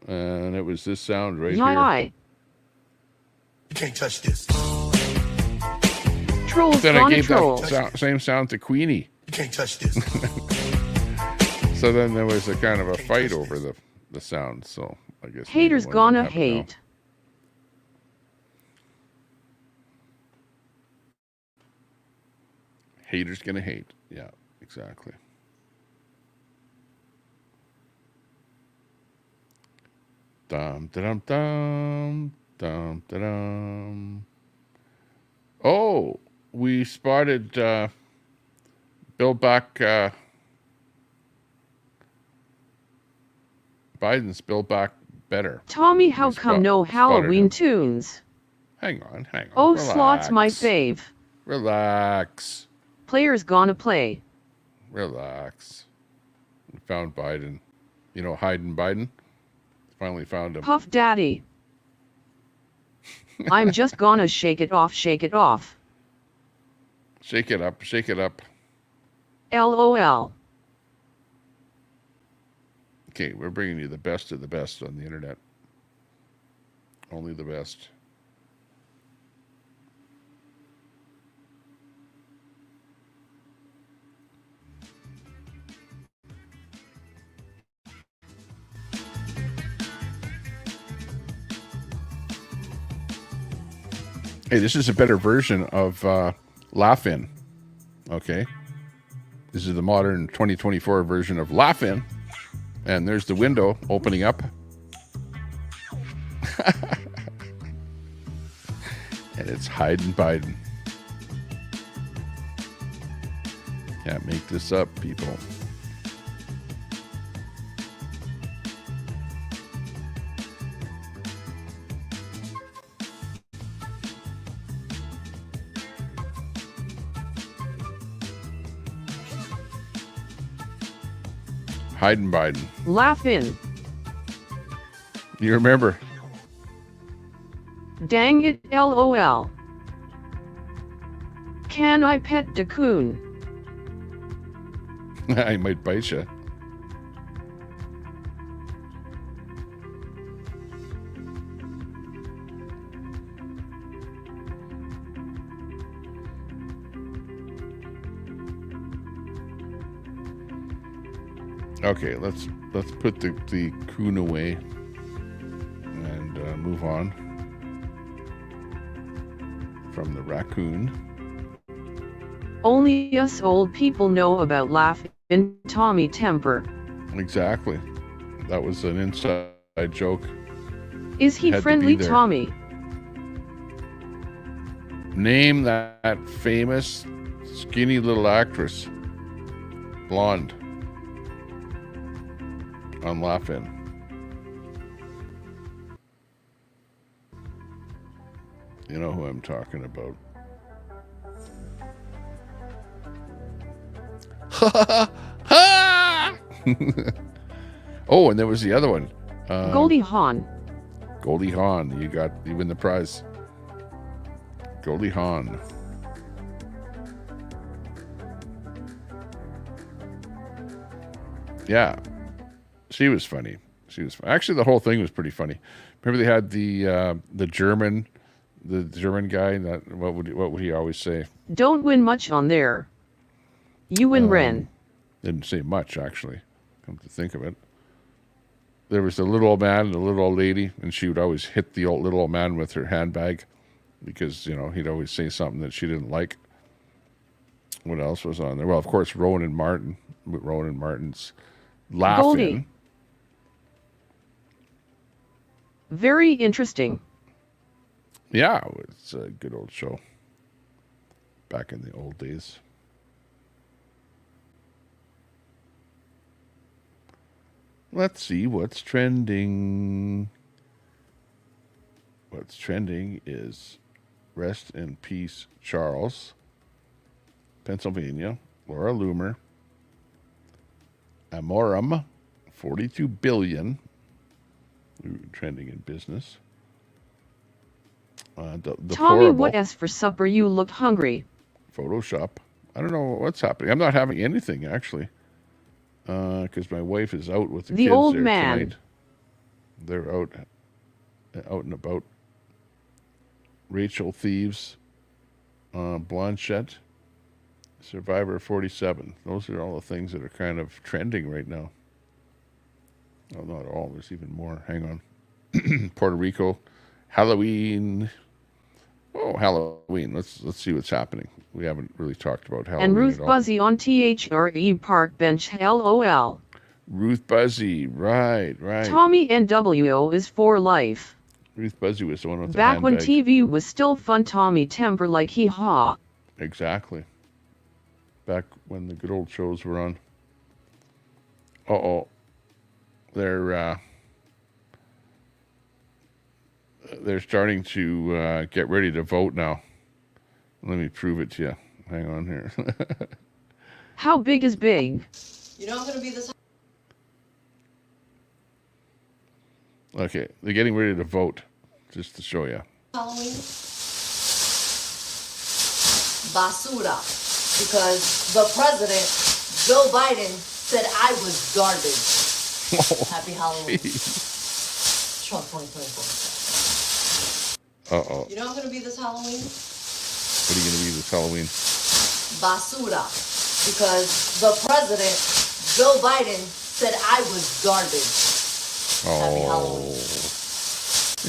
and it was this sound right here. You can't touch this. Trolls then I gave troll. that same sound to Queenie. You can't touch this. So then there was a kind of a fight over the sound. So I guess Haters gonna hate. Haters gonna hate. Yeah, exactly. Dum dum dum dum dum. Oh, we spotted Build Back Biden's Build Back Better. Tommy, how come no Halloween tunes? Hang on. Oh, Relax. Slot's my fave. Relax. Players gonna play. Relax. We found Biden. You know, hiding Biden? Finally found him. Puff Daddy. I'm just gonna shake it off, shake it off. Shake it up, shake it up. LOL. Okay, we're bringing you the best of the best on the internet. Only the best. Hey, this is a better version of Laugh-In. Okay. This is the modern 2024 version of Laugh-In. And there's the window opening up. And it's hiding Biden. Can't make this up, people. Hiding Biden. Laugh-In. You remember? Dang it, LOL. Can I pet Dakun? I might bite you. Okay, let's put the coon away and move on from the raccoon. Only us old people know about Laugh-In Tommy temper. Exactly. That was an inside joke. Is he Had to be friendly, there. Tommy? Name that famous skinny little actress. Blonde. On Laugh-In. You know who I'm talking about. Oh, and there was the other one. Goldie Hawn. Goldie Hawn. You win the prize. Goldie Hawn. Yeah. She was funny. Actually, the whole thing was pretty funny. Remember they had the German guy. That what would he always say? Don't win much on there. You win Ren. Didn't say much, actually. Come to think of it. There was the little old man and the little old lady, and she would always hit the little old man with her handbag because, he'd always say something that she didn't like. What else was on there? Well, of course, Rowan Martin's Laugh-In. Goldie. Very interesting. Yeah, it's a good old show. Back in the old days. Let's see what's trending. What's trending is Rest in Peace Charles, Pennsylvania, Laura Loomer, Amorum, 42 billion, trending in business. Tommy, what else for supper? You look hungry. Photoshop. I don't know what's happening. I'm not having anything, actually. Because my wife is out with the kids old there man. tonight. They're out and about. Rachel Thieves, Blanchette, Survivor 47. Those are all the things that are kind of trending right now. Oh, not all. There's even more. Hang on. Puerto Rico, Halloween. Oh, Halloween. Let's see what's happening. We haven't really talked about Halloween And Ruth at all. Buzzy on THRE Park Bench. LOL. Ruth Buzzy, right. Tommy NWO is for life. Ruth Buzzy was the one with the Back when handbag. TV was still fun, Tommy temper like hee haw. Exactly. Back when the good old shows were on. They're starting to get ready to vote now. Let me prove it to you. Hang on here. How big is big? You know I'm gonna be this. Okay, they're getting ready to vote, just to show you. Halloween? Basura. Because the president, Joe Biden, said I was garbage. Happy Halloween. Trump 2024. Uh-oh. You know I'm gonna be this Halloween? What are you going to be this Halloween? Basura. Because the president, Joe Biden, said I was garbage. Happy Halloween.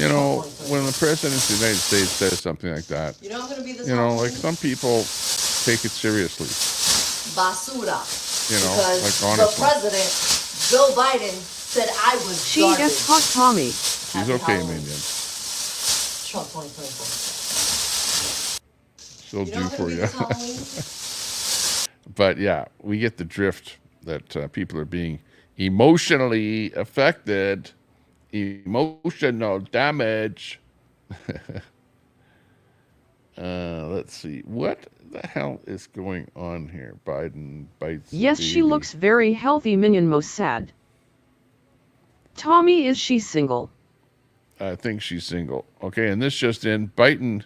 You know, when the president of the United States says something like that, You know I'm gonna be this you know, Halloween? like some people take it seriously. Basura. You know, Because like the honestly. president, Joe Biden, said I was She garbage. is hot, Tommy. She's okay, Minion. Trump 2024. She'll You know do I'm for gonna be you. this Halloween? But yeah, we get the drift that people are being emotionally affected. Emotional damage. Let's see. What the hell is going on here? Biden bites. Yes, the she baby. looks very healthy, Minion. Most sad. Tommy, is she single? I think she's single. Okay, and this just in. Biden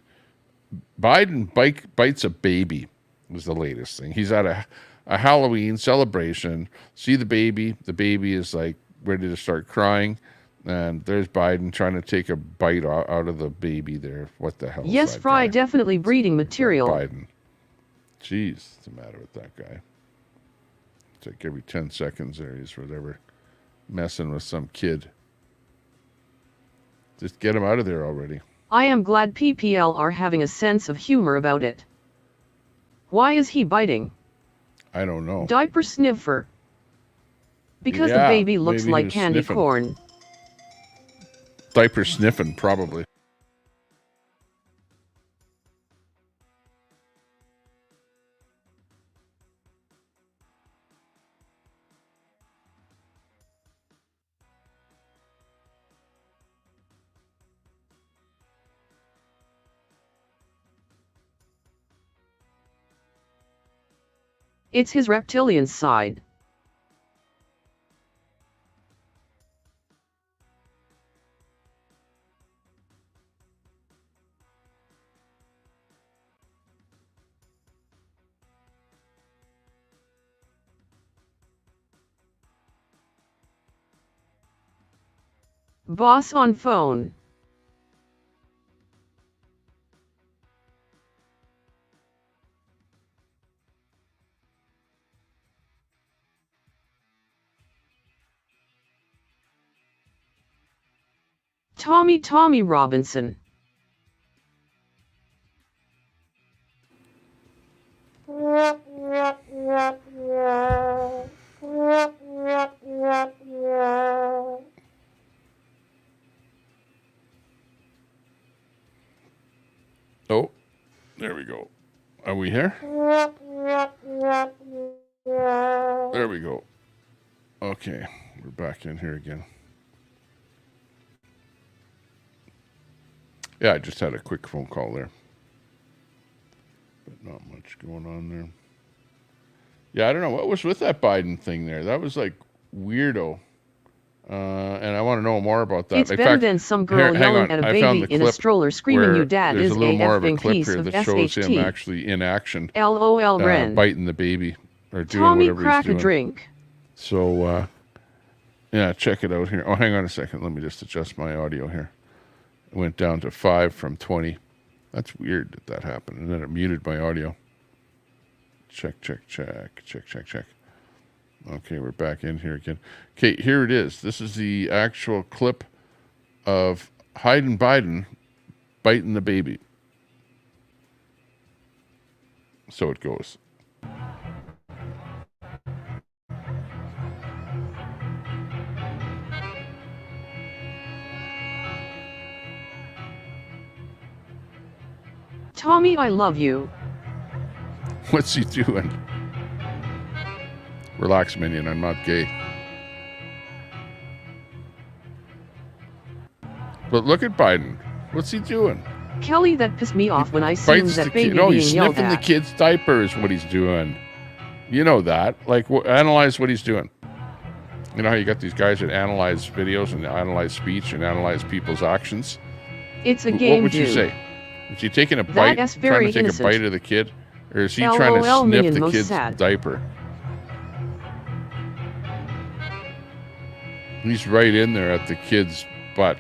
bites a baby was the latest thing. He's at a Halloween celebration. See the baby. The baby is like ready to start crying. And there's Biden trying to take a bite out of the baby there. What the hell is Yes, that Fry, guy? definitely breeding material. Biden. Jeez, what's the matter with that guy? It's like every 10 seconds there he's whatever messing with some kid. Just get him out of there already. I am glad PPL are having a sense of humor about it. Why is he biting? I don't know. Diaper sniffer. Because the Yeah, baby looks maybe he like was candy sniffing. corn. Diaper sniffing, probably. It's his reptilian side. Boss on phone. Tommy Robinson. Oh, there we go. Are we here? There we go. Okay, we're back in here again. Yeah, I just had a quick phone call there. But not much going on there. Yeah, I don't know. What was with that Biden thing there? That was like weirdo. And I want to know more about that. It's better than some girl yelling at a baby in a stroller screaming, "Your dad is a effing piece of that shows him SHT." actually in action. LOL Ren. Biting the baby or doing Tommy, whatever crack he's doing. a drink. So, yeah, check it out here. Oh, hang on a second. Let me just adjust my audio here. It went down to 5 from 20. That's weird that happened. And then it muted my audio. Check. Okay, we're back in here again. Okay, here it is. This is the actual clip of Biden biting the baby. So it goes. Tommy, I love you. What's he doing? Relax, minion. I'm not gay. But look at Biden. What's he doing? Kelly, that pissed me off when I seen Bites that the baby kid. No, being he's yelled sniffing the at. kid's diaper is what he's doing. You know that. Like, analyze what he's doing. You know how you got these guys that analyze videos and analyze speech and analyze people's actions? It's a game, What would you dude. say? Is he taking a bite, That's trying very to take innocent. a bite of the kid? Or is he trying to LOL, sniff minion, the most kid's sad. diaper? He's right in there at the kid's butt.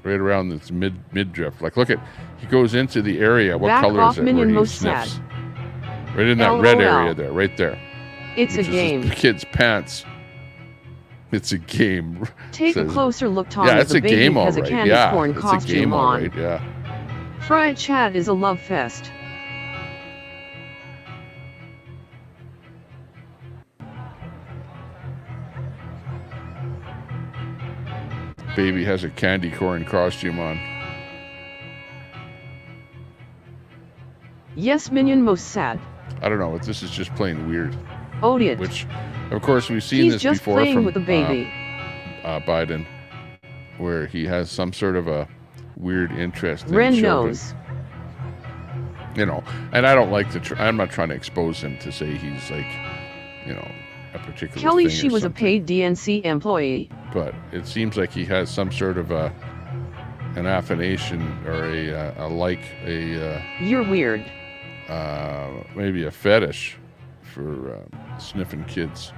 Right around its midriff. Like, look at, he goes into the area. What Back color off, is it where minion, he most sniffs? sad. Right in that red LOL. area there, right there. It's a Which is game. the kid's pants. It's a game. Take a Says- closer look, Tommy. Yeah, it's the a baby game, all has a right. candy Yeah, corn it's a costume game, all on. right. Yeah. Fried chat is a love fest. Baby has a candy corn costume on. Yes, minion, most sad. I don't know, but this is just plain weird. Odiot. Which, of course, we've seen He's this just before playing from with the baby. Biden, where he has some sort of a weird interest in Ren children. knows. You know, and I don't like to. I'm not trying to expose him to say he's like, you know, a particular Kelly, thing she or was a something. paid DNC employee. But it seems like he has some sort of an affiliation or You're weird. maybe a fetish for sniffing kids.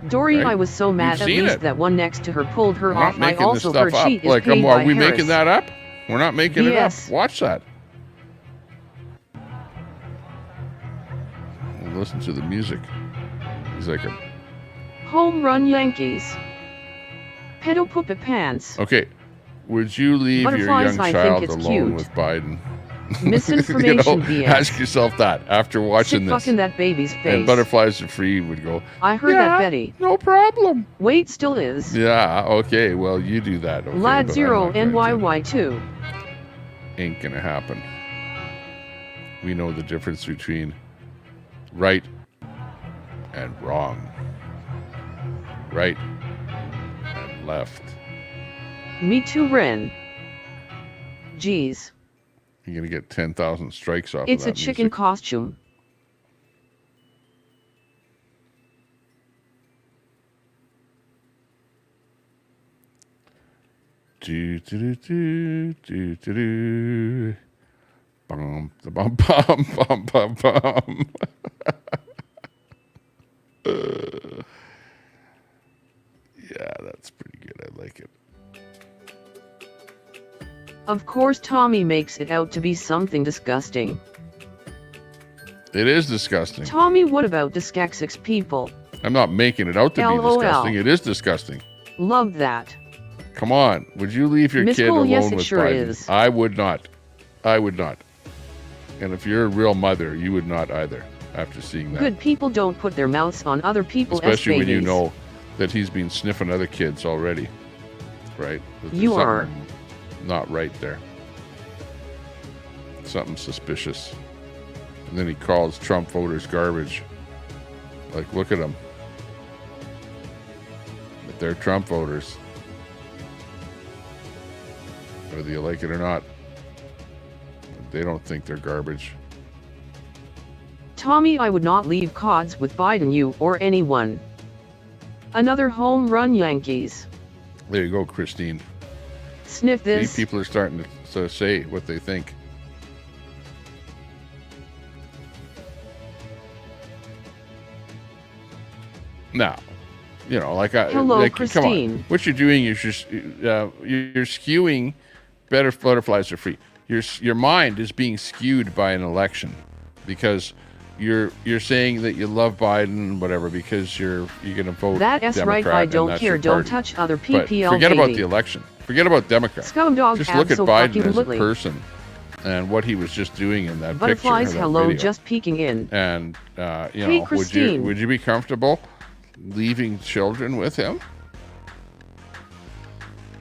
Dory, Right? I was so mad. You've At seen least it. that one next to her pulled her We're not off. I making this also stuff heard up. she is Like, paid are by we Harris. making that up? We're not making Yes. it up. Watch that. Listen to the music. He's like a Home run Yankees. Pedo Puppet Pants. okay. Would you leave Butterflies, your I young think child it's alone cute. with Biden? Misinformation BS. Ask yourself that after watching Shit this. fucking that baby's face. And butterflies are free would go, I heard yeah, that Betty. no problem. Wait, still is. Yeah, okay, well, you do that. Okay, Lad but 0 I'm not going to. NYY2. Ain't gonna happen. We know the difference between right and wrong. Right and left. Me too, Ren. Jeez. You're gonna get 10,000 strikes off It's of a that chicken music. costume. Do do do do do do. Bum the bum bum bum bum bum. Yeah, that's pretty good. I like it. Of course, Tommy makes it out to be something disgusting. It is disgusting. Tommy, what about dyslexic people? I'm not making it out to be LOL. disgusting. It is disgusting. Love that. Come on. Would you leave your Miss kid Cole, alone yes, it with sure Biden? is. I would not. I would not. And if you're a real mother, you would not either after seeing that. Good people don't put their mouths on other people's Especially when you babies. know that he's been sniffing other kids already. Right? That there's You are. something not right there. Something suspicious. And then he calls Trump voters garbage. Like, look at them. But they're Trump voters. Whether you like it or not. They don't think they're garbage. Tommy, I would not leave CODs with Biden, you or anyone. Another home run, Yankees. There you go, Christine. Sniff this. See, people are starting to say what they think. Now, you know, like Hello, like, come Christine. on. What you're doing is just you're skewing. Better butterflies are free. Your mind is being skewed by an election because you're saying that you love Biden, whatever, because you're going to vote That is right. Democrat, I and don't that's care. your Don't party. touch other But PPL. forget about baby. the election. Forget about Democrats. Scumdog Just look at so Biden fucking as a little. person and what he was just doing in that Butterflies, picture. hello, video. just peeking in. And you Hey, know, Christine. would you be comfortable leaving children with him?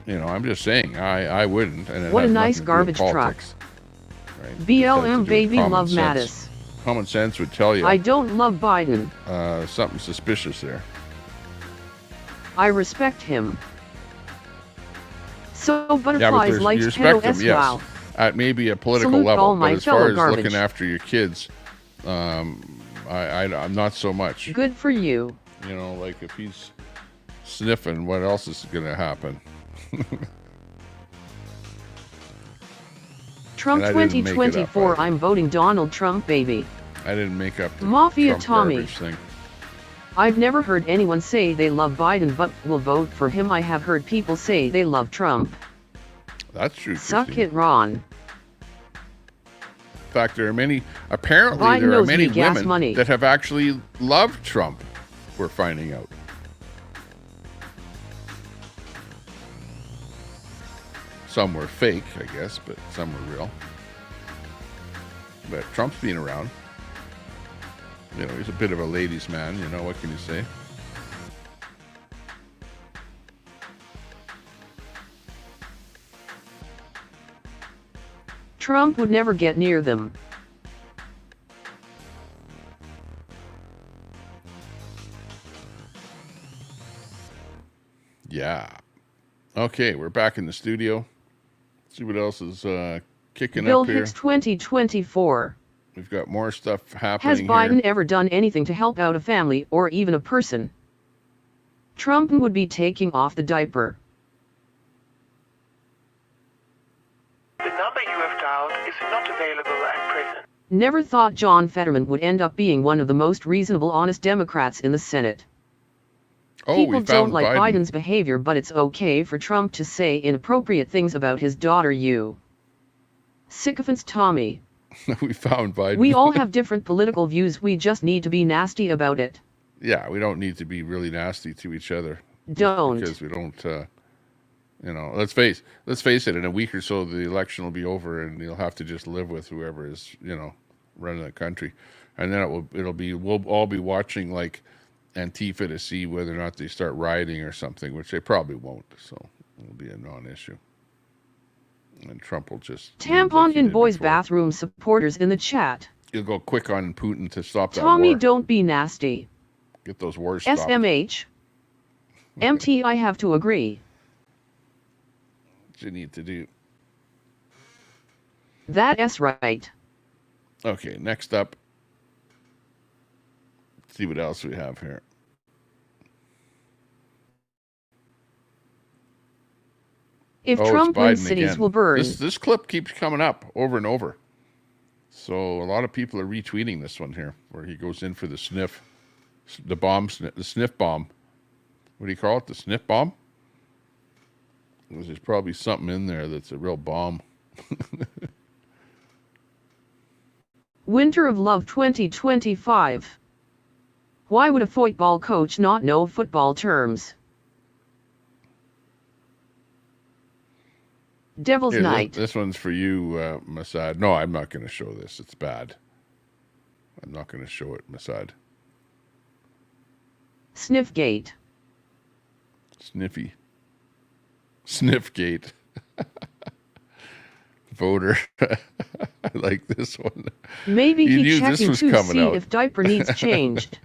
You know, I'm just saying, I wouldn't. And it What a has nice nothing to do with garbage truck. politics, right? It has to BLM do with baby common love sense. Mattis. Common sense would tell you I don't love Biden. something suspicious there. I respect him. So Yeah, but butterflies you likes respect pedo him, as yes, well. at maybe a political Salute level, all my but as far fellow as garbage. looking after your kids, I'm not so much. Good for you. You know, like if he's sniffing, what else is going to happen? Trump And I didn't make it up 2024. either. I'm voting Donald Trump, baby. I didn't make up the Mafia Trump Tommy. garbage thing. I've never heard anyone say they love Biden but will vote for him. I have heard people say they love Trump. That's true. Suck Christine. it, Ron. In fact, there are many. Apparently, Biden there are knows many me gas women money. that have actually loved Trump. We're finding out. Some were fake, I guess, but some were real. But Trump's been around. You know, he's a bit of a ladies' man. You know, what can you say? Trump would never get near them. Yeah. Okay, we're back in the studio. See what else is kicking Bill up here. Hicks 2024. We've got more stuff happening Has Biden here. ever done anything to help out a family or even a person? Trump would be taking off the diaper. The number you have dialed is not available at present. Never thought John Fetterman would end up being one of the most reasonable, honest Democrats in the Senate. Oh, People we don't found like Biden. Biden's behavior, but it's okay for Trump to say inappropriate things about his daughter, you. Sycophants Tommy. We found Biden. We all have different political views, we just need to be nasty about it. Yeah, we don't need to be really nasty to each other. Don't. Because we don't You know, let's face it. In a week or so, the election will be over, and you'll have to just live with whoever is, you know, running the country, and then we'll all be watching like Antifa to see whether or not they start rioting or something, which they probably won't. So it'll be a non-issue, and Trump will just Tampon in boys' bathroom supporters in the chat. You'll go quick on Putin to stop that Tommy, war. don't be nasty. Get those wars stopped. SMH. MT, I have to agree. What you need to do. That's right. Okay, next up. Let's see what else we have here. If Trump wins, Biden cities again. will burn. This clip keeps coming up over and over. So a lot of people are retweeting this one here, where he goes in for the sniff, the sniff bomb. What do you call it? The sniff bomb? There's probably something in there that's a real bomb. Winter of Love 2025. Why would a football coach not know football terms? Devil's Here, Night. This one's for you, Masad. No, I'm not going to show this. It's bad. I'm not going to show it, Masad. Sniffgate. Sniffy. Sniffgate. Voter. I like this one. Maybe You he knew checking this to was see coming out. if diaper needs changed.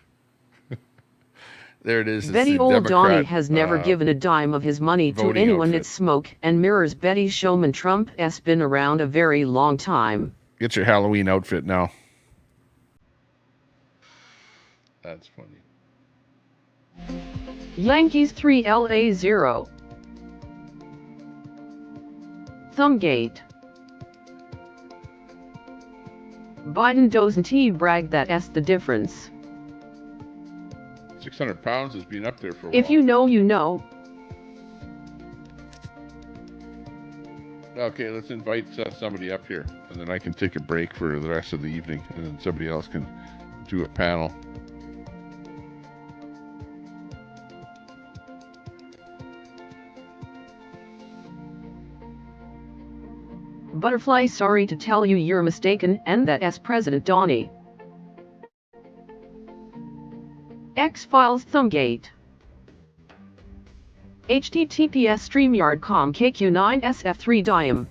There it is. It's Betty the Old Democrat, Donnie has never given a dime of his money to voting anyone outfit. that smoke and mirrors Betty Showman. Trump has been around a very long time. Get your Halloween outfit now. That's funny. Yankees 3 LA 0. Thumbgate. Biden doesn't brag that S the difference. 600 pounds has been up there for a If while. you know, you know. Okay, let's invite somebody up here, and then I can take a break for the rest of the evening, and then somebody else can do a panel. Butterfly, sorry to tell you you're mistaken and that S President Donnie. X-Files Thumbgate. https StreamYard.com KQ9SF3 Diem.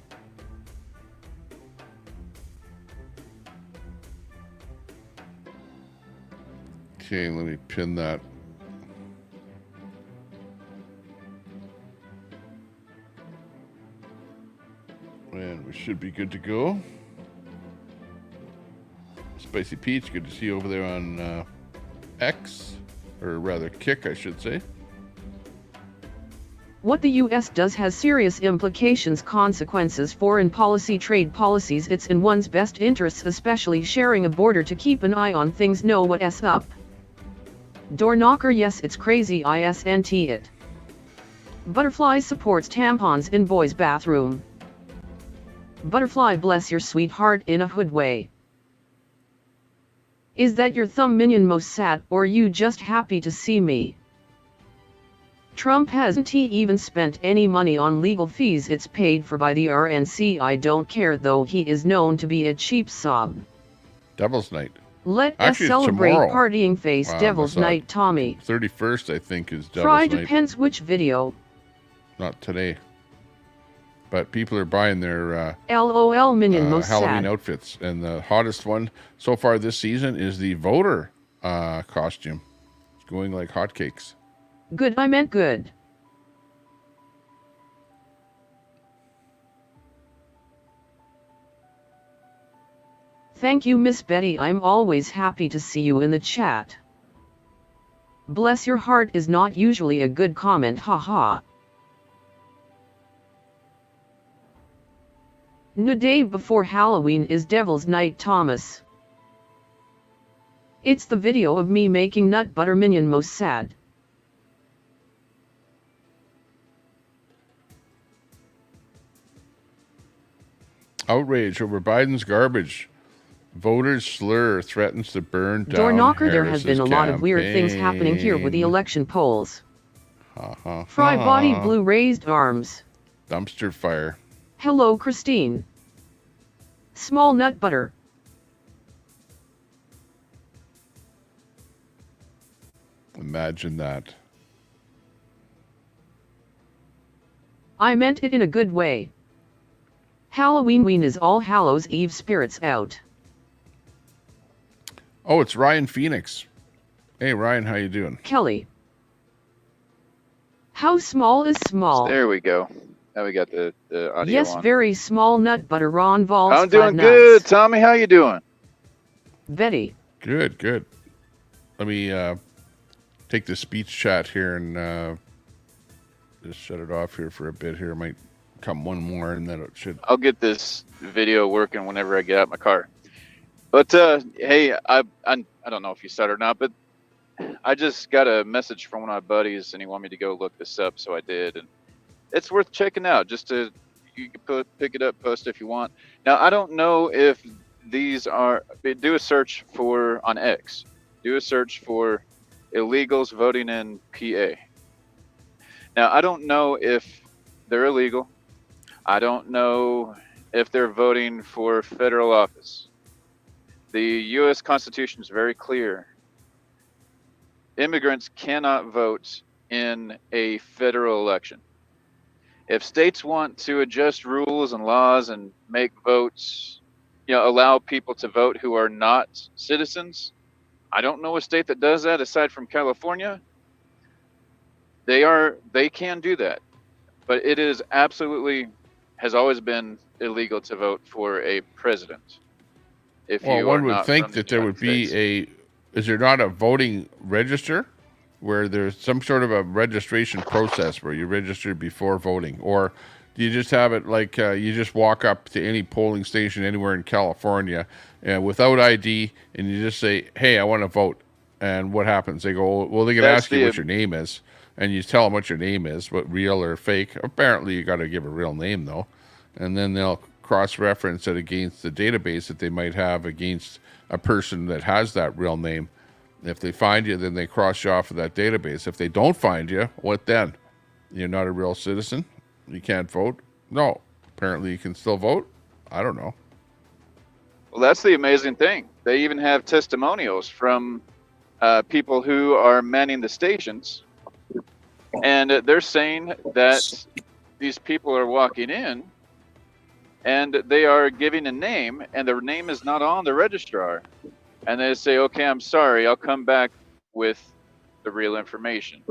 Okay, let me pin that. And we should be good to go. Spicy Peach, good to see you over there on X, or rather Kick, I should say. What the US does has serious implications, consequences, foreign policy, trade policies. It's in one's best interests, especially sharing a border, to keep an eye on things, know what's up. Door knocker, yes, it's crazy, isn't it? Butterfly supports tampons in boys' bathroom. Butterfly, bless your sweetheart in a hood way. Is that your thumb minion most sad, or you just happy to see me? Trump hasn't even spent any money on legal fees, it's paid for by the RNC. I don't care though, he is known to be a cheap sob. Devil's Night. Let us Actually, it's celebrate tomorrow. partying face. Wow, Devil's that's Night, Tommy. 31st, I think, is Devil's Fry Night. depends which video. Not today. But people are buying their LOL minion most Halloween sad. outfits. And the hottest one so far this season is the voter costume. It's going like hotcakes. Good, I meant good. Thank you, Miss Betty. I'm always happy to see you in the chat. Bless your heart is not usually a good comment, haha. The day before Halloween is Devil's Night, Thomas. It's the video of me making nut butter minion most sad. Outrage over Biden's garbage. Voters slur threatens to burn down Door knocker, there has Harris's been a lot of weird things happening here with the campaign. election polls. Ha, ha, Fry body ha. blue raised arms. Dumpster fire. Hello, Christine. Small nut butter. Imagine that. I meant it in a good way. Halloween is All Hallows Eve spirits out. Oh, it's Ryan Phoenix. Hey, Ryan, how you doing? Kelly. How small is small? There we go. Now we got the audio Yes, on. very small nut butter. Ron Vols. I'm doing good. Tommy, how you doing? Betty. Good, good. Let me take the speech chat here and just shut it off here for a bit here. Might come one more and then it should. I'll get this video working whenever I get out my car. But hey, I don't know if you saw it or not, but I just got a message from one of my buddies and he wanted me to go look this up, so I did, and it's worth checking out. Just to you can pick it up, post if you want. Now I don't know if these are. Do a search for on X. Do a search for illegals voting in PA. Now I don't know if they're illegal. I don't know if they're voting for federal office. The U.S. Constitution is very clear. Immigrants cannot vote in a federal election. If states want to adjust rules and laws and make votes, allow people to vote who are not citizens, I don't know a state that does that aside from California. They can do that, but it is absolutely has always been illegal to vote for a president. If you one are would not think from that the there would United be States. is there not a voting register where there's some sort of a registration process where you register before voting? Or do you just have it like you just walk up to any polling station anywhere in California without ID and you just say, hey, I want to vote. And what happens? They go, well, they can ask you what your name is. And you tell them what your name is, what real or fake. Apparently, you got to give a real name, though. And then they'll cross-reference it against the database that they might have against a person that has that real name. If they find you, then they cross you off of that database. If they don't find you, what then? You're not a real citizen? You can't vote? No. Apparently, you can still vote? I don't know. Well, that's the amazing thing. They even have testimonials from people who are manning the stations. And they're saying that these people are walking in and they are giving a name and their name is not on the registrar. And they say, okay, I'm sorry, I'll come back with the real information.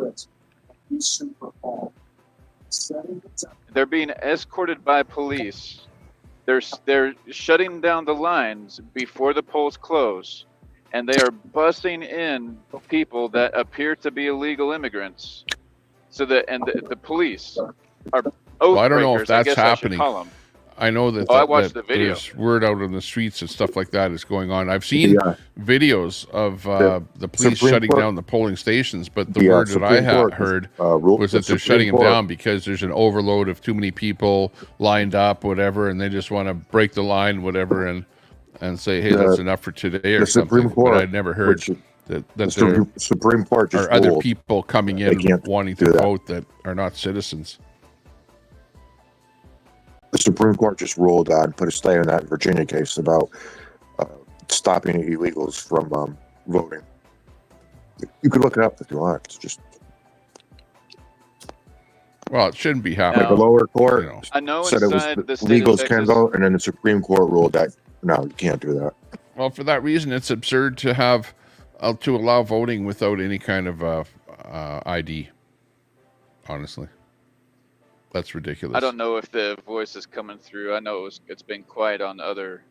They're being escorted by police. They're shutting down the lines before the polls close. And they are busing in people that appear to be illegal immigrants. So that the police are oath Well, I don't know if breakers, I that's guess I should happening. call them. I know that, I watched the video. there's word out on the streets and stuff like that is going on. I've seen videos of the police Supreme shutting Court- down the polling stations, but the word that I Supreme Court heard ruled- was that the they're Supreme shutting them Court- down because there's an overload of too many people lined up, whatever, and they just want to break the line, whatever, and say, hey, that's enough for today or the something. Supreme Court, but I'd never heard which- that the there Supreme Court just are other ruled people coming they in can't wanting do to that. vote that are not citizens. The Supreme Court just ruled and put a stay on that Virginia case about stopping illegals from voting. You could look it up if you want. It's just Well, it shouldn't be happening. like the lower court You know. I know said it was inside the state of illegals can Texas- vote, and then the Supreme Court ruled that no, you can't do that. Well, for that reason, it's absurd to have to allow voting without any kind of ID. Honestly, that's ridiculous. I don't know if the voice is coming through. I know it's been quiet on other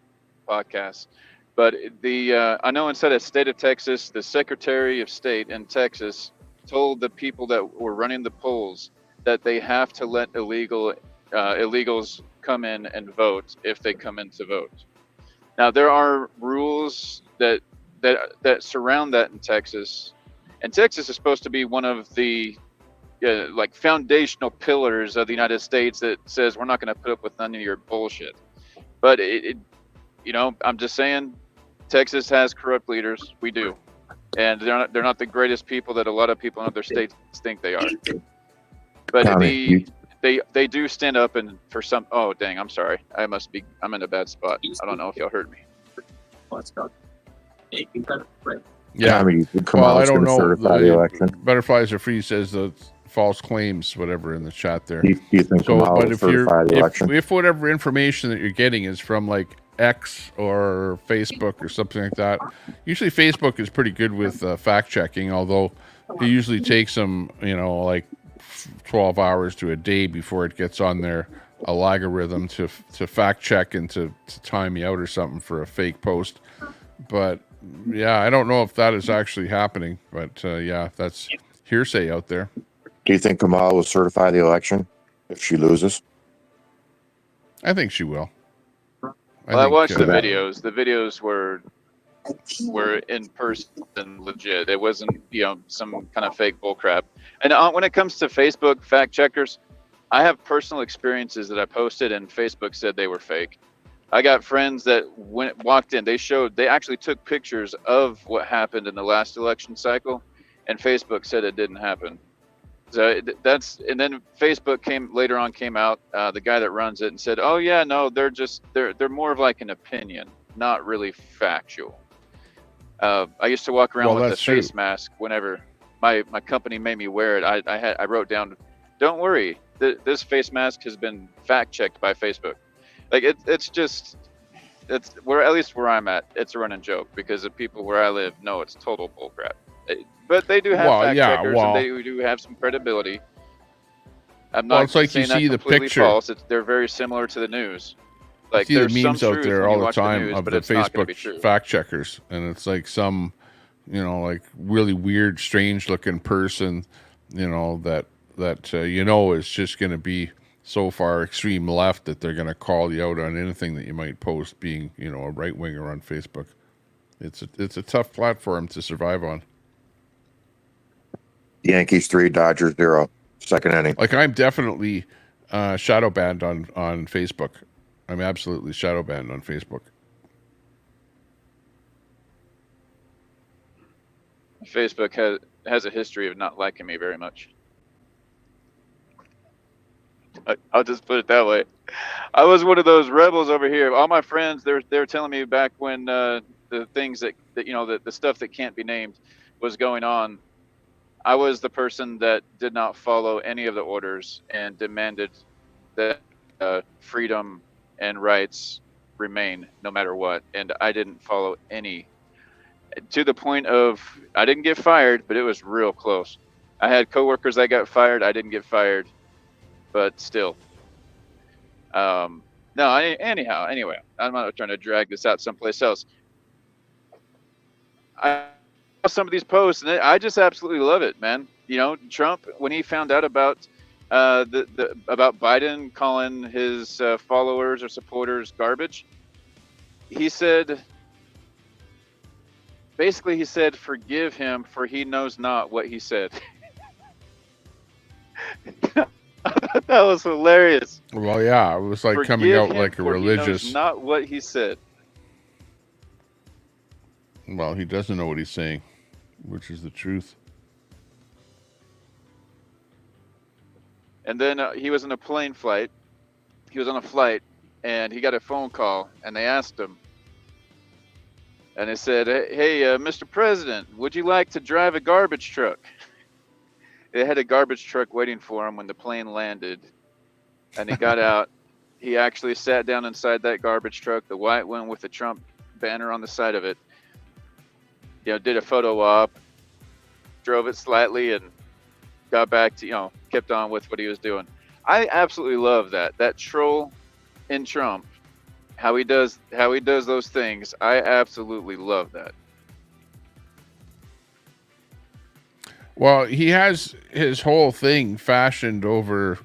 podcasts, but I know inside the state of Texas, the Secretary of State in Texas told the people that were running the polls that they have to let illegals come in and vote if they come in to vote. Now there are rules that surround that in Texas, and Texas is supposed to be one of the like foundational pillars of the United States that says we're not going to put up with none of your bullshit. But I'm just saying, Texas has corrupt leaders. We do, and they're not the greatest people that a lot of people in other states think they are. But Tommy, they do stand up and for some. Oh dang, I'm sorry. I'm in a bad spot. I don't know if y'all heard me. Yeah, I mean, well, I don't know. certify the election. Butterflies are free says the false claims, whatever, in the chat there. Do you think So, Kamala but will if you're certify the election? if whatever information that you're getting is from like X or Facebook or something like that, usually Facebook is pretty good with fact checking. Although it usually takes them, like 12 hours to a day before it gets on their algorithm to fact check and to time you out or something for a fake post. But yeah, I don't know if that is actually happening. But yeah, that's hearsay out there. Do you think Kamala will certify the election if she loses? I think she will. I watched the videos. The videos were in person, legit. It wasn't some kind of fake bullcrap. And when it comes to Facebook fact checkers, I have personal experiences that I posted and Facebook said they were fake. I got friends that walked in. They actually took pictures of what happened in the last election cycle, and Facebook said it didn't happen. So and then Facebook came out, the guy that runs it, and said, "Oh yeah, no, they're more of like an opinion, not really factual." I used to walk around with a face mask whenever my company made me wear it. I wrote down, "Don't worry, this face mask has been fact checked by Facebook." Like it's where, at least where I'm at, it's a running joke because the people where I live know it's total bullcrap. But they do have fact checkers and they do have some credibility. I'm not it's like saying you see that the completely picture. False. They're very similar to the news. Like I see there's the memes some out truth there when all you the watch time news, of but the it's not gonna be Facebook true. fact checkers, and it's like some, like really weird, strange looking person, that is just going to be so far extreme left that they're going to call you out on anything that you might post being, a right winger on Facebook. It's a tough platform to survive on. Yankees 3, Dodgers 0, second inning. Like I'm definitely shadow banned on Facebook. I'm absolutely shadow banned on Facebook. Facebook has a history of not liking me very much. I'll just put it that way. I was one of those rebels over here. All my friends, they're telling me back when the things that the stuff that can't be named was going on. I was the person that did not follow any of the orders and demanded that freedom and rights remain no matter what. And I didn't follow any, to the point of I didn't get fired, but it was real close. I had coworkers that got fired. I didn't get fired, but still. Anyway, I'm not trying to drag this out someplace else. I saw some of these posts, and I just absolutely love it, man. Trump, when he found out about about Biden calling his followers or supporters garbage, he said, "Forgive him, for he knows not what he said." That was hilarious. Well, yeah, it was like coming out like a religious. He knows not what he said. Well, he doesn't know what he's saying, which is the truth. And then he was in a plane flight. He was on a flight, and he got a phone call, and they asked him. And they said, "Hey, Mr. President, would you like to drive a garbage truck?" They had a garbage truck waiting for him when the plane landed. And he got out. He actually sat down inside that garbage truck, the white one with the Trump banner on the side of it. Did a photo op, drove it slightly, and got back to, kept on with what he was doing. I absolutely love that troll in Trump, how he does those things. I absolutely love that. Well, he has his whole thing fashioned over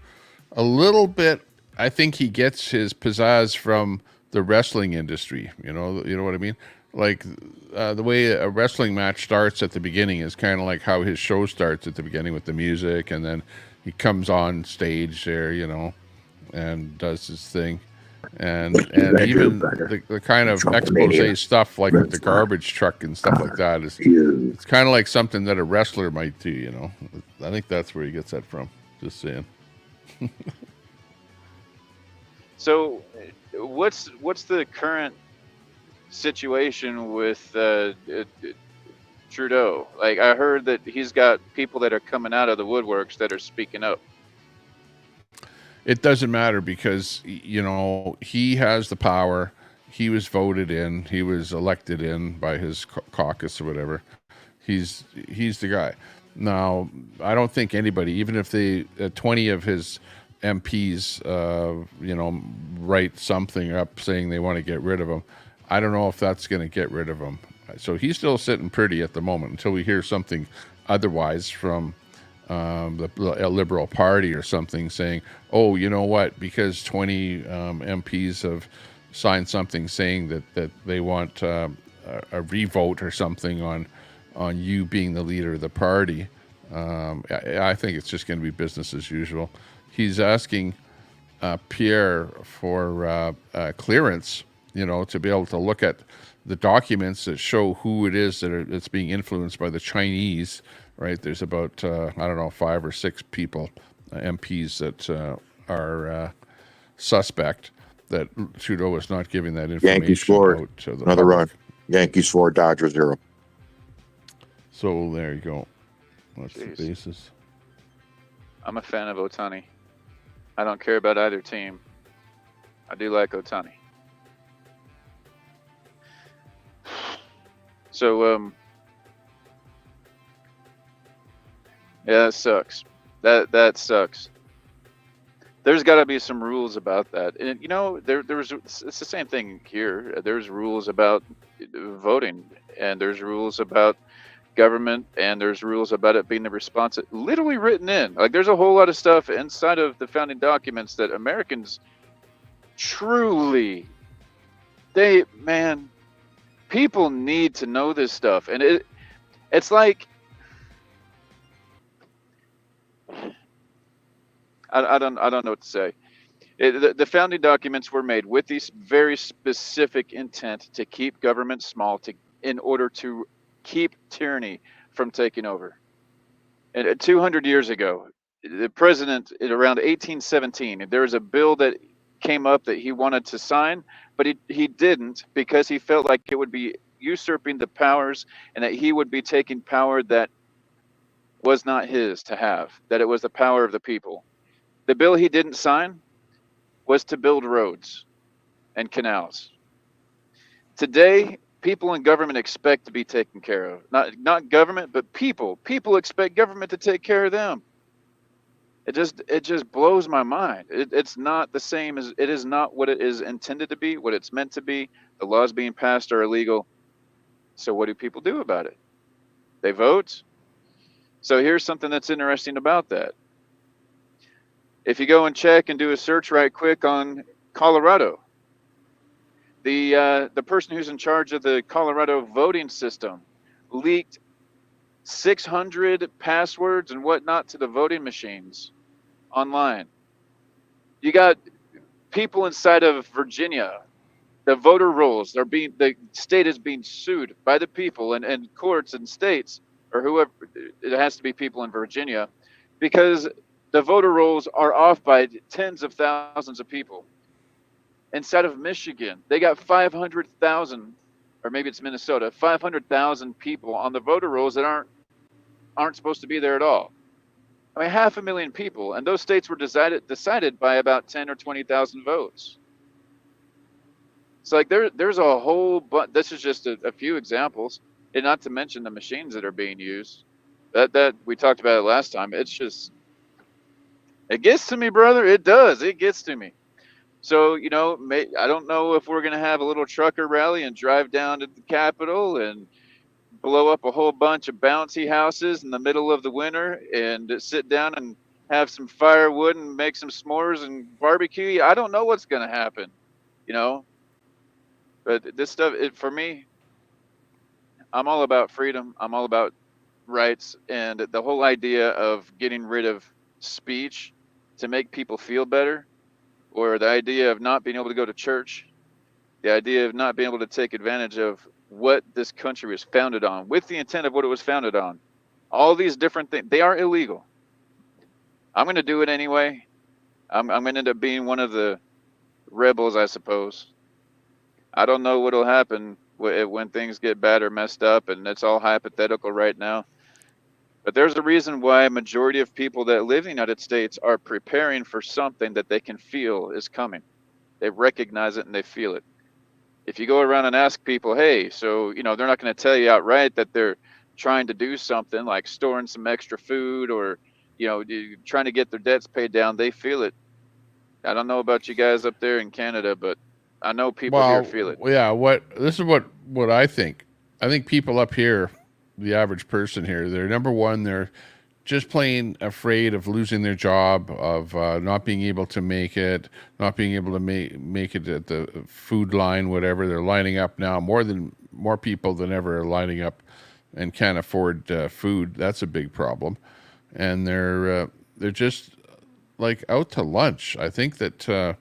a little bit. I think he gets his pizzazz from the wrestling industry. You know what I mean? Like the way a wrestling match starts at the beginning is kind of like how his show starts at the beginning with the music, and then he comes on stage there, and does his thing. And even the kind of expose stuff like with the garbage truck and stuff like that it's kind of like something that a wrestler might do. I think that's where he gets that from. Just saying. So, what's the current situation with Trudeau? Like, I heard that he's got people that are coming out of the woodworks that are speaking up. It doesn't matter because, you know, he has the power. He was voted in. He was elected in by his caucus or whatever. He's the guy. Now, I don't think anybody, even if they 20 of his MPs, you know, write something up saying they want to get rid of him, I don't know if that's going to get rid of him. So he's still sitting pretty at the moment until we hear something otherwise from the Liberal Party or something saying, oh, you know what, because 20 MPs have signed something saying that they want a revote or something on you being the leader of the party. I think it's just going to be business as usual. He's asking Pierre for clearance, you know, to be able to look at the documents that show who it is that's being influenced by the Chinese, right? There's about, I don't know, 5 or 6 people, MPs that are suspect that Trudeau is not giving that information Yankees scored. out to the Another public. run. Yankees 4, Dodgers 0. So there you go. That's Jeez. the basis. I'm a fan of Ohtani. I don't care about either team. I do like Ohtani. So, yeah, that sucks. That sucks. There's got to be some rules about that, and you know, it's the same thing here. There's rules about voting, and there's rules about government, and there's rules about it being the response, literally written in. Like, there's a whole lot of stuff inside of the founding documents that Americans truly, people need to know this stuff, and it's like, I don't know what to say. The founding documents were made with these very specific intent to keep government small, in order to keep tyranny from taking over. And 200 years ago, the president, around 1817, there was a bill that came up that he wanted to sign, but he didn't, because he felt like it would be usurping the powers, and that he would be taking power that was not his to have, that it was the power of the people. The bill he didn't sign was to build roads and canals. Today, people in government expect to be taken care of. Not government, but people. People expect government to take care of them. It just blows my mind. It's not the same as, it is not what it is intended to be, what it's meant to be. The laws being passed are illegal. So what do people do about it? They vote. So here's something that's interesting about that. If you go and check and do a search right quick on Colorado, the person who's in charge of the Colorado voting system leaked 600 passwords and whatnot to the voting machines online. You got people inside of Virginia, the voter rolls, the state is being sued by the people and courts and states, or whoever, it has to be people in Virginia, because the voter rolls are off by tens of thousands of people. Inside of Michigan, they got 500,000, or maybe it's Minnesota, 500,000 people on the voter rolls that aren't supposed to be there at all. I mean, 500,000 people, and those states were decided by about 10 or 20,000 votes. So like there's a whole bunch. This is just a few examples, and not to mention the machines that are being used. That we talked about it last time. It's just, it gets to me, brother. It does. It gets to me. So, you know, I don't know if we're going to have a little trucker rally and drive down to the Capitol and blow up a whole bunch of bouncy houses in the middle of the winter and sit down and have some firewood and make some s'mores and barbecue. I don't know what's going to happen, you know. But this stuff, for me, I'm all about freedom. I'm all about rights. And the whole idea of getting rid of speech to make people feel better, or the idea of not being able to go to church, the idea of not being able to take advantage of what this country was founded on, with the intent of what it was founded on. All these different things, they are illegal. I'm going to do it anyway. I'm going to end up being one of the rebels, I suppose. I don't know what'll happen when things get bad or messed up, and it's all hypothetical right now. But there's a reason why a majority of people that live in the United States are preparing for something that they can feel is coming. They recognize it and they feel it. If you go around and ask people, hey, so, they're not going to tell you outright that they're trying to do something like storing some extra food or, trying to get their debts paid down. They feel it. I don't know about you guys up there in Canada, but I know people here Well, feel it. yeah. This is what I think. I think people up here, the average person here, they're number one. They're just plain afraid of losing their job, of not being able to make it, not being able to make it at the food line, whatever. They're lining up now. More people than ever are lining up and can't afford food. That's a big problem, and they're just like out to lunch. I think that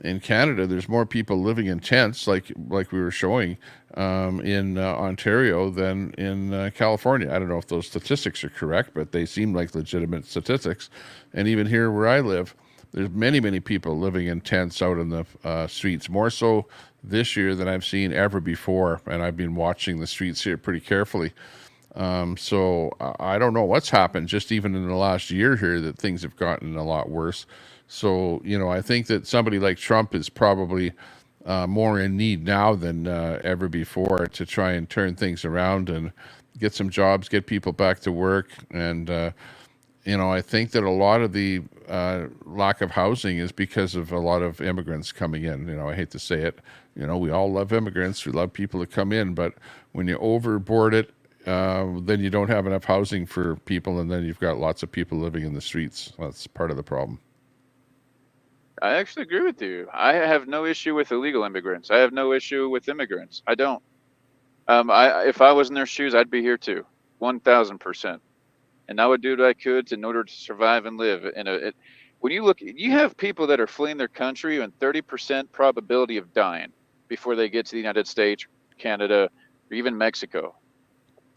in Canada, there's more people living in tents, like we were showing in Ontario than in California. I don't know if those statistics are correct, but they seem like legitimate statistics. And even here where I live, there's many people living in tents out in the streets, more so this year than I've seen ever before. And I've been watching the streets here pretty carefully. So I don't know what's happened just even in the last year here that things have gotten a lot worse. So, I think that somebody like Trump is probably more in need now than ever before to try and turn things around and get some jobs, get people back to work. And, I think that a lot of the lack of housing is because of a lot of immigrants coming in. I hate to say it. We all love immigrants. We love people to come in. But when you overboard it, then you don't have enough housing for people. And then you've got lots of people living in the streets. That's part of the problem. I actually agree with you. I have no issue with illegal immigrants. I have no issue with immigrants. I don't. If I was in their shoes, I'd be here too, 1,000%. And I would do what I could in order to survive and live. When you look, you have people that are fleeing their country and 30% probability of dying before they get to the United States, Canada, or even Mexico.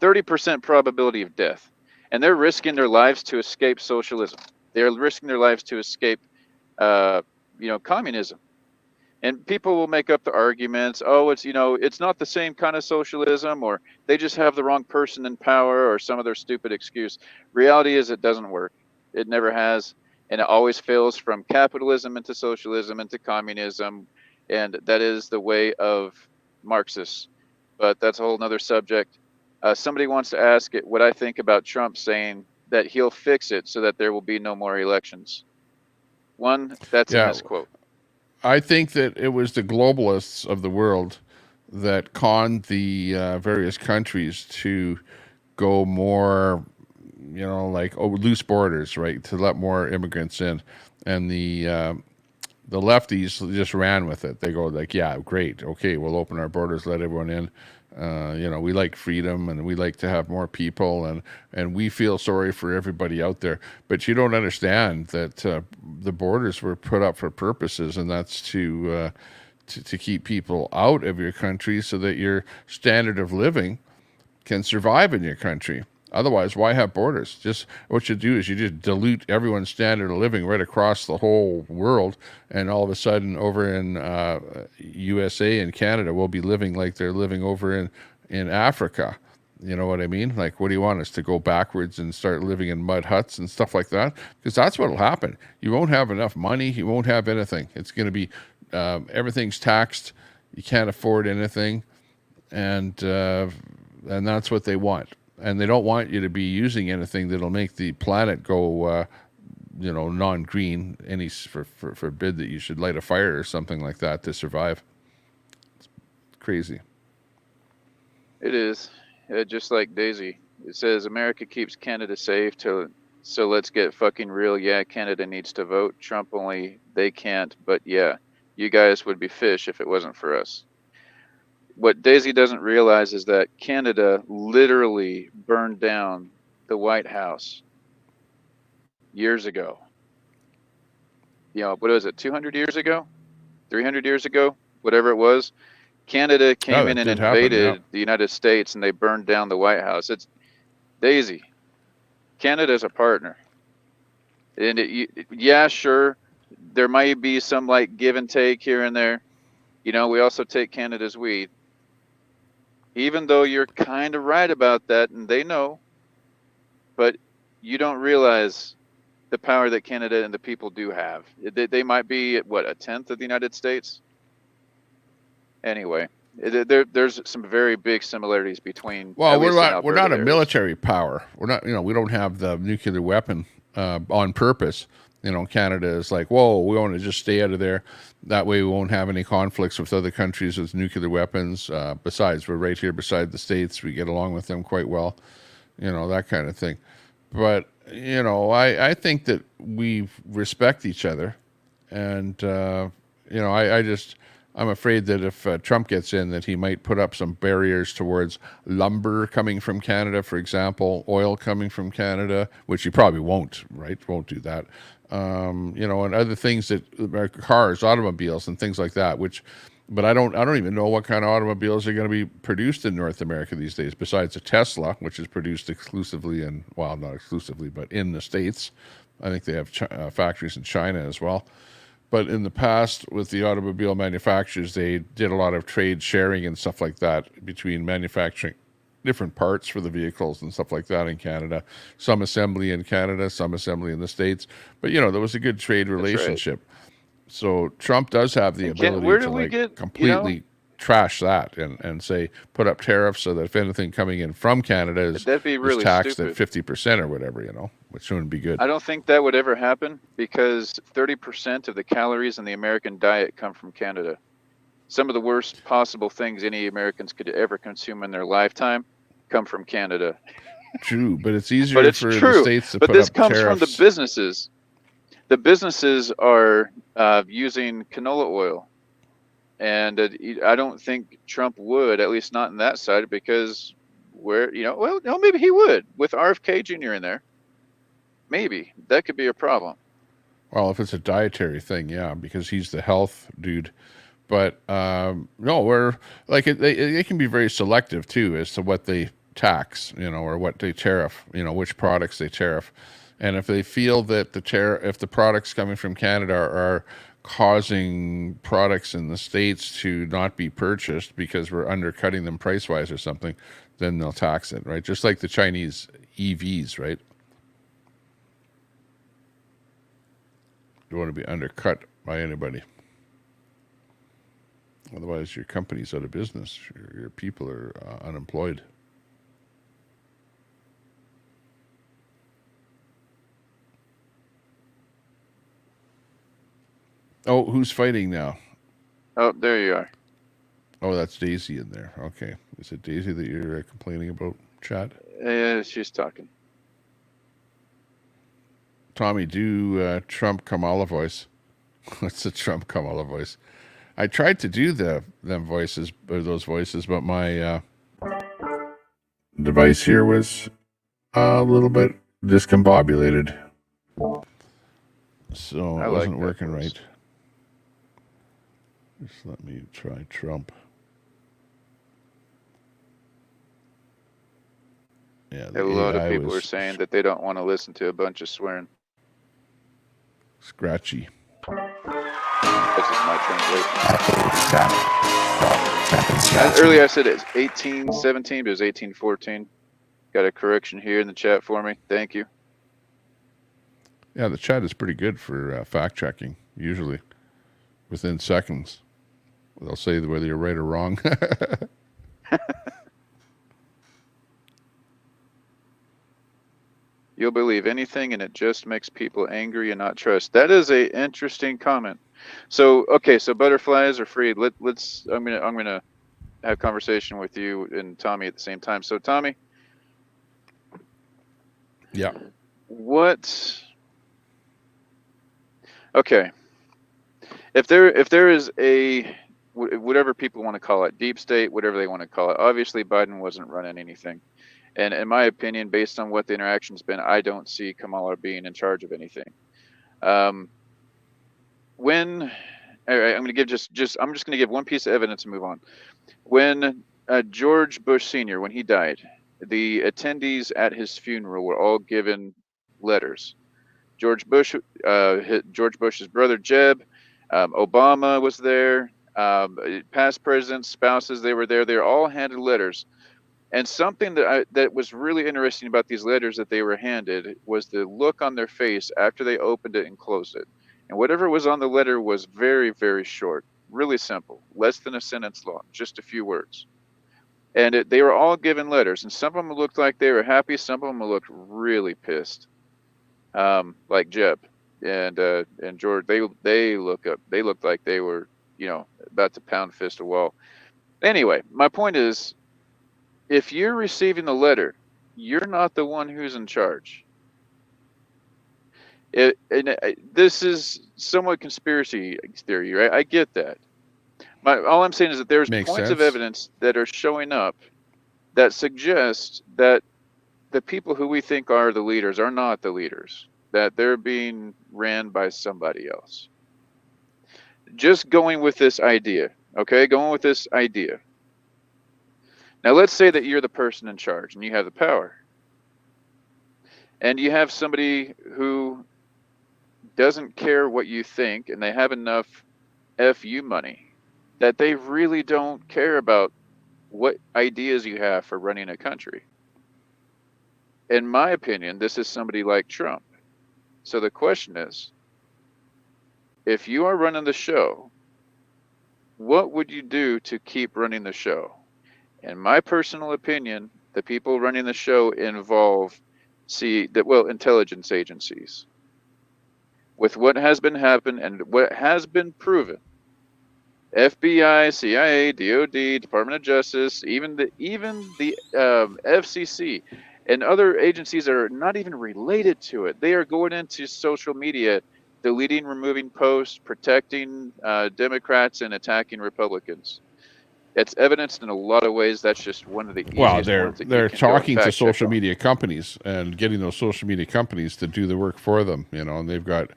30% probability of death. And they're risking their lives to escape socialism. They're risking their lives to escape communism. And people will make up the arguments, it's not the same kind of socialism, or they just have the wrong person in power, or some other stupid excuse. Reality is it doesn't work. It never has. And it always fails from capitalism into socialism into communism. And that is the way of Marxists. But that's a whole nother subject. Somebody wants to ask what I think about Trump saying that he'll fix it so that there will be no more elections. One, that's a misquote. I think that it was the globalists of the world that conned the various countries to go more, loose borders, right, to let more immigrants in. And the lefties just ran with it. They go like, yeah, great, okay, we'll open our borders, let everyone in. We like freedom and we like to have more people and we feel sorry for everybody out there. But you don't understand that the borders were put up for purposes, and that's to keep people out of your country so that your standard of living can survive in your country. Otherwise, why have borders? Just what you do is you just dilute everyone's standard of living right across the whole world, and all of a sudden over in USA and Canada, we'll be living like they're living over in Africa. You know what I mean? Like, what do you want us to go backwards and start living in mud huts and stuff like that? Because that's what will happen. You won't have enough money. You won't have anything. It's going to be everything's taxed. You can't afford anything, and that's what they want. And they don't want you to be using anything that'll make the planet go, non-green. Any forbid that you should light a fire or something like that to survive. It's crazy. It is. Just like Daisy. It says America keeps Canada safe so let's get fucking real. Yeah, Canada needs to vote. Trump only, they can't. But yeah, you guys would be fish if it wasn't for us. What Daisy doesn't realize is that Canada literally burned down the White House years ago. What was it, 200 years ago? 300 years ago? Whatever it was. Canada came in and invaded the United States, and they burned down the White House. It's Daisy. Canada's a partner. And sure, there might be some like give and take here and there. You know, we also take Canada's weed. Even though you're kind of right about that, and they know, but you don't realize the power that Canada and the people do have. They might be at, what, a tenth of the United States? Anyway, there's some very big similarities between. Well, we're not a areas. military power. We're not, we don't have the nuclear weapon on purpose. Canada is like, whoa, we want to just stay out of there. That way we won't have any conflicts with other countries with nuclear weapons. Besides, we're right here beside the States. We get along with them quite well, that kind of thing. But, I think that we respect each other. And, I'm afraid that if Trump gets in, that he might put up some barriers towards lumber coming from Canada, for example, oil coming from Canada, which he probably won't, right? Won't do that. And other things that cars, automobiles, and things like that. But I don't even know what kind of automobiles are going to be produced in North America these days. Besides a Tesla, which is produced exclusively not exclusively, but in the States. I think they have factories in China as well. But in the past, with the automobile manufacturers, they did a lot of trade sharing and stuff like that between manufacturing different parts for the vehicles and stuff like that in Canada. Some assembly in Canada, some assembly in the States. But, there was a good trade relationship. Right. So Trump does have the ability to completely trash that and say, put up tariffs so that if anything coming in from Canada is taxed at 50% or whatever, which wouldn't be good. I don't think that would ever happen because 30% of the calories in the American diet come from Canada. Some of the worst possible things any Americans could ever consume in their lifetime come from Canada. True, but it's easier the States to put up tariffs. But this comes from the businesses. The businesses are using canola oil. And I don't think Trump would, at least not in that side, because maybe he would with RFK Jr. in there. Maybe that could be a problem. Well, if it's a dietary thing, yeah, because he's the health dude. But no, we're like they can be very selective too as to what they tax, or what they tariff, which products they tariff. And if they feel that if the products coming from Canada are causing products in the States to not be purchased because we're undercutting them price-wise or something, then they'll tax it, right? Just like the Chinese EVs, right? You don't want to be undercut by anybody. Otherwise, your company's out of business. Your people are unemployed. Oh, who's fighting now? Oh, there you are. Oh, that's Daisy in there. Okay. Is it Daisy that you're complaining about, chat? Yeah, she's talking. Tommy, do Trump Kamala voice. What's the Trump Kamala voice? I tried to do those voices, but my device here was a little bit discombobulated. So it wasn't working right. Just let me try Trump. Yeah, a lot of people are saying that they don't want to listen to a bunch of swearing. Scratchy. This is my translation. Earlier I said it's 1817, but it was 1814. Got a correction here in the chat for me. Thank you. Yeah, the chat is pretty good for fact checking, usually within seconds. They'll say whether you're right or wrong. You'll believe anything and it just makes people angry and not trust. That is a interesting comment. So, okay, so butterflies are free. Let's I'm gonna have a conversation with you and Tommy at the same time. So Tommy. Yeah. Okay. If there is a whatever people want to call it, deep state, whatever they want to call it, obviously Biden wasn't running anything. And in my opinion, based on what the interaction's been, I don't see Kamala being in charge of anything. I'm going to give I'm just going to give one piece of evidence and move on. When George Bush Sr., when he died, the attendees at his funeral were all given letters. George Bush, George Bush's brother Jeb, Obama was there, past presidents, spouses, they were there. They all handed letters. And something that was really interesting about these letters that they were handed was the look on their face after they opened it and closed it. And whatever was on the letter was very, very short, really simple, less than a sentence long, just a few words. And they were all given letters, and some of them looked like they were happy, some of them looked really pissed, like Jeb and George. They looked like they were, about to pound fist a wall. Anyway, my point is, if you're receiving the letter, you're not the one who's in charge. This is somewhat conspiracy theory, right? I get that. All I'm saying is that there's points of evidence that are showing up that suggest that the people who we think are the leaders are not the leaders, that they're being ran by somebody else. Just going with this idea, okay? Going with this idea. Now, let's say that you're the person in charge and you have the power. And you have somebody who doesn't care what you think, and they have enough FU money that they really don't care about what ideas you have for running a country. In my opinion, this is somebody like Trump. So the question is, if you are running the show, what would you do to keep running the show? In my personal opinion, the people running the show involve intelligence agencies. With what has been happened and what has been proven, FBI, CIA, DOD, Department of Justice, even the FCC, and other agencies that are not even related to it, they are going into social media, deleting, removing posts, protecting Democrats, and attacking Republicans. It's evidenced in a lot of ways. That's just one of the easiest ones that they're you can go and talking to fact check social on. media companies and getting those social media companies to do the work for them, and they've got,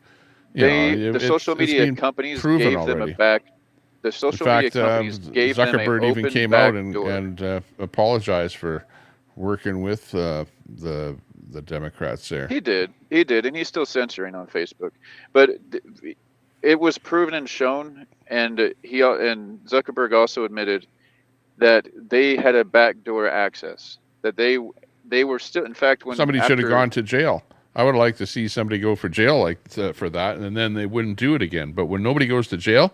The social media companies gave them a back. The social media companies gave them an Zuckerberg even open came back out and door. apologized for working with the Democrats there. He did, and he's still censoring on Facebook. But it was proven and shown, and and Zuckerberg also admitted that they had a backdoor access. That they were still, in fact, when Somebody should have gone to jail. I would like to see somebody go for jail for that, and then they wouldn't do it again. But when nobody goes to jail,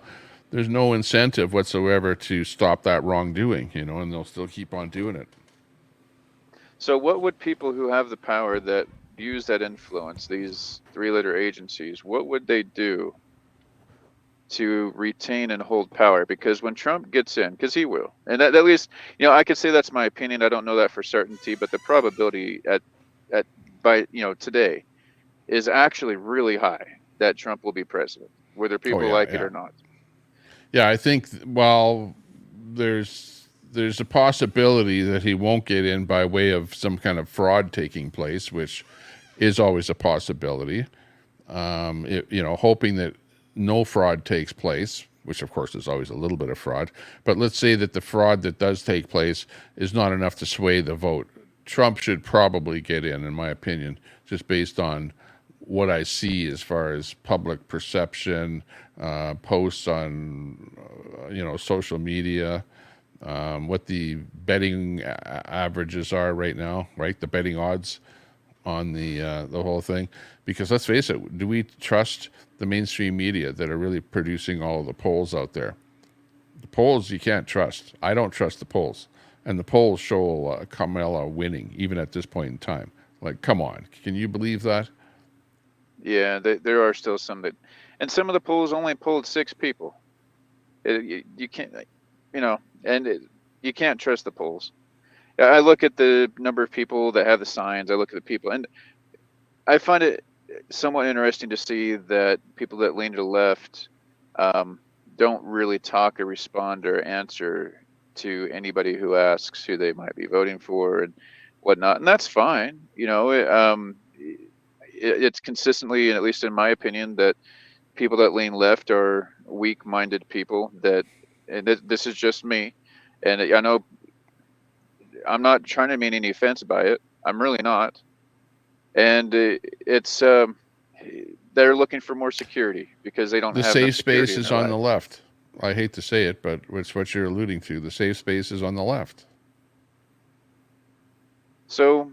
there's no incentive whatsoever to stop that wrongdoing, and they'll still keep on doing it. So what would people who have the power that use that influence, these three-letter agencies, what would they do to retain and hold power? Because when Trump gets in, because he will, and at least, I could say that's my opinion. I don't know that for certainty, but the probability by today is actually really high that Trump will be president, whether people like it or not. Yeah, I think there's a possibility that he won't get in by way of some kind of fraud taking place, which is always a possibility. Hoping that no fraud takes place, which of course is always a little bit of fraud. But let's say that the fraud that does take place is not enough to sway the vote. Trump should probably get in my opinion, just based on what I see as far as public perception, posts on, social media, what the betting averages are right now, right? The betting odds on the whole thing. Because let's face it, do we trust the mainstream media that are really producing all of the polls out there? The polls you can't trust. I don't trust the polls. And the polls show Kamala winning, even at this point in time. Like, come on. Can you believe that? Yeah, there are still some that, and some of the polls only polled 6 people. You can't, you can't trust the polls. I look at the number of people that have the signs. I look at the people, and I find it somewhat interesting to see that people that lean to the left don't really talk or respond or answer to anybody who asks who they might be voting for and whatnot, and that's fine. It's consistently, and at least in my opinion, that people that lean left are weak-minded people. And this is just me, and I know I'm not trying to mean any offense by it. I'm really not. And it's they're looking for more security because they don't The have enough safe security space in is their on the life. left. I hate to say it, but it's what you're alluding to. The safe space is on the left. So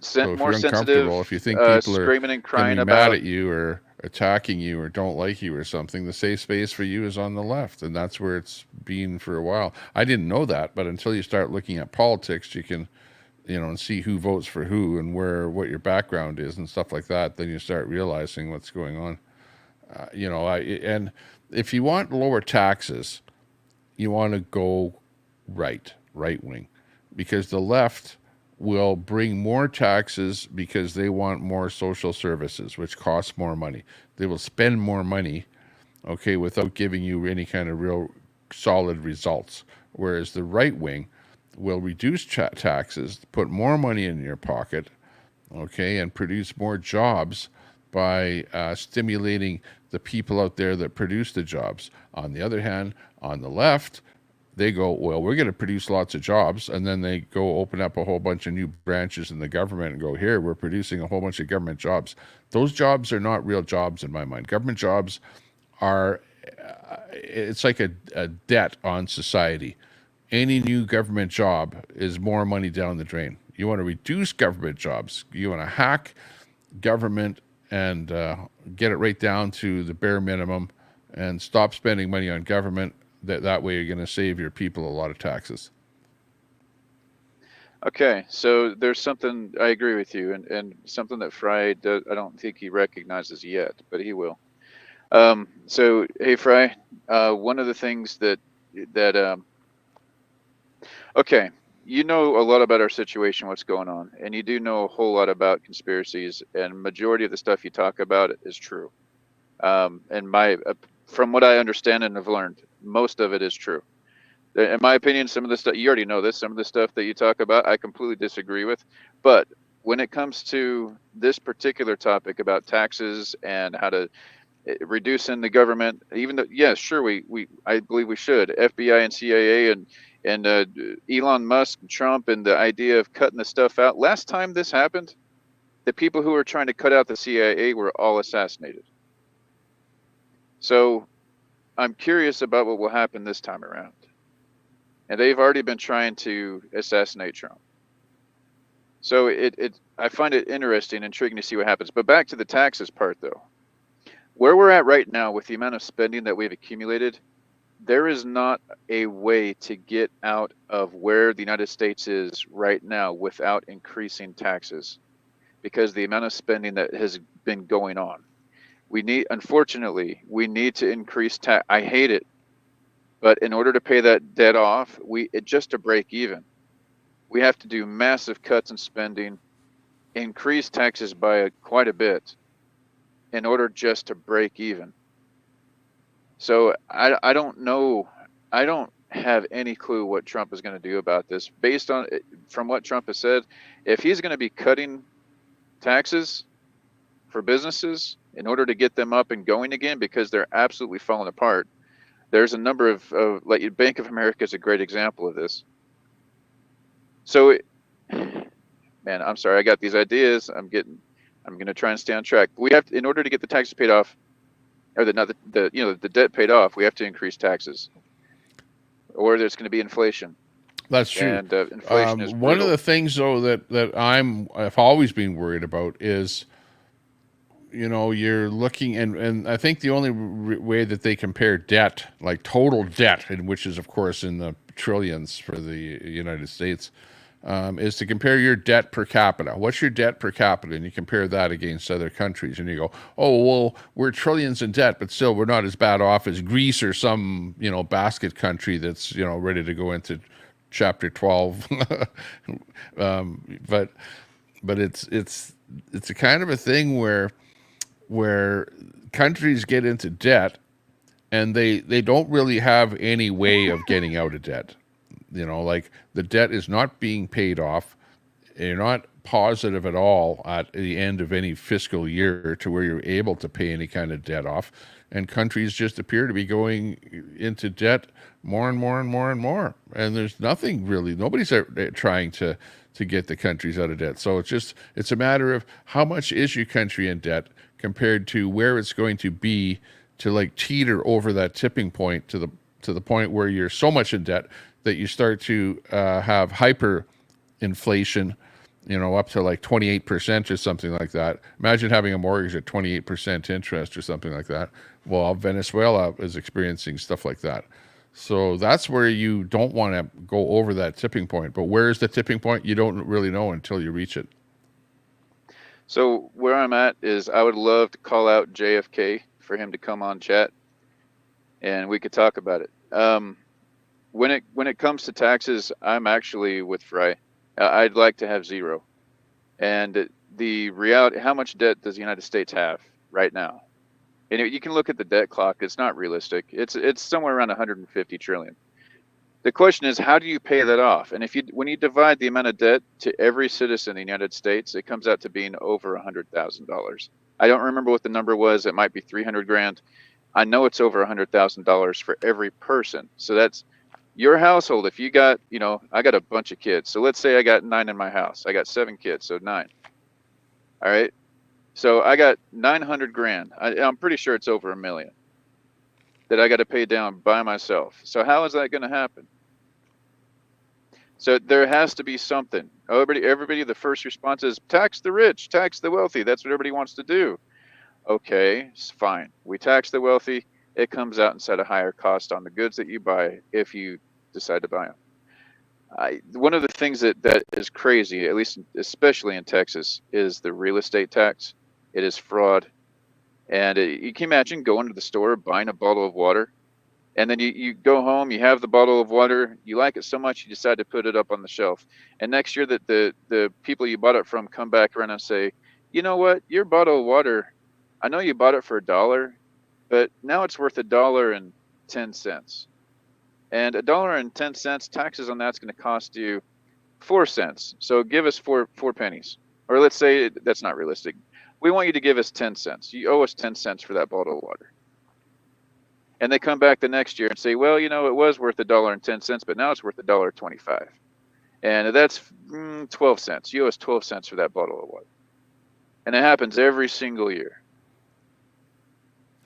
So if more you're sensitive, uncomfortable, if you think people are screaming and going to crying be mad about. at you or attacking you or don't like you or something, the safe space for you is on the left, and that's where it's been for a while. I didn't know that, but until you start looking at politics, you can, and see who votes for who and what your background is and stuff like that. Then you start realizing what's going on. And if you want lower taxes, you want to go right wing, because the left will bring more taxes because they want more social services, which costs more money. They will spend more money, okay, without giving you any kind of real solid results. Whereas the right wing will reduce taxes, put more money in your pocket, okay, and produce more jobs by stimulating the people out there that produce the jobs. On the other hand, on the left, they go, well, we're going to produce lots of jobs, and then they go open up a whole bunch of new branches in the government and go, here, we're producing a whole bunch of government jobs. Those jobs are not real jobs in my mind. Government jobs are, it's like a debt on society. Any new government job is more money down the drain. You want to reduce government jobs. You want to hack government and get it right down to the bare minimum and stop spending money on government. That way you're going to save your people a lot of taxes. Okay, so there's something, I agree with you, and something that Fry does, I don't think he recognizes yet, but he will. So, hey, Fry, one of the things okay, you know a lot about our situation, what's going on, and you do know a whole lot about conspiracies, and majority of the stuff you talk about is true. And from what I understand and have learned, most of it is true. In my opinion, some of the stuff, you already know this, some of the stuff that you talk about, I completely disagree with. But when it comes to this particular topic about taxes and how to reduce in the government, even though, yes, sure, I believe we should. FBI and CIA and Elon Musk and Trump and the idea of cutting the stuff out. Last time this happened, the people who were trying to cut out the CIA were all assassinated. So I'm curious about what will happen this time around. And they've already been trying to assassinate Trump. So I find it interesting, intriguing to see what happens. But back to the taxes part, though. Where we're at right now with the amount of spending that we've accumulated, there is not a way to get out of where the United States is right now without increasing taxes, because the amount of spending that has been going on. Unfortunately, we need to increase tax. I hate it, but in order to pay that debt off, just to break even, we have to do massive cuts in spending, increase taxes by quite a bit in order just to break even. So I don't know. I don't have any clue what Trump is going to do about this. Based on from what Trump has said, if he's going to be cutting taxes for businesses in order to get them up and going again, because they're absolutely falling apart. There's a number of like Bank of America is a great example of this. So, man, I'm sorry, I got these ideas. I'm going to try and stay on track. We have to, in order to get the taxes paid off, or the debt paid off, we have to increase taxes, or there's going to be inflation. That's true. And inflation is one of the things, though, that I've always been worried about is, you're looking, and I think the only way that they compare debt, like total debt, and which is, of course, in the trillions for the United States, is to compare your debt per capita. What's your debt per capita? And you compare that against other countries, and you go, oh, well, we're trillions in debt, but still we're not as bad off as Greece or some, basket country that's, ready to go into chapter 12. But it's a kind of a thing where countries get into debt and they don't really have any way of getting out of debt. Like the debt is not being paid off. You're not positive at all at the end of any fiscal year to where you're able to pay any kind of debt off. and countries just appear to be going into debt more and more and more and more. And there's nothing really, nobody's trying to get the countries out of debt. So it's a matter of how much is your country in debt compared to where it's going to be to like teeter over that tipping point to the point where you're so much in debt that you start to have hyper inflation, up to like 28% or something like that. Imagine having a mortgage at 28% interest or something like that. Well, Venezuela is experiencing stuff like that. So that's where you don't want to go over that tipping point. But where is the tipping point? You don't really know until you reach it. So where I'm at is I would love to call out JFK for him to come on chat, and we could talk about it. When it comes to taxes, I'm actually with Fry. I'd like to have zero. And the reality, how much debt does the United States have right now? And you can look at the debt clock. It's not realistic. It's somewhere around 150 trillion. The question is, how do you pay that off? And when you divide the amount of debt to every citizen in the United States, it comes out to being over $100,000. I don't remember what the number was. It might be 300 grand. I know it's over $100,000 for every person. So that's your household. If you got, I got a bunch of kids. So let's say I got 9 in my house. I got 7 kids, so 9. All right. So I got 900 grand. I'm pretty sure it's over $1 million that I got to pay down by myself. So how is that going to happen? So there has to be something. Everybody, the first response is tax the rich, tax the wealthy. That's what everybody wants to do. Okay, fine. We tax the wealthy. It comes out instead a higher cost on the goods that you buy if you decide to buy them. One of the things that is crazy, at least especially in Texas, is the real estate tax. It is fraud. And you can imagine going to the store, buying a bottle of water, and then you go home, you have the bottle of water, you like it so much you decide to put it up on the shelf. And next year that the people you bought it from come back around and say, you know what, your bottle of water, I know you bought it for $1, but now it's worth $1.10. And $1.10, taxes on that's going to cost you 4 cents. So give us four pennies. Or let's say that's not realistic. We want you to give us 10 cents. You owe us 10 cents for that bottle of water. And they come back the next year and say, well, it was worth $1.10, but now it's worth $1.25. And that's 12 cents. You owe us 12 cents for that bottle of water. And it happens every single year.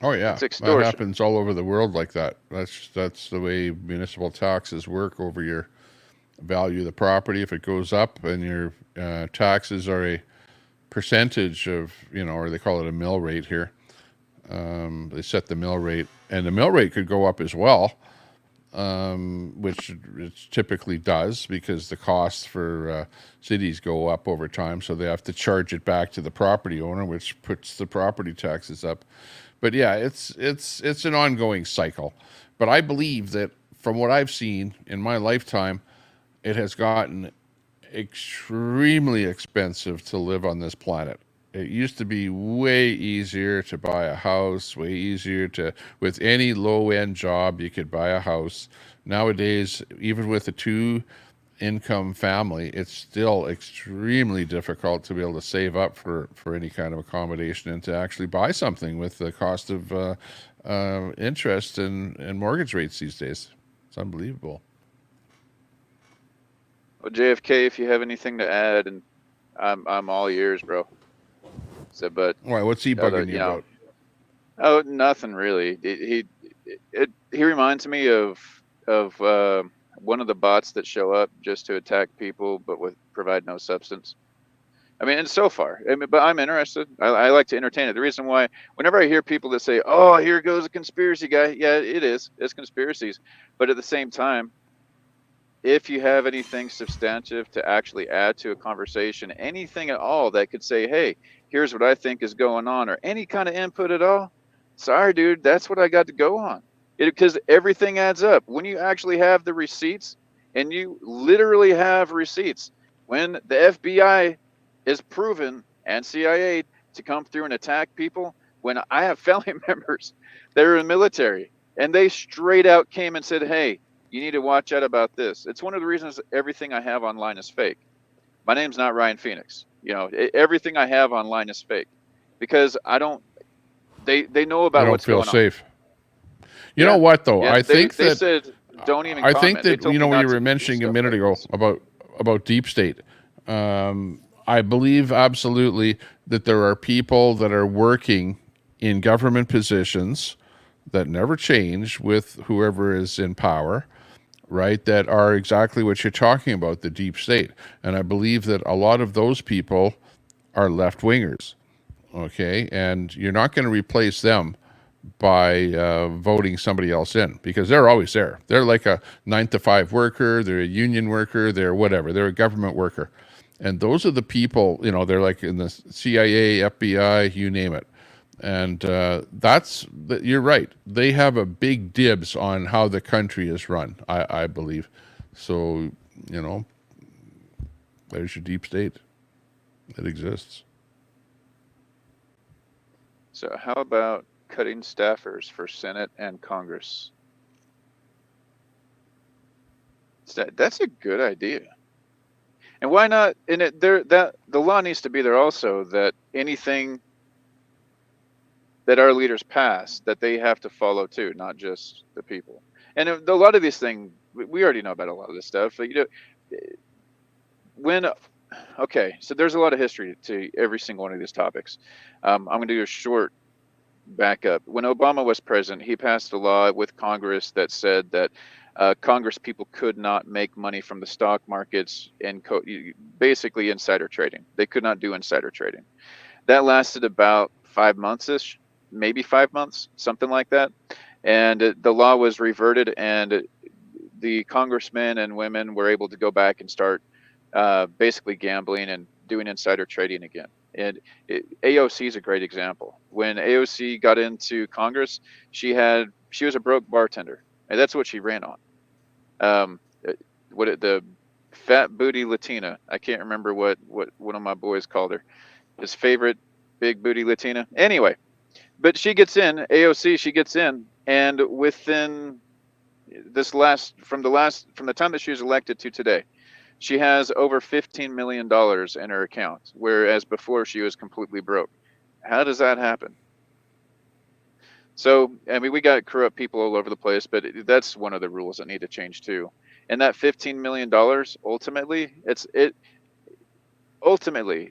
Oh yeah, it's extortion. That happens all over the world like that. That's the way municipal taxes work over your value of the property. If it goes up and your taxes are a percentage of, or they call it a mill rate here. They set the mill rate, and the mill rate could go up as well, which it typically does because the costs for cities go up over time, so they have to charge it back to the property owner, which puts the property taxes up. But yeah, it's an ongoing cycle. But I believe that from what I've seen in my lifetime, it has gotten extremely expensive to live on this planet. It used to be way easier to buy a house, way easier with any low-end job, you could buy a house. Nowadays, even with a 2-income family, it's still extremely difficult to be able to save up for any kind of accommodation and to actually buy something with the cost of interest and mortgage rates these days. It's unbelievable. Well, JFK, if you have anything to add, and I'm all ears, bro. So, but why? What's he bugging you about? Oh, nothing really. He reminds me of one of the bots that show up just to attack people, but provide no substance. I mean, and so far, but I'm interested. I like to entertain it. The reason why, whenever I hear people that say, "Oh, here goes a conspiracy guy," yeah, it is. It's conspiracies, but at the same time, if you have anything substantive to actually add to a conversation, anything at all that could say, hey, here's what I think is going on, or any kind of input at all, sorry, dude, that's what I got to go on. Because everything adds up. When you actually have the receipts, and you literally have receipts, when the FBI is proven, and CIA, to come through and attack people, when I have family members that are in the military, and they straight out came and said, hey, you need to watch out about this. It's one of the reasons everything I have online is fake. My name's not Ryan Phoenix. Everything I have online is fake because They know They about don't what's feel going on. safe. You know what though? Yeah, I think they that said don't even I comment. think They that told you me know when not you to were do mentioning a stuff minute like ago this. about deep state. I believe absolutely that there are people that are working in government positions that never change with whoever is in power, right? That are exactly what you're talking about, the deep state. And I believe that a lot of those people are left wingers, okay? And you're not going to replace them by voting somebody else in, because they're always there. They're like a 9 to 5 worker, they're a union worker, they're whatever, they're a government worker. And those are the people, you know, they're like in the CIA, FBI, you name it. And you're right. They have a big dibs on how the country is run, I believe. So, you know, there's your deep state. It exists. So how about cutting staffers for Senate and Congress? That's a good idea. And why not? And the law needs to be there also, that anything that our leaders pass, that they have to follow too, not just the people. And a lot of these things, we already know about a lot of this stuff. But, you know, okay, so there's a lot of history to every single one of these topics. I'm going to do a short backup. When Obama was president, he passed a law with Congress that said that Congress people could not make money from the stock markets and basically insider trading. They could not do insider trading. That lasted about 5 months-ish, maybe 5 months, something like that. And the law was reverted, and the congressmen and women were able to go back and start basically gambling and doing insider trading again. And AOC is a great example. When AOC got into Congress, she was a broke bartender, and that's what she ran on. The fat booty Latina. I can't remember what one of my boys called her. His favorite big booty Latina. Anyway, but she gets in, AOC, she gets in, and within from the time that she was elected to today, she has over $15 million in her account, whereas before she was completely broke. How does that happen? So, I mean, we got corrupt people all over the place, but that's one of the rules that need to change too. And that $15 million, ultimately,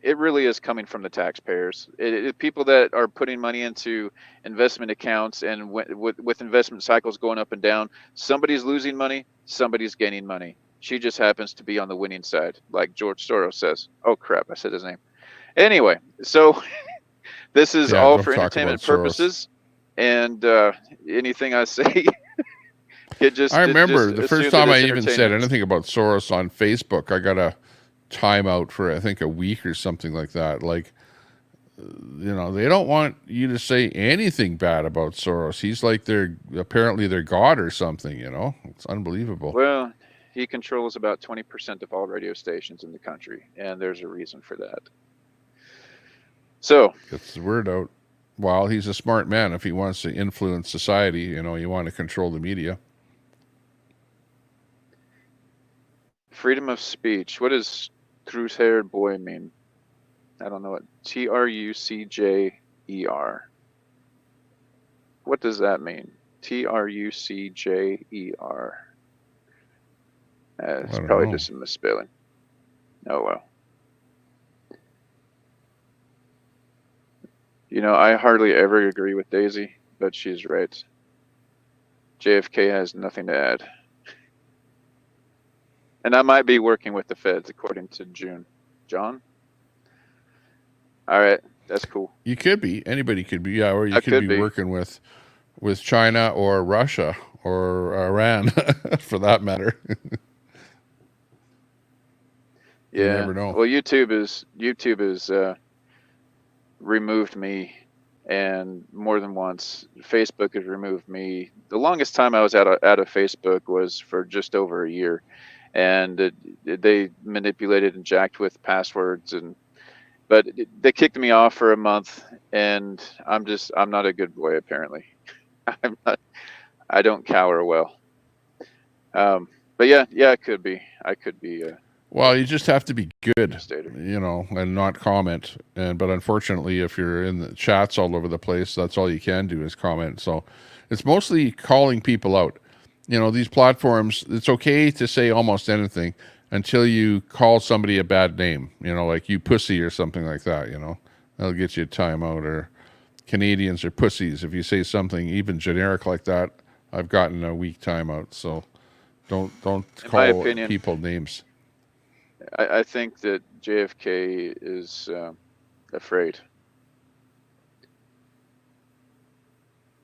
it really is coming from the taxpayers. People that are putting money into investment accounts, and with investment cycles going up and down, somebody's losing money, somebody's gaining money. She just happens to be on the winning side, like George Soros says. Oh crap, I said his name. Anyway, so this is all don't for talk entertainment about Soros. purposes, and anything I say, I remember the first time I even said entertainment. anything about Soros on Facebook, I got a timeout for I think a week or something like that. Like, you know, they don't want you to say anything bad about Soros. He's like apparently their god or something. You know, it's unbelievable. Well, he controls about 20% of all radio stations in the country, and there's a reason for that. So gets the word out. Well, he's a smart man. If he wants to influence society, you know, you want to control the media. Freedom of speech. What does truce-haired boy mean? I don't know what. Trucjser. What does that mean? Trucjer. It's probably just a misspelling. Oh well. You know, I hardly ever agree with Daisy, but she's right. JFK has nothing to add. And I might be working with the feds, according to John? All right, that's cool. You could be. Anybody could be. Yeah, or you I could be working with China or Russia or Iran, for that matter. Yeah. You never know. Well, YouTube is removed me, and more than once. Facebook has removed me. The longest time I was out of Facebook was for just over a year, and they manipulated and jacked with passwords, but they kicked me off for a month, and I'm not a good boy apparently. I don't cower well. But yeah, it could be. I could be Well, you just have to be good, Stater. and not comment. But unfortunately, if you're in the chats all over the place, that's all you can do is comment. So it's mostly calling people out. These platforms, it's okay to say almost anything until you call somebody a bad name, like you pussy or something like that, that'll get you a timeout. Or Canadians are pussies. If you say something even generic like that, I've gotten a week timeout. So don't In my call opinion, people names. I think that JFK is afraid.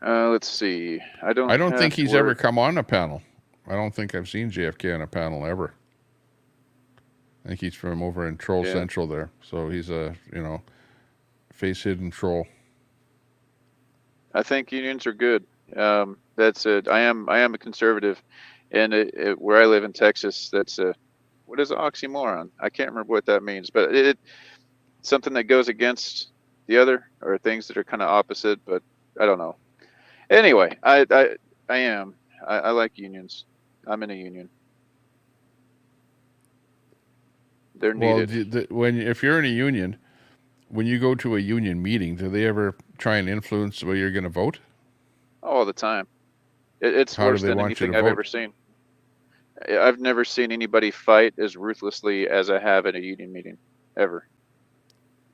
Let's see. I don't think he's ever come on a panel. I don't think I've seen JFK on a panel ever. I think he's from over in Troll Central there. So he's a, face hidden troll. I think unions are good. That's it. I am a conservative, and where I live in Texas, that's what is an oxymoron? I can't remember what that means, but it's something that goes against the other, or things that are kind of opposite. But I don't know. Anyway, I like unions. I'm in a union. They're needed. Well, if you're in a union, when you go to a union meeting, do they ever try and influence the way you're going to vote? All the time. It's How worse do they than want you anything to I've vote? ever seen. I've never seen anybody fight as ruthlessly as I have at a union meeting, ever.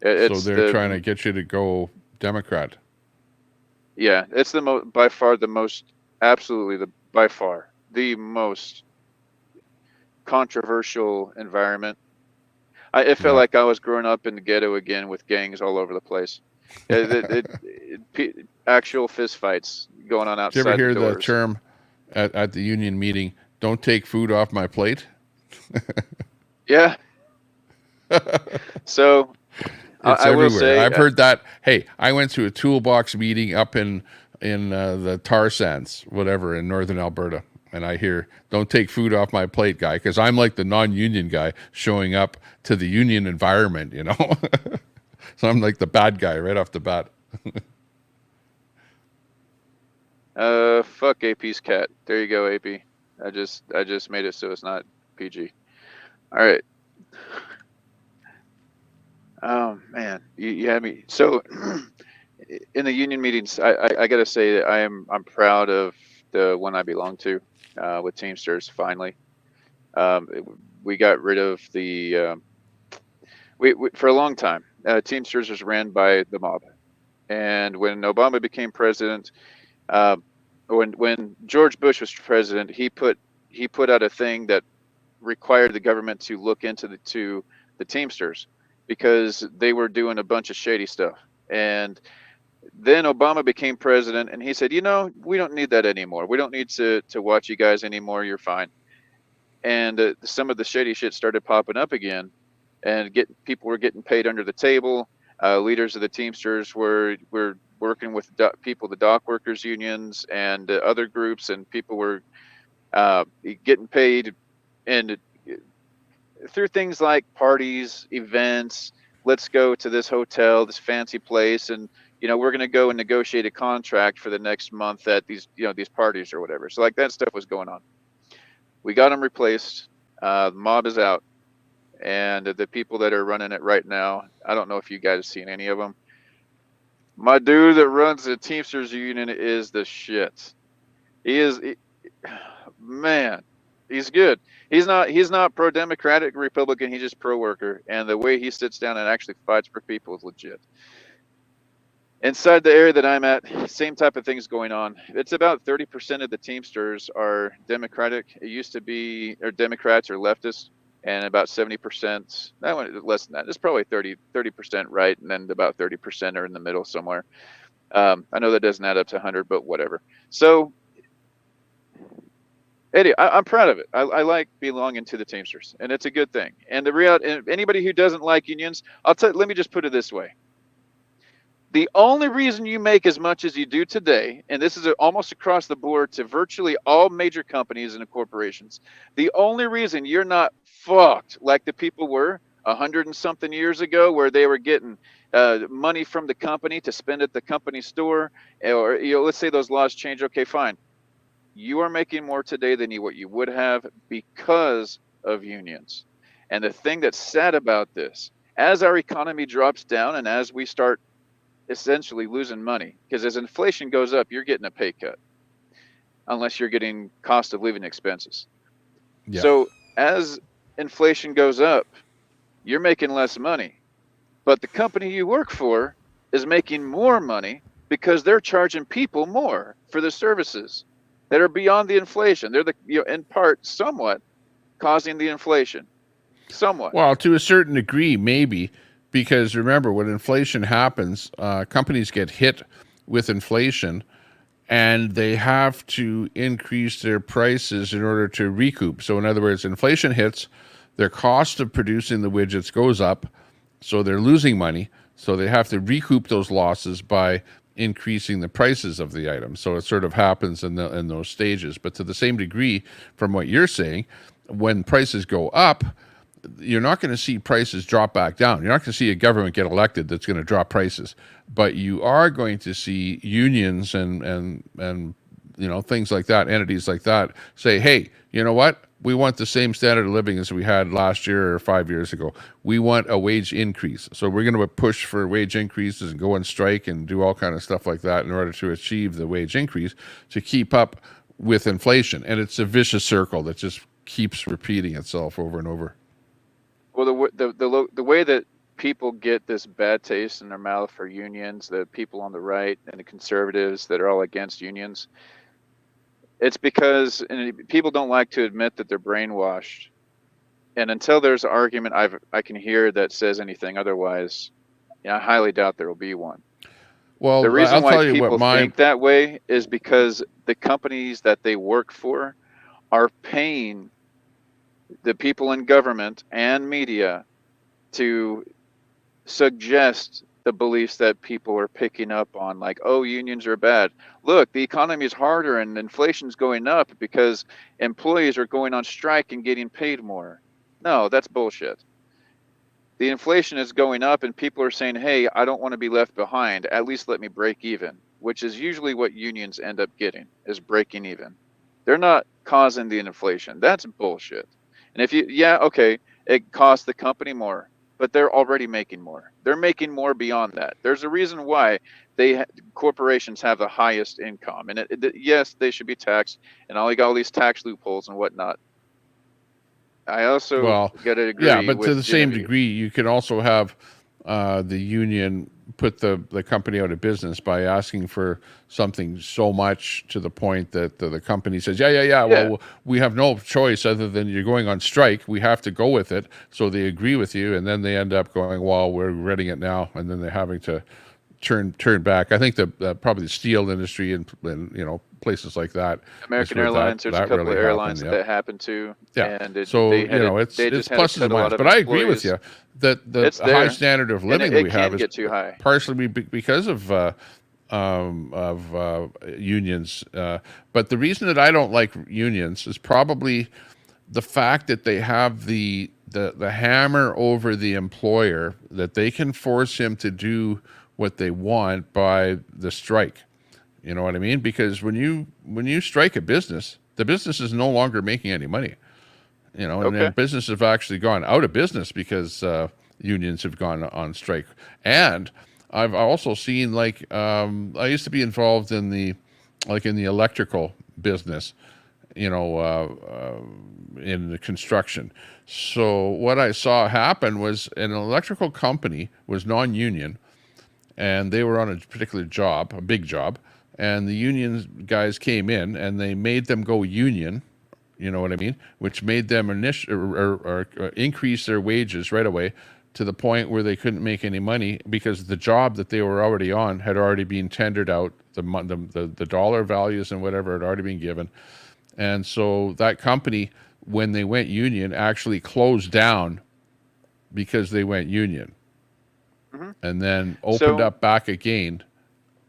So they're trying to get you to go Democrat. Yeah, it's by far the most controversial environment. It felt like I was growing up in the ghetto again, with gangs all over the place. Actual fist fights going on outside. Did you ever hear the the term at the union meeting, "Don't take food off my plate"? Yeah. So it's I everywhere. will say, I've heard that. Hey, I went to a toolbox meeting up in the tar sands, whatever, in northern Alberta, and I hear, "Don't take food off my plate, guy," because I'm like the non-union guy showing up to the union environment, So I'm like the bad guy right off the bat. fuck AP's cat. There you go, AP. I just made it so it's not PG. All right. Oh man, you had me. So in the union meetings, I gotta say that I'm proud of the one I belong to, with Teamsters. Finally, we got rid of the we for a long time. Teamsters was ran by the mob, and when Obama became president, when George Bush was president, he put out a thing that required the government to look into the Teamsters, because they were doing a bunch of shady stuff. And then Obama became president, and he said, we don't need that anymore. We don't need to watch you guys anymore. You're fine. And some of the shady shit started popping up again, and people were getting paid under the table. Leaders of the Teamsters were working with the dock workers unions and other groups, and people were getting paid, and through things like parties, events. Let's go to this hotel, this fancy place, and we're going to go and negotiate a contract for the next month at these parties or whatever. So like that stuff was going on. We got them replaced. The mob is out, and the people that are running it right now, I don't know if you guys have seen any of them. My dude that runs the Teamsters union is the shit. Man, he's good. He's not pro-democratic Republican. He's just pro-worker, and the way he sits down and actually fights for people is legit. Inside the area that I'm at, same type of things going on. It's about 30% of the Teamsters are Democratic. It used to be, or Democrats or leftists, and about 70%, that one less than that. It's probably 30% right, and then about 30% are in the middle somewhere. I know that doesn't add up to 100, but whatever. So Eddie, I'm proud of it. I like belonging to the Teamsters, and it's a good thing. And the reality, anybody who doesn't like unions, let me just put it this way. The only reason you make as much as you do today, and this is almost across the board to virtually all major companies and corporations, the only reason you're not fucked like the people were 100 and something years ago, where they were getting money from the company to spend at the company store, or let's say those laws change. Okay, fine. You are making more today than what you would have because of unions. And the thing that's sad about this, as our economy drops down and as we start essentially losing money, because as inflation goes up, you're getting a pay cut, unless you're getting cost of living expenses. Yeah. So as inflation goes up, you're making less money, but the company you work for is making more money because they're charging people more for the services that are beyond the inflation. They're in part somewhat causing the inflation. Somewhat. Well, to a certain degree, maybe, because remember, when inflation happens, companies get hit with inflation, and they have to increase their prices in order to recoup. So, in other words, inflation hits, their cost of producing the widgets goes up, so they're losing money. So they have to recoup those losses by increasing the prices of the items. So it sort of happens in those stages. But to the same degree, from what you're saying, when prices go up, you're not going to see prices drop back down. You're not going to see a government get elected that's going to drop prices, but you are going to see unions and things like that, entities like that, say, hey, you know what? We want the same standard of living as we had last year or 5 years ago. We want a wage increase. So we're going to push for wage increases and go on strike and do all kind of stuff like that in order to achieve the wage increase to keep up with inflation. And it's a vicious circle that just keeps repeating itself over and over. Well, the way that people get this bad taste in their mouth for unions, the people on the right and the conservatives that are all against unions, it's because people don't like to admit that they're brainwashed. And until there's an argument I can hear that says anything otherwise, I highly doubt there will be one. Well, the reason I'll why tell you people what my think that way is because the companies that they work for are paying the people in government and media to suggest the beliefs that people are picking up on, like, oh, unions are bad. Look, the economy is harder and inflation's going up because employees are going on strike and getting paid more. No, that's bullshit. The inflation is going up and people are saying, hey, I don't want to be left behind. At least let me break even, which is usually what unions end up getting, is breaking even. They're not causing the inflation. That's bullshit. And it costs the company more, but they're already making more. They're making more beyond that. There's a reason why corporations have the highest income. And yes, they should be taxed, and all these tax loopholes and whatnot. I also got to agree. Yeah, but with to the same Genevieve. degree, you can also have the union put the company out of business by asking for something so much to the point that the company says, well, we have no choice other than you're going on strike. We have to go with it. So they agree with you, and then they end up going, well, we're regretting it now, and then they're having to turn back. I think probably the steel industry and places like that. American Airlines, there's a couple of airlines that happened to. Yeah. And it's just had pluses to cut and a lot minuses. of But I agree with employees. you that the high standard of living it we have can't is get too high. partially because of unions. But the reason that I don't like unions is probably the fact that they have the hammer over the employer, that they can force him to do what they want by the strike. You know what I mean? Because when you strike a business, the business is no longer making any money. And then businesses have actually gone out of business because unions have gone on strike. And I've also seen, I used to be involved in the electrical business, in the construction. So what I saw happen was an electrical company was non-union, and they were on a particular job, a big job, and the union guys came in and they made them go union, you know what I mean? Which made them increase their wages right away to the point where they couldn't make any money because the job that they were already on had already been tendered out, the dollar values and whatever had already been given. And so that company, when they went union, actually closed down because they went union. And then opened up back again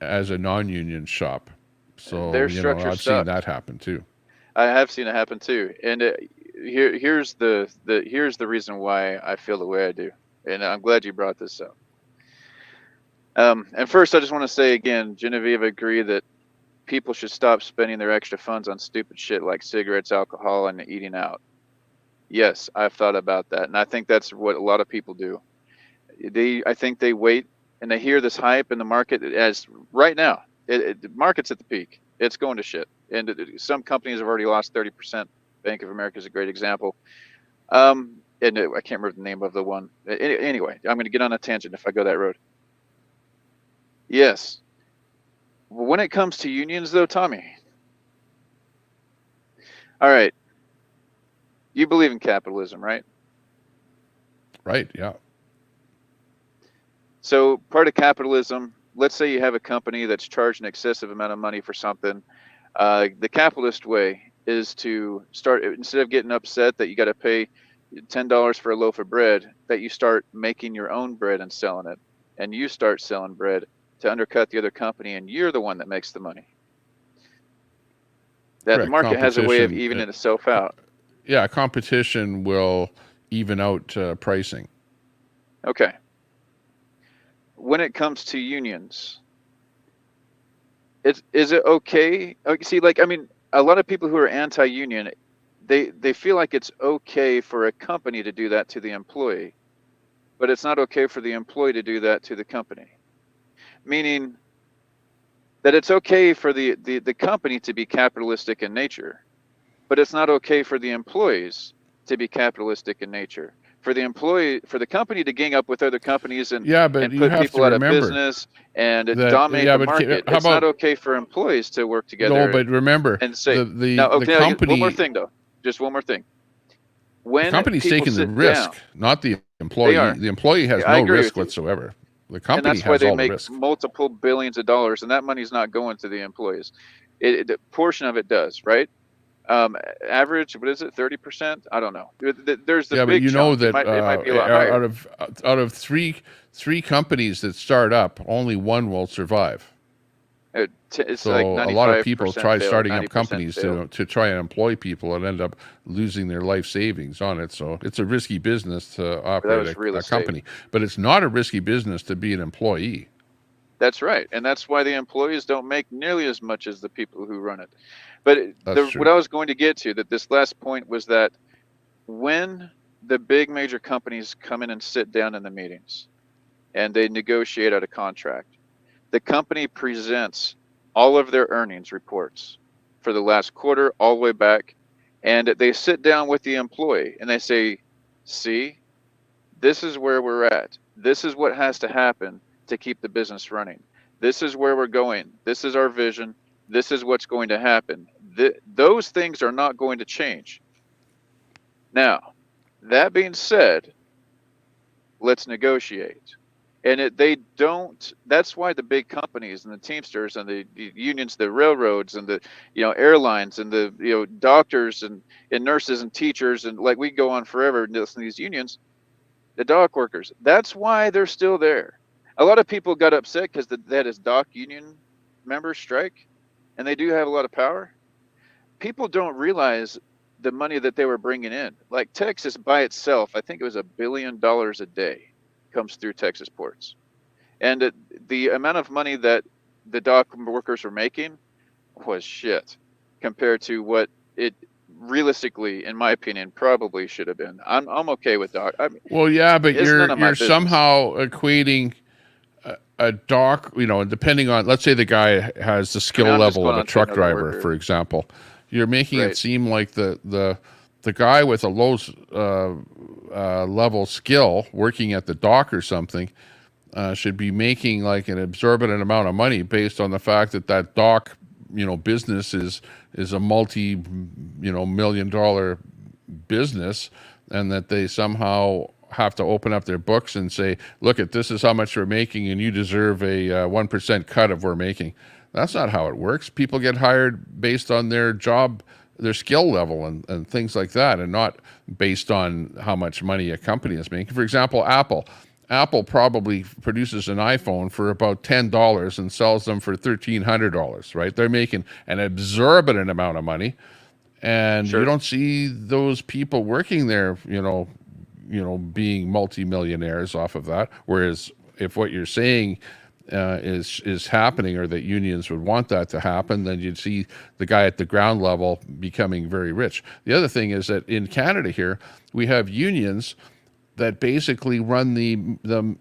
as a non-union shop. So I've seen that happen too. I have seen it happen too. And here's the reason why I feel the way I do. And I'm glad you brought this up. And first, I just want to say again, Genevieve, agree that people should stop spending their extra funds on stupid shit like cigarettes, alcohol, and eating out. Yes, I've thought about that, and I think that's what a lot of people do. I think they wait and they hear this hype in the market as right now. The market's at the peak. It's going to shit, and some companies have already lost 30%. Bank of America is a great example. And I can't remember the name of the one. Anyway, I'm going to get on a tangent if I go that road. Yes. When it comes to unions, though, Tommy. All right. You believe in capitalism, right? Right. Yeah. So part of capitalism, let's say you have a company that's charged an excessive amount of money for something. The capitalist way is to start, instead of getting upset that you got to pay $10 for a loaf of bread, that you start making your own bread and selling it. And you start selling bread to undercut the other company, and you're the one that makes the money. That the market has a way of evening itself out. Yeah, competition will even out pricing. Okay. When it comes to unions, is it okay? See, like, I mean, a lot of people who are anti-union, they feel like it's okay for a company to do that to the employee, but it's not okay for the employee to do that to the company. Meaning that it's okay for the company to be capitalistic in nature, but it's not okay for the employees to be capitalistic in nature. For the company to gang up with other companies and put people out of business and dominate the market, it's not okay for employees to work together. No, but remember, and say, the company. One more thing, though. Just one more thing. When the company's taking the risk, not the employee. They are. The employee has no risk whatsoever. The company and that's why they all make the risk. multiple billions of dollars, and that money's not going to the employees. A portion of it does, right? Average, what is it, 30%? I don't know. There's the big but you know chunk. that it might be a lot higher. Out of three companies that start up, only one will survive. It's so like a lot of people try starting up 90% companies fail. to try and employ people and end up losing their life savings on it. So it's a risky business to operate a company, but it's not a risky business to be an employee. That's right, and that's why the employees don't make nearly as much as the people who run it. But what I was going to get to, that this last point was that when the big major companies come in and sit down in the meetings and they negotiate out a contract, the company presents all of their earnings reports for the last quarter all the way back, and they sit down with the employee and they say, see, this is where we're at. This is what has to happen to keep the business running. This is where we're going. This is our vision. This is what's going to happen. Those things are not going to change. Now, that being said, let's negotiate. And they don't. That's why the big companies and the Teamsters and the unions, the railroads and the airlines and the doctors and nurses and teachers, and like we go on forever listening to these unions, the dock workers. That's why they're still there. A lot of people got upset because that is dock union members strike, and they do have a lot of power. People don't realize the money that they were bringing in. Like Texas by itself, I think it was $1 billion a day comes through Texas ports. And the amount of money that the dock workers were making was shit compared to what it realistically, in my opinion, probably should have been. I'm okay with dock. I mean, well, yeah, but you're somehow equating a dock, depending on, let's say the guy has the skill level of a truck driver, for example. You're making it seem like the guy with a low level skill working at the dock or something should be making like an exorbitant amount of money based on the fact that dock, business is a multi, $1 million business, and that they somehow have to open up their books and say, look, this is how much we're making, and you deserve a 1% cut of we're making. That's not how it works. People get hired based on their job, their skill level and things like that, and not based on how much money a company is making. For example, Apple probably produces an iPhone for about $10 and sells them for $1,300, right? They're making an exorbitant amount of money, and you don't see those people working there, being multimillionaires off of that. Whereas if what you're saying is happening, or that unions would want that to happen, then you'd see the guy at the ground level becoming very rich. The other thing is that in Canada here, we have unions that basically run the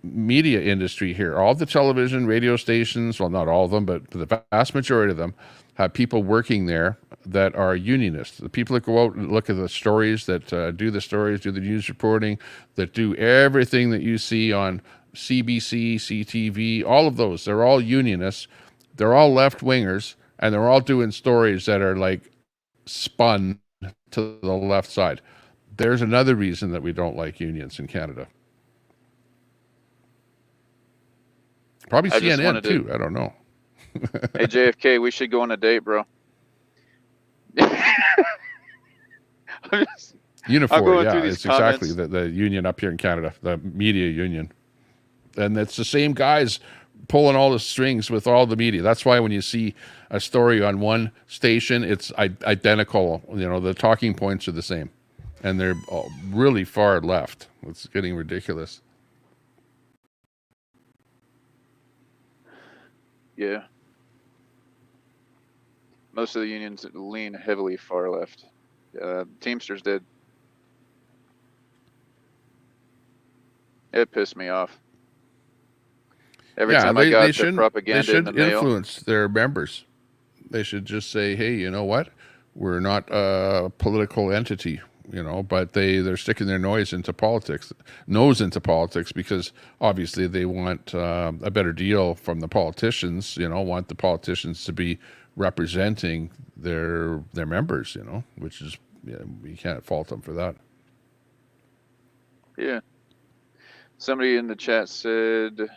media industry here. All the television, radio stations, well, not all of them, but the vast majority of them have people working there that are unionists. The people that go out and look at the stories, that do the stories, do the news reporting, that do everything that you see on CBC, CTV, all of those, they're all unionists. They're all left-wingers, and they're all doing stories that are like spun to the left side. There's another reason that we don't like unions in Canada. Probably CNN too. I don't know. Hey, JFK, we should go on a date, bro. Unifor, yeah, it's exactly the union up here in Canada, the media union. And it's the same guys pulling all the strings with all the media. That's why when you see a story on one station, it's identical. You know, the talking points are the same. And they're really far left. It's getting ridiculous. Yeah. Most of the unions lean heavily far left. Teamsters did. It pissed me off. Every time I got the propaganda in the mail. They should influence their members. They should just say, hey, you know what? We're not a political entity, you know, but they're sticking their nose into politics because obviously they want a better deal from the politicians, you know, want the politicians to be representing their members, you know, which is, you can't fault them for that. Yeah. Somebody in the chat said,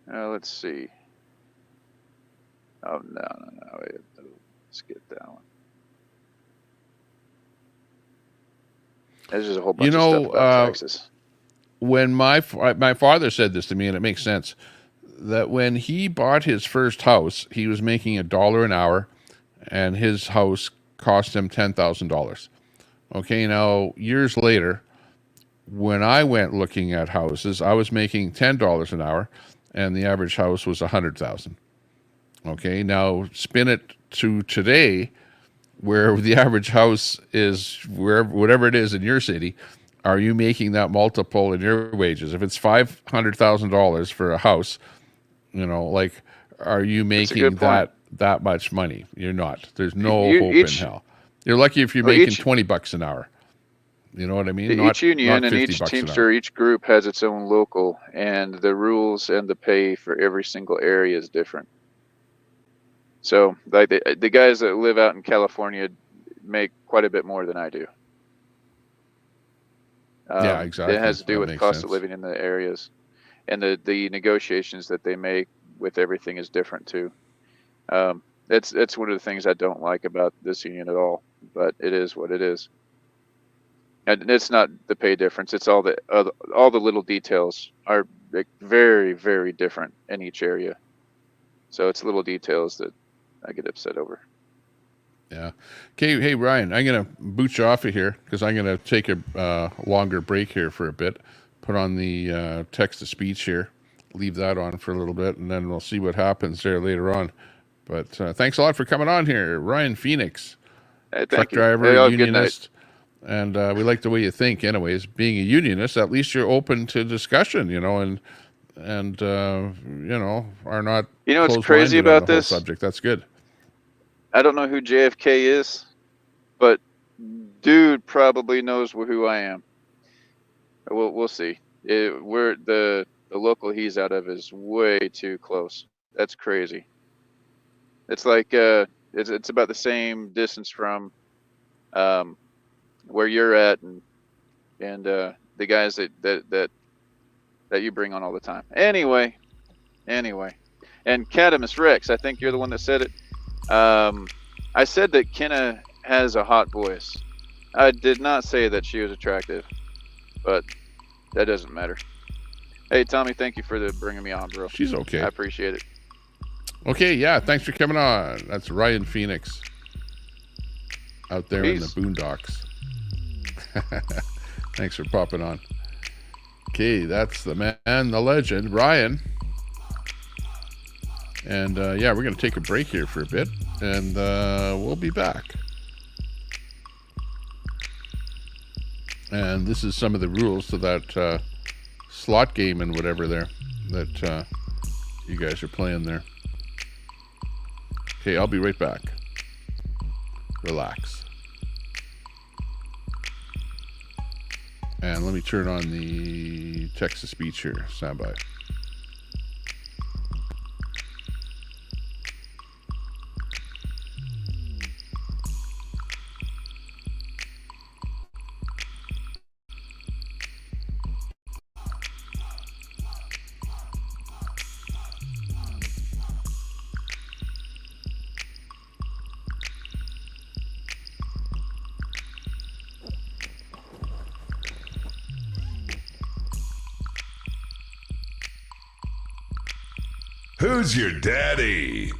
let's see. Oh, no. Let's get that one. There's just a whole bunch of stuff about Texas. When my father said this to me, and it makes sense, that when he bought his first house, he was making $1 an hour, and his house cost him $10,000. Okay, now years later, when I went looking at houses, I was making $10 an hour, and the average house was $100,000. Okay, now spin it to today, where the average house is whatever it is in your city. Are you making that multiple in your wages? If it's $500,000 for a house, you know, like, are you making that much money? You're not. There's no hope in hell. You're lucky if you're making $20 an hour. You know what I mean? Each union and each Teamster, each group has its own local, and the rules and the pay for every single area is different. So, like the guys that live out in California make quite a bit more than I do. Yeah, exactly. It has to do with cost of living in the areas, and the negotiations that they make with everything is different too. It's one of the things I don't like about this union at all, but it is what it is. And it's not the pay difference; it's all the little details are very, very different in each area. So it's little details that I get upset over. Yeah. Okay. Hey, Ryan, I'm going to boot you off of here because I'm going to take a longer break here for a bit. Put on the text-to-speech here. Leave that on for a little bit, and then we'll see what happens there later on. But thanks a lot for coming on here, Ryan Phoenix, truck driver, unionist. And we like the way you think, anyways. Being a unionist, at least you're open to discussion, you know, and you know, are not. You know what's crazy about this subject? That's good. I don't know who JFK is, but dude probably knows who I am. We'll see. We're the local he's out of is way too close. That's crazy. It's like it's about the same distance from where you're at and the guys that you bring on all the time. Anyway, and Cadamus Rex, I think you're the one that said it. I said that Kenna has a hot voice. I did not say that she was attractive, but that doesn't matter. Hey, Tommy, thank you for bringing me on, bro. She's okay. I appreciate it. Okay, yeah, thanks for coming on. That's Ryan Phoenix out there in the boondocks. Thanks for popping on. Okay, that's the man, the legend, Ryan. And yeah, we're going to take a break here for a bit, and we'll be back. And this is some of the rules to that slot game and whatever there that you guys are playing there. Okay, I'll be right back. Relax. And let me turn on the text-to-speech here. Stand by. Who's your daddy?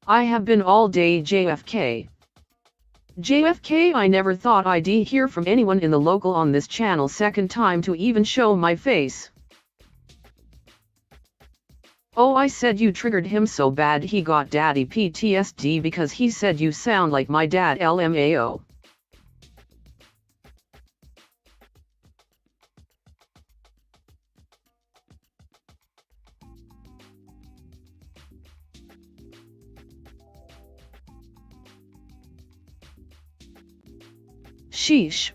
I have been all day JFK. JFK, I never thought I'd hear from anyone in the local on this channel second time to even show my face. Oh, I said you triggered him so bad he got daddy PTSD because he said you sound like my dad LMAO. Sheesh.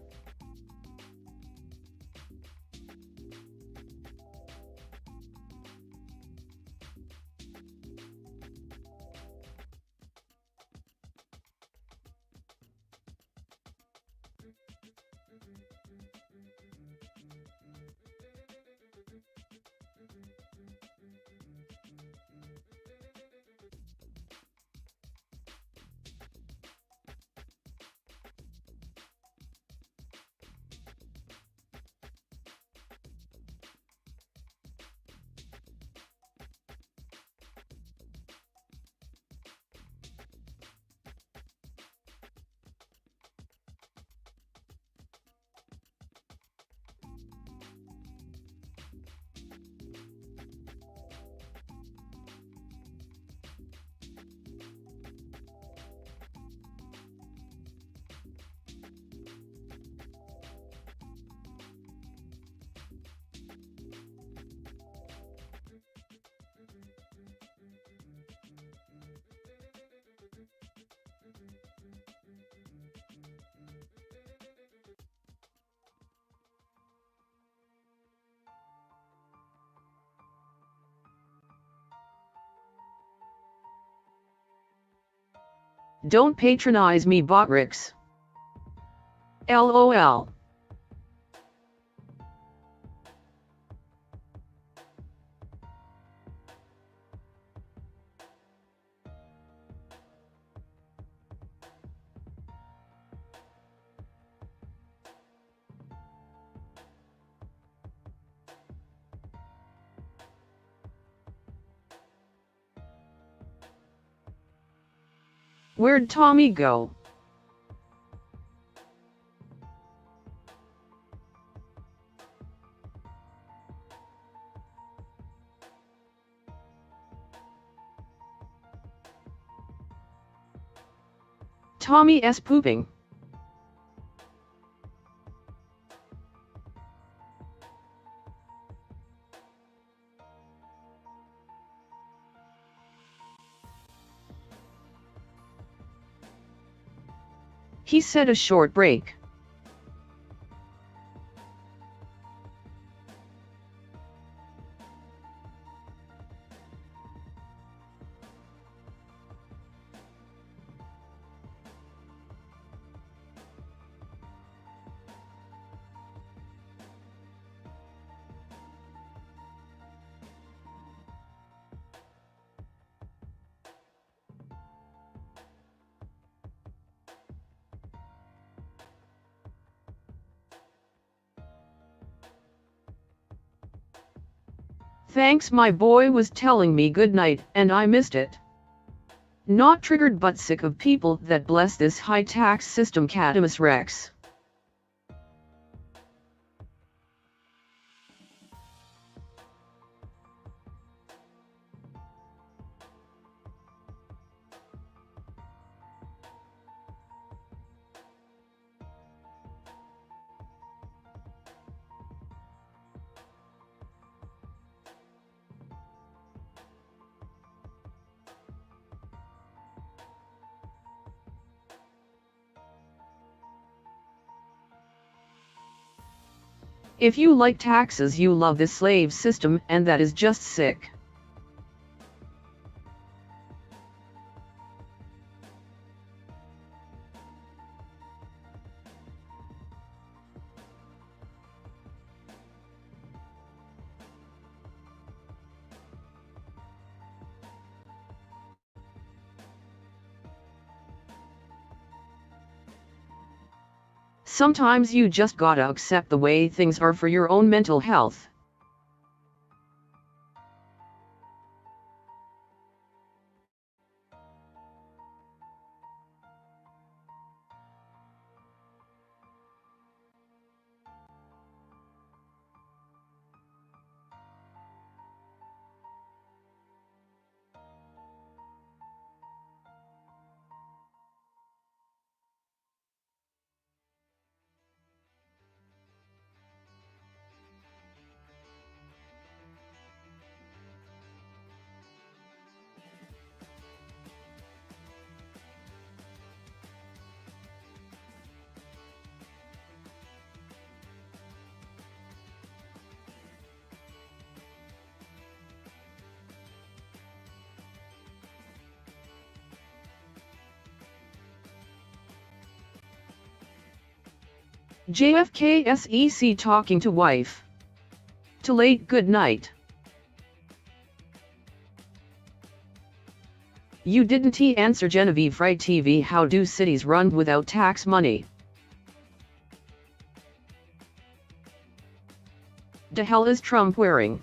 Don't patronize me, Botrix. LOL. Where'd Tommy go? Tommy S pooping. He said a short break. Thanks, my boy was telling me good night, and I missed it. Not triggered but sick of people that bless this high-tax system, Catamus Rex. If you like taxes, you love the slave system, and that is just sick. Sometimes you just gotta accept the way things are for your own mental health. JFK SEC talking to wife. Too late, good night. You didn't answer Genevieve Fright TV. How do cities run without tax money? The hell is Trump wearing?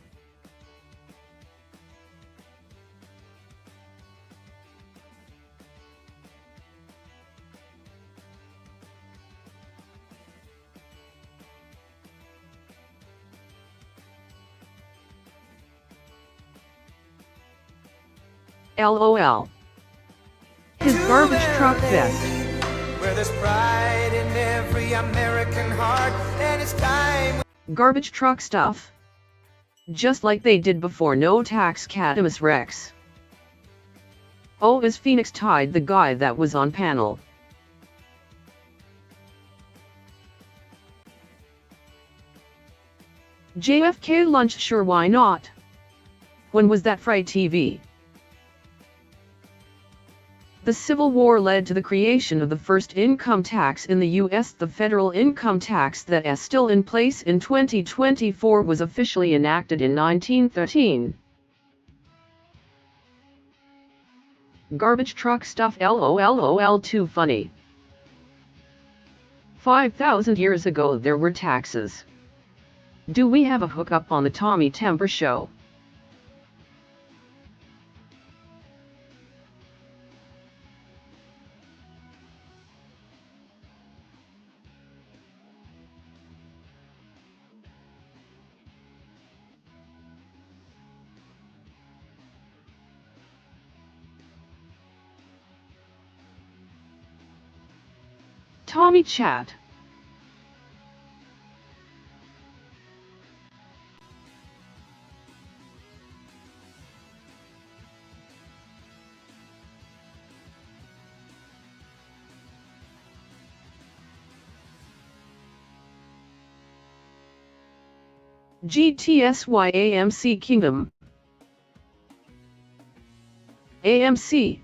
LOL. His garbage truck vest. Where there's pride in every American heart, and it's time. Garbage truck stuff. Just like they did before. No tax, Catimus Rex. Oh, is Phoenix tied the guy that was on panel? JFK lunch, sure, why not? When was that? Fright TV. The Civil War led to the creation of the first income tax in the U.S. The federal income tax that is still in place in 2024 was officially enacted in 1913. Garbage truck stuff, LOL, too funny. 5,000 years ago there were taxes. Do we have a hookup on the Tommy Temper Show? Tommy Chat. GTSY AMC Kingdom. AMC.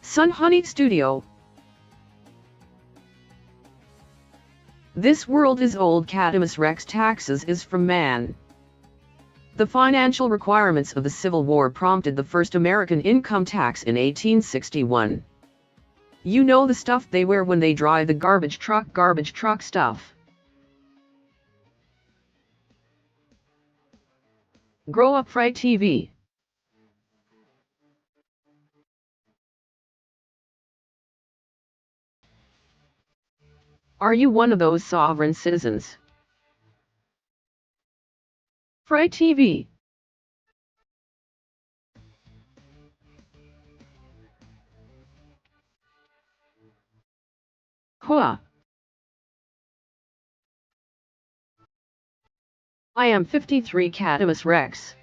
Sun Honey Studio. This world is old. Catimus Rex taxes is from man. The financial requirements of the Civil War prompted the first American income tax in 1861. You know the stuff they wear when they drive the garbage truck stuff. Grow up, Fright TV. Are you one of those sovereign citizens? Fright TV. Huh. I am 53, Catimus Rex.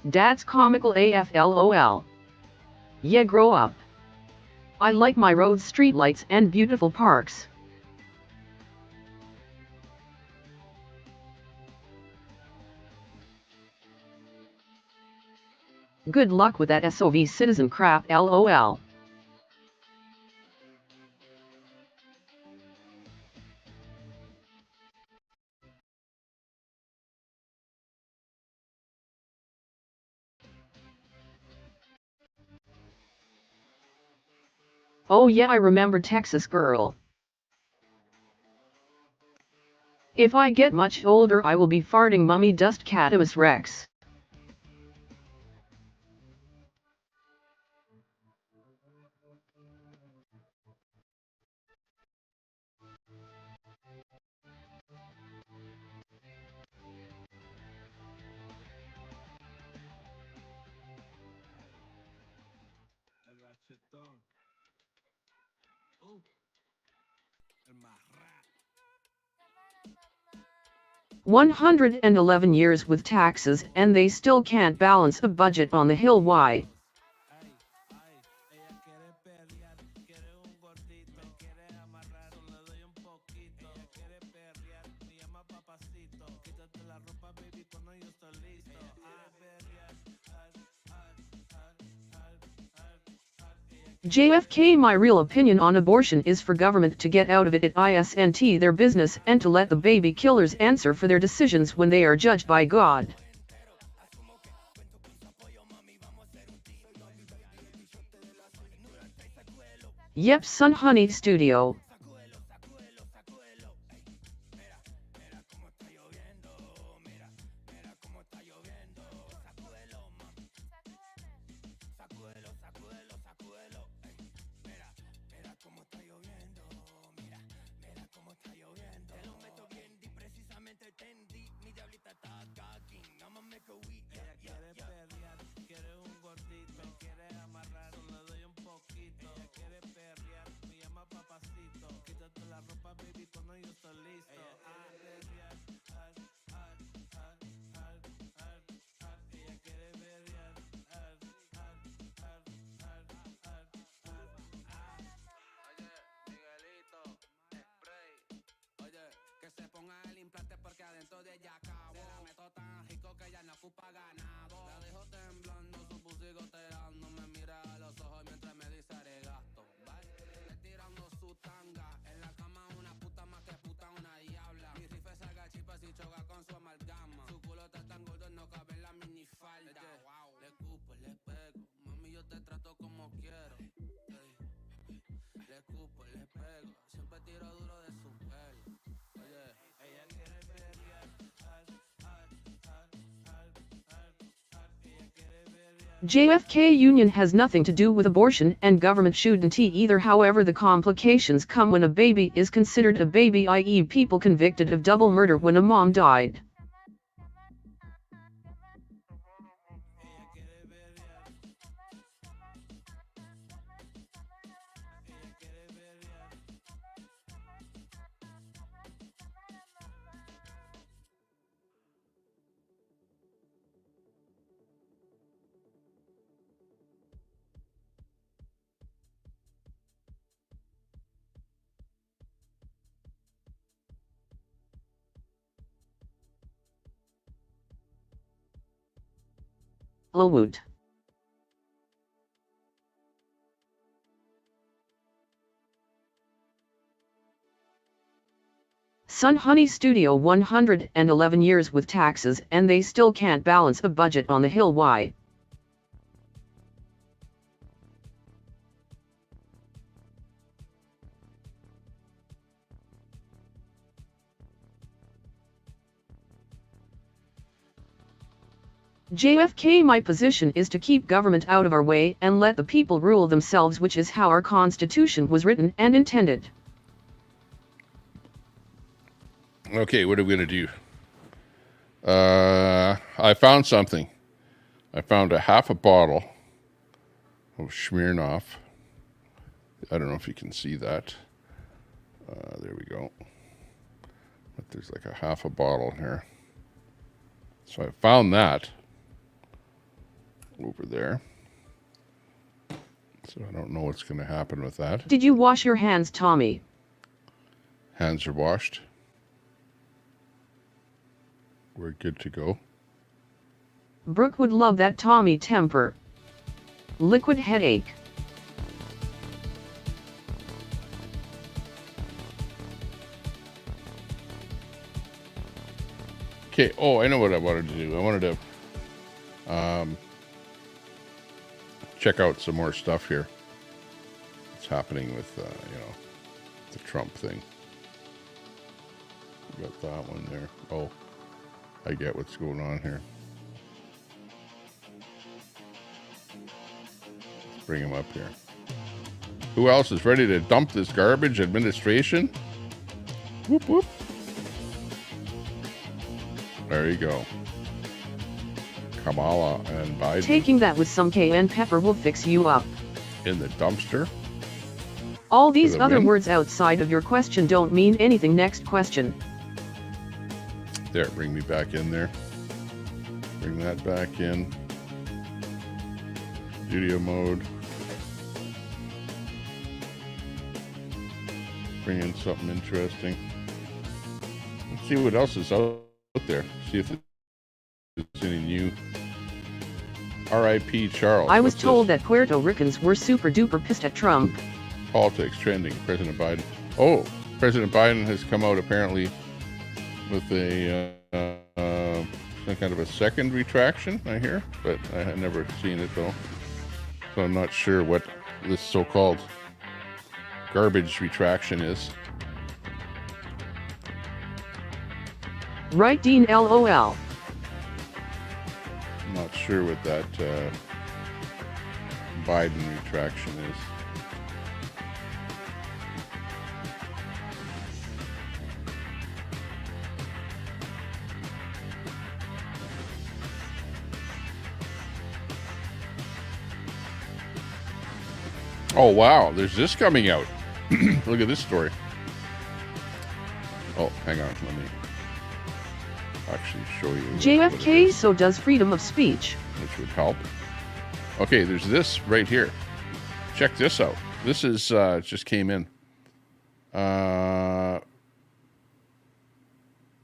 Dad's comical AF, LOL. Yeah, grow up. I like my roads, streetlights, and beautiful parks. Good luck with that SOV citizen crap, LOL. Oh yeah, I remember Texas Girl. If I get much older I will be farting mummy dust, Catimus Rex. "111 years with taxes and they still can't balance a budget on the Hill. Why?" JFK. My real opinion on abortion is for government to get out of it. Isn't their business and to let the baby killers answer for their decisions when they are judged by God. Yep, Son Honey Studio. JFK Union has nothing to do with abortion and government shouldn't either. However, the complications come when a baby is considered a baby, i.e. people convicted of double murder when a mom died. Lowood. Son Honey Studio. 111 years with taxes and they still can't balance a budget on the Hill. Why? JFK. My position is to keep government out of our way and let the people rule themselves, which is how our Constitution was written and intended. Okay, what are we going to do? I found something. I found a half a bottle of Smirnoff. I don't know if you can see that. There we go. But there's like a half a bottle here. So I found that over there. So I don't know what's going to happen with that. Did you wash your hands, Tommy? Hands are washed. We're good to go. Brooke would love that Tommy temper. Liquid headache. Okay, oh, I know what I wanted to do. I wanted to check out some more stuff here. What's happening with, the Trump thing. We got that one there. Oh, I get what's going on here. Let's bring him up here. Who else is ready to dump this garbage? Administration? Whoop, whoop. There you go. Kamala and Biden. Taking that with some cayenne pepper will fix you up. In the dumpster. All these the other win. words outside of your question don't mean anything. Next question. There, bring me back in there. Bring that back in. Studio mode. Bring in something interesting. Let's see what else is out there. See if there's any new. R.I.P. Charles. I was What's told this? that Puerto Ricans were super duper pissed at Trump. Politics trending. President Biden. Oh, President Biden has come out apparently with a some kind of a second retraction, I hear, but I have never seen it though. So I'm not sure what this so-called garbage retraction is. Right, Dean, LOL. I'm not sure what that Biden retraction is. Oh, wow. There's this coming out. Look at this story. Oh, hang on. Let me actually show you. JFK, so does freedom of speech. Which would help. Okay, there's this right here. Check this out. This is, just came in.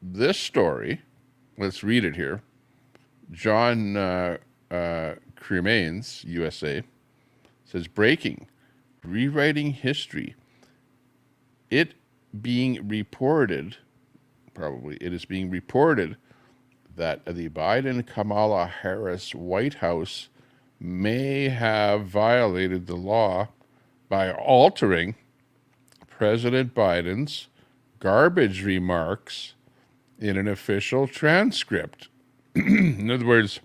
This story, let's read it here. John Cremains, USA, says, breaking, rewriting history. It is being reported that the Biden-Kamala Harris White House may have violated the law by altering President Biden's garbage remarks in an official transcript. In other words,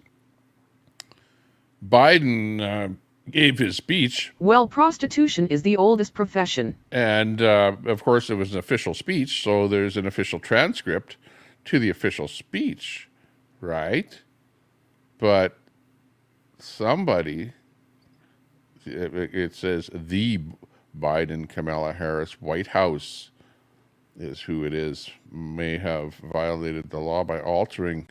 Biden gave his speech. Well, prostitution is the oldest profession. And, of course, it was an official speech, so there's an official transcript to the official speech, right? But somebody, it says the Biden-Kamala Harris White House is who it is, may have violated the law by altering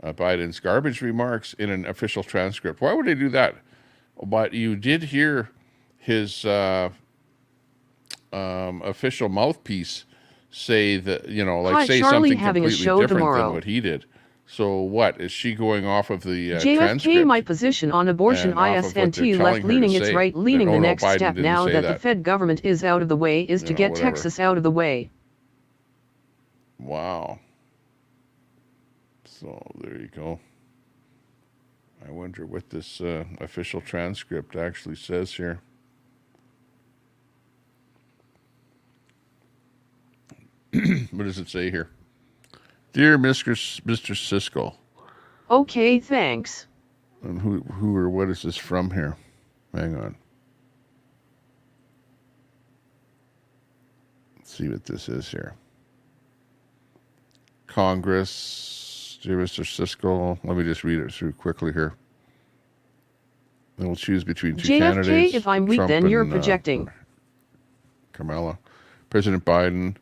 Biden's garbage remarks in an official transcript. Why would they do that? But you did hear his official mouthpiece say that, you know, like Hi, say Charlie, something having a completely show different tomorrow. than what he did. So what? Is she going off of the JFK, transcript? my position on abortion, and off of what ISNT, they're telling her to left-leaning, it's say? right-leaning. Oh, The no, next Biden step didn't now say that the Fed government is out of the way is to You know, get whatever. Texas out of the way. Wow. So there you go. I wonder what this official transcript actually says here. What does it say here? Dear Mr. Siskel. Okay, thanks. And who or what is this from here? Hang on. Let's see what this is here. Congress, dear Mr. Siskel. Let me just read it through quickly here. And we'll choose between two JFK, candidates. if I'm weak, Trump then you're and, projecting. Kamala. President Biden,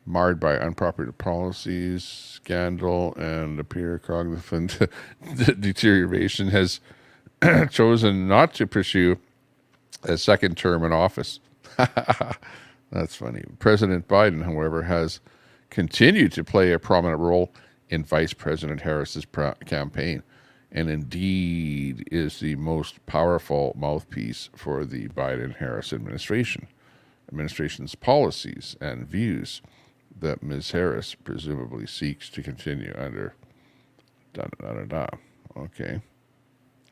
marred by unpopular policies, scandal, and appear cognitive deterioration, has chosen not to pursue a second term in office. That's funny. President Biden, however, has continued to play a prominent role in Vice President Harris's campaign, and indeed is the most powerful mouthpiece for the Biden-Harris administration's policies and views that Ms. Harris presumably seeks to continue under. Da-da-da-da-da. Okay.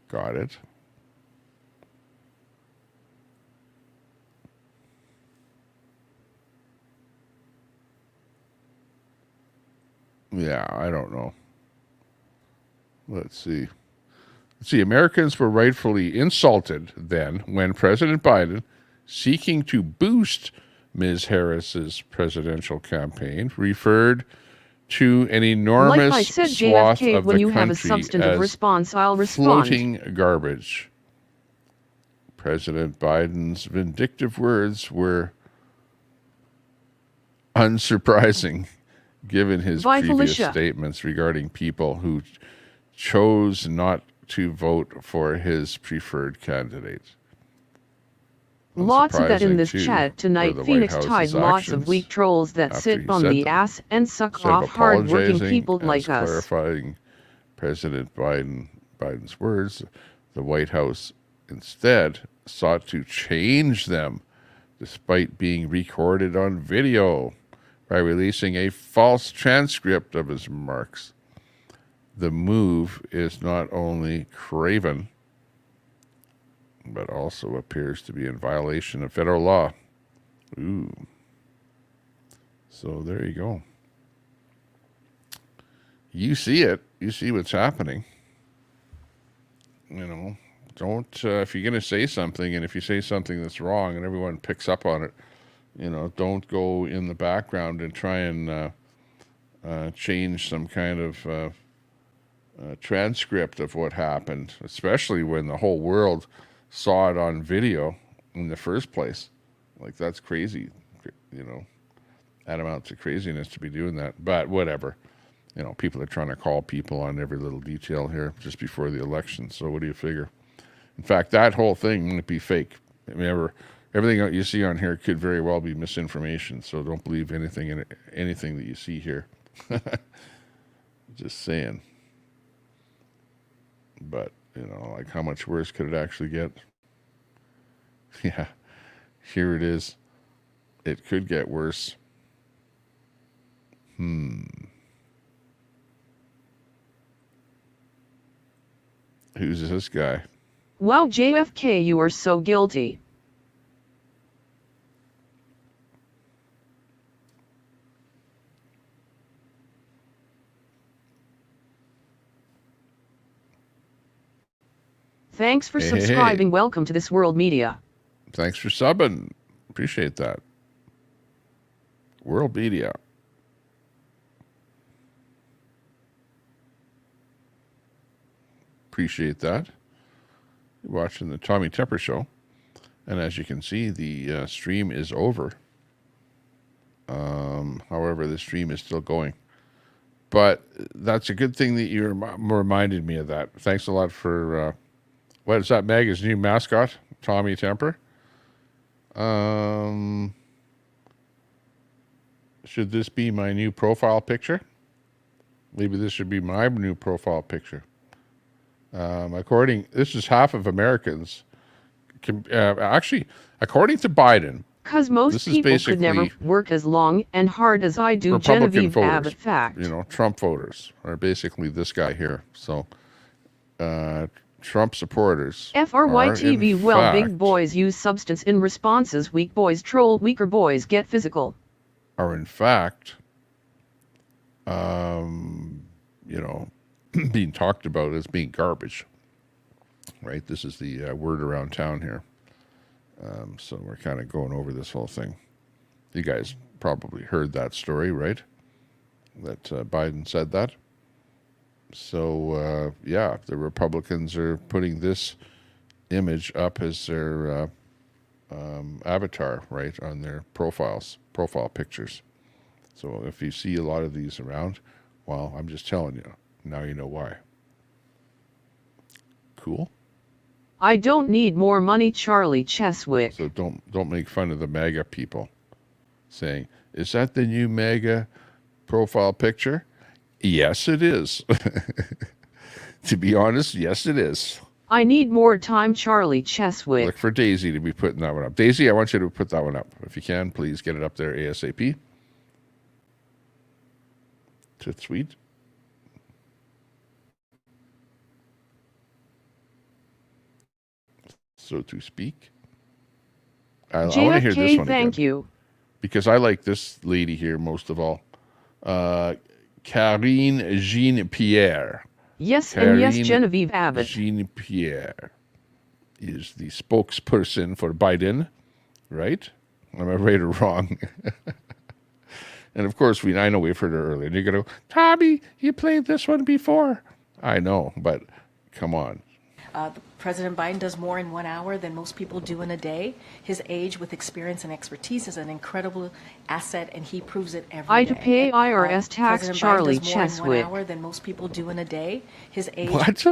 Got it. Yeah, I don't know. Let's see. Americans were rightfully insulted then when President Biden, seeking to boost Ms. Harris's presidential campaign, referred to an enormous Like I said, swath JFK, of when the you have a country substantive as response, I'll respond. floating garbage. President Biden's vindictive words were unsurprising given his Bye, previous Felicia. statements regarding people who chose not to vote for his preferred candidate. Lots of that in this Unsurprising, too, chat were tonight. the White Phoenix House's tied lots of actions weak trolls that after sit he on said the them. ass and suck Instead of off hard-working apologizing people as like us. clarifying President Biden's words, the White House instead sought to change them despite being recorded on video by releasing a false transcript of his remarks. The move is not only craven, but also appears to be in violation of federal law. Ooh. So there you go. You see it. You see what's happening. You know, don't, if you're going to say something, and if you say something that's wrong and everyone picks up on it, you know, don't go in the background and try and change some kind of transcript of what happened, especially when the whole world saw it on video in the first place. Like, that's crazy, you know. That amounts to craziness to be doing that. But whatever. You know, people are trying to call people on every little detail here just before the election. So what do you figure? In fact, that whole thing might be fake. Remember, everything you see on here could very well be misinformation. So don't believe anything that you see here. Just saying. But, you know, like, how much worse could it actually get? Yeah, here it is. It could get worse. Who's this guy? Wow, JFK, you are so guilty. Thanks for subscribing. Hey. Welcome to This World Media. Thanks for subbing. Appreciate that. World Media. Appreciate that. You're watching the Tommy Tepper Show. And as you can see, the stream is over. However, the stream is still going. But that's a good thing that you reminded me of that. Thanks a lot for... what is that, Meg? His new mascot? Tommy Temper? Should this be my new profile picture? Maybe this should be my new profile picture. This is half of Americans. Actually, according to Biden, because most people could never work as long and hard as I do. Republican Genevieve voters, Abbott fact. You know, Trump voters are basically this guy here. So, Trump supporters FRYTV. Well, big boys use substance in responses. Weak boys troll. Weaker boys get physical. Are in fact, you know, being talked about as being garbage. Right? This is the word around town here. So we're kind of going over this whole thing. You guys probably heard that story, right? That Biden said that. So, yeah, the Republicans are putting this image up as their avatar, right, on their profile pictures. So if you see a lot of these around, well, I'm just telling you, now you know why. Cool. I don't need more money, Charlie Cheswick. So don't make fun of the MAGA people saying, is that the new MAGA profile picture? Yes, it is. To be honest, yes, it is. I need more time, Charlie Cheswick. Look for Daisy to be putting that one up. Daisy, I want you to put that one up. If you can, please get it up there ASAP. Sweet. So to speak. I want to hear this one thank again, you. because I like this lady here most of all. Karine Jean-Pierre. Yes, and yes, Genevieve Abbott. Jean-Pierre is the spokesperson for Biden, right? Am I right or wrong? And of course, I know we've heard her earlier. And you're going to go, Tommy, you played this one before. I know, but come on. President Biden does more in 1 hour than most people do in a day. His age with experience and expertise is an incredible asset, and he proves it every I day. to pay IRS tax President Charlie Biden does more in 1 Cheswick. hour than most people do in a day. His age. What?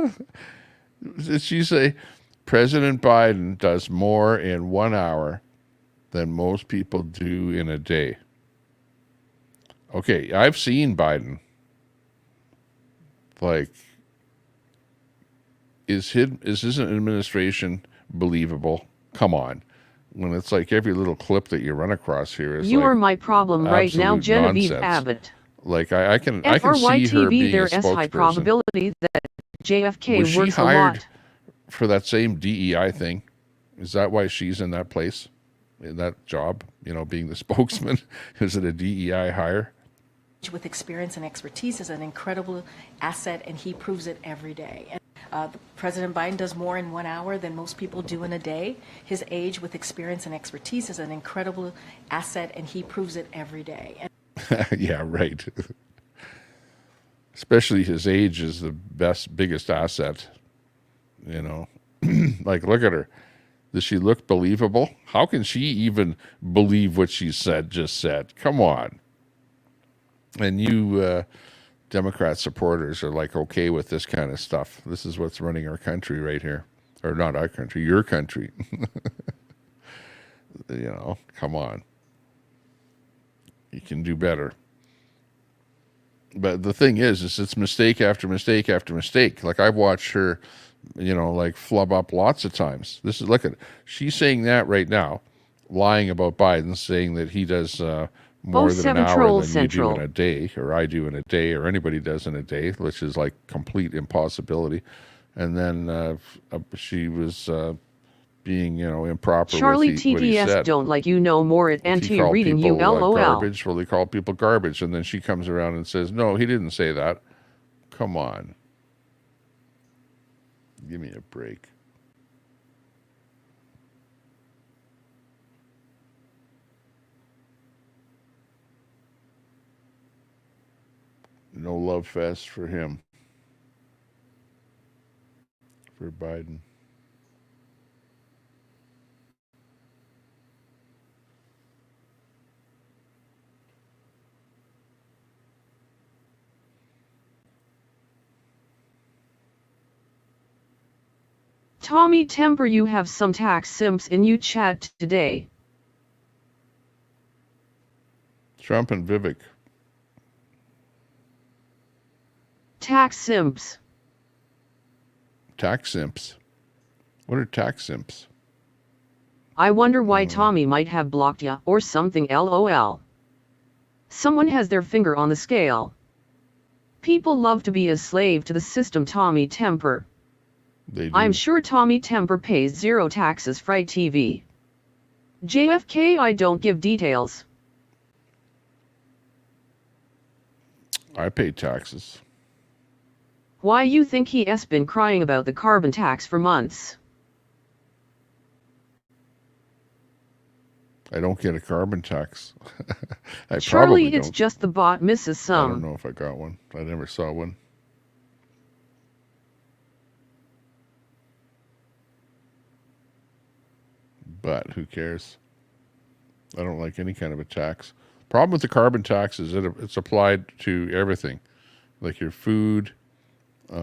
Did she say President Biden does more in 1 hour than most people do in a day? Okay, I've seen Biden. Like, is his administration believable? Come on. When it's like every little clip that you run across here is You like are my problem right now, absolute Genevieve nonsense. Abbott. Like I can see her FRYTV, being a there is high spokesperson. probability that JFK Was she works a hired lot. for that same DEI thing? Is that why she's in that place, in that job? You know, being the spokesman. Is it a DEI hire? With experience and expertise is an incredible asset, and he proves it every day. President Biden does more in 1 hour than most people do in a day. His age with experience and expertise is an incredible asset, and he proves it every day. Yeah, right. Especially his age is the biggest asset. You know, like look at her. Does she look believable? How can she even believe what she just said? Come on. And you Democrat supporters are like okay with this kind of stuff. This is what's running our country right here. Or not our country, your country. You know, come on. You can do better. But the thing is it's mistake after mistake after mistake. Like I've watched her, you know, like flub up lots of times. Look at, she's saying that right now, lying about Biden, saying that he does more than an hour than you do in a day, or I do in a day, or anybody does in a day, which is like complete impossibility. And then she was being, you know, improper Charlie with what he TDS said. don't like you no more at He called anti-reading you people, LOL. garbage. Well, they call people garbage, and then she comes around and says, "No, he didn't say that." Come on, give me a break. No love fest for him, for Biden. Tommy Temper, you have some tax simps in you chat today. Trump and Vivek. Tax simps. Tax simps. What are tax simps? I wonder why Tommy might have blocked ya or something LOL. Someone has their finger on the scale. People love to be a slave to the system, Tommy Temper. They do. I'm sure Tommy Temper pays zero taxes. Fry TV. JFK, I don't give details. I pay taxes. Why you think he has been crying about the carbon tax for months? I don't get a carbon tax. I Charlie, probably it's don't. just the bot misses I don't some. know if I got one. I never saw one. But who cares? I don't like any kind of a tax. Problem with the carbon tax is that it's applied to everything, like your food, a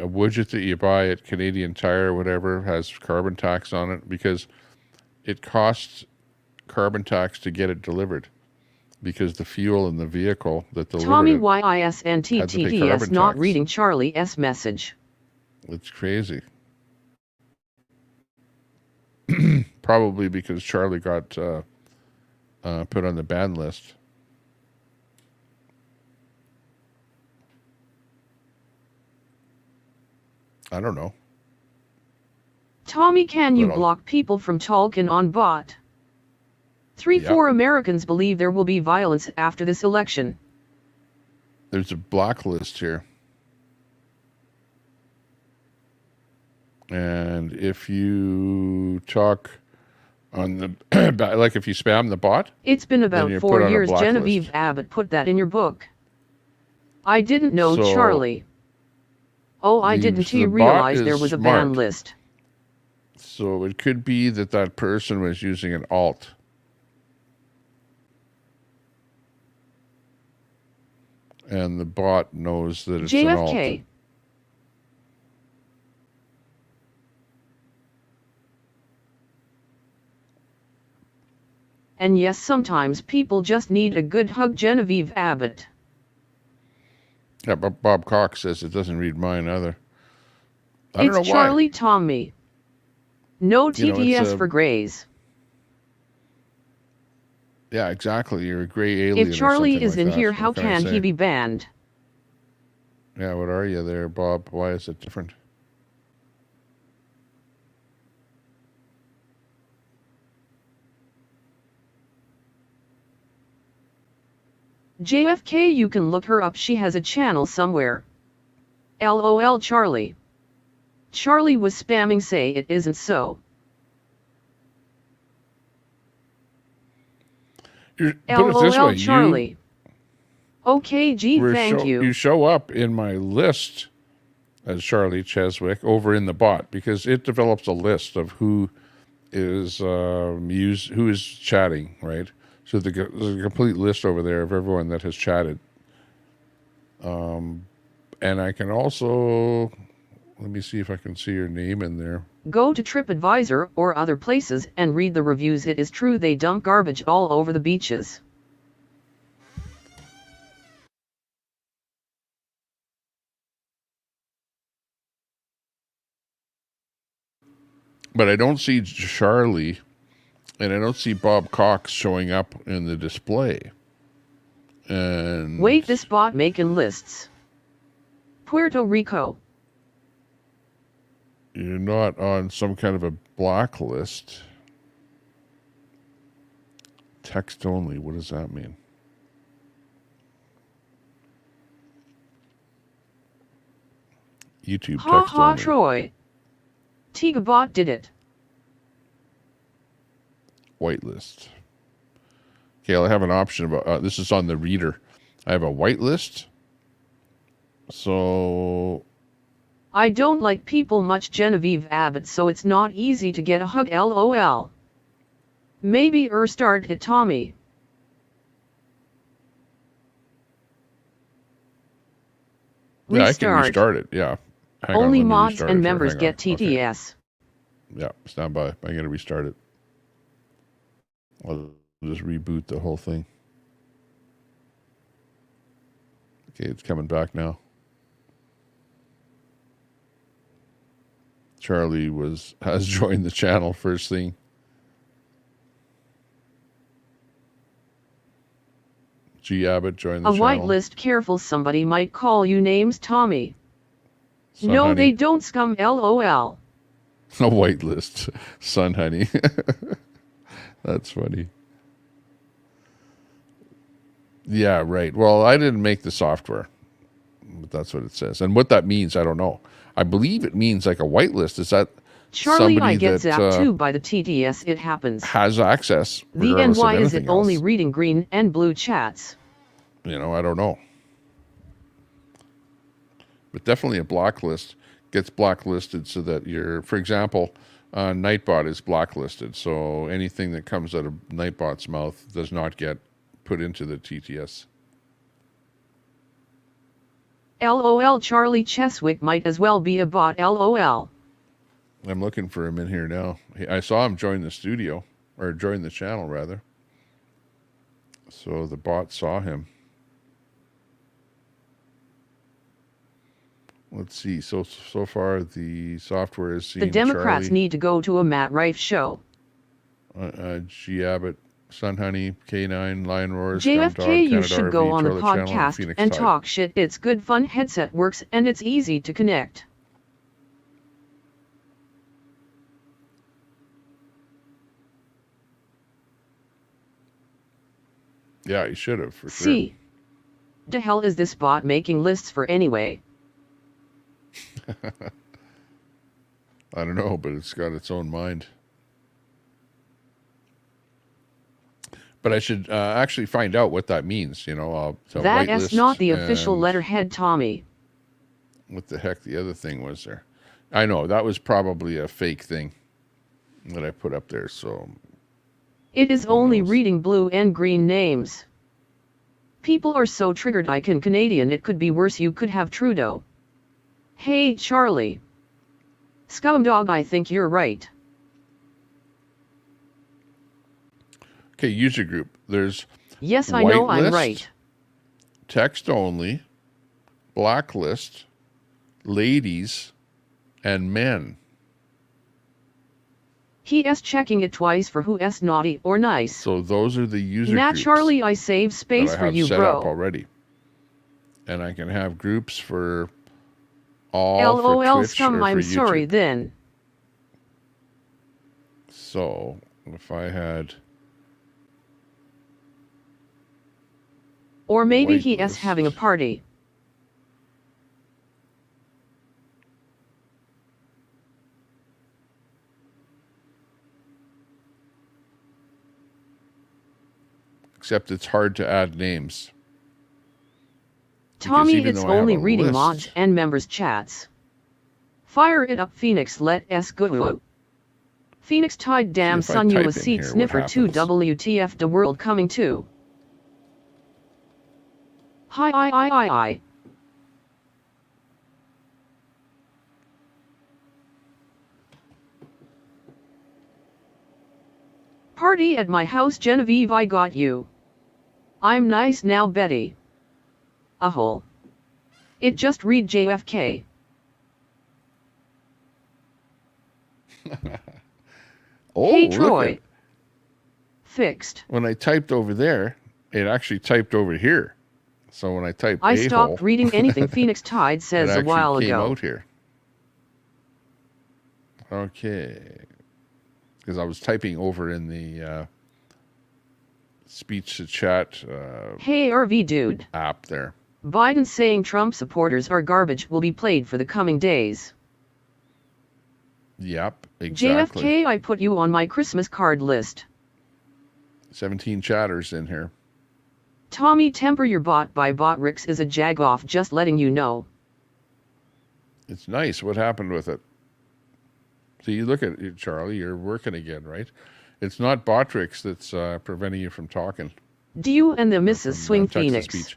widget that you buy at Canadian Tire or whatever has carbon tax on it because it costs carbon tax to get it delivered because the fuel in the vehicle that delivered Tommy it YISNTTDS not reading Charlie S message. It's crazy. Probably because Charlie got put on the ban list. I don't know. Tommy, can you Well, block people from talking on bot? 3-4 Americans believe there will be violence after this election. There's a blacklist here. And if you talk on the, like if you spam the bot, It's been then about you're 4 put on a years. blacklist. Genevieve Abbott put that in your book. I didn't know, So- Charlie. Oh, I didn't the bot realize there is was a ban smart. list. So it could be that that person was using an alt. And the bot knows that it's an alt. JFK. And yes, sometimes people just need a good hug. Genevieve Abbott. Yeah, but Bob Cox says it doesn't read mine either. I don't It's know Charlie Tommy. No You know, TTS it's a- for grays. why. Yeah, exactly. You're a gray alien. If or Charlie something is like in that. here, What how I can say? he be banned? Yeah, what are you there, Bob? Why is it different? JFK, you can look her up. She has a channel somewhere. LOL Charlie. Charlie was spamming, say it isn't so. Put it this LOL way, Charlie. Okay, G, thank you. You show up in my list as Charlie Cheswick over in the bot because it develops a list of who is who is chatting, right? So there's a complete list over there of everyone that has chatted. And I can also, let me see if I can see your name in there. Go to TripAdvisor or other places and read the reviews. It is true they dump garbage all over the beaches. But I don't see Charlie and I don't see Bob Cox showing up in the display. And Wait, this bot making lists. Puerto Rico. you're not on some kind of a blacklist. Text only, what does that mean? YouTube Ha text ha, only. Troy. Tigabot did it. Whitelist. Okay, I have an option about this is on the reader. I have a whitelist. So I don't like people much, Genevieve Abbott, so it's not easy to get a hug. LOL. Maybe start hit Tommy. yeah, I can Restart. restart it. Yeah. Hang on, Only let me mods restart and it here. members Hang get on. Okay. TTS. Yeah, stand by. I'm going to restart it. I'll just reboot the whole thing. Okay, it's coming back now. Charlie has joined the channel first thing. G. Abbott joined the A channel. whitelist, careful, somebody might call you names Tommy. Son, No, honey. they don't, scum. LOL. A whitelist. Son, honey. That's funny. Yeah, right. Well, I didn't make the software, but that's what it says. And what that means, I don't know. I believe it means like a whitelist. Is that Charlie, somebody I get that zapped too by the TTS. It happens. has access? The regardless of NY is it anything only else? reading green and blue chats? You know, I don't know. But definitely a blacklist gets blacklisted so that you're, for example, Nightbot is blacklisted. So anything that comes out of Nightbot's mouth does not get put into the TTS. LOL. Charlie Cheswick might as well be a bot. LOL. I'm looking for him in here now. I saw him join the studio, or join the channel rather. So the bot saw him. Let's see. So far the software is seeing The Democrats Charlie, need to go to a Matt Rife show. G. Abbott, Sun Honey, K9, Lion Roars, Scum Dog, JFK, you Canada should RV, go on the Charlie Channel, podcast Phoenix and Tide. talk shit. It's good fun. Headset works and it's easy to connect. Yeah, you should have for sure. See. The hell is this bot making lists for anyway? I don't know, but it's got its own mind. But I should actually find out what that means. You know, That is not the official and- letterhead, Tommy. what the heck the other thing was there. I know, that was probably a fake thing that I put up there, so... It is only reading blue and green names. People are so triggered I can Canadian, it could be worse, you could have Trudeau. Hey, Charlie. Scumdog, I think you're right. Okay, user group. There's yes, I know I'm right. Text only, blacklist, ladies, and men. He is checking it twice for who is naughty or nice. So those are the user Nat groups. Charlie, I save space for you, set bro. Up already. And I can have groups for all LOL for Twitch scum, or for I'm YouTube. sorry then. So if I had... Or maybe he is having a party. Except it's hard to add names. Tommy, even it's though I have only a reading list- mods and members' chats. Fire it up, Phoenix, let us go. Phoenix Tide, damn if I son, you type a in seat here, what sniffer 2 happens? WTF, the world coming too. Hi. Party at my house, Genevieve, I got you. I'm nice now, Betty. A hole. It just read JFK. Oh, Hey, look Troy. at- Fixed. when I typed over there, it actually typed over here. So when I typed I a-hole, stopped reading anything Phoenix Tide it says a actually while came ago. out here. Okay. Because I was typing over in the speech to chat Hey, RV dude. app there. Biden saying Trump supporters are garbage will be played for the coming days. Yep, exactly. JFK, I put you on my Christmas card list. 17 chatters in here. Tommy, temper your bot by Botrix is a jag-off, just letting you know. It's nice. What happened with it? So you look at it, Charlie, you're working again, right? It's not Botrix that's preventing you from talking. Do you and the Mrs. Swing Text-to-speech. Phoenix?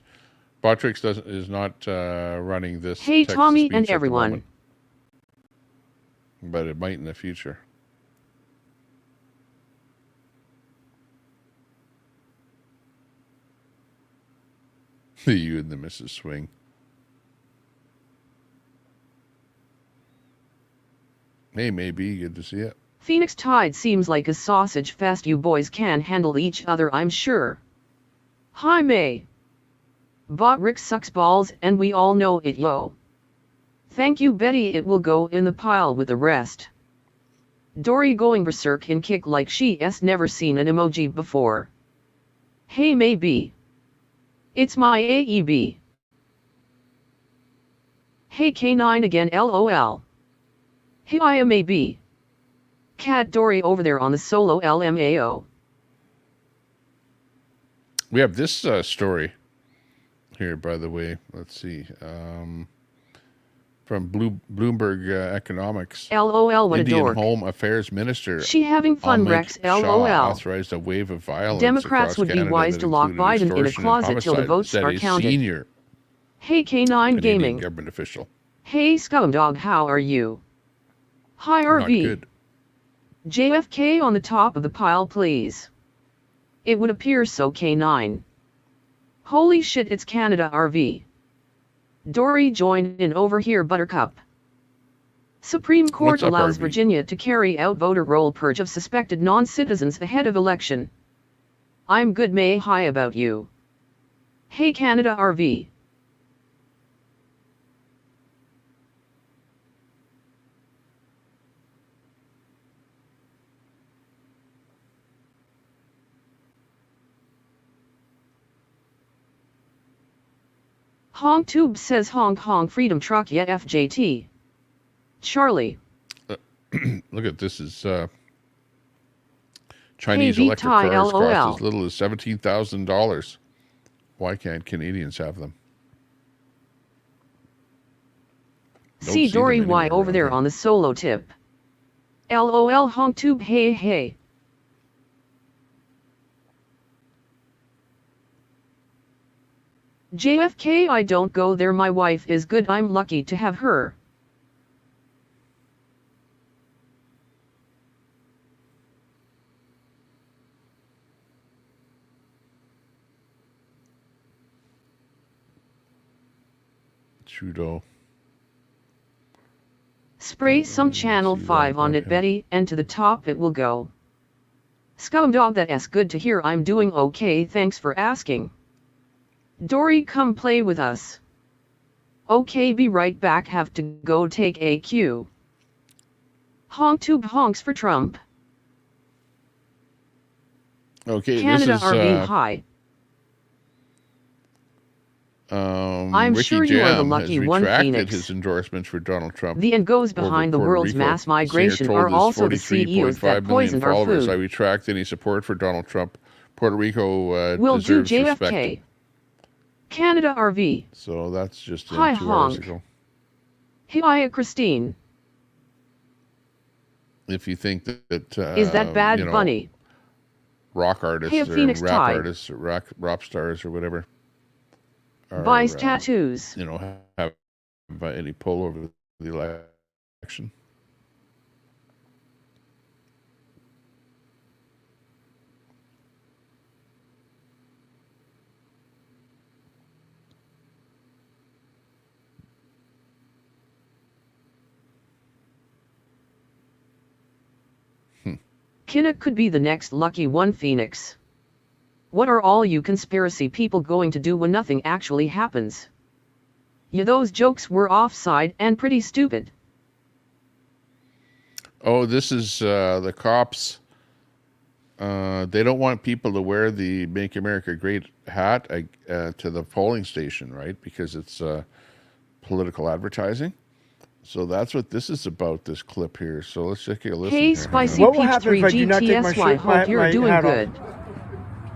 Botrix is not running this. Hey, Tommy text-to-speech and at the everyone. moment, but it might in the future. You and the Mrs. Swing. Hey, maybe. Good to see it. Phoenix Tide seems like a sausage fest. You boys can handle each other, I'm sure. Hi, May. Botrix sucks balls, and we all know it, yo. Thank you, Betty. It will go in the pile with the rest. Dory going berserk in kick like she's never seen an emoji before. Hey, maybe. It's my AEB. Hey, K9 again, LOL. Hey, I am AB. Cat Dory over there on the solo LMAO. We have this story here, by the way. Let's see. From Bloomberg Economics. LOL, what Indian a dork. Home Affairs Minister. She having fun, Ahmed Rex, Shah LOL. authorized a wave of violence Democrats across would be Canada wise that to lock included Biden in a extortion and closet till the homicide, votes said are a counted. senior Hey, K9 Canadian Gaming. government official. Hey, Scumdog, how are you? Hi, Not RV. good. JFK on the top of the pile, please. It would appear so, K9. Holy shit, it's Canada, RV. Dory, join in over here, Buttercup. Supreme Court What's up, allows RV? Virginia to carry out voter roll purge of suspected non-citizens ahead of election. I'm good, May. Hi about you. Hey, Canada, RV. Hong Tube says Hong Kong Freedom Truck, yeah, FJT. Charlie. Look at this. Is Chinese Hey, electric Vtai, cars LOL. cost as little as $17,000. Why can't Canadians have them? See Dory Y over there on the solo tip. LOL HongTube hey hey. JFK I don't go there, my wife is good, I'm lucky to have her. Trudeau. Spray some channel 5 on it, Betty, and to the top it will go. Scumdog, that's good to hear. I'm doing okay, thanks for asking. Dory, come play with us. Okay, be right back, have to go take a cue. HongTube honks for Trump. Okay, Canada this is RV hi. I'm Ricky sure you are the Jam lucky has one, retracted Phoenix. his endorsement for Donald Trump. The and goes over behind the Puerto world's Rico. mass The singer migration told are his also the CEOs 43.5 that million poisoned our followers, I food. retract any support for Donald Trump. Puerto Rico Will do, deserves JFK. respect. Canada RV. So that's just in Hi 2 hours honk. ago. Hiya Christine. If you think that Is that Bad you know, Bunny? rock artists Hey, or Phoenix rap Tide. artists or rock stars or whatever are, Buys tattoos. you know, have any pull over the election. Kinnock could be the next lucky one, Phoenix. What are all you conspiracy people going to do when nothing actually happens? Yeah, those jokes were offside and pretty stupid. Oh, this is the cops. They don't want people to wear the Make America Great hat to the polling station, right? Because it's political advertising. So that's what this is about, this clip here. So let's take a listen. Hey, here. Spicy What will Peach happen 3 if I do not take my GTSY, shirt- hope my- you're my doing hat off? good.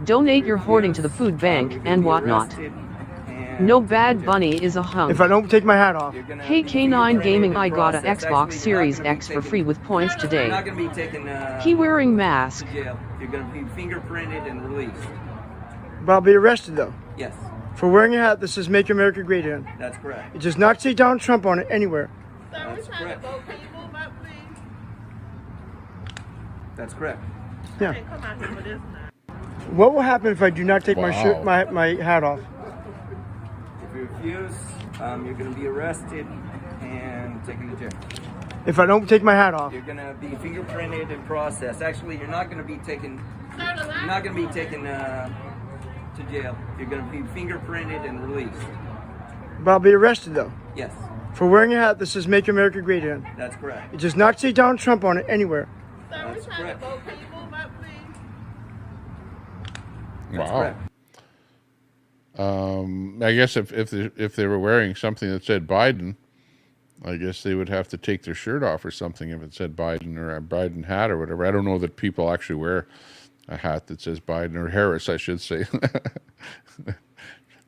Donate your hoarding to the food bank and whatnot. No Bad Bunny is a hunk. If I don't take my hat off. Hey K9 Gaming, I got a Xbox Series X for free with points today. You're not going to be taken He wearing mask. to jail. You're going to be fingerprinted and released. But I'll be arrested though. Yes, For wearing a hat that says Make America Great Again. that's correct. It does not say Donald Trump on it anywhere. That's correct. That's correct. Yeah. What will happen if I do not take my Wow. shirt, my hat off? If you refuse, you're going to be arrested and taken to jail. If I don't take my hat off. You're going to be fingerprinted and processed. Actually, you're not going to be taken. You're not going to be taken to jail. You're going to be fingerprinted and released. But I'll be arrested though. Yes, For wearing a hat that says Make America Great Again. that's correct. It does not say Donald Trump on it anywhere. That's correct. That's Wow. correct. I guess if they were wearing something that said Biden, I guess they would have to take their shirt off or something if it said Biden or a Biden hat or whatever. I don't know that people actually wear a hat that says Biden or Harris, I should say.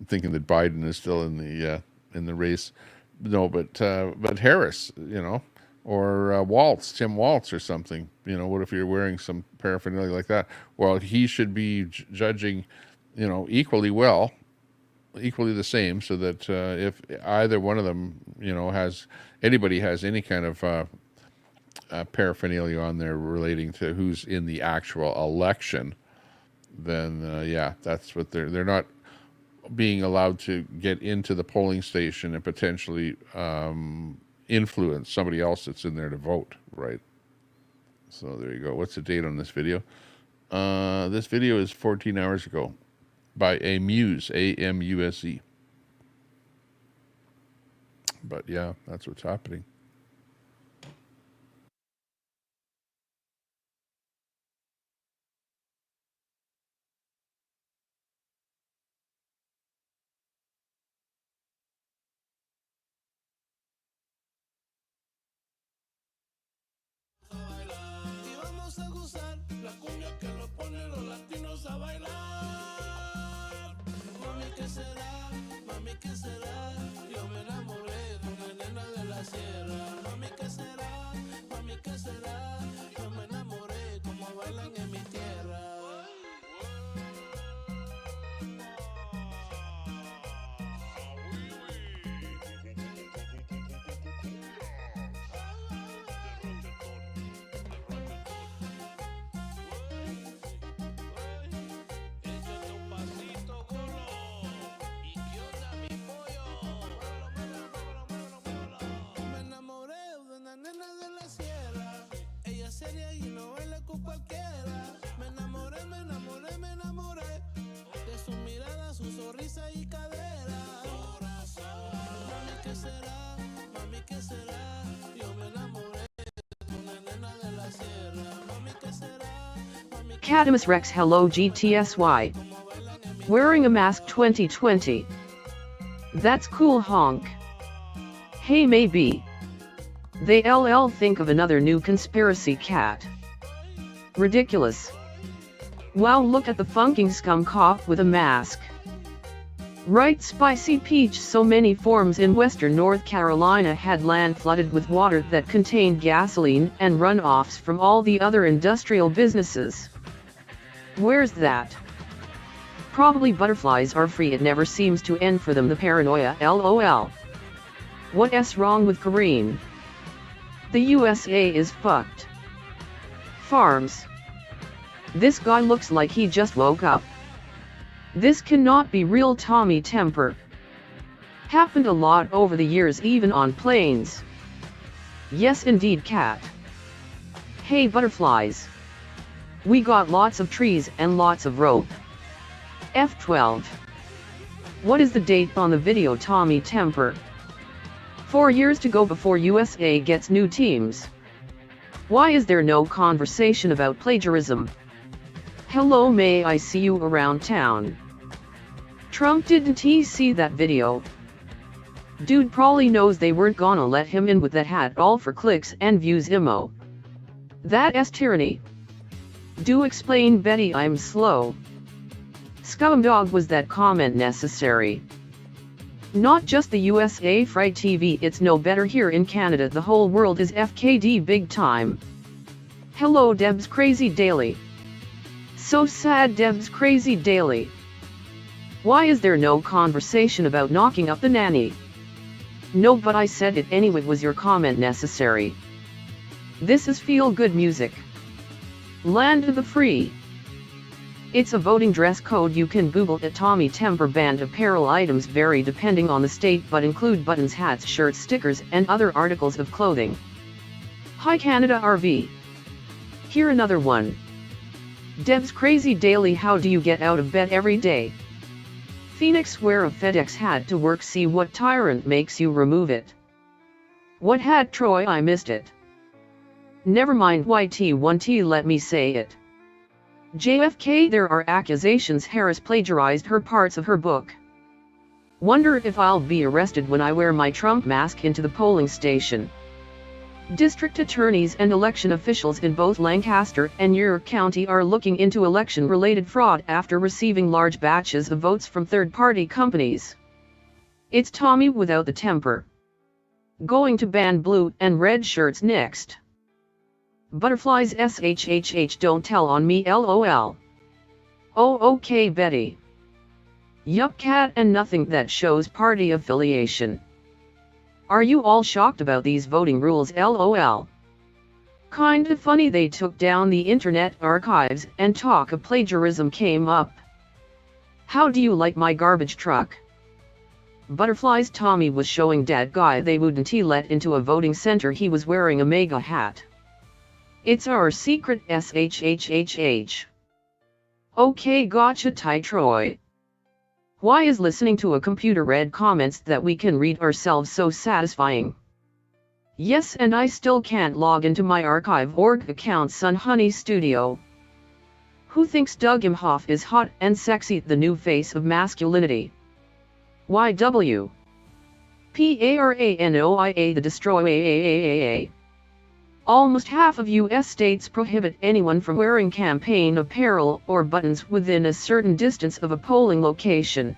I'm thinking that Biden is still in the race. No, but Harris, you know, or Waltz, Tim Waltz or something. You know, what if you're wearing some paraphernalia like that? Well, he should be judging, you know, equally the same, so that if either one of them, you know, anybody has any kind of paraphernalia on there relating to who's in the actual election, then yeah, that's what they're not being allowed to get into the polling station and potentially influence somebody else that's in there to vote, right? So there you go. What's the date on this video? This video is 14 hours ago by Amuse, A-M-U-S-E. But yeah, that's what's happening. Mami, ¿qué será? Yo me enamoré de una nena de la sierra. Catamus Rex hello GTSY. Wearing a mask 2020. That's cool honk. Hey maybe. They LL think of another new conspiracy cat. Ridiculous. Wow, look at the funking scum cop with a mask. Right, Spicy Peach. So many farms in western North Carolina had land flooded with water that contained gasoline and runoffs from all the other industrial businesses. Where's that? Probably butterflies are free. It never seems to end for them. The paranoia, LOL. What's wrong with Kareem? The USA is fucked. Farms. This guy looks like he just woke up. This cannot be real. Tommy Temper. Happened a lot over the years, even on planes. Yes indeed, cat. Hey butterflies. We got lots of trees and lots of rope. F12. What is the date on the video, Tommy Temper? 4 years to go before USA gets new teams. Why is there no conversation about plagiarism? Hello, may I see you around town? Trump, didn't he see that video? Dude probably knows they weren't gonna let him in with that hat, all for clicks and views imo. That's tyranny. Do explain, Betty, I'm slow. Scumdog, was that comment necessary? Not just the USA Fright TV, it's no better here in Canada. The whole world is FKD big time. Hello Deb's Crazy Daily. So sad, Deb's Crazy Daily. Why is there no conversation about knocking up the nanny? No, but I said it anyway. Was your comment necessary? This is feel-good music. Land of the free. It's a voting dress code. You can Google it. Tommy Temper banned apparel items vary depending on the state, but include buttons, hats, shirts, stickers, and other articles of clothing. Hi Canada RV. Here another one. Deb's Crazy Daily. How do you get out of bed every day? Phoenix, wear a FedEx hat to work. See what tyrant makes you remove it. What hat, Troy? I missed it. Never mind, YT1T, let me say it. JFK, there are accusations Harris plagiarized her parts of her book. Wonder if I'll be arrested when I wear my Trump mask into the polling station. District attorneys and election officials in both Lancaster and York County are looking into election-related fraud after receiving large batches of votes from third-party companies. It's Tommy without the temper. Going to ban blue and red shirts next. Butterflies SHHH, don't tell on me LOL. Oh okay Betty. Yup, cat, and nothing that shows party affiliation. Are you all shocked about these voting rules LOL? Kinda funny they took down the Internet Archives and talk of plagiarism came up. How do you like my garbage truck? Butterflies, Tommy was showing that guy they wouldn't he let into a voting center. He was wearing a mega hat. It's our secret SHHHH. Okay, gotcha, Ty Troy. Why is listening to a computer read comments that we can read ourselves so satisfying? Yes, and I still can't log into my archive.org account. Sun Honey Studio. Who thinks Doug Imhoff is hot and sexy, the new face of masculinity? YW. PARANOIA, the destroy. Almost half of U.S. states prohibit anyone from wearing campaign apparel or buttons within a certain distance of a polling location.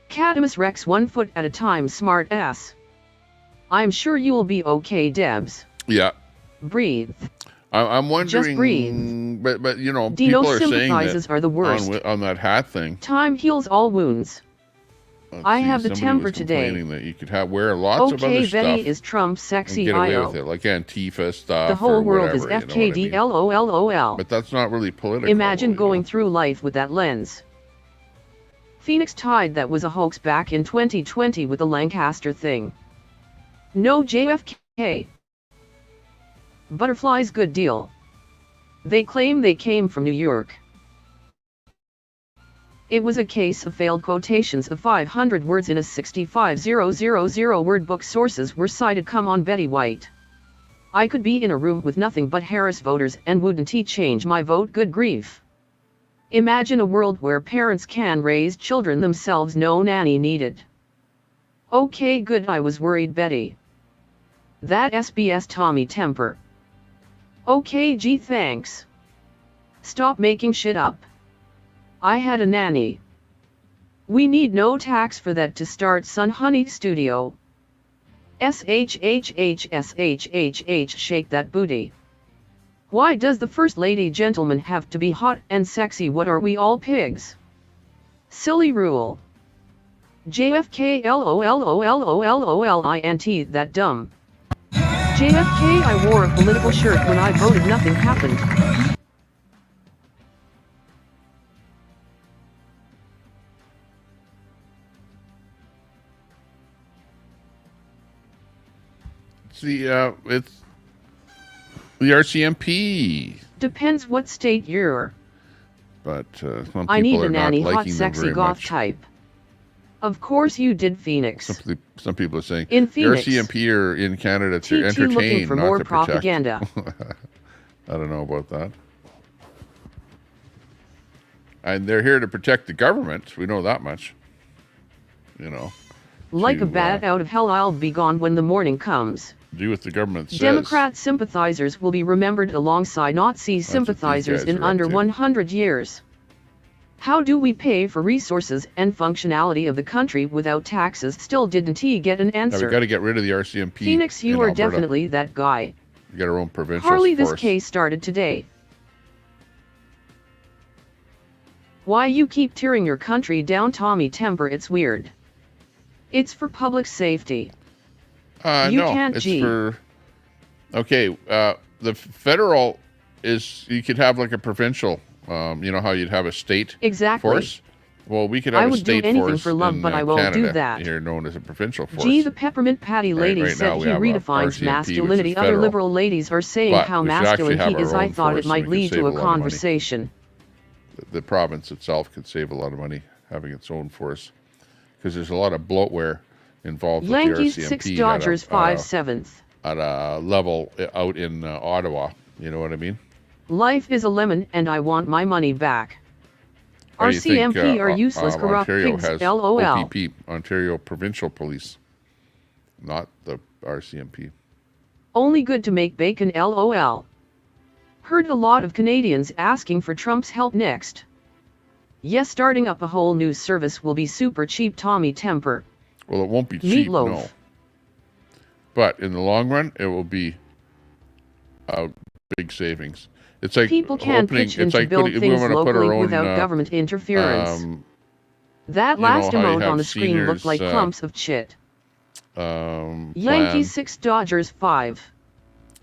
Catamus Rex, 1 foot at a time, smart ass. I'm sure you'll be okay, Debs. Yeah. Breathe. I'm wondering. Just breathe. But you know, Dino people are saying sympathizes that are the worst. on that hat thing. Time heals all wounds. I have the temper today. That you could wear lots of other stuff. Betty is Trump's sexy and get away IO. with it, like Antifa stuff. The whole world whatever, is FKD LOL. But that's not really political. Imagine going through life with that lens. Phoenix Tide, that was a hoax back in 2020 with the Lancaster thing. No JFK. Butterflies, good deal. They claim they came from New York. It was a case of failed quotations of 500 words in a 65,000 word book. Sources were cited. Come on, Betty White. I could be in a room with nothing but Harris voters and wouldn't he change my vote? Good grief. Imagine a world where parents can raise children themselves, no nanny needed. Okay, good, I was worried, Betty. That SBS Tommy temper. Okay, gee, thanks. Stop making shit up. I had a nanny. We need no tax for that to start Sun Honey Studio. SHHH, shake that booty. Why does the First Lady gentleman have to be hot and sexy? What are we, all pigs? Silly rule. JFK LOLOLOLOLINT, that dumb. JFK, I wore a political shirt when I voted, nothing happened. It's the RCMP. Depends what state you're. But some people I need are a nanny, not hot, liking them sexy very goth much. type. Of course you did, Phoenix. Some people are saying In Phoenix, the RCMP are in Canada to TT entertain, looking for not more to protect. propaganda. I don't know about that. And they're here to protect the government. We know that much. You know. Like a bat out of hell, I'll be gone when the morning comes. Do what the government says. Democrat sympathizers will be remembered alongside Nazi sympathizers in under 100 years. How do we pay for resources and functionality of the country without taxes? Still didn't he get an Now, answer. we got to get rid of the RCMP. Phoenix, you in are Alberta. definitely that guy. We got our own provincial Harley, force. this case started today. Why you keep tearing your country down, Tommy temper? It's weird. It's for public safety. You no, can't it's G. for. Okay, the federal is you could have like a provincial. You know how you'd have a state Exactly. force. Well, we could have I a would do state anything force for love, in, but I won't do Canada, that. Here, known as a provincial force. Gee, the peppermint patty lady right said now he we have a redefines RCMP, masculinity. which is Other federal. liberal ladies are saying But how we should masculine actually have he is. our I own thought force it so might we can lead save to a a lot of money. conversation. The province itself could save a lot of money having its own force because there's a lot of bloatware involved Yankees with the 6 RCMP Dodgers 5/7. at a level out in Ottawa. You know what I mean? Life is a lemon and I want my money back. Or you think, RCMP are useless, corrupt Ontario pigs, has LOL. OPP, Ontario Provincial Police, not the RCMP. Only good to make bacon, LOL. Heard a lot of Canadians asking for Trump's help next. Yes, starting up a whole news service will be super cheap, Tommy temper. Well, it won't be cheap, Meatloaf. no. But in the long run, it will be a big savings. It's like People can opening, pitch it's in to like build putting, we things want to put our locally own, without government interference. That you know last how you emote have on the screen looked like seniors, clumps of shit. plan, Yankees 6 Dodgers 5.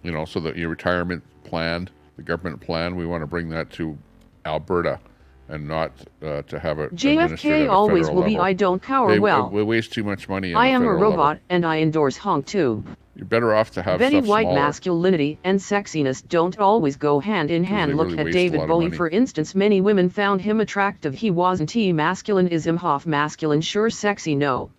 you know, so that your retirement plan, the government plan, we want to bring that to Alberta and not to have it administered JFK at a always federal will be level. I don't cower well. We waste too much money on I the am a federal robot level. and I endorse honk too. You're better off to have Betty stuff White smaller. masculinity and sexiness don't always go hand in hand. they Look really at waste a David lot of Bowie money. for instance. Many women found him attractive. He wasn't. He masculine is him half masculine. Sure, sexy no.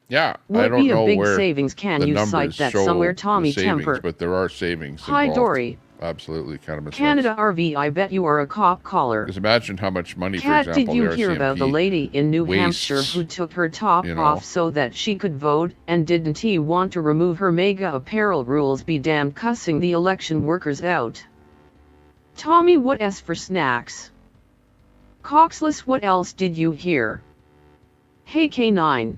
Yeah, I Would don't be know a big where savings. Can the you numbers cite that show somewhere? the Tommy savings, temper. but there are savings Hi involved. Dory. Absolutely, kind of makes Canada RV. I bet you are a cop caller. Because imagine how much money, for Kat, example, did you the hear about the RCMP lady in New wastes, Hampshire who took her top you know. off so that she could vote? And didn't he want to remove her mega apparel rules? Be damned, cussing the election workers out. Tommy, what S for snacks? Coxless, what else did you hear? Hey K9.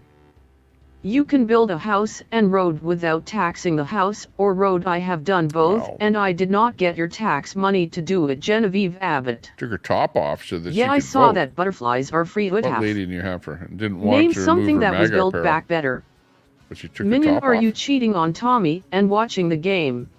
You can build a house and road without taxing the house or road. I have done both, and I did not get your tax money to do it. Genevieve Abbott. Took her top off so that she Yeah, I could saw vote. that butterflies are free. Would What have. lady in New Hampshire didn't want Name to something remove her that was MAGA built apparel, back better. but she took Minion, her top are off. you cheating on Tommy and watching the game?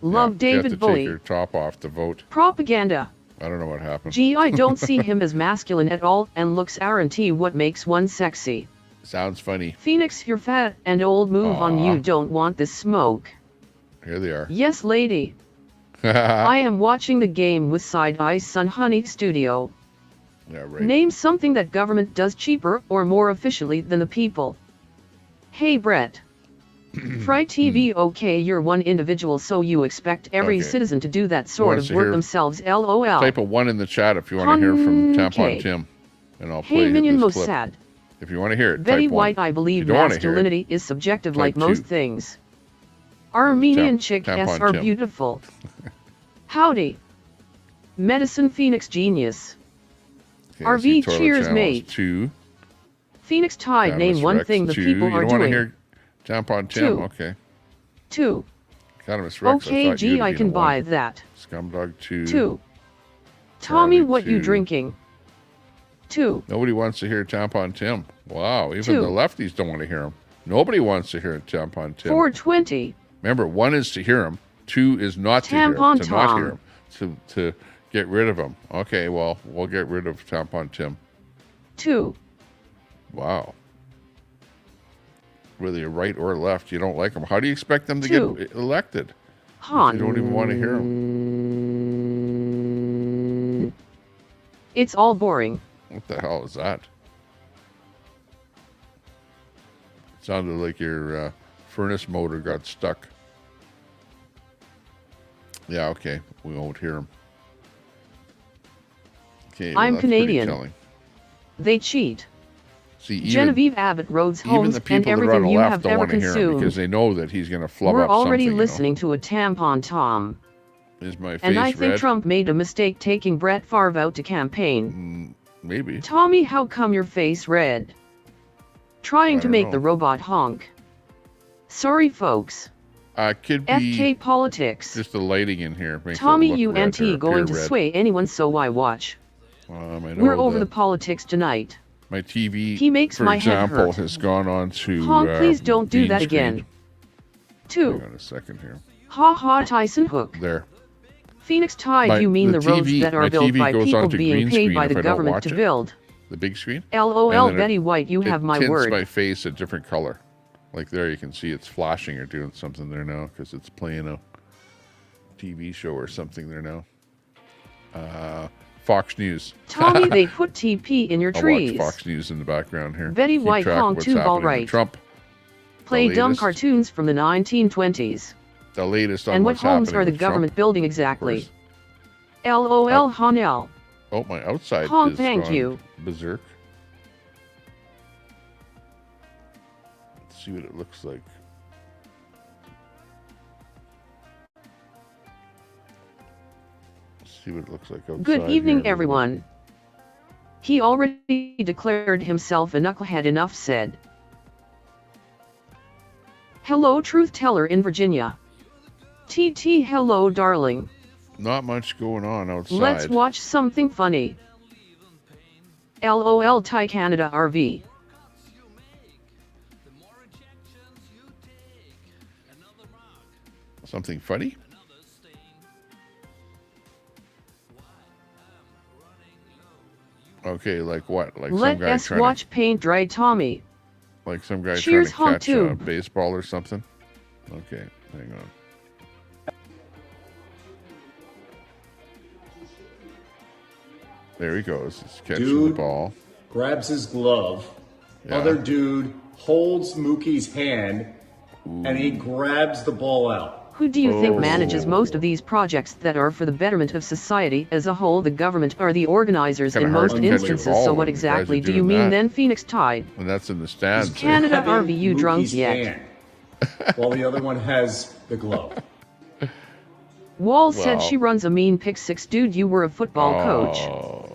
Love She had David to Bowie. take her top off to vote. Propaganda. I don't know what happened. Gee, I don't see him as masculine at all, and looks R&T. What makes one sexy? Sounds funny. Phoenix, you're fat and old. Move on. You don't want this smoke. Here they are. Yes, lady. I am watching the game with Side Eye Sun Honey Studio. Yeah, right. Name something that government does cheaper or more efficiently than the people. Hey, Brett. Fry TV, okay, you're one individual, so you expect every Okay. citizen to do that sort wants of to work hear- themselves, lol. Type a 1 in the chat if you want to hear from Okay. Tampon Tim, and I'll Hey, play Minion this clip. Mossad. If you want to hear it, Betty type 1. White, I If you believe don't want to hear it, masculinity is subjective type like most 2. things. Armenian chicks Tampon are Tim. beautiful. Howdy. Medicine Phoenix genius. Okay, I RV see toilet cheers, channels mate. 2. Phoenix Tide, Camus name one Rex thing the 2. people You are don't want to doing. hear Tampon Tim? 2. Okay. 2. Camus Rex, I Okay, thought gee, you'd I been can a 1. buy that. Scumdog 2. 2. Tommy, Charlie what you 2. drinking? 2. Nobody wants to hear Tampon Tim. Wow, even 2. the lefties don't want to hear him. Nobody wants to hear Tampon Tim. 420. Remember, 1 is to hear him. 2 is not to hear him. Tampon To not Tom. hear him. To get rid of him. Okay, well, we'll get rid of Tampon Tim. 2. Wow. Whether you're right or left, you don't like him. How do you expect them to 2. get elected? Han. You don't even want to hear him. It's all boring. What the hell is that? It sounded like your furnace motor got stuck. Yeah, okay. We won't hear him. Okay, well, I'm that's pretty Canadian. telling. They cheat. See, even, Genevieve Abbott, roads, even homes, the and people that are on everything the you left have don't ever want to hear him consumed. because they know that he's going to flub We're up already something. listening to a tampon Tom. Is my face And I think red? Trump made a mistake taking Brett Favre out to campaign. Maybe. Tommy, how come your face red? Trying I to don't make know. the robot honk. Sorry, folks. Could be FK politics. just the lighting in here. Makes Tommy, it look you red or anti appear going to red. sway anyone, so why watch? I know We're over the politics tonight. My TV, He makes for my head example, hurt. has gone on to Honk, please don't do green that screen. again. 2. Hang on a second here. Ha ha, Tyson Hook. There. Phoenix Tide, you mean the roads TV that are my built TV by goes people onto being green paid screen by if the I don't government watch to it. build. The big screen. LOL, And then Betty White, you have my tints word. my face a different color. Like there, you can see it's flashing or doing something there now because it's playing a TV show or something there now. Fox News. Tommy, they put TP in your I'll trees. watch Fox News in the background here. Betty Keep White track of honk what's too, all happening to right. Trump. Play The dumb latest. cartoons from the 1920s. The latest on And what what's homes happening are the with Trump, government building of exactly? course. LOL, Hanel. Oh, my outside Honk, is thank gone you. berserk. Let's see what it looks like. Let's see what it looks like outside. Good evening, here. everyone. He already declared himself a knucklehead, enough said. Hello, truth teller in Virginia. TT, hello, darling. Not much going on outside. Let's watch something funny. LOL, Thai Canada RV. Something funny? Okay, like what? Like Let some guy us trying watch paint dry Tommy. to, like some guy Cheers, trying honk to catch a tube. baseball or something. Okay, hang on. There he goes. He's catching the Dude ball. grabs his glove. Yeah. Other dude holds Mookie's hand, and he grabs the ball out. Who do you think Oh. manages most of these projects that are for the betterment of society as a whole? The government are the organizers Kinda in hard most to catch a instances. ball So when what the guys exactly are do you doing mean that. then, Phoenix Tide? And that's in the stands. there. Canada, Having are you drunk Mookie's yet? hand, while the other one has the glove. Wall said Well. she runs a mean pick six. Dude, you were a football coach. Oh.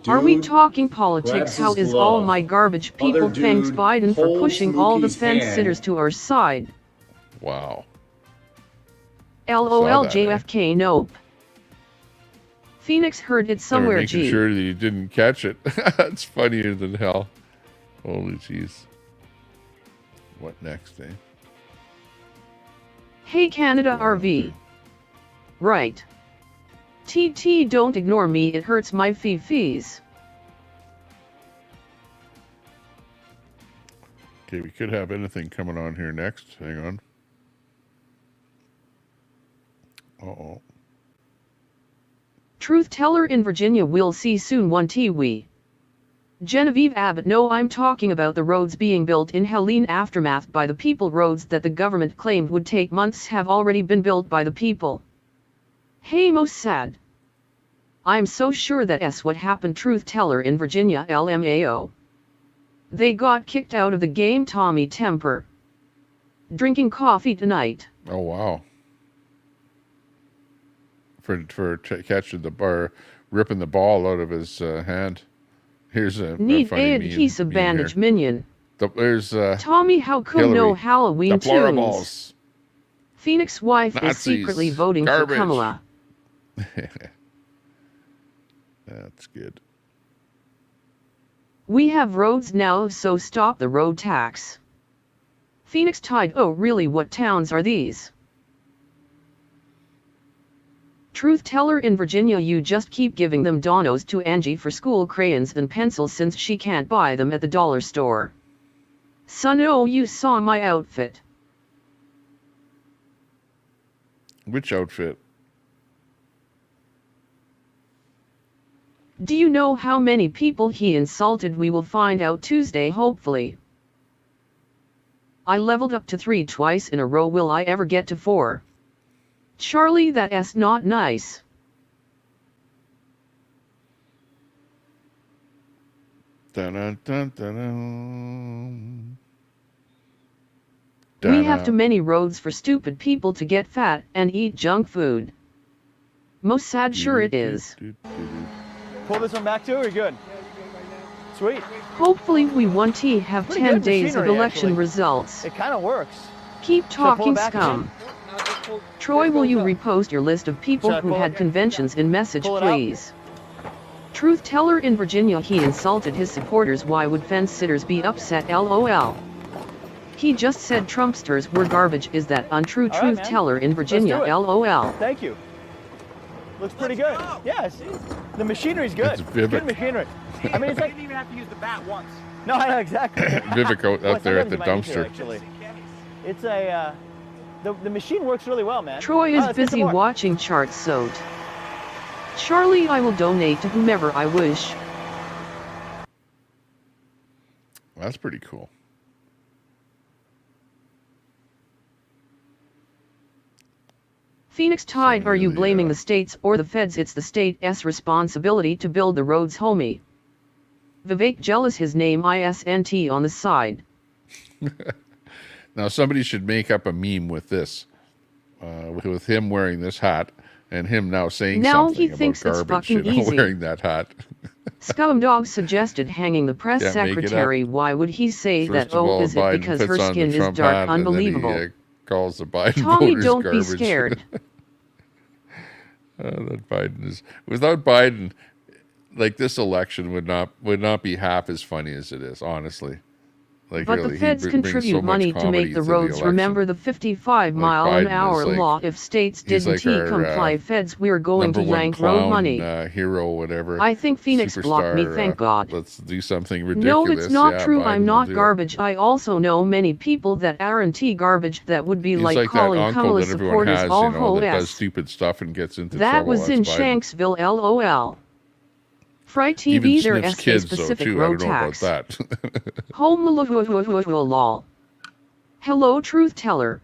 Are we Dude talking grabs politics? How his is all glove. my garbage people? Other Thanks dude Biden for holds pushing all the Mookie's fence hand. sitters to our side. Wow. LOL, that, JFK, nope. Phoenix heard it They were somewhere, making G. sure that you didn't catch it. That's funnier than hell. Holy jeez. What next, eh? Hey Canada RV. Right. TT, don't ignore me, it hurts my fees. Okay, we could have anything coming on here next. Hang on. Uh-oh. Truth teller in Virginia, we'll see soon. 1 T we. Genevieve Abbott. No, I'm talking about the roads being built in Helene aftermath by the people. Roads that the government claimed would take months have already been built by the people. Hey Mossad. I'm so sure that's what happened. Truth teller in Virginia, LMAO. They got kicked out of the game. Tommy Temper. Drinking coffee tonight. Oh wow. For catching the bar, ripping the ball out of his hand. Here's a Need funny a adhesive bandage minion. There's Tommy, how come Hillary. no Halloween Deplorables. tunes? Phoenix wife Nazis. is secretly voting Garbage. for Kamala. That's good. We have roads now, so stop the road tax. Phoenix Tide. Oh really, what towns are these? Truth teller in Virginia, you just keep giving them donos to Angie for school crayons and pencils since she can't buy them at the dollar store. Son, oh, you saw my outfit. Which outfit? Do you know how many people he insulted? We will find out Tuesday, hopefully. I leveled up to 3 twice in a row. Will I ever get to 4? Charlie, that's not nice. Dun, dun, dun, dun, dun. We have too many roads for stupid people to get fat and eat junk food. Mossad, sure it is. Pull this one back too, or you good? Sweet. Hopefully we won't have Pretty 10 good days of machinery, election actually. results. It kind of works. Keep Should I pull talking, it back scum. again? Troy, will you repost your list of people Should I who pull had it? conventions in message, Pull it out? please? Truth teller in Virginia, he insulted his supporters. Why would fence sitters be upset? LOL. He just said Trumpsters were garbage. Is that untrue? All right, Truth man. teller in Virginia, Let's do it. LOL. Thank you. Looks pretty good. Yes. The machinery's good. It's Vivek. Good machinery. I mean, it's like... didn't even have to use the bat once. No, I know, exactly. Vivek out Well, there at the sometimes you might dumpster. need to, actually. It's a... the machine works really well, man. Troy is Let's get some busy more. watching charts sewed. Charlie, I will donate to whomever I wish. That's pretty cool. Phoenix Tide, are you blaming the states or the feds? It's the state's responsibility to build the roads, homie. Vivek jealous, his name ISNT on the side. Now somebody should make up a meme with this, with him wearing this hat and him now saying Now something he about thinks it's garbage, fucking easy. wearing that hat. Scumdog suggested hanging the press Can't make it secretary. up. Why would he say First that? of Oh, all, is it Biden because puts her on the skin is Trump dark? hat, and then he, Unbelievable. calls the Biden Tommy, voters don't garbage. be scared. That Biden is, without Biden, like this election would not be half as funny as it is, honestly. Like But really, the feds he brings contribute so much money to comedy make the to roads. election. Remember the 55-mile-an-hour Biden is like- law? If states he's didn't like our, comply, feds, we're going to number one yank road clown, money. Hero, whatever. I think Phoenix blocked me, superstar, thank God. Let's do something ridiculous. No, it's not Yeah, true. Biden I'm will not do it. garbage. I also know many people that aren't garbage. That would be He's like like calling that uncle Kamala that everyone supporters has, all you know, that does hoes. stupid stuff and gets into That trouble. was That's in Biden. Shanksville, LOL. Fry Even TV, their sniffs SA kids, though, specific too. I road don't know tax. about that. Home lol. Hello, truth teller.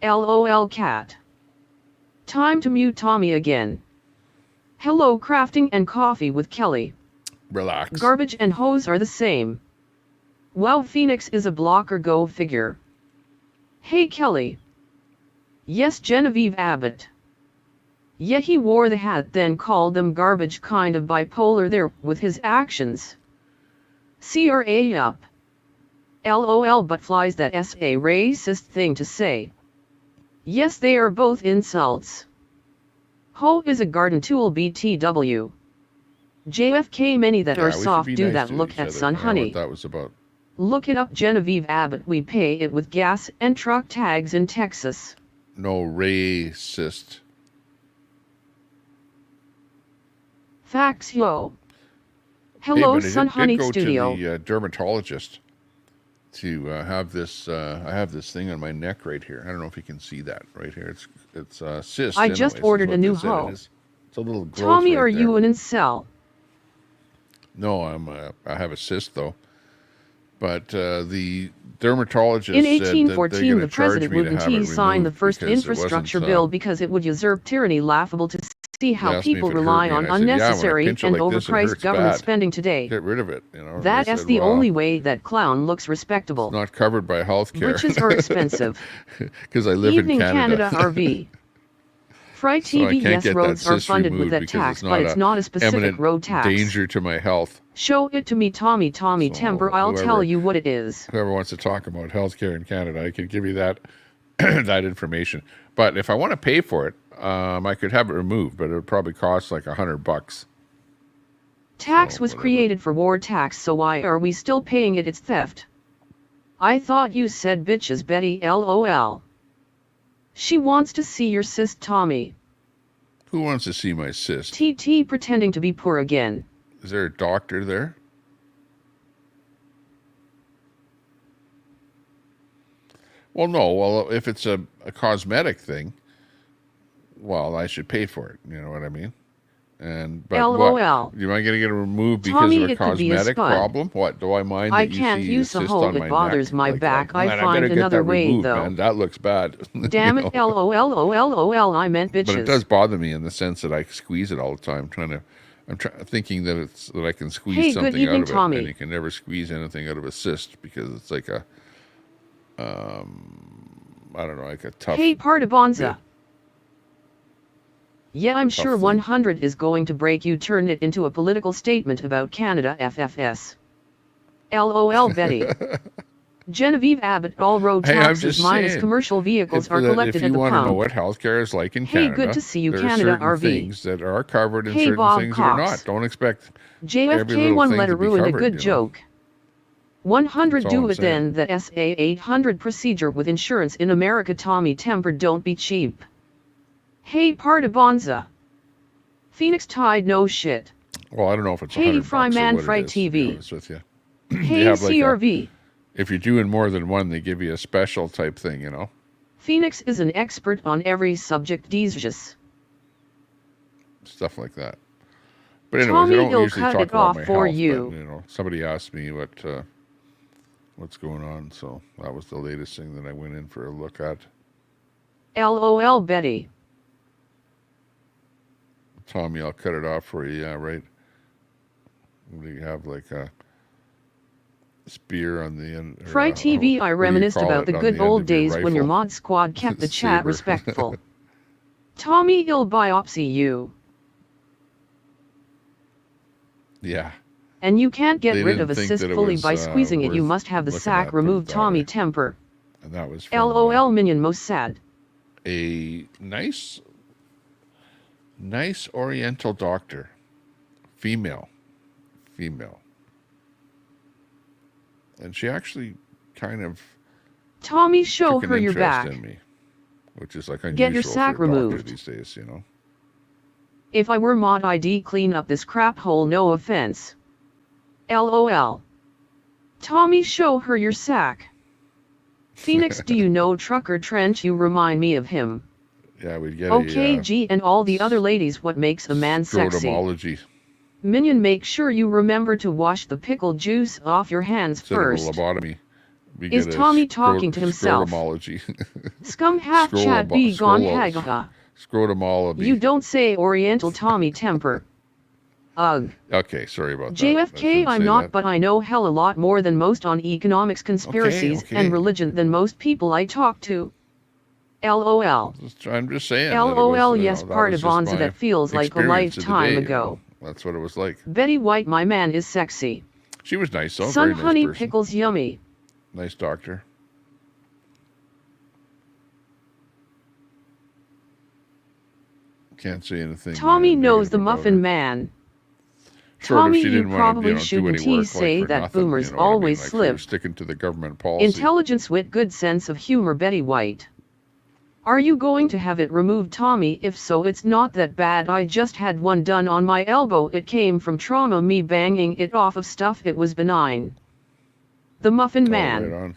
LOL cat. Time to mute Tommy again. Hello, crafting and coffee with Kelly. Relax. Garbage and hose are the same. Wow, Phoenix is a blocker, go figure. Hey, Kelly. Yes, Genevieve Abbott. Yeah, he wore the hat, then called them garbage, kind of bipolar there with his actions. CRA up. LOL, but flies, that's a racist thing to say. Yes, they are both insults. Ho is a garden tool, BTW. JFK, many that are we should soft be do nice that. to Look each at other. Sun I don't know Honey. what that was about. Look it up, Genevieve Abbott. We pay it with gas and truck tags in Texas. No racist. Facts, yo. Hey, Hello, but I Sun did Honey go Studio. to the dermatologist to have this. I have this thing on my neck right here. I don't know if you can see that right here. It's cyst. I just anyways, is ordered what a they new said it hoe. is. It's a little growth Tommy, right are there. you an incel? No, I have a cyst though. But the dermatologist In said that they're 1814, going the to charge President me to have it Wooden signed the removed first because it infrastructure wasn't, bill because it would usurp tyranny. Laughable to see They how asked me people if it hurt rely me, on and I said, yeah, when I unnecessary pinch it and like this, it overpriced hurts government bad. spending today. Get rid of it, you know. That They is said, the well, only way that clown looks it's respectable. not covered by health care. Britches are expensive. Because I live Evening in Canada. RV. Fry So I TV, can't yes, get that roads are cyst funded with removed that because tax, it's but not it's not a specific imminent road tax. danger to my health. Show it to me, Tommy Temper. I'll tell you what it is. Whoever wants to talk about healthcare in Canada, I can give you that that information. But if I want to pay for it, I could have it removed, but it would probably cost like $100. Tax was created for war tax, so why are we still paying it? It's theft. I thought you said bitches, Betty, LOL. She wants to see your cyst, Tommy. Who wants to see my cyst? TT pretending to be poor again. Is there a doctor there? Well, no. Well, if it's a cosmetic thing, well, I should pay for it. You know what I mean? And but LOL. what? Am I going to get it removed because Tommy, of a it could be a cosmetic spud. problem? What do I mind? I That you can't see use a a cyst hole. on It my bothers neck? my Like, back. man, I better find get another that way, removed, though. man. That looks bad. Damn You it, know? LOL, I meant bitches. But it does bother me in the sense that I squeeze it all the time, thinking that I can squeeze Hey, something good evening, out of it, Tommy. and you can never squeeze anything out of a cyst because it's like a, I don't know, like a tough. Hey, Partibonza. bit. Yeah, I'm Tough sure thing. 100 is going to break you. Turn it into a political statement about Canada, FFS. LOL, Betty. Genevieve Abbott, all road Hey, I'm taxes just minus saying, commercial vehicles are collected if at you the want to know pump. what healthcare is like in Hey, Canada, good to see you, there Canada are certain RV. things that are covered and Hey, certain Bob things that are Cox. not. Don't expect every JFK little one thing letter to be ruined a covered, good you know? joke. 100 That's all do I'm it saying. then. The SA 800 procedure with insurance in America. Tommy Temper, don't be cheap. Hey, Partibonza. Phoenix Tide, no shit. Well, I don't know if it's Katie $100 Fry or Man what Fry it is, to be TV. honest with you. Hey, They have like CRV. if you're doing more than one, they give you a special type thing, you know? Phoenix is an expert on every subject. These Stuff like that. But anyways, Tommy, I don't he'll usually cut talk it about off my for health, you. but, you know, somebody asked me what's going on, so that was the latest thing that I went in for a look at. LOL, Betty. Tommy, I'll cut it off for you, yeah, right? Do you have like a spear on the end? Fry TV, I reminisced about the good old days when your rifle? mod squad kept the chat Saber. respectful. Tommy, he'll biopsy you. Yeah. And you can't get They rid didn't of a think cyst that it fully was, by squeezing it. You worth must have the looking sack at, put it removed. that Tommy way. Temper. And that was from LOL, Minion, most sad. a nice Oriental doctor, female, and she actually kind of Tommy, show took an her your interest back. in me, which is like unusual Get your sack for a doctor removed. these days, you know. If I were mod, I'd clean up this crap hole, no offense. LOL. Tommy, show her your sack. Phoenix, do you know Trucker Trench? You remind me of him. Yeah, we'd get Okay, a G and all the other ladies, what makes a man sexy? scrotumology Minion, make sure you remember to wash the pickle juice off your hands instead of a first. lobotomy. We Is get a Tommy talking to himself? Scrotumology. Scum half chat be gone hagaha. Scrotumology. You don't say Oriental Tommy Temper. Ugh. Okay, sorry about that. I JFK, shouldn't I'm say not, that. but I know hell a lot more than most on economics, conspiracies, okay. and religion than most people I talk to. LOL. I'm just saying. that it LOL, was, yes, that part was of just Bonza my that feels like a experience of the lifetime day, ago. you know. That's what it was like. Betty White, my man, is sexy. She was nice, though. Sun Very nice honey person. pickles yummy. Nice doctor. Can't say anything. Tommy knows the negative about Muffin her. Man. Short of Tommy, she you didn't want to, probably do shouldn't any work, like, say for that nothing, boomers you know what I mean? always Like, slip. for sticking to the government policy. Intelligence, wit, good sense of humor. Betty White. Are you going to have it removed, Tommy? If so, it's not that bad. I just had one done on my elbow. It came from trauma, me banging it off of stuff. It was benign. The Muffin Man. Right on.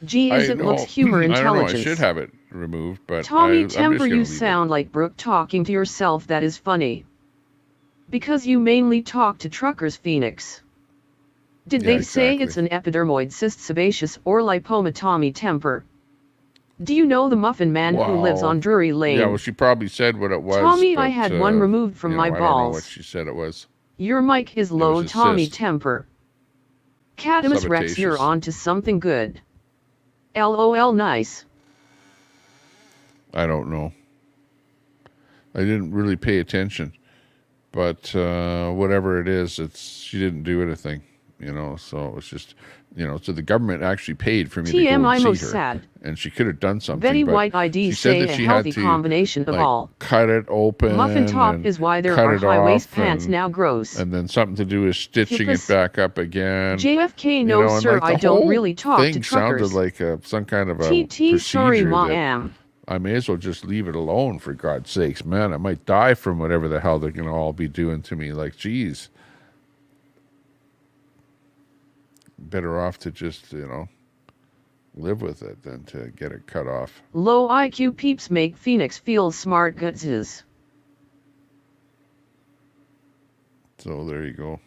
Gee, as it looks, humor, I don't know. I intelligence. should have it removed, but Tommy I'm just Temper, gonna you leave it. sound like Brooke talking to yourself. That is funny. Because you mainly talk to truckers, Phoenix. Did Yeah, they say exactly. it's an epidermoid cyst sebaceous or lipoma, Tommy Temper? Do you know the Muffin Man who lives on Drury Lane? Yeah, well, she probably said what it was. Tommy, but, I had one removed from my I don't know what balls. she said it was. Your mic is low, was a Tommy cyst. Temper. Catamus Rex, you're Subataceous. on to something good. LOL, nice. I don't know. I didn't really pay attention, but whatever it is, she didn't do anything, So it was just, So the government actually paid for me to go TM, and I'm see most her, sad. and she could have done something. Betty but White she IDs said say that a she healthy had to, combination of all. cut it open. Muffin top and is why there cut are it high waist off pants and- now. Gross. And then something to do with stitching it Fucus. back up again. JFK, You no know, and sir, like the I don't whole really talk to thing truckers. sounded like some kind of a TT, sorry, procedure ma that am. I may as well just leave it alone, for God's sakes, man. I might die from whatever the hell they're going to all be doing to me. Like, geez. Better off to just, live with it than to get it cut off. Low IQ peeps make Phoenix feel smart gutses. So there you go.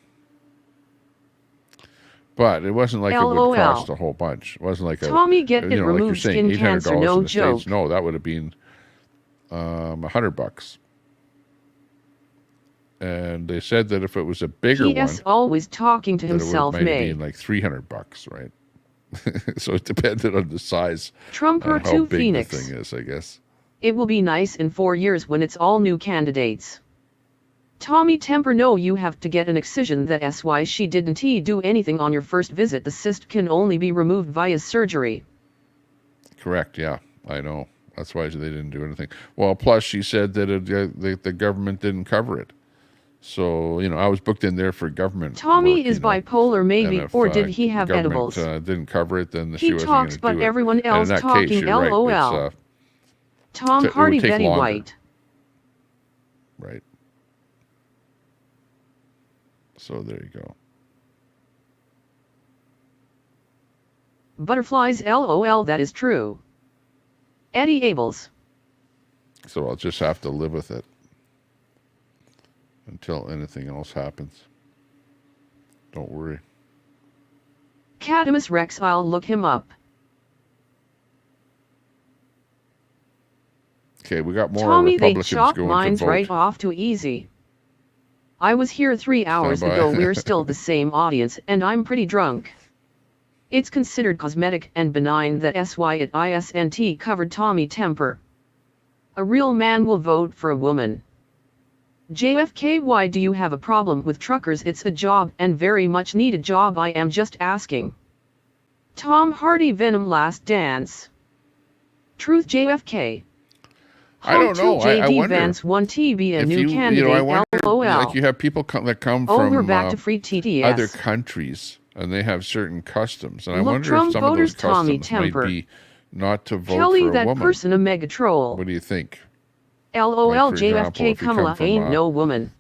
But it wasn't like it LOL. would cost a whole bunch. It wasn't like Tommy, get it like you're removed, saying, skin cancer, $800 no in the States. joke. No, that would have been $100. And they said that if it was a bigger PS one, always talking to that it himself, might have may. been like $300, right? So it depended on the size, Trumper and how to big Phoenix. the thing is, I guess. It will be nice in 4 years when it's all new candidates. Tommy Temper, no, you have to get an excision. That's why she didn't do anything on your first visit. The cyst can only be removed via surgery. Correct, yeah, I know. That's why they didn't do anything. Well, plus she said that the government didn't cover it. So, I was booked in there for government Tommy work, is bipolar, maybe, and if, or did he have government, edibles? Didn't cover it, then He she wasn't talks, going to but do it. everyone And in else that talking, case, you're right. LOL. It's, Tom it would Hardy, take Betty longer. White. Right. So there you go. Butterflies, LOL, that is true. Eddie Abels. So I'll just have to live with it until anything else happens. Don't worry. Catamus Rex, I'll look him up. Okay, we got more Tommy, they Republicans chop going mines to vote. right off too easy. I was here 3 hours Stand by. ago. We're still the same audience, and I'm pretty drunk. It's considered cosmetic and benign that SY at ISNT covered Tommy Temper. A real man will vote for a woman. JFK, why do you have a problem with truckers? It's a job, and very much needed job. I am just asking. Tom Hardy, Venom, Last Dance. Truth, JFK. I don't know. I JD wonder Vance 1TB, a if new you, candidate. I wonder, LOL. like you have people that come Oh, from we're back to free TTS. other countries, and they have certain customs, and I Look, wonder Trump if some of those voters, Tommy customs Temper. might be not to vote Kelly, for a that woman. person, a mega troll. What do you think? LOL, Like, for example, JFK, if you come Kamala from, ain't no woman.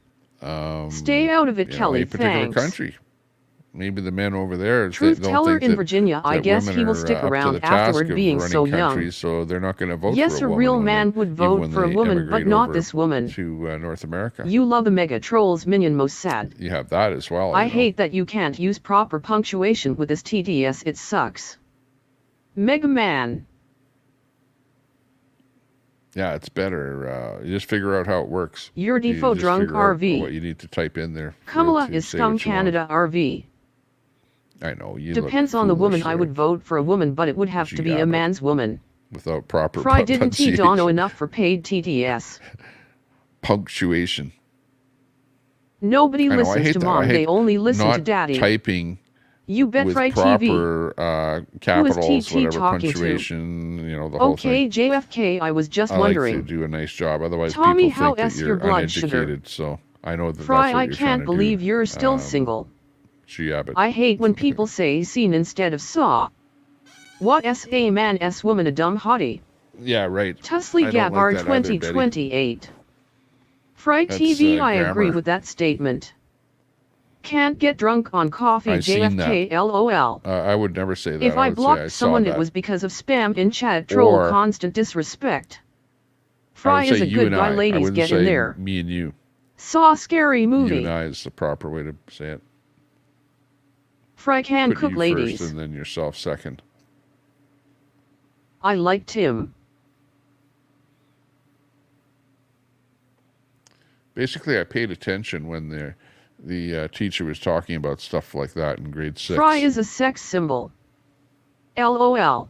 Stay out of it, Kelly, a particular thanks. country. Maybe the men over there Truth don't teller think in that, Virginia, I that guess women he will are, stick up to around the task afterward of being running so young. countries, so they're not going to vote Yes, for a a real woman when man they- would even vote when for a they woman, but emigrate not over this woman. to North America. You love the mega trolls, minion, most sad. You have that as well. I you know. hate that you can't use proper punctuation with this TTS, it sucks. Mega Man. Yeah, it's better. You just figure out how it works. Your You defo just drunk figure out RV. what you need to type in there. Kamala to is say scum what you want. Canada RV. I know. You look Depends on the woman. foolish I there would vote for a woman, but it would have to be a Gee, man's woman. without proper Fry didn't he pronunciation. don't know enough for paid TTS. Punctuation. Nobody I know, I listens hate to that. mom, I hate they only listen not to daddy. typing You bet with Fry proper TV. capitals, Who is TT whatever talking to? punctuation, the whole Okay, thing. JFK, I was just I like wondering. to do a nice job. Otherwise, Tommy, people how think S that your you're blood sugar? uneducated. So I know that Fry, that's what I you're trying can't to believe do. you're still single. Yeah, but I hate when people say seen instead of saw. What SA man S woman a dumb hottie? yeah, right. Tusley I don't Gab like R that either, Betty. 2028. Fry That's, TV, I agree grammar. with that statement. Can't get drunk on coffee, I've seen JFK, LOL. I would never say that. If I would say blocked I someone, saw it that. was because of spam in chat, troll, Or- constant disrespect. I Fry would is say a you good and guy, I ladies, wouldn't get say in there. me and you. Saw scary movie. You and I is the proper way to say it. Fry can Put cook you ladies. first and then yourself second. I liked him. Basically, I paid attention when the teacher was talking about stuff like that in grade 6. Fry is a sex symbol. LOL.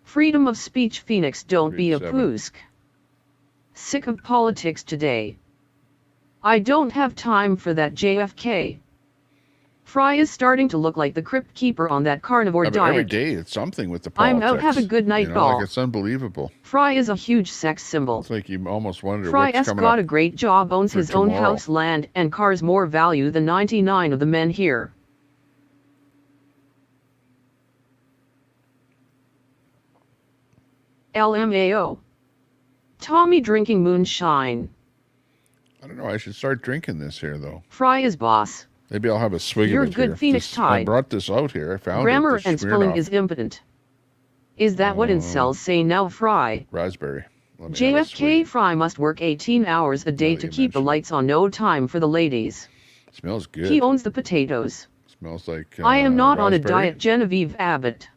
Freedom of speech, Phoenix, don't be a poosk. Sick of politics today. I don't have time for that, JFK. Fry is starting to look like the crypt keeper on that carnivore Yeah, but diet. every day it's something with the politics. I'm out, have a good night, ball. Like it's unbelievable. Fry is a huge sex symbol. It's like you almost wonder Fry what's has coming got up a great job, owns for his own tomorrow. house, land, and cars, more value than 99 of the men here. LMAO. Tommy drinking moonshine. I don't know. I should start drinking this here, though. Fry is boss. Maybe I'll have a swig You're of it good, here. Phoenix I Tide. brought this out here. I found Grammar it. and spelling is impotent. Is that what incels say now, Fry? Raspberry. Let me have a JFK Fry must work 18 hours a day to keep the lights on, no time for the ladies. Smells good. He owns the potatoes. Smells like I am not on a raspberry. diet, Genevieve Abbott.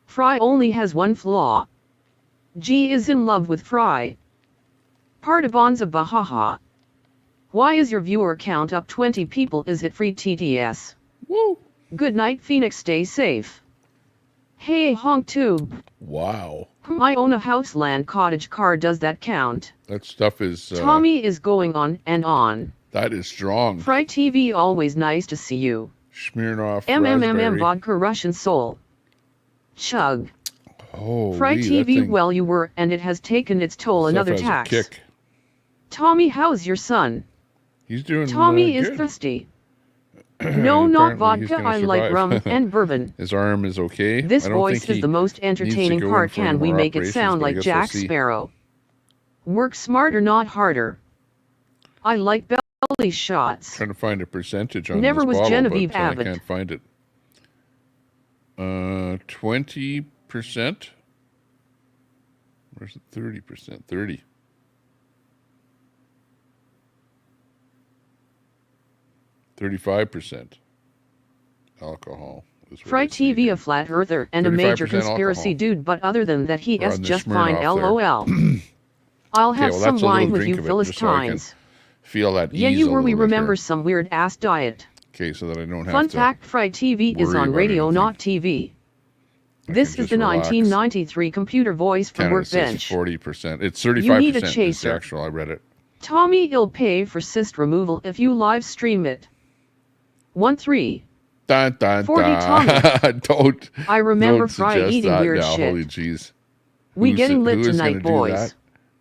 Fry only has one flaw. G is in love with Fry. Partibonza bahaha. Why is your viewer count up 20 people? Is it free TTS? Woo! Good night, Phoenix. Stay safe. Hey, honk tube. Wow. I own a house, land, cottage, car. Does that count? That stuff is... Tommy is going on and on. That is strong. Fry TV, always nice to see you. Smirnoff MMMM raspberry. vodka Russian soul. Chug. Oh, Fry TV, well you were, and it has taken its toll. Another tax. Kick. Tommy, how's your son? He's doing Tommy is good. thirsty. No, not Apparently he's vodka. gonna I like survive. rum and bourbon. His arm is okay. This I don't voice think is he the most needs to entertaining go in part. for Can we more make it operations, sound but I like guess Jack we'll see. Sparrow? Work smarter, not harder. I like belly shots. Trying to find a percentage on Never this was bottle, Genevieve but Abbott. I can't find it. 20%? Where's it? 30%? 30. 35% alcohol. is what Fry I see. TV, a flat earther and a major 35% conspiracy alcohol. dude, but other than that, he Or is on the just fine. Smirnoff there. LOL. I'll Okay, have well, some that's a little wine with drink you, of it, just so I can Philistines. feel that Yeah, ease you a were. We little bit remember here. some weird ass diet. Okay, so that I don't have Fun to. fact: Fry TV is worry on about radio, anything. not TV. This can is the just relax. 1993 computer voice from Canada says Workbench. 40%. It's You 35% need a is the chaser. actual. I read it. Tommy, he'll pay for cyst removal if you live stream it. 1-3. Dun, dun, 40 dun. Don't. I remember don't Fry suggest eating that weird now. shit. Holy jeez. We getting lit who is tonight, gonna do boys. that?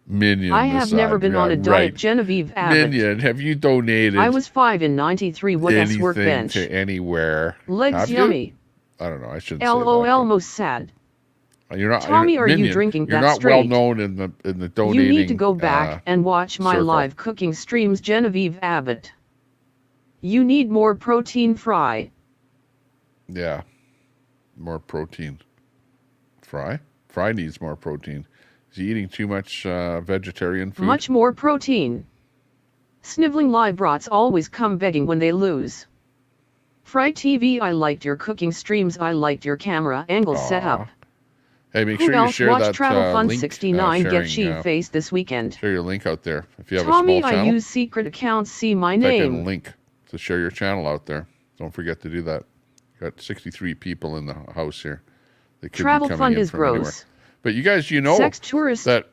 Minion. I have never been on a diet, Genevieve Abbott. Minion, have you donated I was 5 in 93. What S anything Workbench? to anywhere? Legs Have you? yummy. I don't know. I shouldn't say that. LOL, most sad. You're not, Tommy, are you Minion, drinking You're that not straight? well known in the donating. You need to go back and watch my circle. live cooking streams, Genevieve Abbott. You need more protein, Fry. Yeah. More protein. Fry needs more protein. Is he eating too much vegetarian food? Much more protein. Sniveling live brats always come begging when they lose. Fry TV, I liked your cooking streams. I liked your camera angle setup. Hey, make Who sure you else share watched that Travel Fun link. 69 sharing, get she-face this weekend? Share your link out there. If you have Tommy, a small channel, I use secret accounts. See my type in name. link to share your channel out there. Don't forget to do that. Got 63 people in the house here. They could Travel be coming fund in is from anywhere. gross. But you guys, you know Sex tourist. that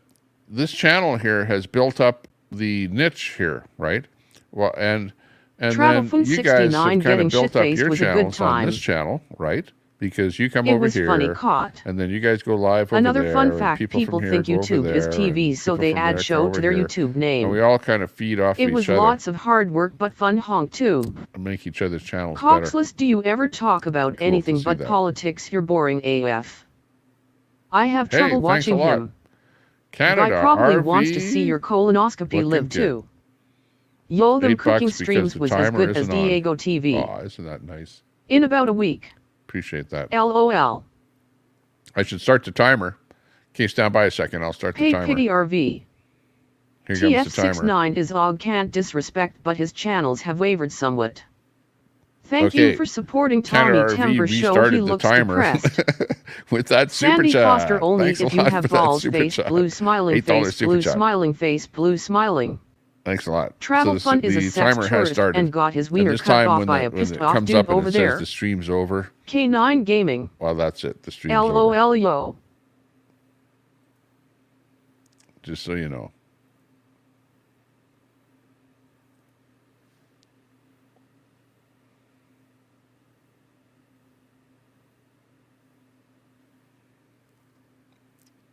this channel here has built up the niche here, right? Well, and Travel then Fun you guys 69 have kind getting of built up shit-faced your was a good channels on time. this channel, right? Because you come It over was here, funny caught. and then you guys go live over Another there. fun and fact, people people from think here go over YouTube is there, TV, and so people they from add there show come to their over here. YouTube name. And we all kind of feed off It each was other lots of hard work but fun, honk tube. and make each other's channels better. Coxless, do you ever talk about anything see but that. politics? You're boring AF. I have Hey, trouble thanks a watching lot. him. Canada, Guy probably RV, wants to see your colonoscopy looking live good. too. Yo, them $8 cooking because streams the was as timer good as isn't on. Diego TV. Oh, isn't that nice? In about a week. Appreciate that. LOL. I should start the timer. Can you stand by a second? I'll start the Hey, timer. pity RV. Here comes the timer. TF69 is Og can't disrespect, but his channels have wavered somewhat. Thank you for supporting Tommy Timber Show. He looks depressed. With that super Sandy chat. Foster only Thanks if a you lot have for that balls super face, chat. blue smiling $8 face, super blue chat. smiling face, blue smiling. Thanks a lot. Travel so Fun is a the sex timer has tourist started. and got his And wiener this cut time off when by the- a when pissed it off comes dude up and over it says there. the stream's over. K9 Gaming. Well, that's it. The stream's over. LOL yo. Just so you know.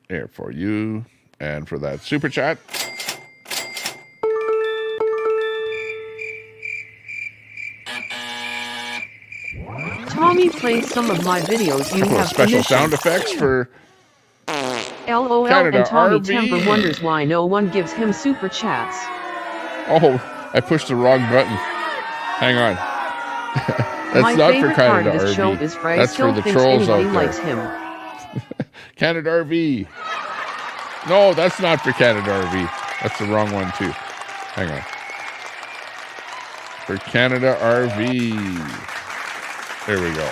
Here for you and for that super chat. Tommy plays some of my videos. You have Special permission. sound effects for LOL Canada and Tommy RV. Temper wonders why no one gives him super chats. Oh, I pushed the wrong button. Hang on. That's My not for favorite part Canada of this RV. show is Frey That's still for the thinks trolls anybody out there. likes him. Canada RV. No, that's not for Canada RV. That's the wrong one too. Hang on. For Canada RV. There we go.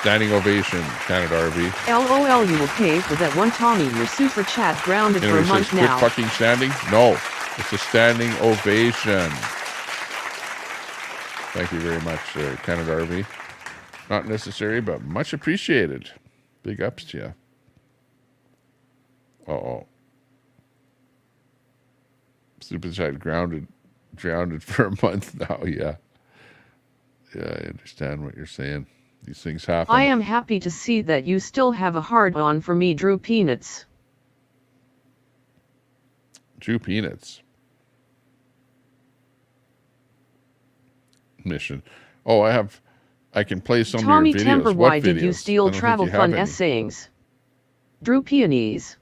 Standing ovation, Canada RV. LOL, you will pay for that one, Tommy. Your super chat grounded You for know, a it says month quit now. fucking standing. No, it's a standing ovation. Thank you very much, Canada RV. Not necessary, but much appreciated. Big ups to you. Uh-oh. Super chat grounded for a month now. Yeah. Yeah, I understand what you're saying. These things happen. I am happy to see that you still have a hard on for me, Drew Peanuts. Drew Peanuts. Mission. Oh, I can play some Tommy of your videos. Temper, What why did you videos? steal I don't think Travel you have Fun any. essayings? Drew Peonies.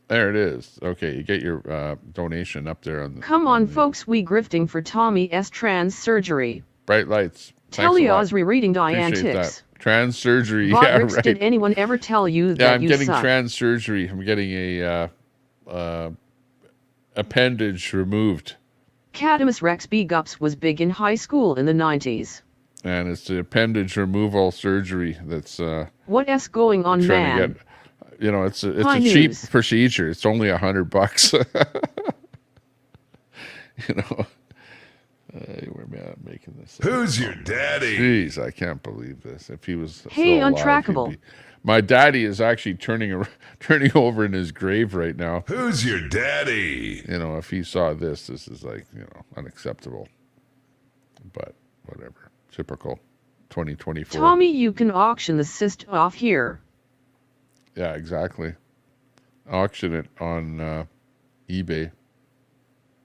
There it is. Okay, you get your donation up there on the Come on, folks, we grifting for Tommy S. Trans surgery. bright lights. Thanks a lot. Teleos rereading Appreciate Diantics. that. Trans surgery. Bot Yeah, Ricks, right. did anyone ever tell you Yeah, that I'm you getting suck? trans surgery. I'm getting a appendage removed, Cadamus Rex B. Gups was big in high school in the 90s. and it's the appendage removal surgery that's What s going on, trying man? to get. You know, it's a High cheap news. procedure. It's only $100. You know, where am I making this? Who's your daddy? Jeez, I can't believe this. If he was Hey, still alive, Untrackable. he'd be- My daddy is actually turning over in his grave right now. Who's your daddy? You know, if he saw this is like, you know, unacceptable. But whatever. Typical 2024. Tommy, you can auction the cyst off here. Yeah, exactly. Auction it on eBay.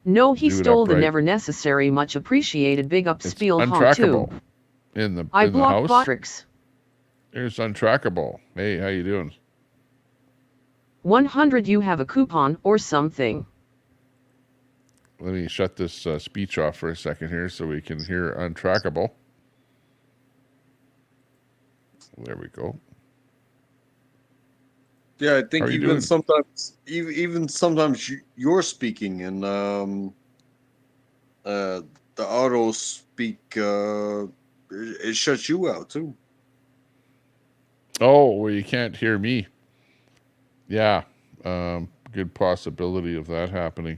No, he Do it stole the upright. never necessary, much appreciated big up It's spiel home untrackable too. in the I in the blocked house. Botrix. There's untrackable. Hey, how you doing? 100, you have a coupon or something. Let me shut this speech off for a second here so we can hear untrackable. There we go. Yeah, I think How are you even doing? sometimes you're speaking and the auto speak it shuts you out too. Oh, well, you can't hear me. Yeah, good possibility of that happening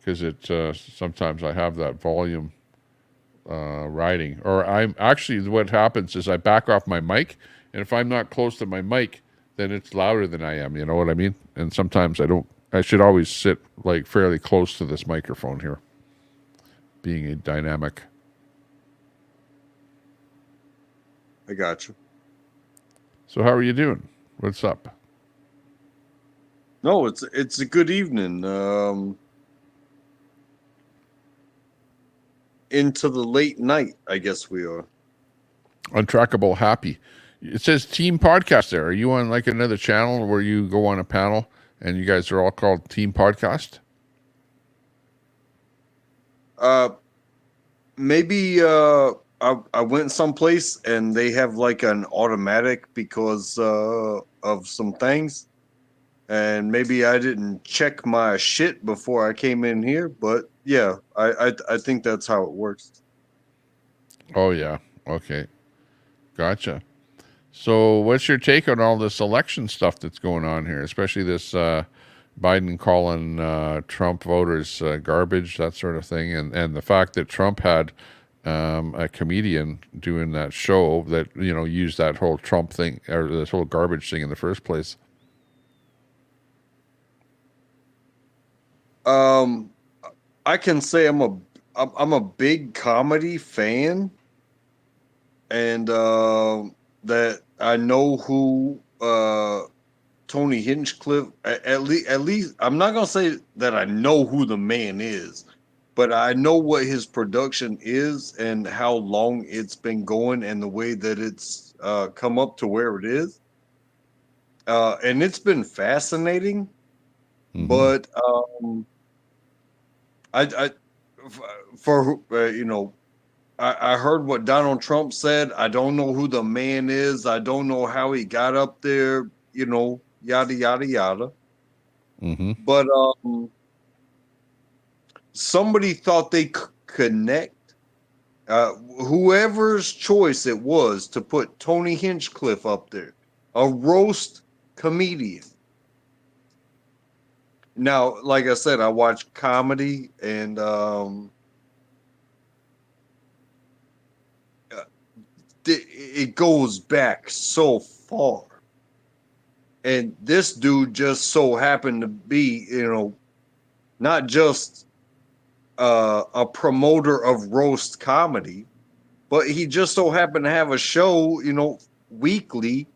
because it sometimes I have that volume riding, or I'm actually what happens is I back off my mic, and if I'm not close to my mic, then it's louder than I am. You know what I mean? And sometimes I don't. I should always sit like fairly close to this microphone here, being a dynamic. I got you. So how are you doing? What's up? No, it's a good evening. Into the late night, I guess we are. Untrackable happy. It says Team Podcast there. Are you on like another channel where you go on a panel and you guys are all called Team Podcast? Maybe I went someplace and they have like an automatic because of some things. and maybe I didn't check my shit before I came in here, but yeah, I think that's how it works. Oh yeah. Okay. Gotcha. So what's your take on all this election stuff that's going on here, especially this Biden calling Trump voters garbage, that sort of thing, and the fact that Trump had a comedian doing that show that, you know, used that whole Trump thing or this whole garbage thing in the first place? I can say I'm a big comedy fan, and that I know who Tony Hinchcliffe. At least I'm not gonna say that I know who the man is, but I know what his production is and how long it's been going and the way that it's come up to where it is. And it's been fascinating, but for you know, I heard what Donald Trump said. I don't know who the man is. I don't know how he got up there, you know, yada, yada, yada. But somebody thought they could connect, whoever's choice it was, to put Tony Hinchcliffe up there, a roast comedian. Now, like I said, I watch comedy, and it goes back so far. And this dude just so happened to be, you know, not just a promoter of roast comedy, but he just so happened to have a show, you know, weekly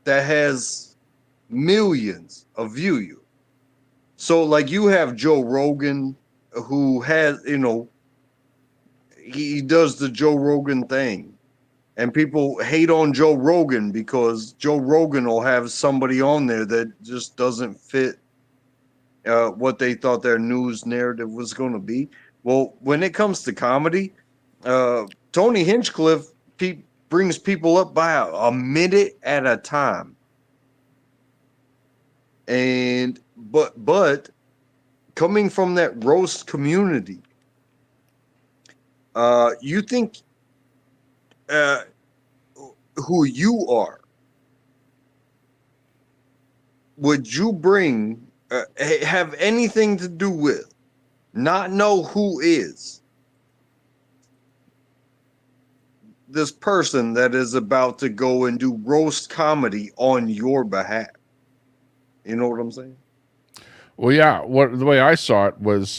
that has millions of viewers. So, like, you have Joe Rogan, who has, you know, he does the Joe Rogan thing. And people hate on Joe Rogan because Joe Rogan will have somebody on there that just doesn't fit what they thought their news narrative was going to be. Well, when it comes to comedy, Tony Hinchcliffe brings people up by a minute at a time. And but coming from that roast community, you think who you are, would you bring have anything to do with, not know who is this person that is about to go and do roast comedy on your behalf? You know what I'm saying? Well, yeah. The way I saw it was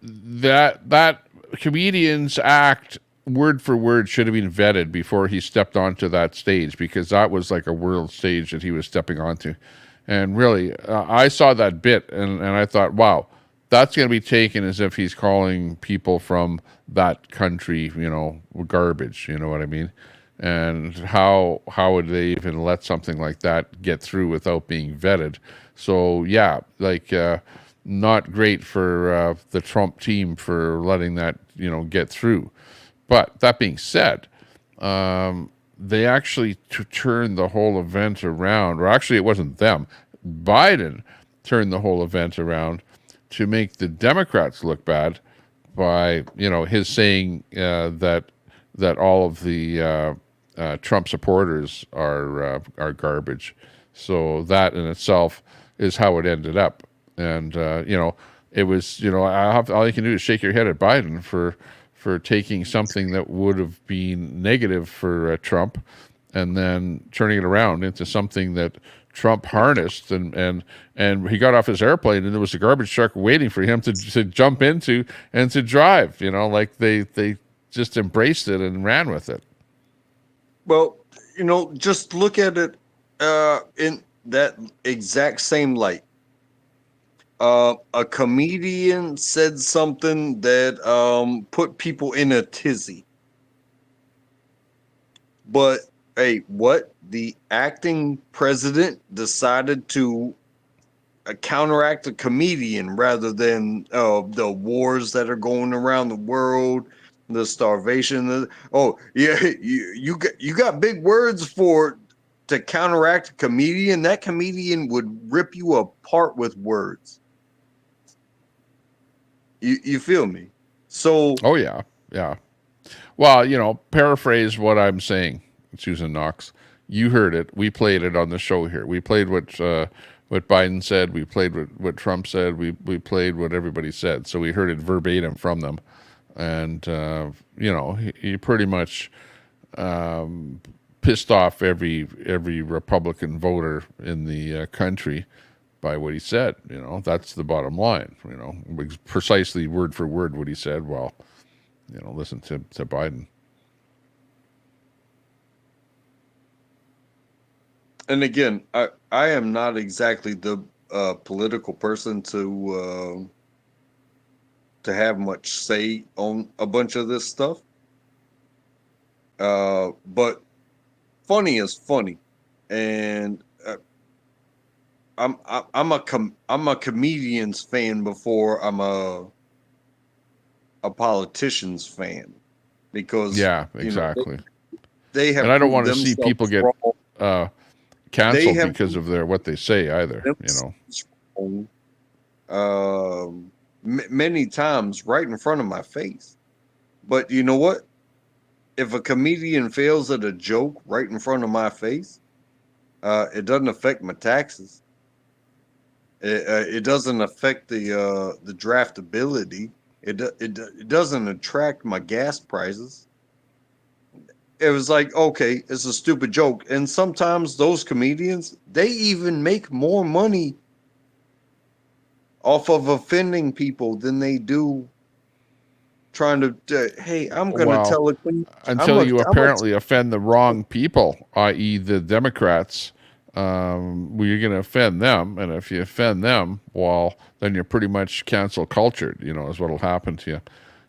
that comedian's act word for word should have been vetted before he stepped onto that stage, because that was like a world stage that he was stepping onto. And really, I saw that bit and I thought, wow, that's going to be taken as if he's calling people from that country, you know, garbage. You know what I mean? And how would they even let something like that get through without being vetted? So yeah, like not great for the Trump team for letting that, you know, get through. But that being said, they actually turned the whole event around, or actually it wasn't them. Biden turned the whole event around to make the Democrats look bad by, you know, his saying that all of the Trump supporters are garbage. So that in itself is how it ended up. And you know, it was, you know, all you can do is shake your head at Biden for taking something that would have been negative for Trump and then turning it around into something that Trump harnessed, and he got off his airplane and there was a garbage truck waiting for him to jump into and to drive. You know, like they just embraced it and ran with it. Well, you know, just look at it in that exact same light. A comedian said something that put people in a tizzy. But hey, what? The acting president decided to counteract a comedian rather than the wars that are going around the world, the starvation. Oh yeah, you got big words for to counteract a comedian, that comedian would rip you apart with words. You feel me? So Oh yeah, yeah. Well, paraphrase what I'm saying, Susan Knox. You heard it. We played it on the show here. We played what Biden said. We played what Trump said. We played what everybody said. So we heard it verbatim from them, and he pretty much pissed off every Republican voter in the country by what he said. That's the bottom line. Precisely word for word what he said. Well, listen to Biden. And again, I am not exactly the political person to have much say on a bunch of this stuff. But funny is funny, and I'm a comedian's fan before I'm a politician's fan, because yeah, exactly. They have, and I don't want to see people get canceled because of what they say either. Many times right in front of my face. But you know what? If a comedian fails at a joke right in front of my face, it doesn't affect my taxes. It doesn't affect the draftability. It doesn't attract my gas prices. It was like, okay, it's a stupid joke. And sometimes those comedians, they even make more money off of offending people than they do trying to, hey, I'm going to tell a until you apparently offend the wrong people, i.e. the Democrats. You're going to offend them, and if you offend them, well, then you're pretty much cancel cultured, is what'll happen to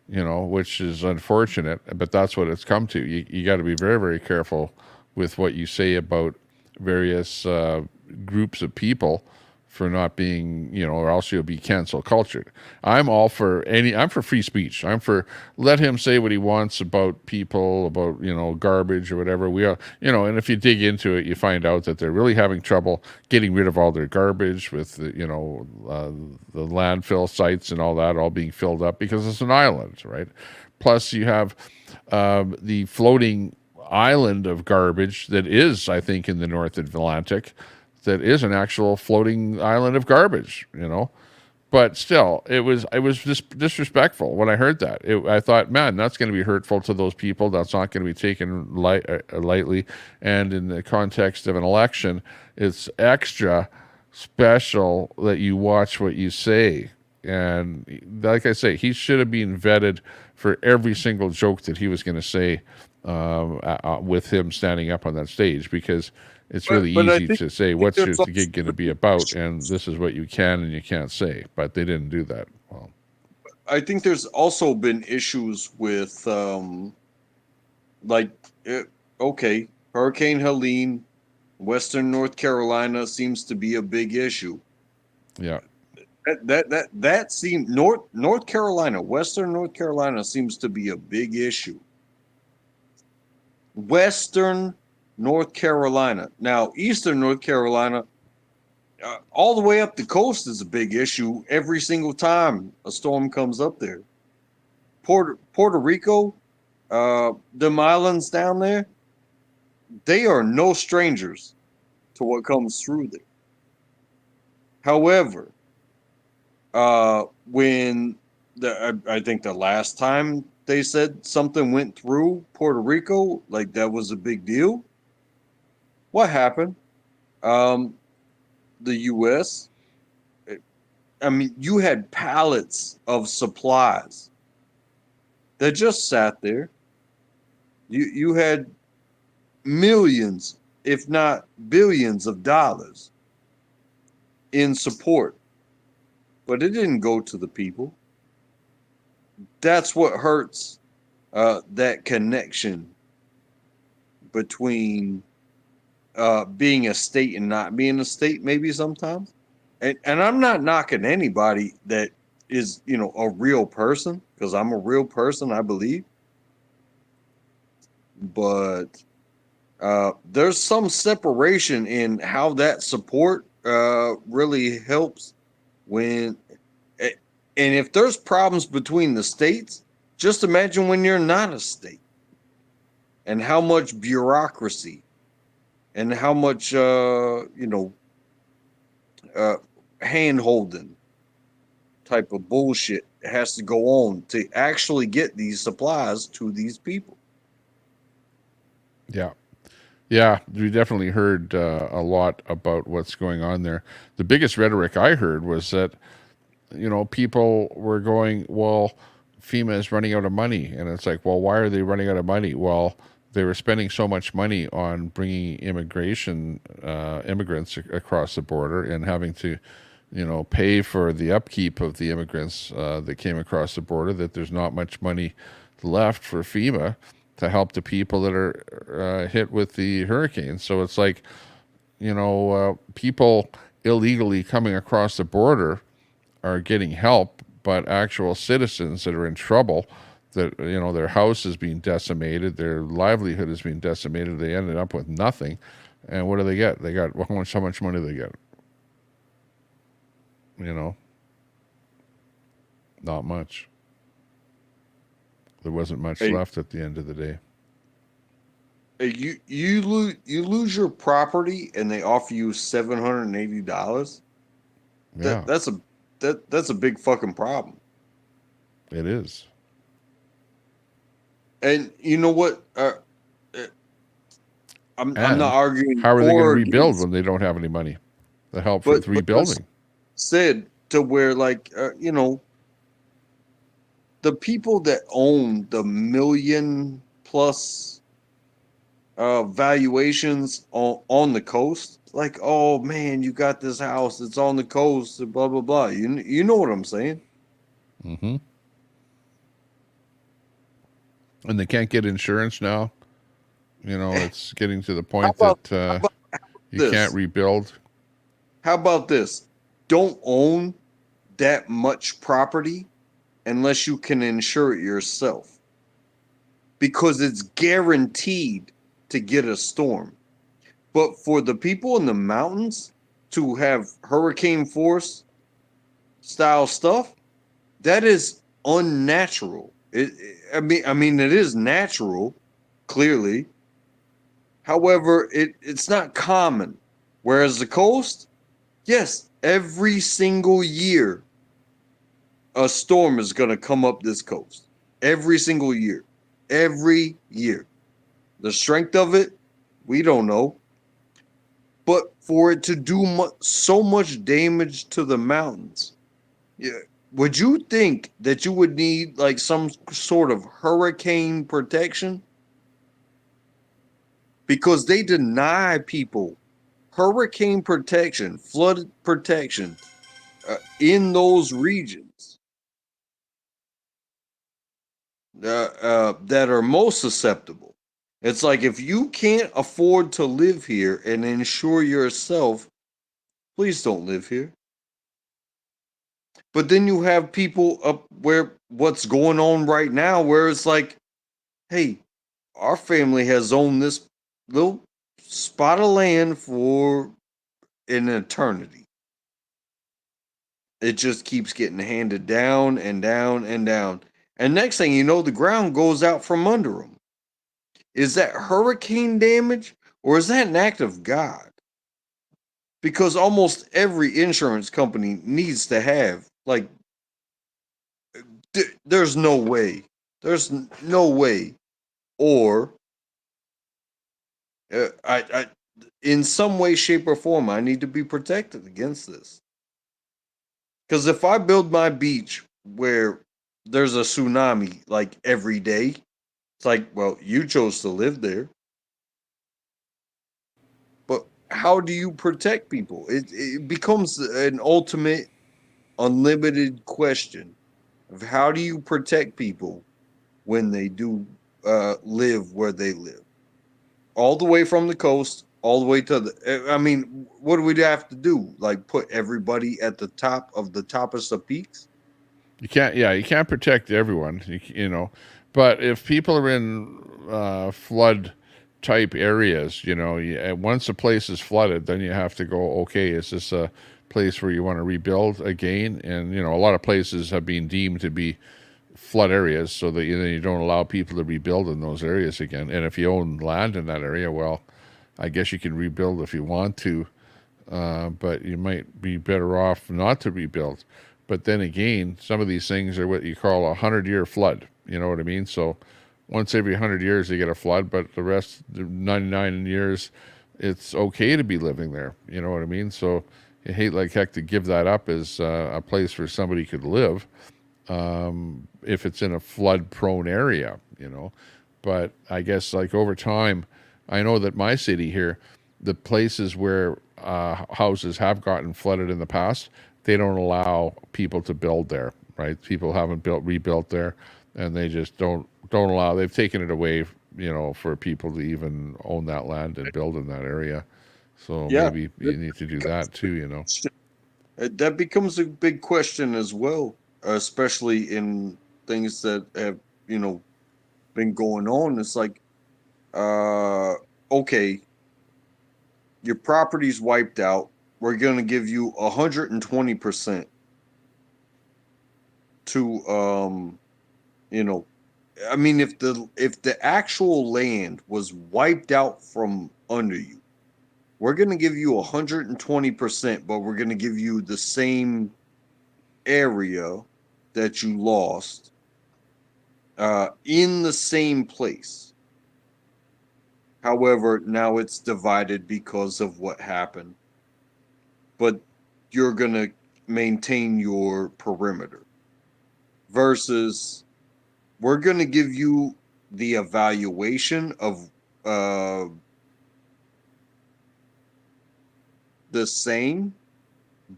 you, which is unfortunate, but that's what it's come to. You got to be very, very careful with what you say about various groups of people for not being, or else you'll be cancel cultured. I'm for free speech. I'm for let him say what he wants about people, about, garbage or whatever. We are, and if you dig into it, you find out that they're really having trouble getting rid of all their garbage with, the landfill sites and all that all being filled up because it's an island, right? Plus you have the floating island of garbage that is, I think, in the North Atlantic, that is an actual floating island of garbage, But still, it was just disrespectful when I heard that. I thought, man, that's going to be hurtful to those people. That's not going to be taken lightly. And in the context of an election, it's extra special that you watch what you say. And like I say, he should have been vetted for every single joke that he was going to say with him standing up on that stage, because it's really easy to say, what's your gig going to be about? And this is what you can and you can't say. But they didn't do that. Well, I think there's also been issues with, okay, Hurricane Helene, Western North Carolina seems to be a big issue. Yeah. That seemed North Carolina, Western North Carolina seems to be a big issue. Western North Carolina. Now, Eastern North Carolina, all the way up the coast is a big issue every single time a storm comes up there. Puerto Rico, them islands down there, they are no strangers to what comes through there. However, when I think the last time they said something went through Puerto Rico, like that was a big deal. What happened? The U.S., you had pallets of supplies that just sat there. You had millions, if not billions of dollars in support, but it didn't go to the people. That's what hurts that connection between being a state and not being a state, maybe sometimes. And I'm not knocking anybody that is, a real person, because I'm a real person, I believe. But there's some separation in how that support really helps when, and if there's problems between the states, just imagine when you're not a state and how much bureaucracy and how much hand holding type of bullshit has to go on to actually get these supplies to these people. Yeah. Yeah, we definitely heard a lot about what's going on there. The biggest rhetoric I heard was that, people were going, well, FEMA is running out of money. And it's like, well, why are they running out of money? Well, they were spending so much money on bringing immigrants across the border and having to, pay for the upkeep of the immigrants that came across the border that there's not much money left for FEMA to help the people that are hit with the hurricane. So it's like, people illegally coming across the border are getting help, but actual citizens that are in trouble, that, their house is being decimated, their livelihood is being decimated, they ended up with nothing. And what do they get? They got, how much money do they get? Not much. There wasn't much left at the end of the day. You lose your property and they offer you $780. Yeah, that's a big fucking problem. It is. And you know what? I'm not arguing. How are they going to rebuild when they don't have any money? The help with rebuilding. Said to where, like, the people that own the million plus valuations on the coast, like, oh man, you got this house, it's on the coast, blah blah blah. You know what I'm saying? Mm-hmm. And they can't get insurance now. It's getting to the point that you can't rebuild. How about this? Don't own that much property unless you can insure it yourself, because it's guaranteed to get a storm. But for the people in the mountains to have hurricane force style stuff, that is unnatural. I mean, it is natural, clearly. However, it's not common. Whereas the coast, yes, every single year, a storm is going to come up this coast. Every single year. Every year. The strength of it, we don't know. But for it to do so much damage to the mountains, would you think that you would need like some sort of hurricane protection? Because they deny people hurricane protection, flood protection in those regions that are most susceptible. It's like, if you can't afford to live here and insure yourself, please don't live here. But then you have people up where what's going on right now, where it's like, hey, our family has owned this little spot of land for an eternity. It just keeps getting handed down and down and down. And next thing you know, the ground goes out from under them. Is that hurricane damage, or is that an act of God? Because almost every insurance company needs to have, like, there's no way. There's no way. Or I in some way, shape, or form, I need to be protected against this. Because if I build my beach where there's a tsunami like every day, it's like, well, you chose to live there. But how do you protect people? It becomes an ultimate, unlimited question of how do you protect people when they do live where they live, all the way from the coast, all the way to the. I mean, what do we have to do? Like, put everybody at the top of the toppest of peaks? You can't. Yeah, you can't protect everyone. But if people are in flood type areas, and once a place is flooded, then you have to go, okay, is this a place where you want to rebuild again? And, a lot of places have been deemed to be flood areas, so that you don't allow people to rebuild in those areas again. And if you own land in that area, well, I guess you can rebuild if you want to, but you might be better off not to rebuild. But then again, some of these things are what you call a 100-year flood. You know what I mean? So once every 100 years you get a flood, but the rest, the 99 years, it's okay to be living there. You know what I mean? So you hate like heck to give that up as a place where somebody could live, if it's in a flood-prone area, But I guess like over time, I know that my city here, the places where houses have gotten flooded in the past, they don't allow people to build there, right? People haven't rebuilt there, and they just don't allow. They've taken it away, for people to even own that land and build in that area. So maybe you need to do that too, That becomes a big question as well, especially in things that have, been going on. It's like, okay, your property's wiped out. We're going to give you 120% to, I mean, if the actual land was wiped out from under you, we're going to give you 120%, but we're going to give you the same area that you lost in the same place. However, now it's divided because of what happened, but you're going to maintain your perimeter versus we're going to give you the evaluation of the same,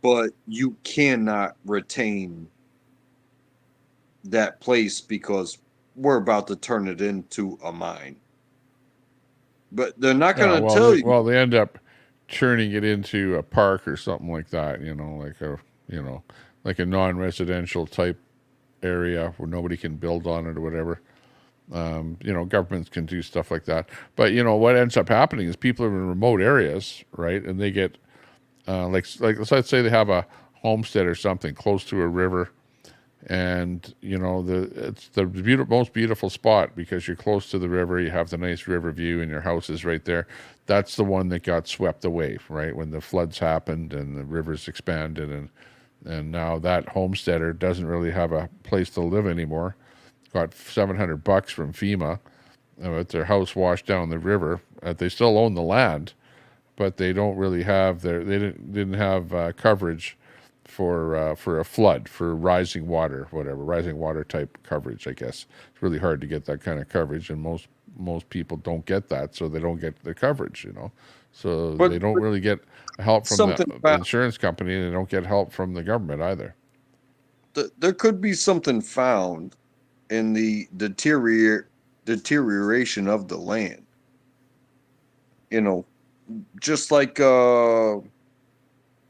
but you cannot retain that place because we're about to turn it into a mine. But they're not going to tell you. Well, they end up turning it into a park or something like that, like a non-residential type area where nobody can build on it or whatever. Governments can do stuff like that. But, what ends up happening is people are in remote areas, right? And they get, let's say they have a homestead or something close to a river, and it's the most beautiful spot because you're close to the river, you have the nice river view, and your house is right there. That's the one that got swept away, right, when the floods happened and the rivers expanded, and now that homesteader doesn't really have a place to live anymore. Got $700 from FEMA with their house washed down the river. They still own the land, but they don't really have they didn't have coverage for a flood, for rising water, rising water type coverage. I guess it's really hard to get that kind of coverage, and most people don't get that, so they don't get the coverage. So they don't really get help from the insurance company, and they don't get help from the government either. There could be something found in the deterioration of the land. Just like what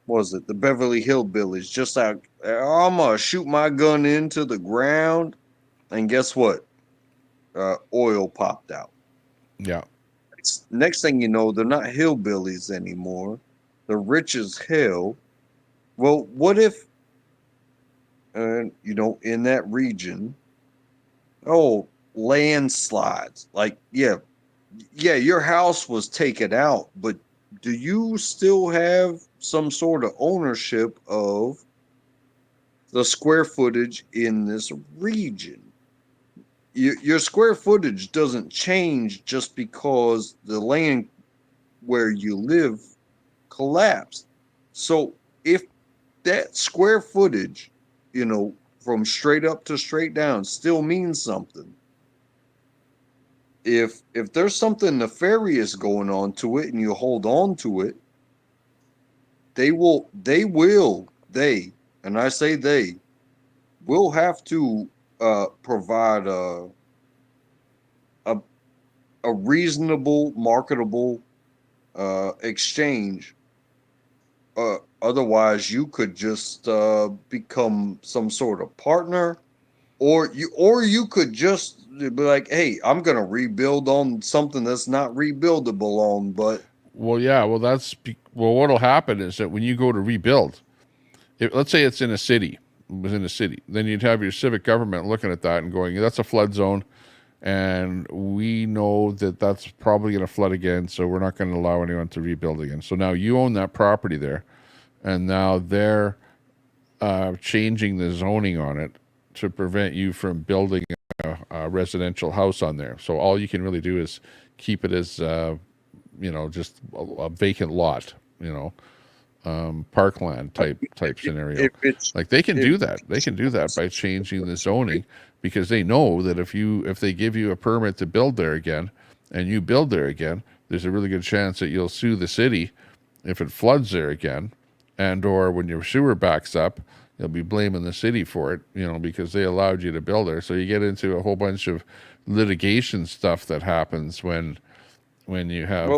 was it, the Beverly Hillbillies, just like, I'm gonna shoot my gun into the ground, and guess what? Oil popped out. Yeah. Next thing you know, they're not hillbillies anymore. They're rich as hell. Well, what if, in that region, landslides. Like, yeah, your house was taken out, but do you still have some sort of ownership of the square footage in this region? Your square footage doesn't change just because the land where you live collapsed. So if that square footage, from straight up to straight down still means something, if there's something nefarious going on to it and you hold on to it, they and I say they will have to provide a reasonable, marketable exchange. Otherwise, you could just become some sort of partner, or you could just be like, hey, I'm gonna rebuild on something that's not rebuildable on, but Well, yeah, well, what'll happen is that when you go to rebuild, let's say it's in a city, within a city, then you'd have your civic government looking at that and going, that's a flood zone, and we know that that's probably going to flood again, so we're not going to allow anyone to rebuild again. So now you own that property there, and now they're changing the zoning on it to prevent you from building a residential house on there. So all you can really do is keep it as, just a vacant lot, parkland type scenario. Like they can do that. They can do that by changing the zoning, because they know that if they give you a permit to build there again and you build there again, there's a really good chance that you'll sue the city if it floods there again, and or when your sewer backs up, you'll be blaming the city for it, because they allowed you to build there. So you get into a whole bunch of litigation stuff that happens when you have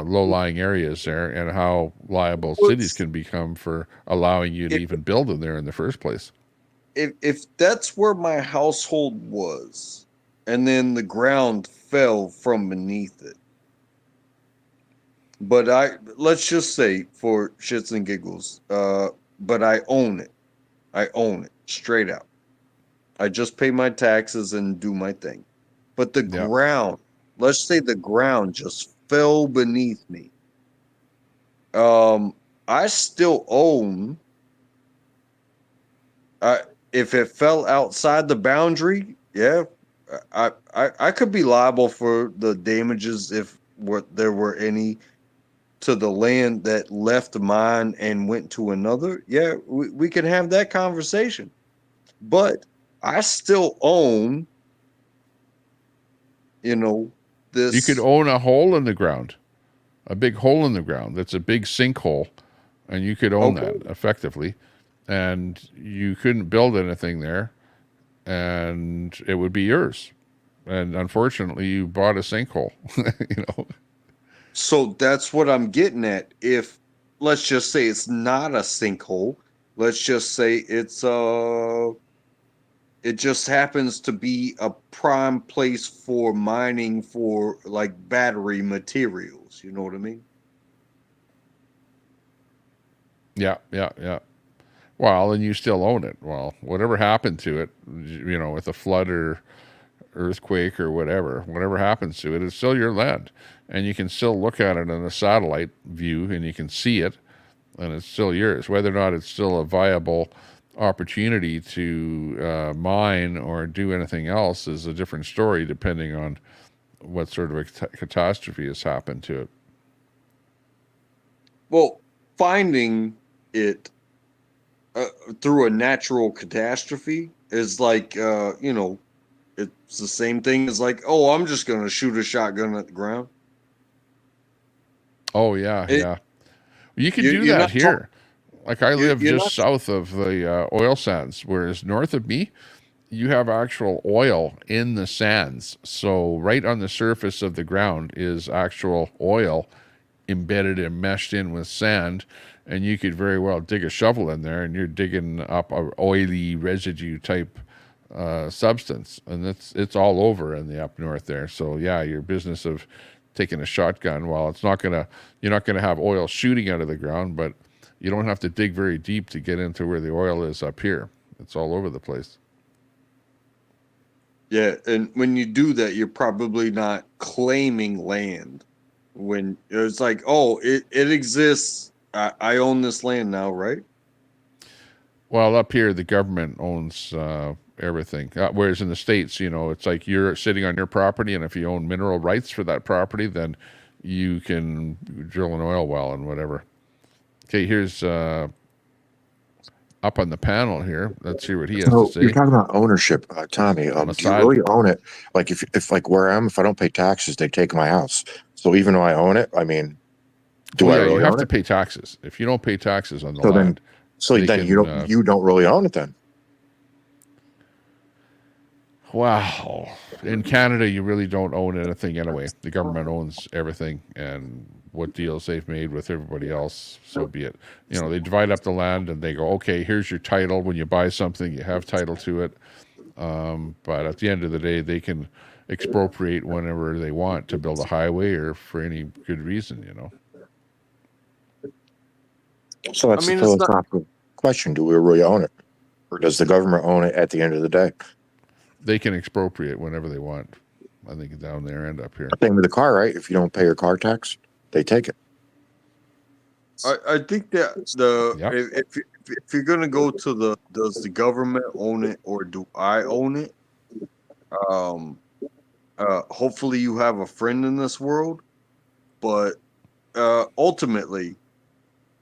low-lying areas there, and how liable cities can become for allowing you to even build in there in the first place. If that's where my household was, and then the ground fell from beneath it, but let's just say for shits and giggles, but I own it. I own it straight out. I just pay my taxes and do my thing. But the ground, let's say the ground just fell beneath me. I still own. If it fell outside the boundary, yeah, I could be liable for the damages if there were any to the land that left mine and went to another. Yeah, we can have that conversation. But I still own, this. You could own a hole in the ground, a big hole in the ground. That's a big sinkhole, and you could own that effectively, and you couldn't build anything there, and it would be yours. And unfortunately, you bought a sinkhole, So that's what I'm getting at. If, let's just say it's not a sinkhole, let's just say it just happens to be a prime place for mining for like battery materials. You know what I mean? Yeah. Well, and you still own it. Well, whatever happened to it, with a flood or earthquake or whatever happens to it, it's still your land. And you can still look at it in a satellite view, and you can see it, and it's still yours. Whether or not it's still a viable opportunity to mine or do anything else is a different story, depending on what sort of a catastrophe has happened to it. Well, finding it through a natural catastrophe is like, it's the same thing as like, oh, I'm just going to shoot a shotgun at the ground. Oh, yeah. You can do that here. Like I live just south of the oil sands, whereas north of me, you have actual oil in the sands. So right on the surface of the ground is actual oil embedded and meshed in with sand, and you could very well dig a shovel in there, and you're digging up a oily residue type substance, and it's all over in the up north there. So yeah, your business of taking a shotgun, while you're not gonna have oil shooting out of the ground, but you don't have to dig very deep to get into where the oil is up here. It's all over the place. Yeah, and when you do that, you're probably not claiming land. When it's like, oh, it exists. I own this land now, right? Well, up here, the government owns everything. Whereas in the States, it's like you're sitting on your property, and if you own mineral rights for that property, then you can drill an oil well and whatever. Okay, here's up on the panel here. Let's hear what he has to say. You're talking about ownership, Tommy. Do you really own it? Like if like where I am, if I don't pay taxes, they take my house. So even though I own it, I mean, do I really you have own to it? pay taxes. If you don't pay taxes on the land, you don't really own it then. Wow. In Canada, you really don't own anything anyway. The government owns everything, and what deals they've made with everybody else, so be it. They divide up the land, and they go, okay, here's your title. When you buy something, you have title to it. But at the end of the day, they can expropriate whenever they want to build a highway or for any good reason, you know. So that's I mean, a it's not. philosophical question. Do we really own it? Or does the government own it at the end of the day? They can expropriate whenever they want. I think down there and up here. Same with the car, right? If you don't pay your car tax, they take it. I think that if you're gonna go to the does the government own it or do I own it? Hopefully you have a friend in this world, but ultimately,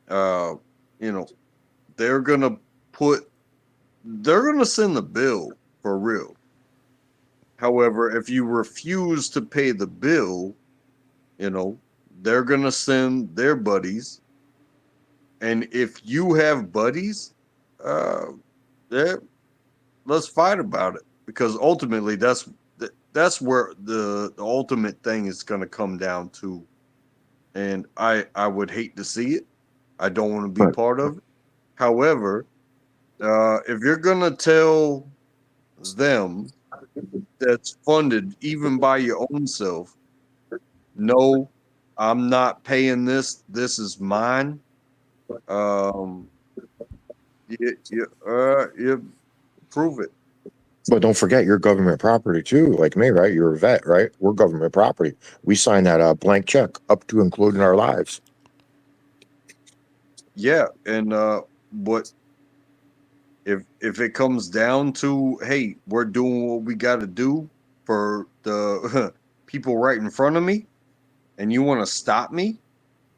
you know, they're gonna send the bill for real. However, if you refuse to pay the bill, you know, they're gonna send their buddies. And if you have buddies, let's fight about it, because ultimately that's where the ultimate thing is going to come down to. And I would hate to see it. I don't want to be part of it. However, if you're going to tell them that's funded even by your own self, no, I'm not paying this. This is mine. You prove it. But don't forget, you're government property too, like me, right? You're a vet, right? We're government property. We sign that blank check up to including our lives. Yeah, and but if it comes down to, hey, we're doing what we got to do for the people right in front of me, and you want to stop me,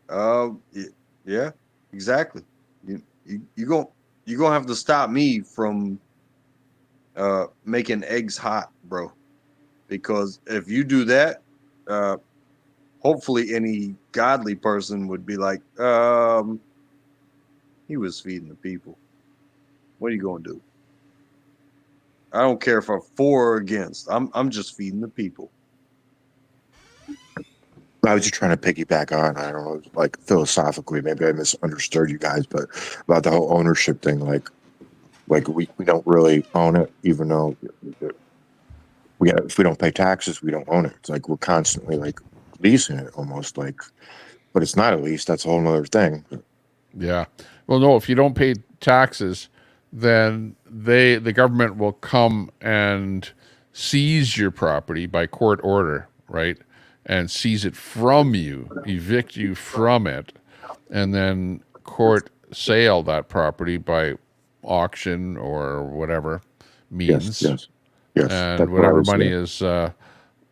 yeah, exactly. You gonna have to stop me from making eggs hot, bro. Because if you do that, hopefully any godly person would be like, he was feeding the people. What are you gonna do? I don't care if I'm for or against. I'm just feeding the people. I was just trying to piggyback on, I don't know, like philosophically, maybe I misunderstood you guys, but about the whole ownership thing, like we don't really own it, even though if we don't pay taxes, we don't own it. It's like we're constantly like leasing it almost, like, but it's not a lease. That's a whole nother thing. Yeah. Well, no, if you don't pay taxes, then the government will come and seize your property by court order, right? And seize it from you, evict you from it, and then court sale that property by auction or whatever means. Yes. And whatever money is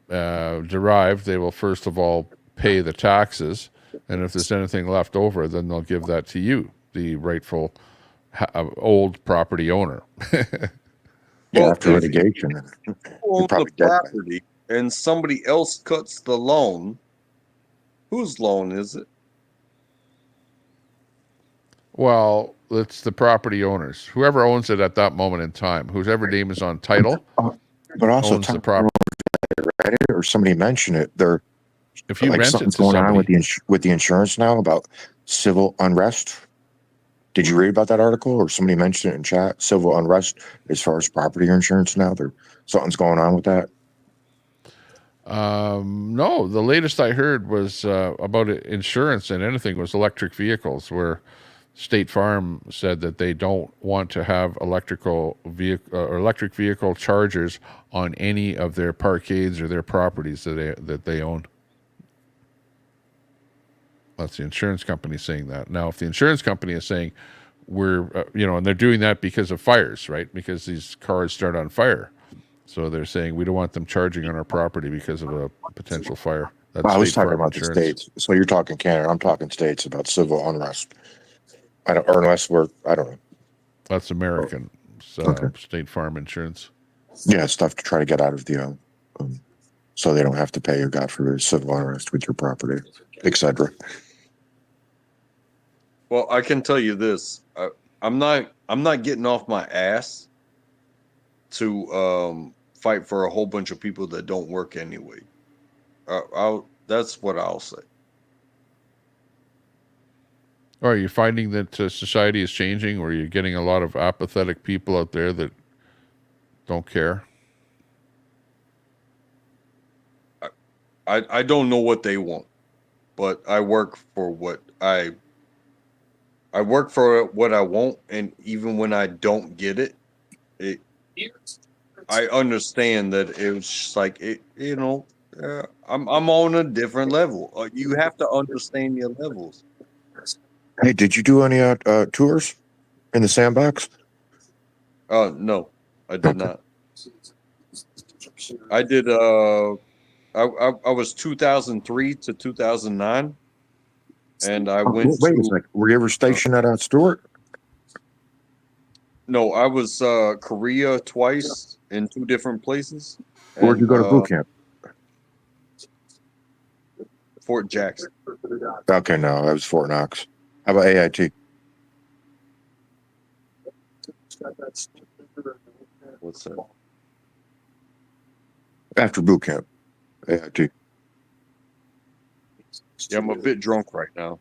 derived, they will first of all pay the taxes, and if there's anything left over, then they'll give that to you, the rightful old property owner. Yeah, after litigation, you own the property and somebody else cuts the loan, whose loan is it? Well, it's the property owners. Whoever owns it at that moment in time, whoever name is on title, but also owns the property. Or somebody mentioned it. They're if you like rent something's it to going somebody, on with the insurance now about civil unrest. Did you read about that article, or somebody mentioned it in chat? Civil unrest as far as property insurance now. Something's going on with that. No, the latest I heard was about insurance, and anything was electric vehicles, where State Farm said that they don't want to have electric vehicle chargers on any of their parkades or their properties that they own. That's the insurance company saying that. Now, if the insurance company is saying we're, and they're doing that because of fires, right? Because these cars start on fire. So they're saying we don't want them charging on our property because of a potential fire. That's I was State talking Farm about insurance. the states. So you're talking Canada. I'm talking states about civil unrest. I don't know. That's American. Okay. State Farm insurance. Yeah, stuff to try to get out of the, so they don't have to pay you, God forbid, civil unrest with your property, etc. Well, I can tell you this: I'm not getting off my ass to fight for a whole bunch of people that don't work anyway. That's what I'll say. Are you finding that society is changing, or you're getting a lot of apathetic people out there that Don't care. I don't know what they want, but I work for what I work for what I want, and even when I don't get it, I understand that it was just like it. I'm on a different level. You have to understand your levels. Hey, did you do any tours in the sandbox? No, I did not. I did. I was 2003 to 2009, and I went Wait a to. second. Were you ever stationed at Stewart? No, I was Korea twice in 2 different places. Where'd you And go to boot camp? Fort Jackson. Okay, no, that was Fort Knox. How about AIT? What's that? After boot camp, AIT. Yeah, I'm a bit drunk right now.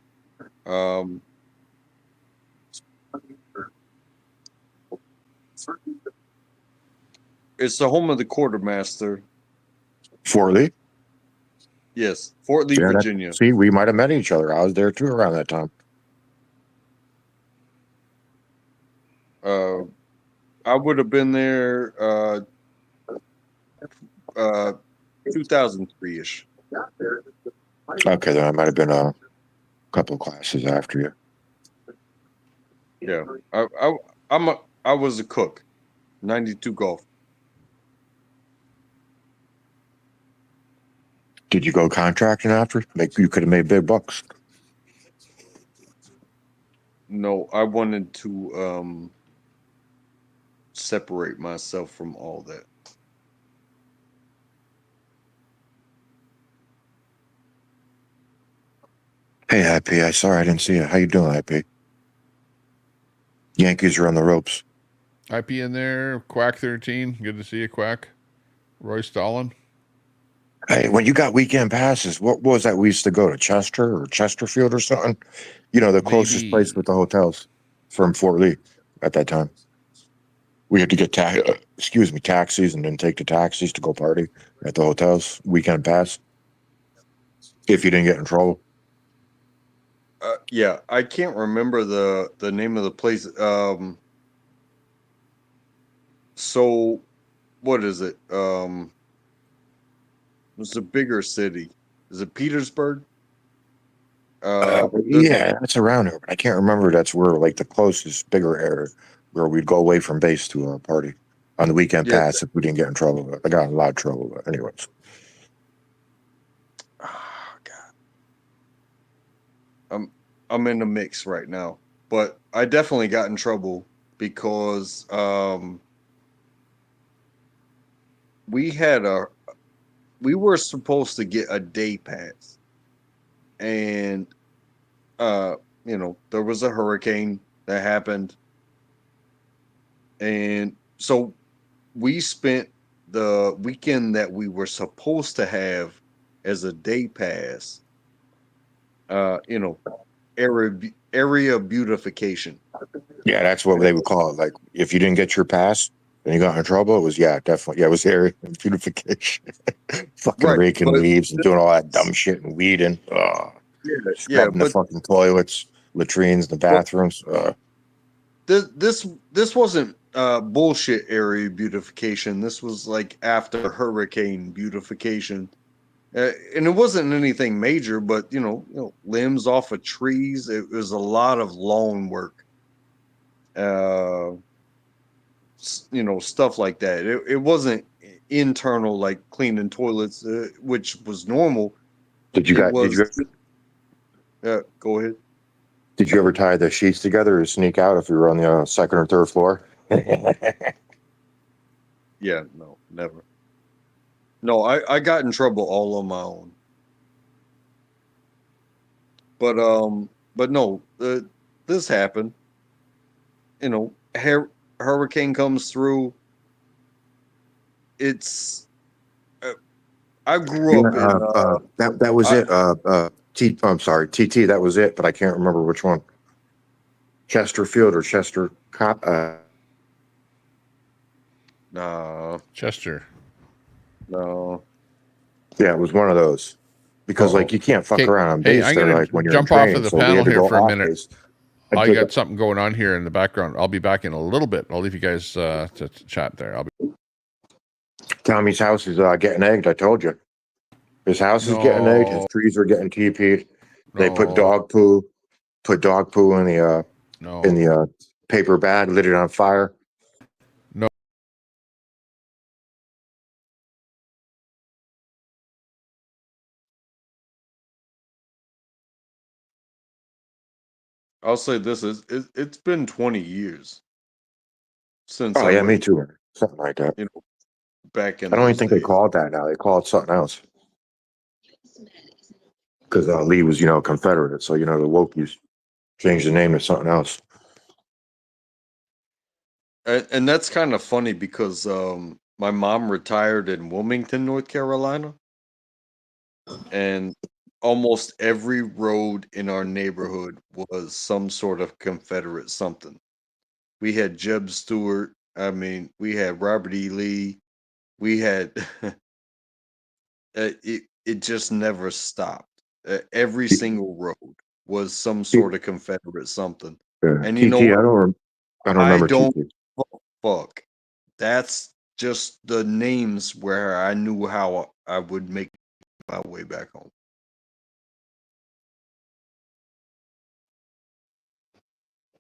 It's the home of the quartermaster. Fort Lee? Yes, Fort Lee, Virginia. See, we might have met each other. I was there too around that time. I would have been there 2003-ish. Okay, then I might have been a couple of classes after you. Yeah, I was a cook, 92 golf. Did you go contracting after? You could have made big bucks. No, I wanted to separate myself from all that. Hey, IP, I sorry I didn't see you. How you doing, IP? Yankees are on the ropes. IP in there, Quack 13. Good to see you, Quack. Roy Stalin. Hey, when you got weekend passes, what was that we used to go to? Chester or Chesterfield or something? You know, the closest place with the hotels from Fort Lee at that time. We had to get taxis and then take the taxis to go party at the hotels. Weekend pass. If you didn't get in trouble. Yeah, I can't remember the name of the place. So what is it? It's a bigger city. Is it Petersburg? Yeah, that's around here, but I can't remember. That's where like the closest bigger area where we'd go away from base to a party on the weekend pass if we didn't get in trouble. I got in a lot of trouble, but anyways. Oh, God. I'm in the mix right now, but I definitely got in trouble because we were supposed to get a day pass, and there was a hurricane that happened, and so we spent the weekend that we were supposed to have as a day pass, area beautification. Yeah, that's what they would call it. Like if you didn't get your pass and you got in trouble, it was definitely. Yeah, it was area beautification. Fucking Right, raking but leaves and doing all that dumb shit and weeding. Scrubbing the fucking toilets, latrines, the bathrooms. This wasn't bullshit area beautification. This was like after hurricane beautification, and it wasn't anything major, but limbs off of trees. It was a lot of lawn work, stuff like that. It wasn't internal like cleaning toilets, which was normal. Did you Go ahead. Did you ever tie the sheets together or sneak out if you were on the second or third floor? Yeah, no, never. No, I got in trouble all on my own. But no, this happened. Hurricane comes through. It's I grew up in that was it. I'm sorry, TT. That was it, but I can't remember which one. Chesterfield or Chester Cop. No. Chester. No. Yeah, it was one of those. Because like you can't fuck around on base I'm there, gonna like when you're in jump off training. of the So we panel had to here go for a off minute. base. I got something going on here in the background. I'll be back in a little bit. I'll leave you guys to chat there. Tommy's house is getting egged. I told you. His house is getting egged. His trees are getting TP'd. They put dog poo in the paper bag, lit it on fire. No. I'll say this it's been 20 years since Oh I yeah, me was, too. Something like that. you know, back in I don't even those think they days. call it that now. They call it something else. Because Lee was, Confederate, so the Wokies changed the name to something else. And that's kind of funny because my mom retired in Wilmington, North Carolina, and almost every road in our neighborhood was some sort of Confederate something. We had Jeb Stuart. I mean, we had Robert E. Lee. We had it just never stopped. Every single road was some sort of Confederate something. And you know TT, what? I don't I remember don't TT. fuck. That's just the names where I knew how I would make my way back home.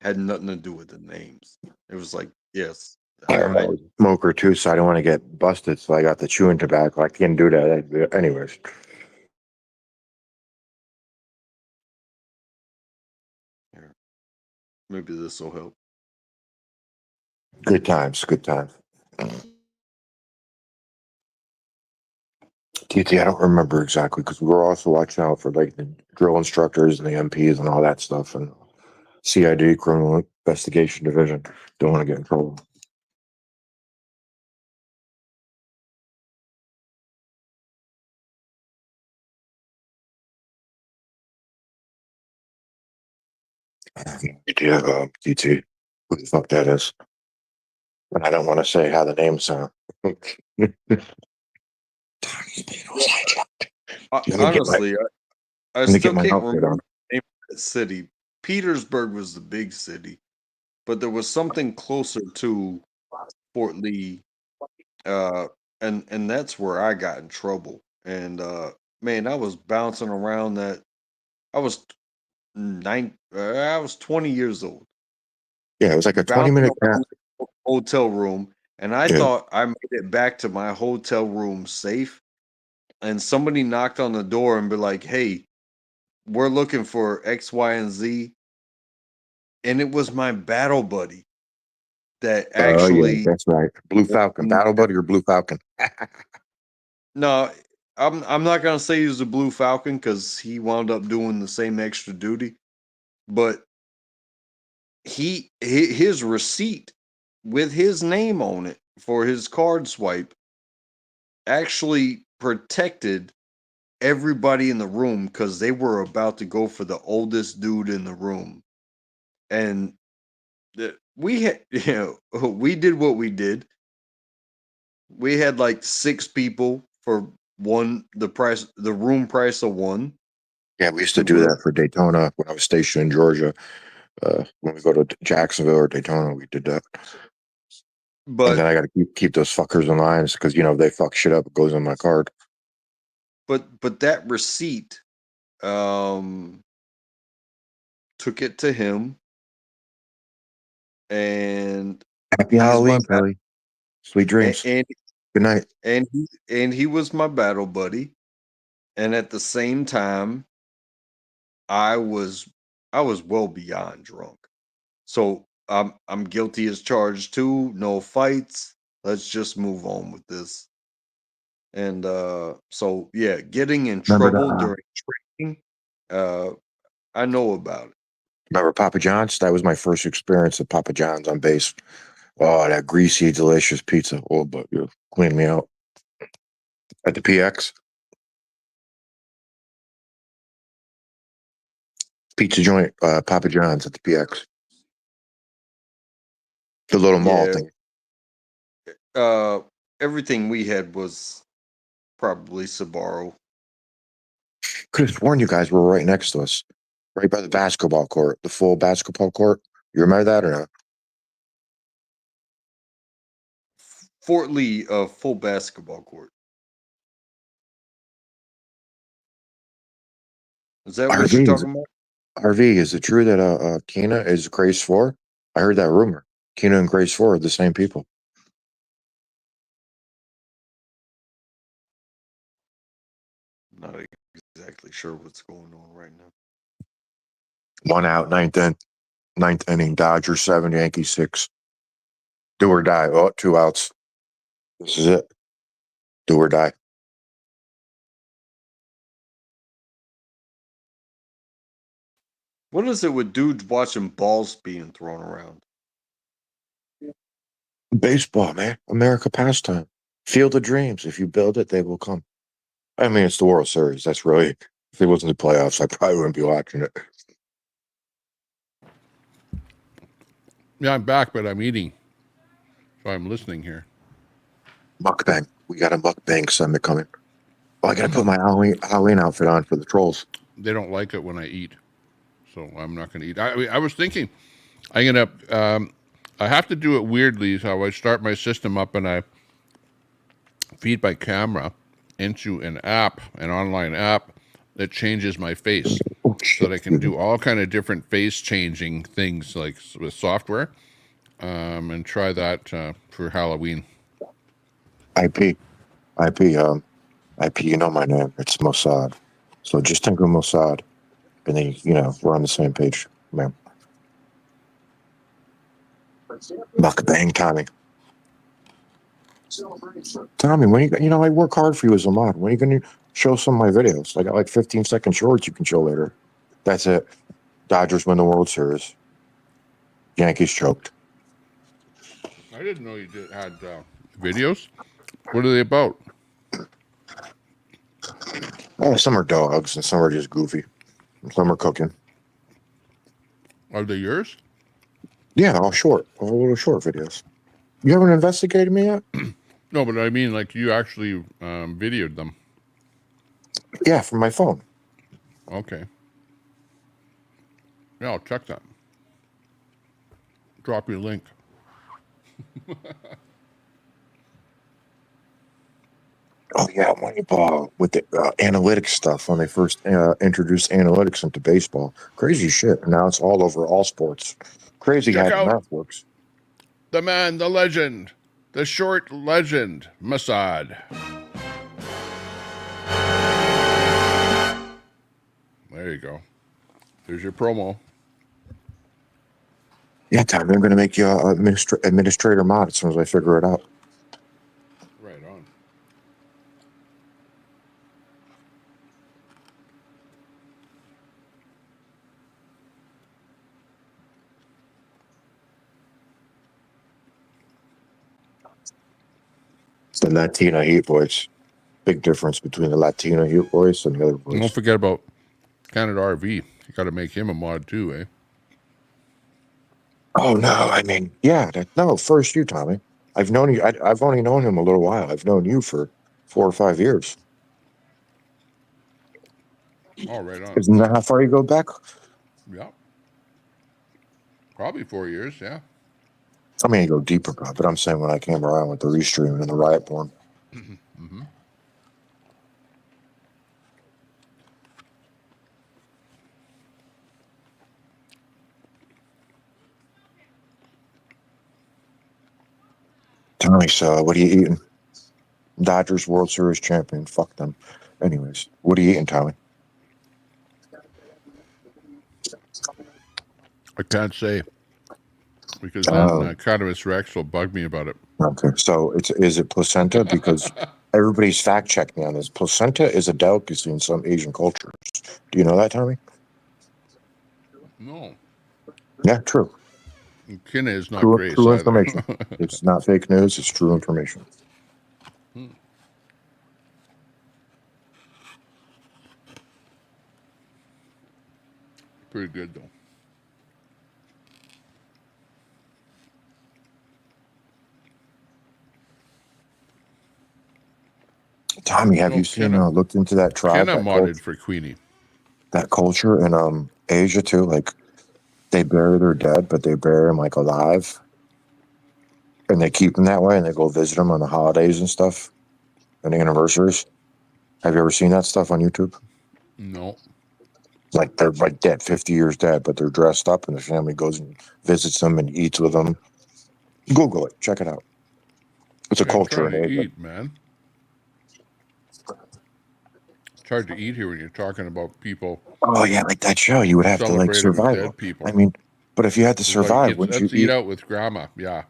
Had nothing to do with the names. It was like, yes, I was a smoker too, so I don't want to get busted. So I got the chewing tobacco. I can't do that. Anyways. Maybe this will help. Good times. Good times. TT, I don't remember exactly because we were also watching out for like the drill instructors and the MPs and all that stuff and CID, Criminal Investigation Division. Don't want to get in trouble. Idea, TT, who the fuck that is? And I don't want to say how the name sound. Honestly, I let me still get my can't outfit remember on. the name of that city. Petersburg was the big city, but there was something closer to Fort Lee, and that's where I got in trouble. And man, I was bouncing around that. I was I was 20 years old. Yeah, it was like a Bouncing 20-minute around cat. the hotel room, and I Yeah. thought I made it back to my hotel room safe. And somebody knocked on the door and be like, "Hey, we're looking for X, Y, and Z." And it was my battle buddy that Oh, yeah, actually. that's right. Blue Falcon. Battle Buddy or Blue Falcon? No, I'm not gonna say he was a Blue Falcon because he wound up doing the same extra duty, but his receipt with his name on it for his card swipe actually protected everybody in the room because they were about to go for the oldest dude in the room, and we had we did what we did. We had like 6 people for the room price of one. Yeah, we used to do that for Daytona when I was stationed in Georgia. When we go to Jacksonville or Daytona, we did that. But and then I got to keep those fuckers in lines because if they fuck shit up, it goes on my card. But that receipt, took it to him, and Happy he's Halloween, Kelly. Sweet dreams. And Good night. And he was my battle buddy, and at the same time, I was well beyond drunk. So I'm guilty as charged too. No fights. Let's just move on with this. And so yeah, getting in trouble during training, I know about it. Remember Papa John's? That was my first experience at Papa John's on base. Oh, that greasy, delicious pizza. Oh, but you cleaned me out. At the PX. Pizza joint, Papa John's at the PX. The little mall Yeah. thing. everything we had was probably Subaru. Could have sworn you guys were right next to us, right by the basketball court, the full basketball court. You remember that or not? Fort Lee, a full basketball court. Is that what you're talking about? RV, is it true that Kena is Grace 4? I heard that rumor. Kena and Grace 4 are the same people. Not exactly sure what's going on right now. 1 out, ninth inning, Dodgers 7, Yankees 6. Do or die. Oh, 2 outs. This is it. Do or die. What is it with dudes watching balls being thrown around? Baseball, man. America pastime. Field of dreams. If you build it, they will come. I mean, it's the World Series. That's really, if it wasn't the playoffs, I probably wouldn't be watching it. Yeah, I'm back, but I'm eating. So I'm listening here. Mukbang. We got a mukbang summit coming. Oh, I got to put my Halloween outfit on for the trolls. They don't like it when I eat. So I'm not going to eat. I was thinking, I'm going to, I have to do it weirdly. So I start my system up and I feed my camera into an online app that changes my face. So that I can do all kind of different face changing things like with software, and try that for Halloween. IP, you know my name. It's Mossad. So just think of Mossad, and then, we're on the same page, man. Mukbang, Tommy. Tommy, when I work hard for you as a mod. When are you going to show some of my videos? I got like 15-second shorts you can show later. That's it. Dodgers win the World Series. Yankees choked. I didn't know you had videos. What are they about? Oh, some are dogs and some are just goofy. Some are cooking. Are they yours? Yeah, all little short videos. You haven't investigated me yet? No, but I mean, like, you actually videoed them. Yeah, from my phone. Okay. Yeah, I'll check that. Drop you a link. Oh, yeah, Moneyball with the analytics stuff when they first introduced analytics into baseball. Crazy shit. And now it's all over all sports. Crazy Check how the out math works. the man, the legend, the short legend, Mossad. There you go. There's your promo. Yeah, Tommy, I'm going to make you administrator mod as soon as I figure it out. Right on. It's the Latina Heat voice. Big difference between the Latina Heat voice and the other voice. Don't forget about Canada RV. You got to make him a mod too, eh? Oh, no, I mean, yeah, first you, Tommy. I've known you. I've only known him a little while. I've known you for 4 or 5 years. Oh, right on. Isn't that how far you go back? Yeah. Probably 4 years, yeah. I mean, you go deeper, but I'm saying when I came around with the restream and the riot porn. Mm-hmm. Tommy, so what are you eating? Dodgers World Series champion. Fuck them. Anyways, what are you eating, Tommy? I can't say because then Cannabis Rex will bug me about it. Okay, so is it placenta? Because everybody's fact checking me on this. Placenta is a delicacy in some Asian cultures. Do you know that, Tommy? No. Yeah, true. Kina is not True Grace either. information. It's not fake news. It's true information. Pretty good though. Tommy, have you seen looked into that tribe? Kenna That modded for Queenie. That culture in Asia too. Like they bury their dead, but they bury them like alive, and they keep them that way, and they go visit them on the holidays and stuff, and the anniversaries. Have you ever seen that stuff on YouTube? No. Like they're like dead, 50 years dead, but they're dressed up, and the family goes and visits them and eats with them. Google it, check it out. It's a Yeah, I'm culture trying in to Asia. eat, man. It's hard to eat here when you're talking about people. Oh yeah, like that show. You would have to like Celebrating with survive. dead people. I mean, but if you had to It's survive, like, wouldn't you let's eat out with grandma. Yeah.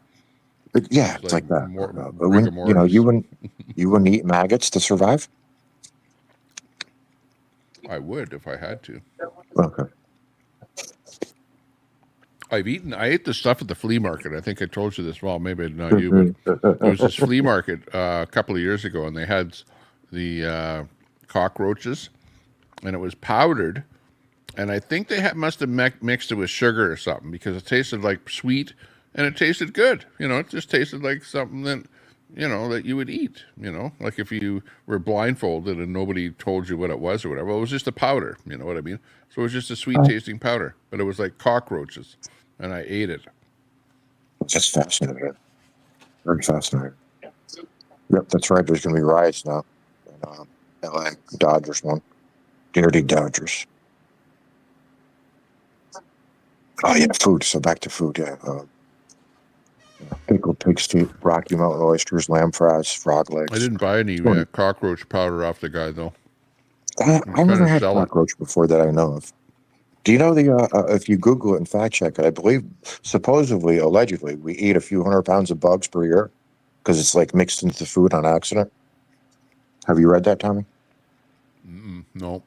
Yeah, it's like that. More, But rigor mortis. you wouldn't eat maggots to survive. I would if I had to. Okay. I ate the stuff at the flea market. I think I told you this. Well, maybe not you, but there was this flea market a couple of years ago, and they had the cockroaches, and it was powdered, and I think they must have mixed it with sugar or something because it tasted like sweet, and it tasted good. It just tasted like something that, that you would eat. Like if you were blindfolded and nobody told you what it was or whatever. Well, it was just a powder. You know what I mean? So it was just a sweet tasting powder, but it was like cockroaches. And I ate it. That's fascinating. Very fascinating. Yep, that's right. There's going to be riots now. LA Dodgers won. Dirty Dodgers. Oh yeah, food. So back to food. Yeah, pickled pig's feet, Rocky Mountain oysters, lamb fries, frog legs. I didn't buy any cockroach powder off the guy though. I never had cockroach before that I know of. Do you know if you Google it and fact check it, I believe, supposedly, allegedly, we eat a few 100 pounds of bugs per year because it's like mixed into the food on accident. Have you read that, Tommy? No.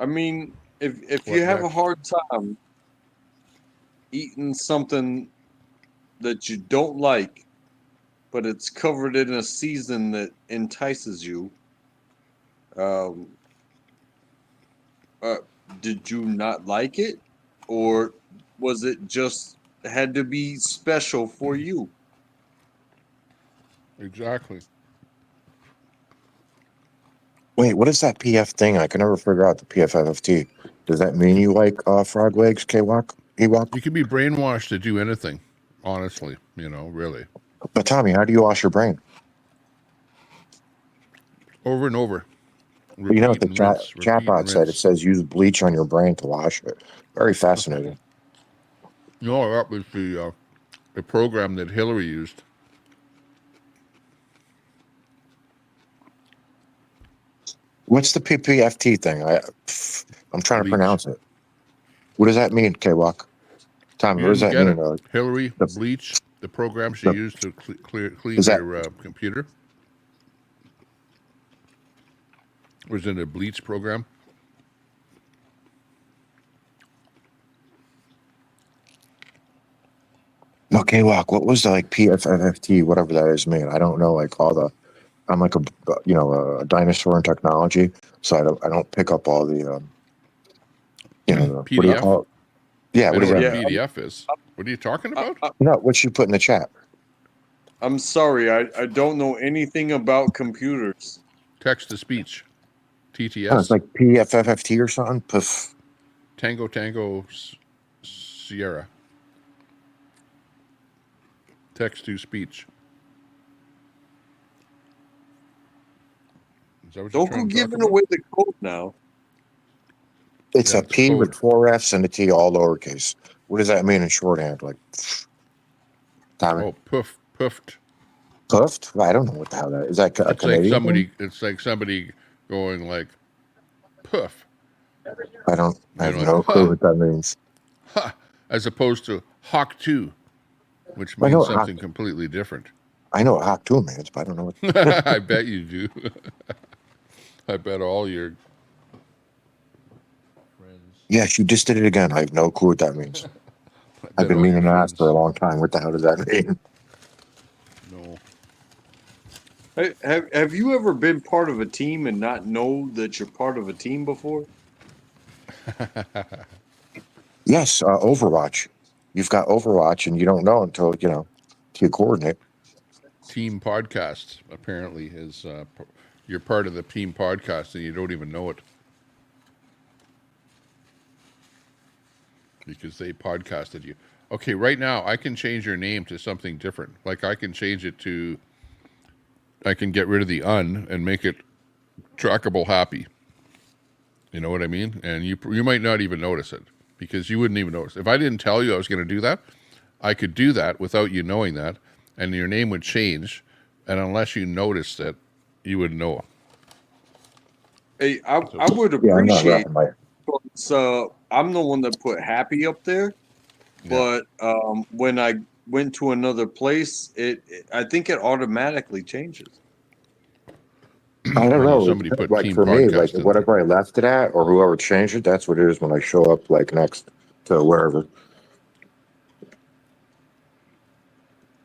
I mean, if you have a hard time eating something that you don't like, but it's covered in a season that entices you, did you not like it, or was it just had to be special for you? Exactly. Wait, what is that PF thing? I can never figure out the PFFT. Does that mean you like frog legs, K-Walk? Ewok? You can be brainwashed to do anything, honestly, really. But Tommy, how do you wash your brain? Over and over. You know what the chatbot said? It says use bleach on your brain to wash it. Very fascinating. No, that was the program that Hillary used. What's the PPFT thing? I'm trying to pronounce it. What does that mean, K-Walk? Tommy, what does that mean? Hillary, bleach, the program she used to clean your computer. Was in a bleach program. No, K-Walk, what was the PFFT, whatever that is, mean? I don't know, I'm like a dinosaur in technology, so I don't pick up all the, PDF? What do you call it? Yeah, what is that? PDF is. What are you talking about? No, what you put in the chat. I'm sorry, I don't know anything about computers. Text to speech. TTS. Oh, it's like PFFT or something. Puff. Tango Sierra. Text to speech. Don't go giving away the code now. It's a P with 4 F's and a T all lowercase. What does that mean in shorthand? Like, Tommy? Oh, puffed. Puffed? Well, I don't know what the hell that is. Is that a Canadian thing? It's like somebody going like, puff. I have no clue what that means. Ha! As opposed to hawk 2, which means something completely different. I know what hawk 2 means, but I don't know what. I bet you do. I bet all your friends. Yes, you just did it again. I have no clue what that means. I've been meaning to ask for a long time. What the hell does that mean? No. Have you ever been part of a team and not know that you're part of a team before? Yes, Overwatch. You've got Overwatch, and you don't know until you coordinate. team podcast. Apparently, is you're part of the team podcast and you don't even know it because they podcasted you. Okay, right now I can change your name to something different. Like I can change it to. I can get rid of the and make it trackable happy. You know what I mean? And you might not even notice it because you wouldn't even notice. If I didn't tell you I was going to do that, I could do that without you knowing that, and your name would change. And unless you noticed it, you wouldn't know. Hey, I would appreciate. So I'm the one that put happy up there, but when I went to another place, I think it automatically changes. I don't know. Somebody put like team for me, like podcast in whatever I left it at or whoever changed it, that's what it is when I show up like next to wherever.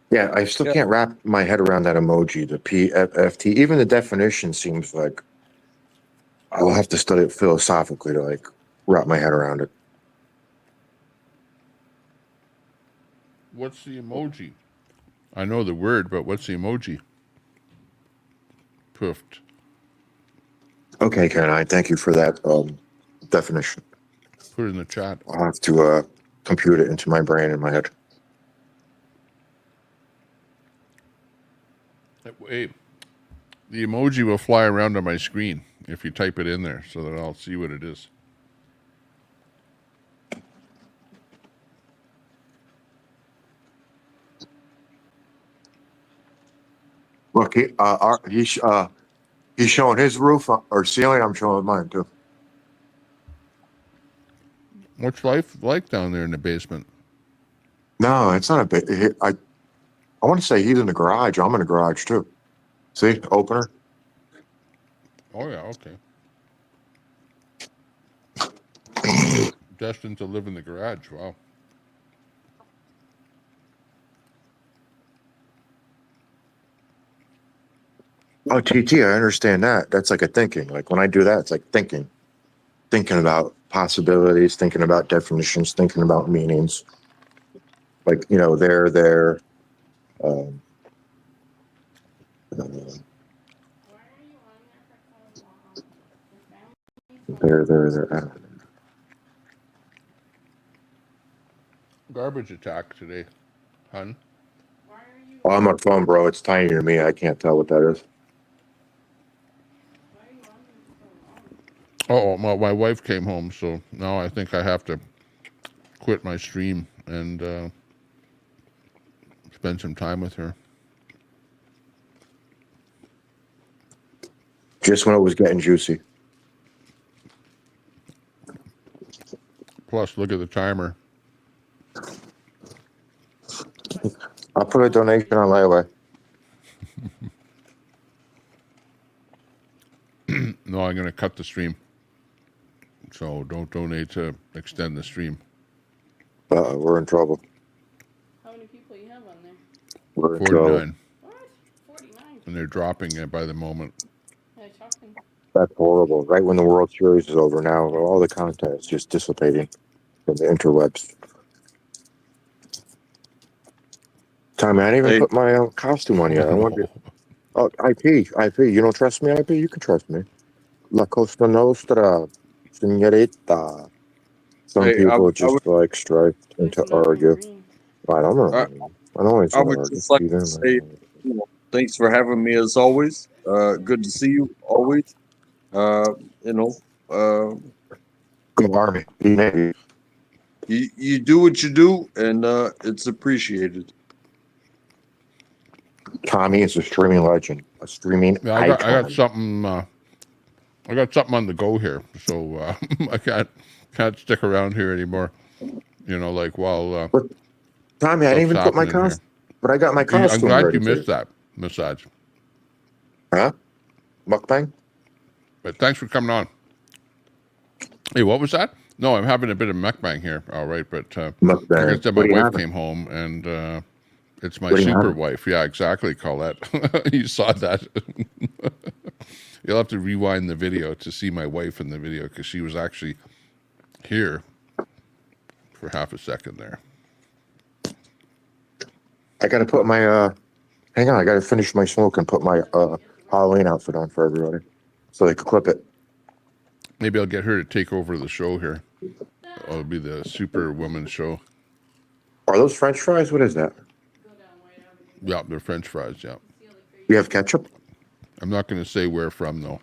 Yeah, I still can't wrap my head around that emoji, the PFFT. Even the definition seems like I'll have to study it philosophically to like wrap my head around it. What's the emoji? I know the word, but what's the emoji? Poofed. Okay, Ken, thank you for that definition. Put it in the chat. I'll have to compute it into my brain and my head. Hey, the emoji will fly around on my screen if you type it in there so that I'll see what it is. Look, he's showing his roof or ceiling. I'm showing mine too. What's life like down there in the basement? No, it's not a bit. I want to say he's in the garage. I'm in the garage too. See, opener. Oh yeah, okay. Destined to live in the garage. Wow. Oh, TT, I understand that. That's like a thinking. Like when I do that, it's like thinking about possibilities, thinking about definitions, thinking about meanings. Like, you know, there. There. Garbage attack today, hun. Oh, I'm on phone, bro. It's tiny to me. I can't tell what that is. Oh, my wife came home, so now I think I have to quit my stream and spend some time with her. Just when it was getting juicy. Plus, look at the timer. I'll put a donation on layaway. No, I'm going to cut the stream. So don't donate to extend the stream. We're in trouble. How many people you have on there? We're in 49. trouble. What? 49? And they're dropping it by the moment. Yeah, shocking. That's horrible. Right when the World Series is over now, all the content is just dissipating from the interwebs. Tommy, I didn't even put my costume on yet. I want to. Oh, IP. You don't trust me, IP? You can trust me. La Costa Nostra, senorita. Some people just like strike and to argue. I don't know. I don't always I would just like to say, thanks for having me as always. Good to see you always. Go Army. You do what you do, and it's appreciated. Tommy is a streaming legend, a streaming icon. I got something. I got something on the go here, so I can't stick around here anymore. You know, like while. Tommy, I didn't even put my costume, but I got my costume. I'm glad you missed that massage. Huh? Mukbang? But thanks for coming on. Hey, what was that? No, I'm having a bit of mukbang here. All right, but like I said, my wife came home and it's my super wife. Yeah, exactly, Colette. You saw that. You'll have to rewind the video to see my wife in the video because she was actually here for half a second there. I got to put my Hang on, I gotta finish my smoke and put my Halloween outfit on for everybody, so they could clip it. Maybe I'll get her to take over the show here. It'll be the Superwoman show. Are those French fries? What is that? Yeah, they're French fries. Yeah. You have ketchup? I'm not going to say where from though.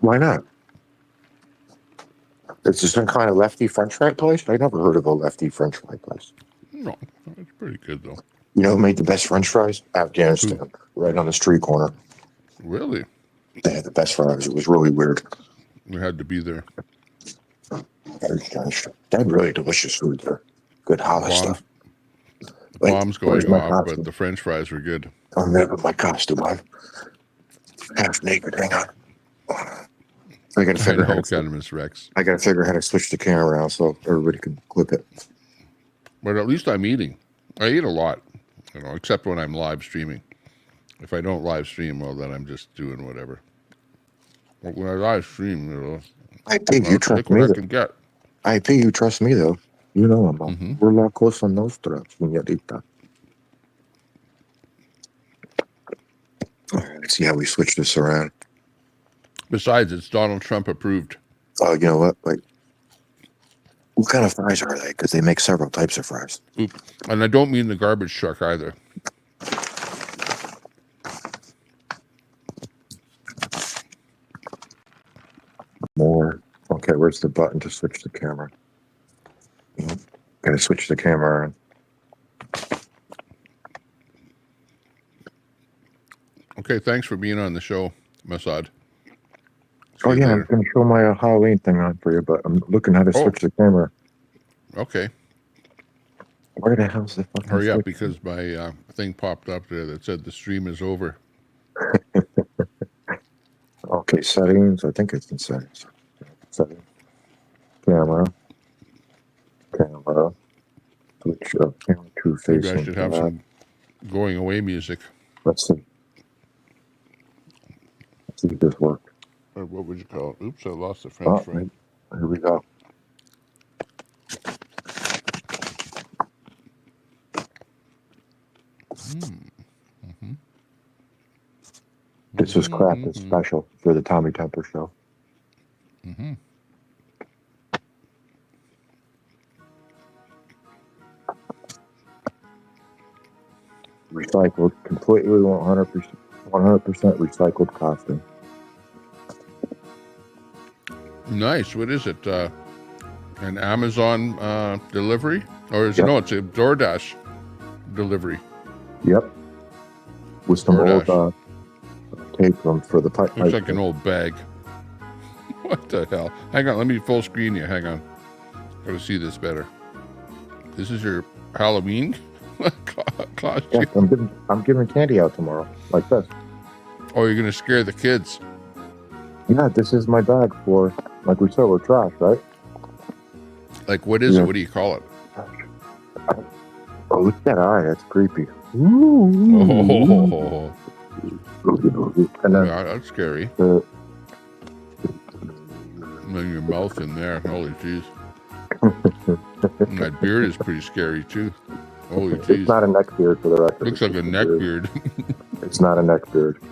Why not? Is this some kind of lefty French fry place? I never heard of a lefty French fry place. No, it's pretty good though. You know who made the best French fries? Afghanistan, right on the street corner. Really? They had the best fries. It was really weird. We had to be there. They had really delicious food there. Good holla stuff. The bomb's going off, but the French fries were good. I'm there with my costume on. Half naked. Hang on. I gotta figure out. Rex. I gotta figure out how to switch the camera around so everybody can clip it. But at least I'm eating. I eat a lot, you know, except when I'm live streaming. If I don't live stream, well, then I'm just doing whatever. But when I live stream, you know, I think you trust me. I can get. I think you trust me, though. You know, I'm we're la cosa nostra, señorita. All right, let's see how we switch this around. Besides, it's Donald Trump approved. Oh, you know what? Like, what kind of fries are they? Because they make several types of fries. Oop. And I don't mean the garbage truck either. More. Okay, where's the button to switch the camera? Gotta switch the camera on. Okay, thanks for being on the show, Masad. Oh, yeah, I'm going to show my Halloween thing on for you, but I'm looking how to switch the camera. Okay. Where the hell's the fucking Hurry up, switch? because my thing popped up there that said the stream is over. Okay, settings. I think it's in settings. Settings. Camera. Switch up. Camera to Maybe facing. I should have some going away music. Let's see. Let's see if this works. Or what would you call it? Oops, I lost the French fry. Here we go. This is crap. It's special for the Tommy Temper show. Recycled, completely 100% recycled costume. Nice. What is it? An Amazon delivery? Or is it? No, it's a DoorDash delivery. Yep. With some old tape for the pipe. Looks like an old bag. What the hell? Hang on, let me full screen you. Hang on. Gotta see this better. This is your Halloween costume? Yeah, I'm giving candy out tomorrow, like this. Oh, you're gonna scare the kids? Yeah, this is my bag for, like we said, we're trash, right? Like, what is it? What do you call it? Oh, look at that eye. That's creepy. Oh. And then, yeah, that's scary. And then your mouth in there. Holy jeez. And that beard is pretty scary, too. Holy jeez. It's not a neck beard, for the record. Looks like a neck beard. It's not a neck beard.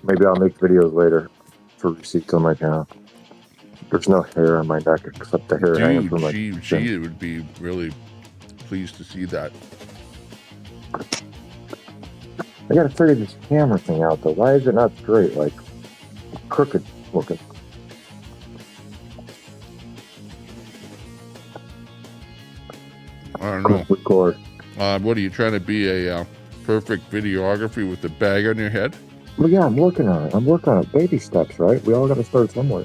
Maybe I'll make videos later for receipts on my channel. There's no hair on my neck except the hair hanging from my chin. She would be really pleased to see that. I gotta figure this camera thing out, though. Why is it not straight? Like, crooked looking. I don't know. Record. What are you trying to be, a perfect videography with the bag on your head? Well, yeah, I'm working on it. Baby steps, right? We all gotta start somewhere.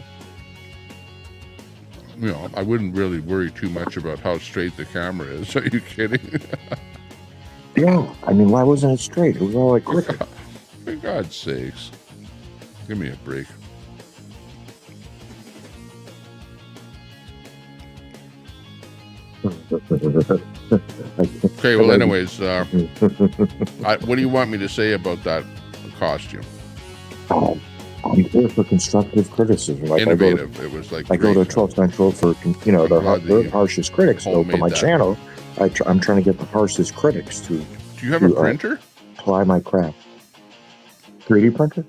You know, I wouldn't really worry too much about how straight the camera is. Are you kidding? Yeah, I mean, why wasn't it straight? It was all like crooked. For God's sakes. Give me a break. Okay, well, anyways, what do you want me to say about that costume? I'm here for constructive criticism. Like Innovative. It was like I go to 12 Central for the harshest critics. So for my channel, I'm trying to get the harshest critics to Do you have a printer? Apply my craft. 3D printer?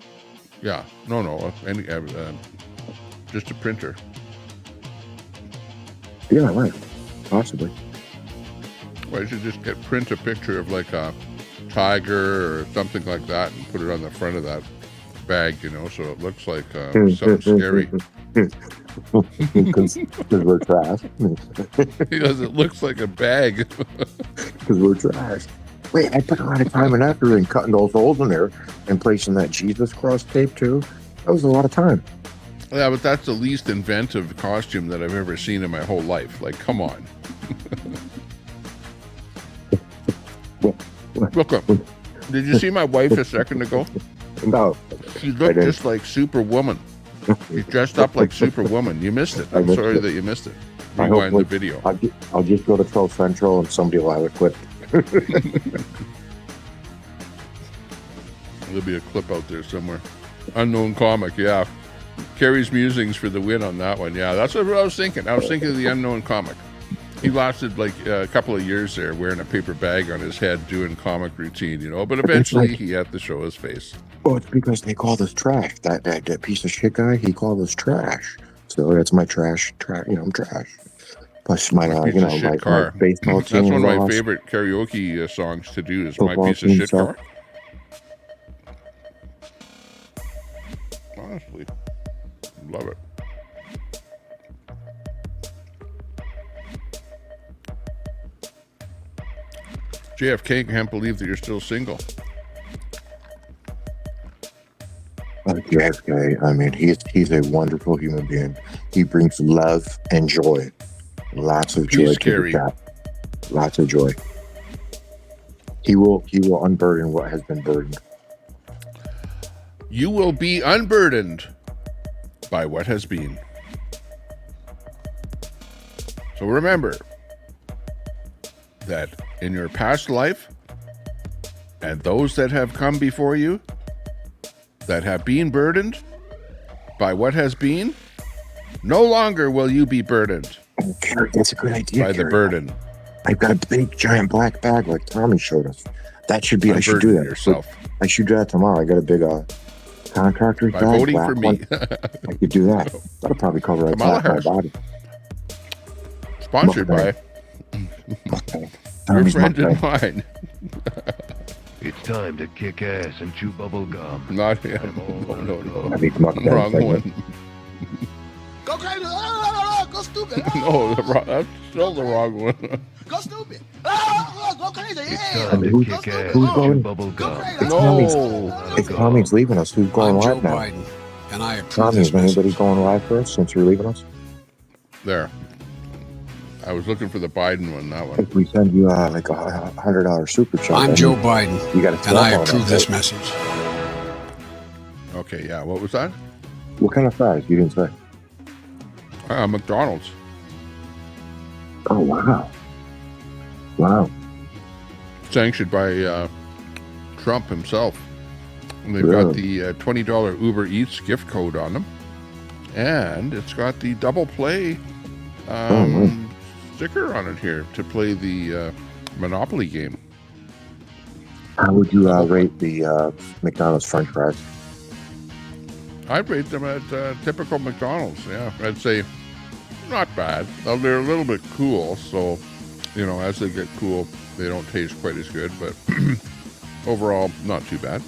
Yeah. No. Any, just a printer. Yeah, right. Possibly. Well, you should just print a picture of like a tiger or something like that and put it on the front of that bag, you know, so it looks like something scary. Because we're trash. Because it looks like a bag. Because we're trash. Wait, I put a lot of time and effort in cutting those holes in there and placing that Jesus cross tape too. That was a lot of time. Yeah, but that's the least inventive costume that I've ever seen in my whole life. Like, come on. Look up. Did you see my wife a second ago? No. She looked just like Superwoman. She's dressed up like Superwoman. You missed it. I'm sorry that you missed it. Rewind the video. I'll just go to Troll Central and somebody will have it clipped. There'll be a clip out there somewhere. Unknown comic, yeah. Carrie's musings for the win on that one. Yeah, that's what I was thinking. I was thinking of the unknown comic. He lasted like a couple of years there wearing a paper bag on his head doing comic routine, you know, but eventually he had to show his face. Oh, it's because they call us trash. That piece of shit guy, he called us trash. So that's my trash. You know, I'm trash. Plus my my baseball team. That's one of my favorite karaoke songs to do is My Piece of Shit Car. Honestly, love it. JFK can't believe that you're still single. JFK, I mean, he's a wonderful human being. He brings love and joy. Lots of joy to the chat. Lots of joy. He will unburden what has been burdened. You will be unburdened by what has been. So remember that in your past life and those that have come before you that have been burdened by what has been, no longer will you be burdened. That's a good idea. By the burden. I've got a big giant black bag like Tommy showed us. That should be. I should do that. Yourself. I should do that tomorrow. I got a big contractor's by bag. Voting for me. I could do that. That'll probably cover half my body. Sponsored by your friend and mine. It's time to kick ass and chew bubble gum. Not him. No. Wrong one. Go crazy! Go stupid! No, that's still the wrong one. Go stupid! Go crazy! Yeah! Who's going? Bubble gum. No. If Tommy's leaving us, who's going live now? Biden, and I approve Tommy, this is anybody going live for us since you're leaving us? There. I was looking for the Biden one, that one. If we send you like $100 super chat. I'm Joe Biden, you got and I approve this message. Okay, yeah. What was that? What kind of fries? You didn't say. McDonald's. Oh, wow. Wow. Sanctioned by Trump himself. And they've got the $20 Uber Eats gift code on them. And it's got the double play sticker on it here to play the Monopoly game. How would you rate the McDonald's French fries? I'd rate them at typical McDonald's. Yeah, I'd say not bad. They're a little bit cool, so you know, as they get cool, they don't taste quite as good. But overall, not too bad.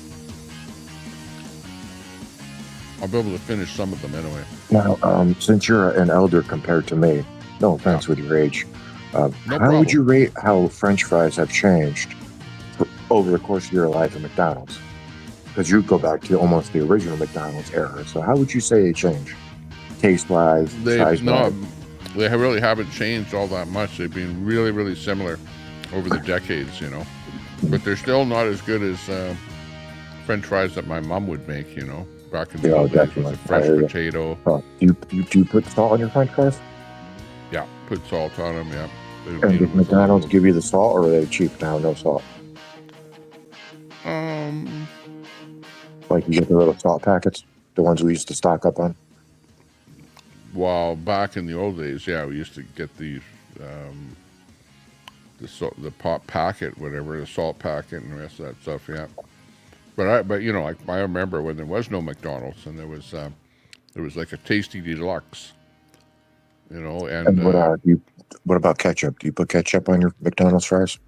I'll be able to finish some of them anyway. Now, since you're an elder compared to me, no offense with your age, how would you rate how French fries have changed over the course of your life at McDonald's? Because you go back to almost the original McDonald's era. So how would you say they changed? Taste-wise, size-wise? They really haven't changed all that much. They've been really, really similar over the decades, you know. But they're still not as good as French fries that my mom would make, you know. Back in the old days with a fresh potato. Do you put salt on your French fries? Yeah, put salt on them, yeah. And did McDonald's give you the salt, or are they cheap now, no salt? Like you get the little salt packets, the ones we used to stock up on? Well, back in the old days, yeah, we used to get these the pop packet, whatever, the salt packet and the rest of that stuff. Yeah. But you know, I remember when there was no McDonald's and there was like a Tasty Deluxe, you know. And what about ketchup? Do you put ketchup on your McDonald's fries?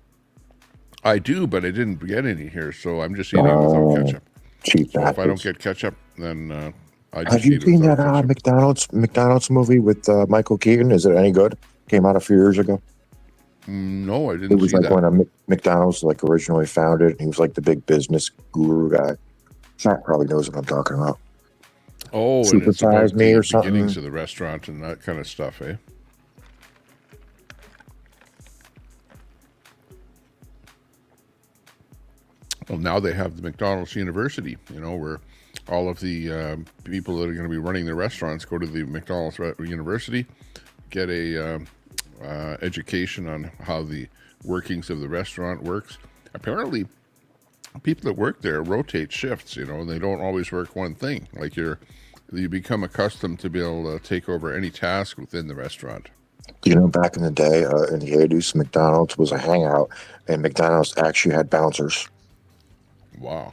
I do, but I didn't get any here, so I'm just eating it without ketchup. Cheap So if I don't bastards. get ketchup, then I just Have you eat it seen without that ketchup. McDonald's movie with Michael Keaton? Is it any good? Came out a few years ago. No, I didn't. It was see like that. when McDonald's like originally founded. He was like the big business guru guy. Shaq probably knows what I'm talking about. Oh, and it's about Supersize Me the or something. beginnings of the restaurant and that kind of stuff, eh? Well, now they have the McDonald's University, you know, where all of the people that are going to be running the restaurants go to the McDonald's University, get a education on how the workings of the restaurant works. Apparently, people that work there rotate shifts, you know, and they don't always work one thing. Like you become accustomed to be able to take over any task within the restaurant. You know, back in the day, in the 80s, McDonald's was a hangout, and McDonald's actually had bouncers. Wow.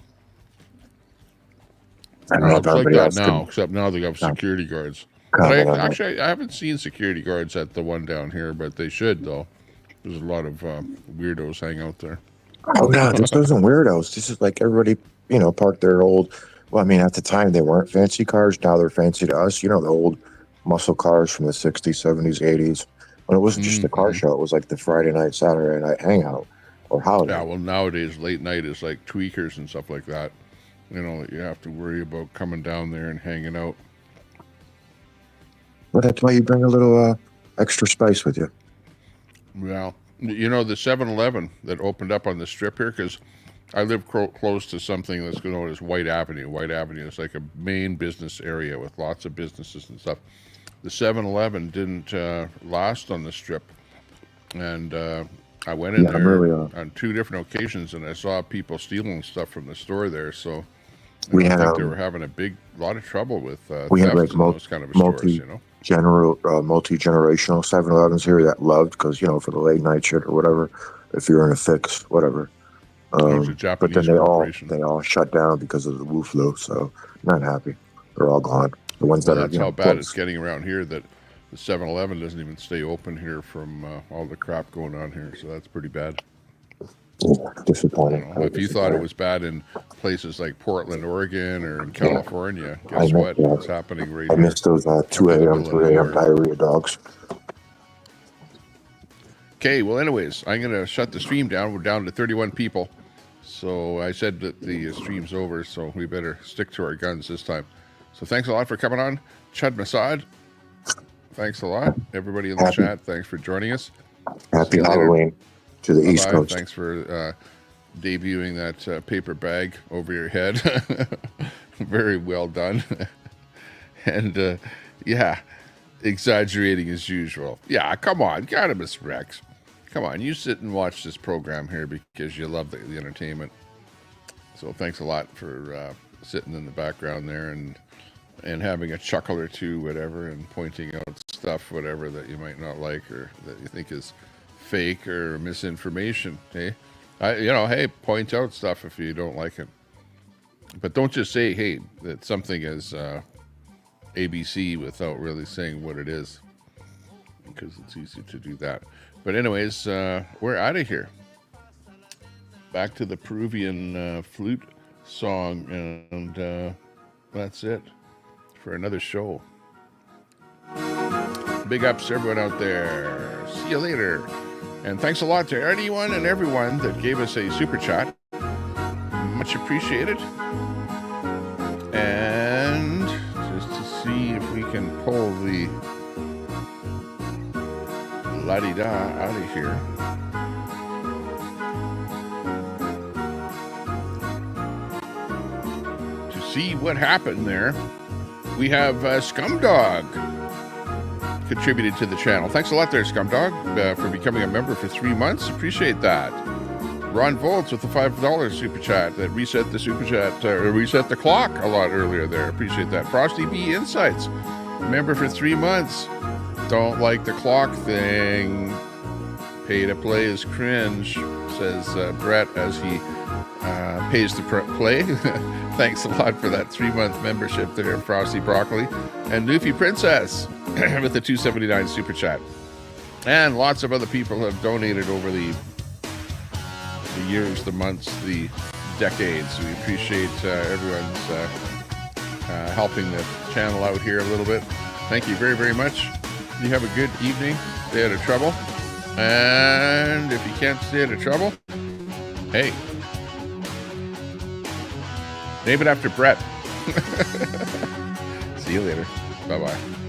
I don't know It's if like everybody that else now, can except now they have security guards. But comment on that. actually, I haven't seen security guards at the one down here, but they should, though. There's a lot of weirdos hang out there. Oh no, this isn't weirdos. This is like everybody, you know, parked their old. Well, I mean, at the time they weren't fancy cars. Now they're fancy to us. You know, the old muscle cars from the 60s, 70s, 80s. When it wasn't just the car show, it was like the Friday night, Saturday night hangout or holiday. Yeah, well, nowadays late night is like tweakers and stuff like that. You know, you have to worry about coming down there and hanging out. Well, that's why you bring a little extra spice with you. Well, you know, the 7-Eleven that opened up on the strip here, because I live close to something that's known as White Avenue. White Avenue is like a main business area with lots of businesses and stuff. The 7-Eleven didn't last on the strip, and I went in there on 2 different occasions, and I saw people stealing stuff from the store there. So I think they were having a lot of trouble with we had theft like in those kind of stores, you know. multi-generational 7-Elevens here that loved, because, you know, for the late night shit or whatever, if you're in a fix, whatever. was a But Japanese then corporation. they all shut down because of the Wu flu, so not happy. They're all gone. The ones Well, that are, that's you know, how bad close. it's getting around here, that the 7-Eleven doesn't even stay open here from all the crap going on here. So that's pretty bad. Disappointing. If you thought it was bad in places like Portland, Oregon, or in California, guess what? It's happening right I here. missed those 2 a.m., 3 a.m. diarrhea dogs. Okay, well, anyways, I'm going to shut the stream down. We're down to 31 people. So I said that the stream's over, so we better stick to our guns this time. So thanks a lot for coming on. Chud Masad, thanks a lot. Everybody in the chat, thanks for joining us. Happy Halloween to the East Coast. Thanks for debuting that paper bag over your head. Very well done. And yeah, exaggerating as usual. Yeah, come on, gotta Miss Rex. Come on, you sit and watch this program here because you love the entertainment. So thanks a lot for sitting in the background there and having a chuckle or two, whatever, and pointing out stuff, whatever, that you might not like or that you think is fake or misinformation. Hey, hey, point out stuff if you don't like it. But don't just say, hey, that something is ABC without really saying what it is, because it's easy to do that. But anyways, we're out of here. Back to the Peruvian flute song, and that's it for another show. Big ups to everyone out there. See you later. And thanks a lot to anyone and everyone that gave us a super chat. Much appreciated. And just to see if we can pull the la-di-da out of here. To see what happened there, we have Scumdog contributed to the channel. Thanks a lot there, Scumdog, for becoming a member for 3 months. Appreciate that. Ron Volts with the $5 super chat that reset the super chat, reset the clock a lot earlier there. Appreciate that. Frosty B Insights, member for 3 months. Don't like the clock thing. Pay to play is cringe, says Brett as he pays to play. Thanks a lot for that 3-month membership there, Frosty Broccoli. And Newfie Princess with the $2.79 super chat. And lots of other people have donated over the years, the months, the decades. We appreciate everyone's helping the channel out here a little bit. Thank you very, very much. You have a good evening. Stay out of trouble. And if you can't stay out of trouble, hey, name it after Brett. See you later. Bye-bye.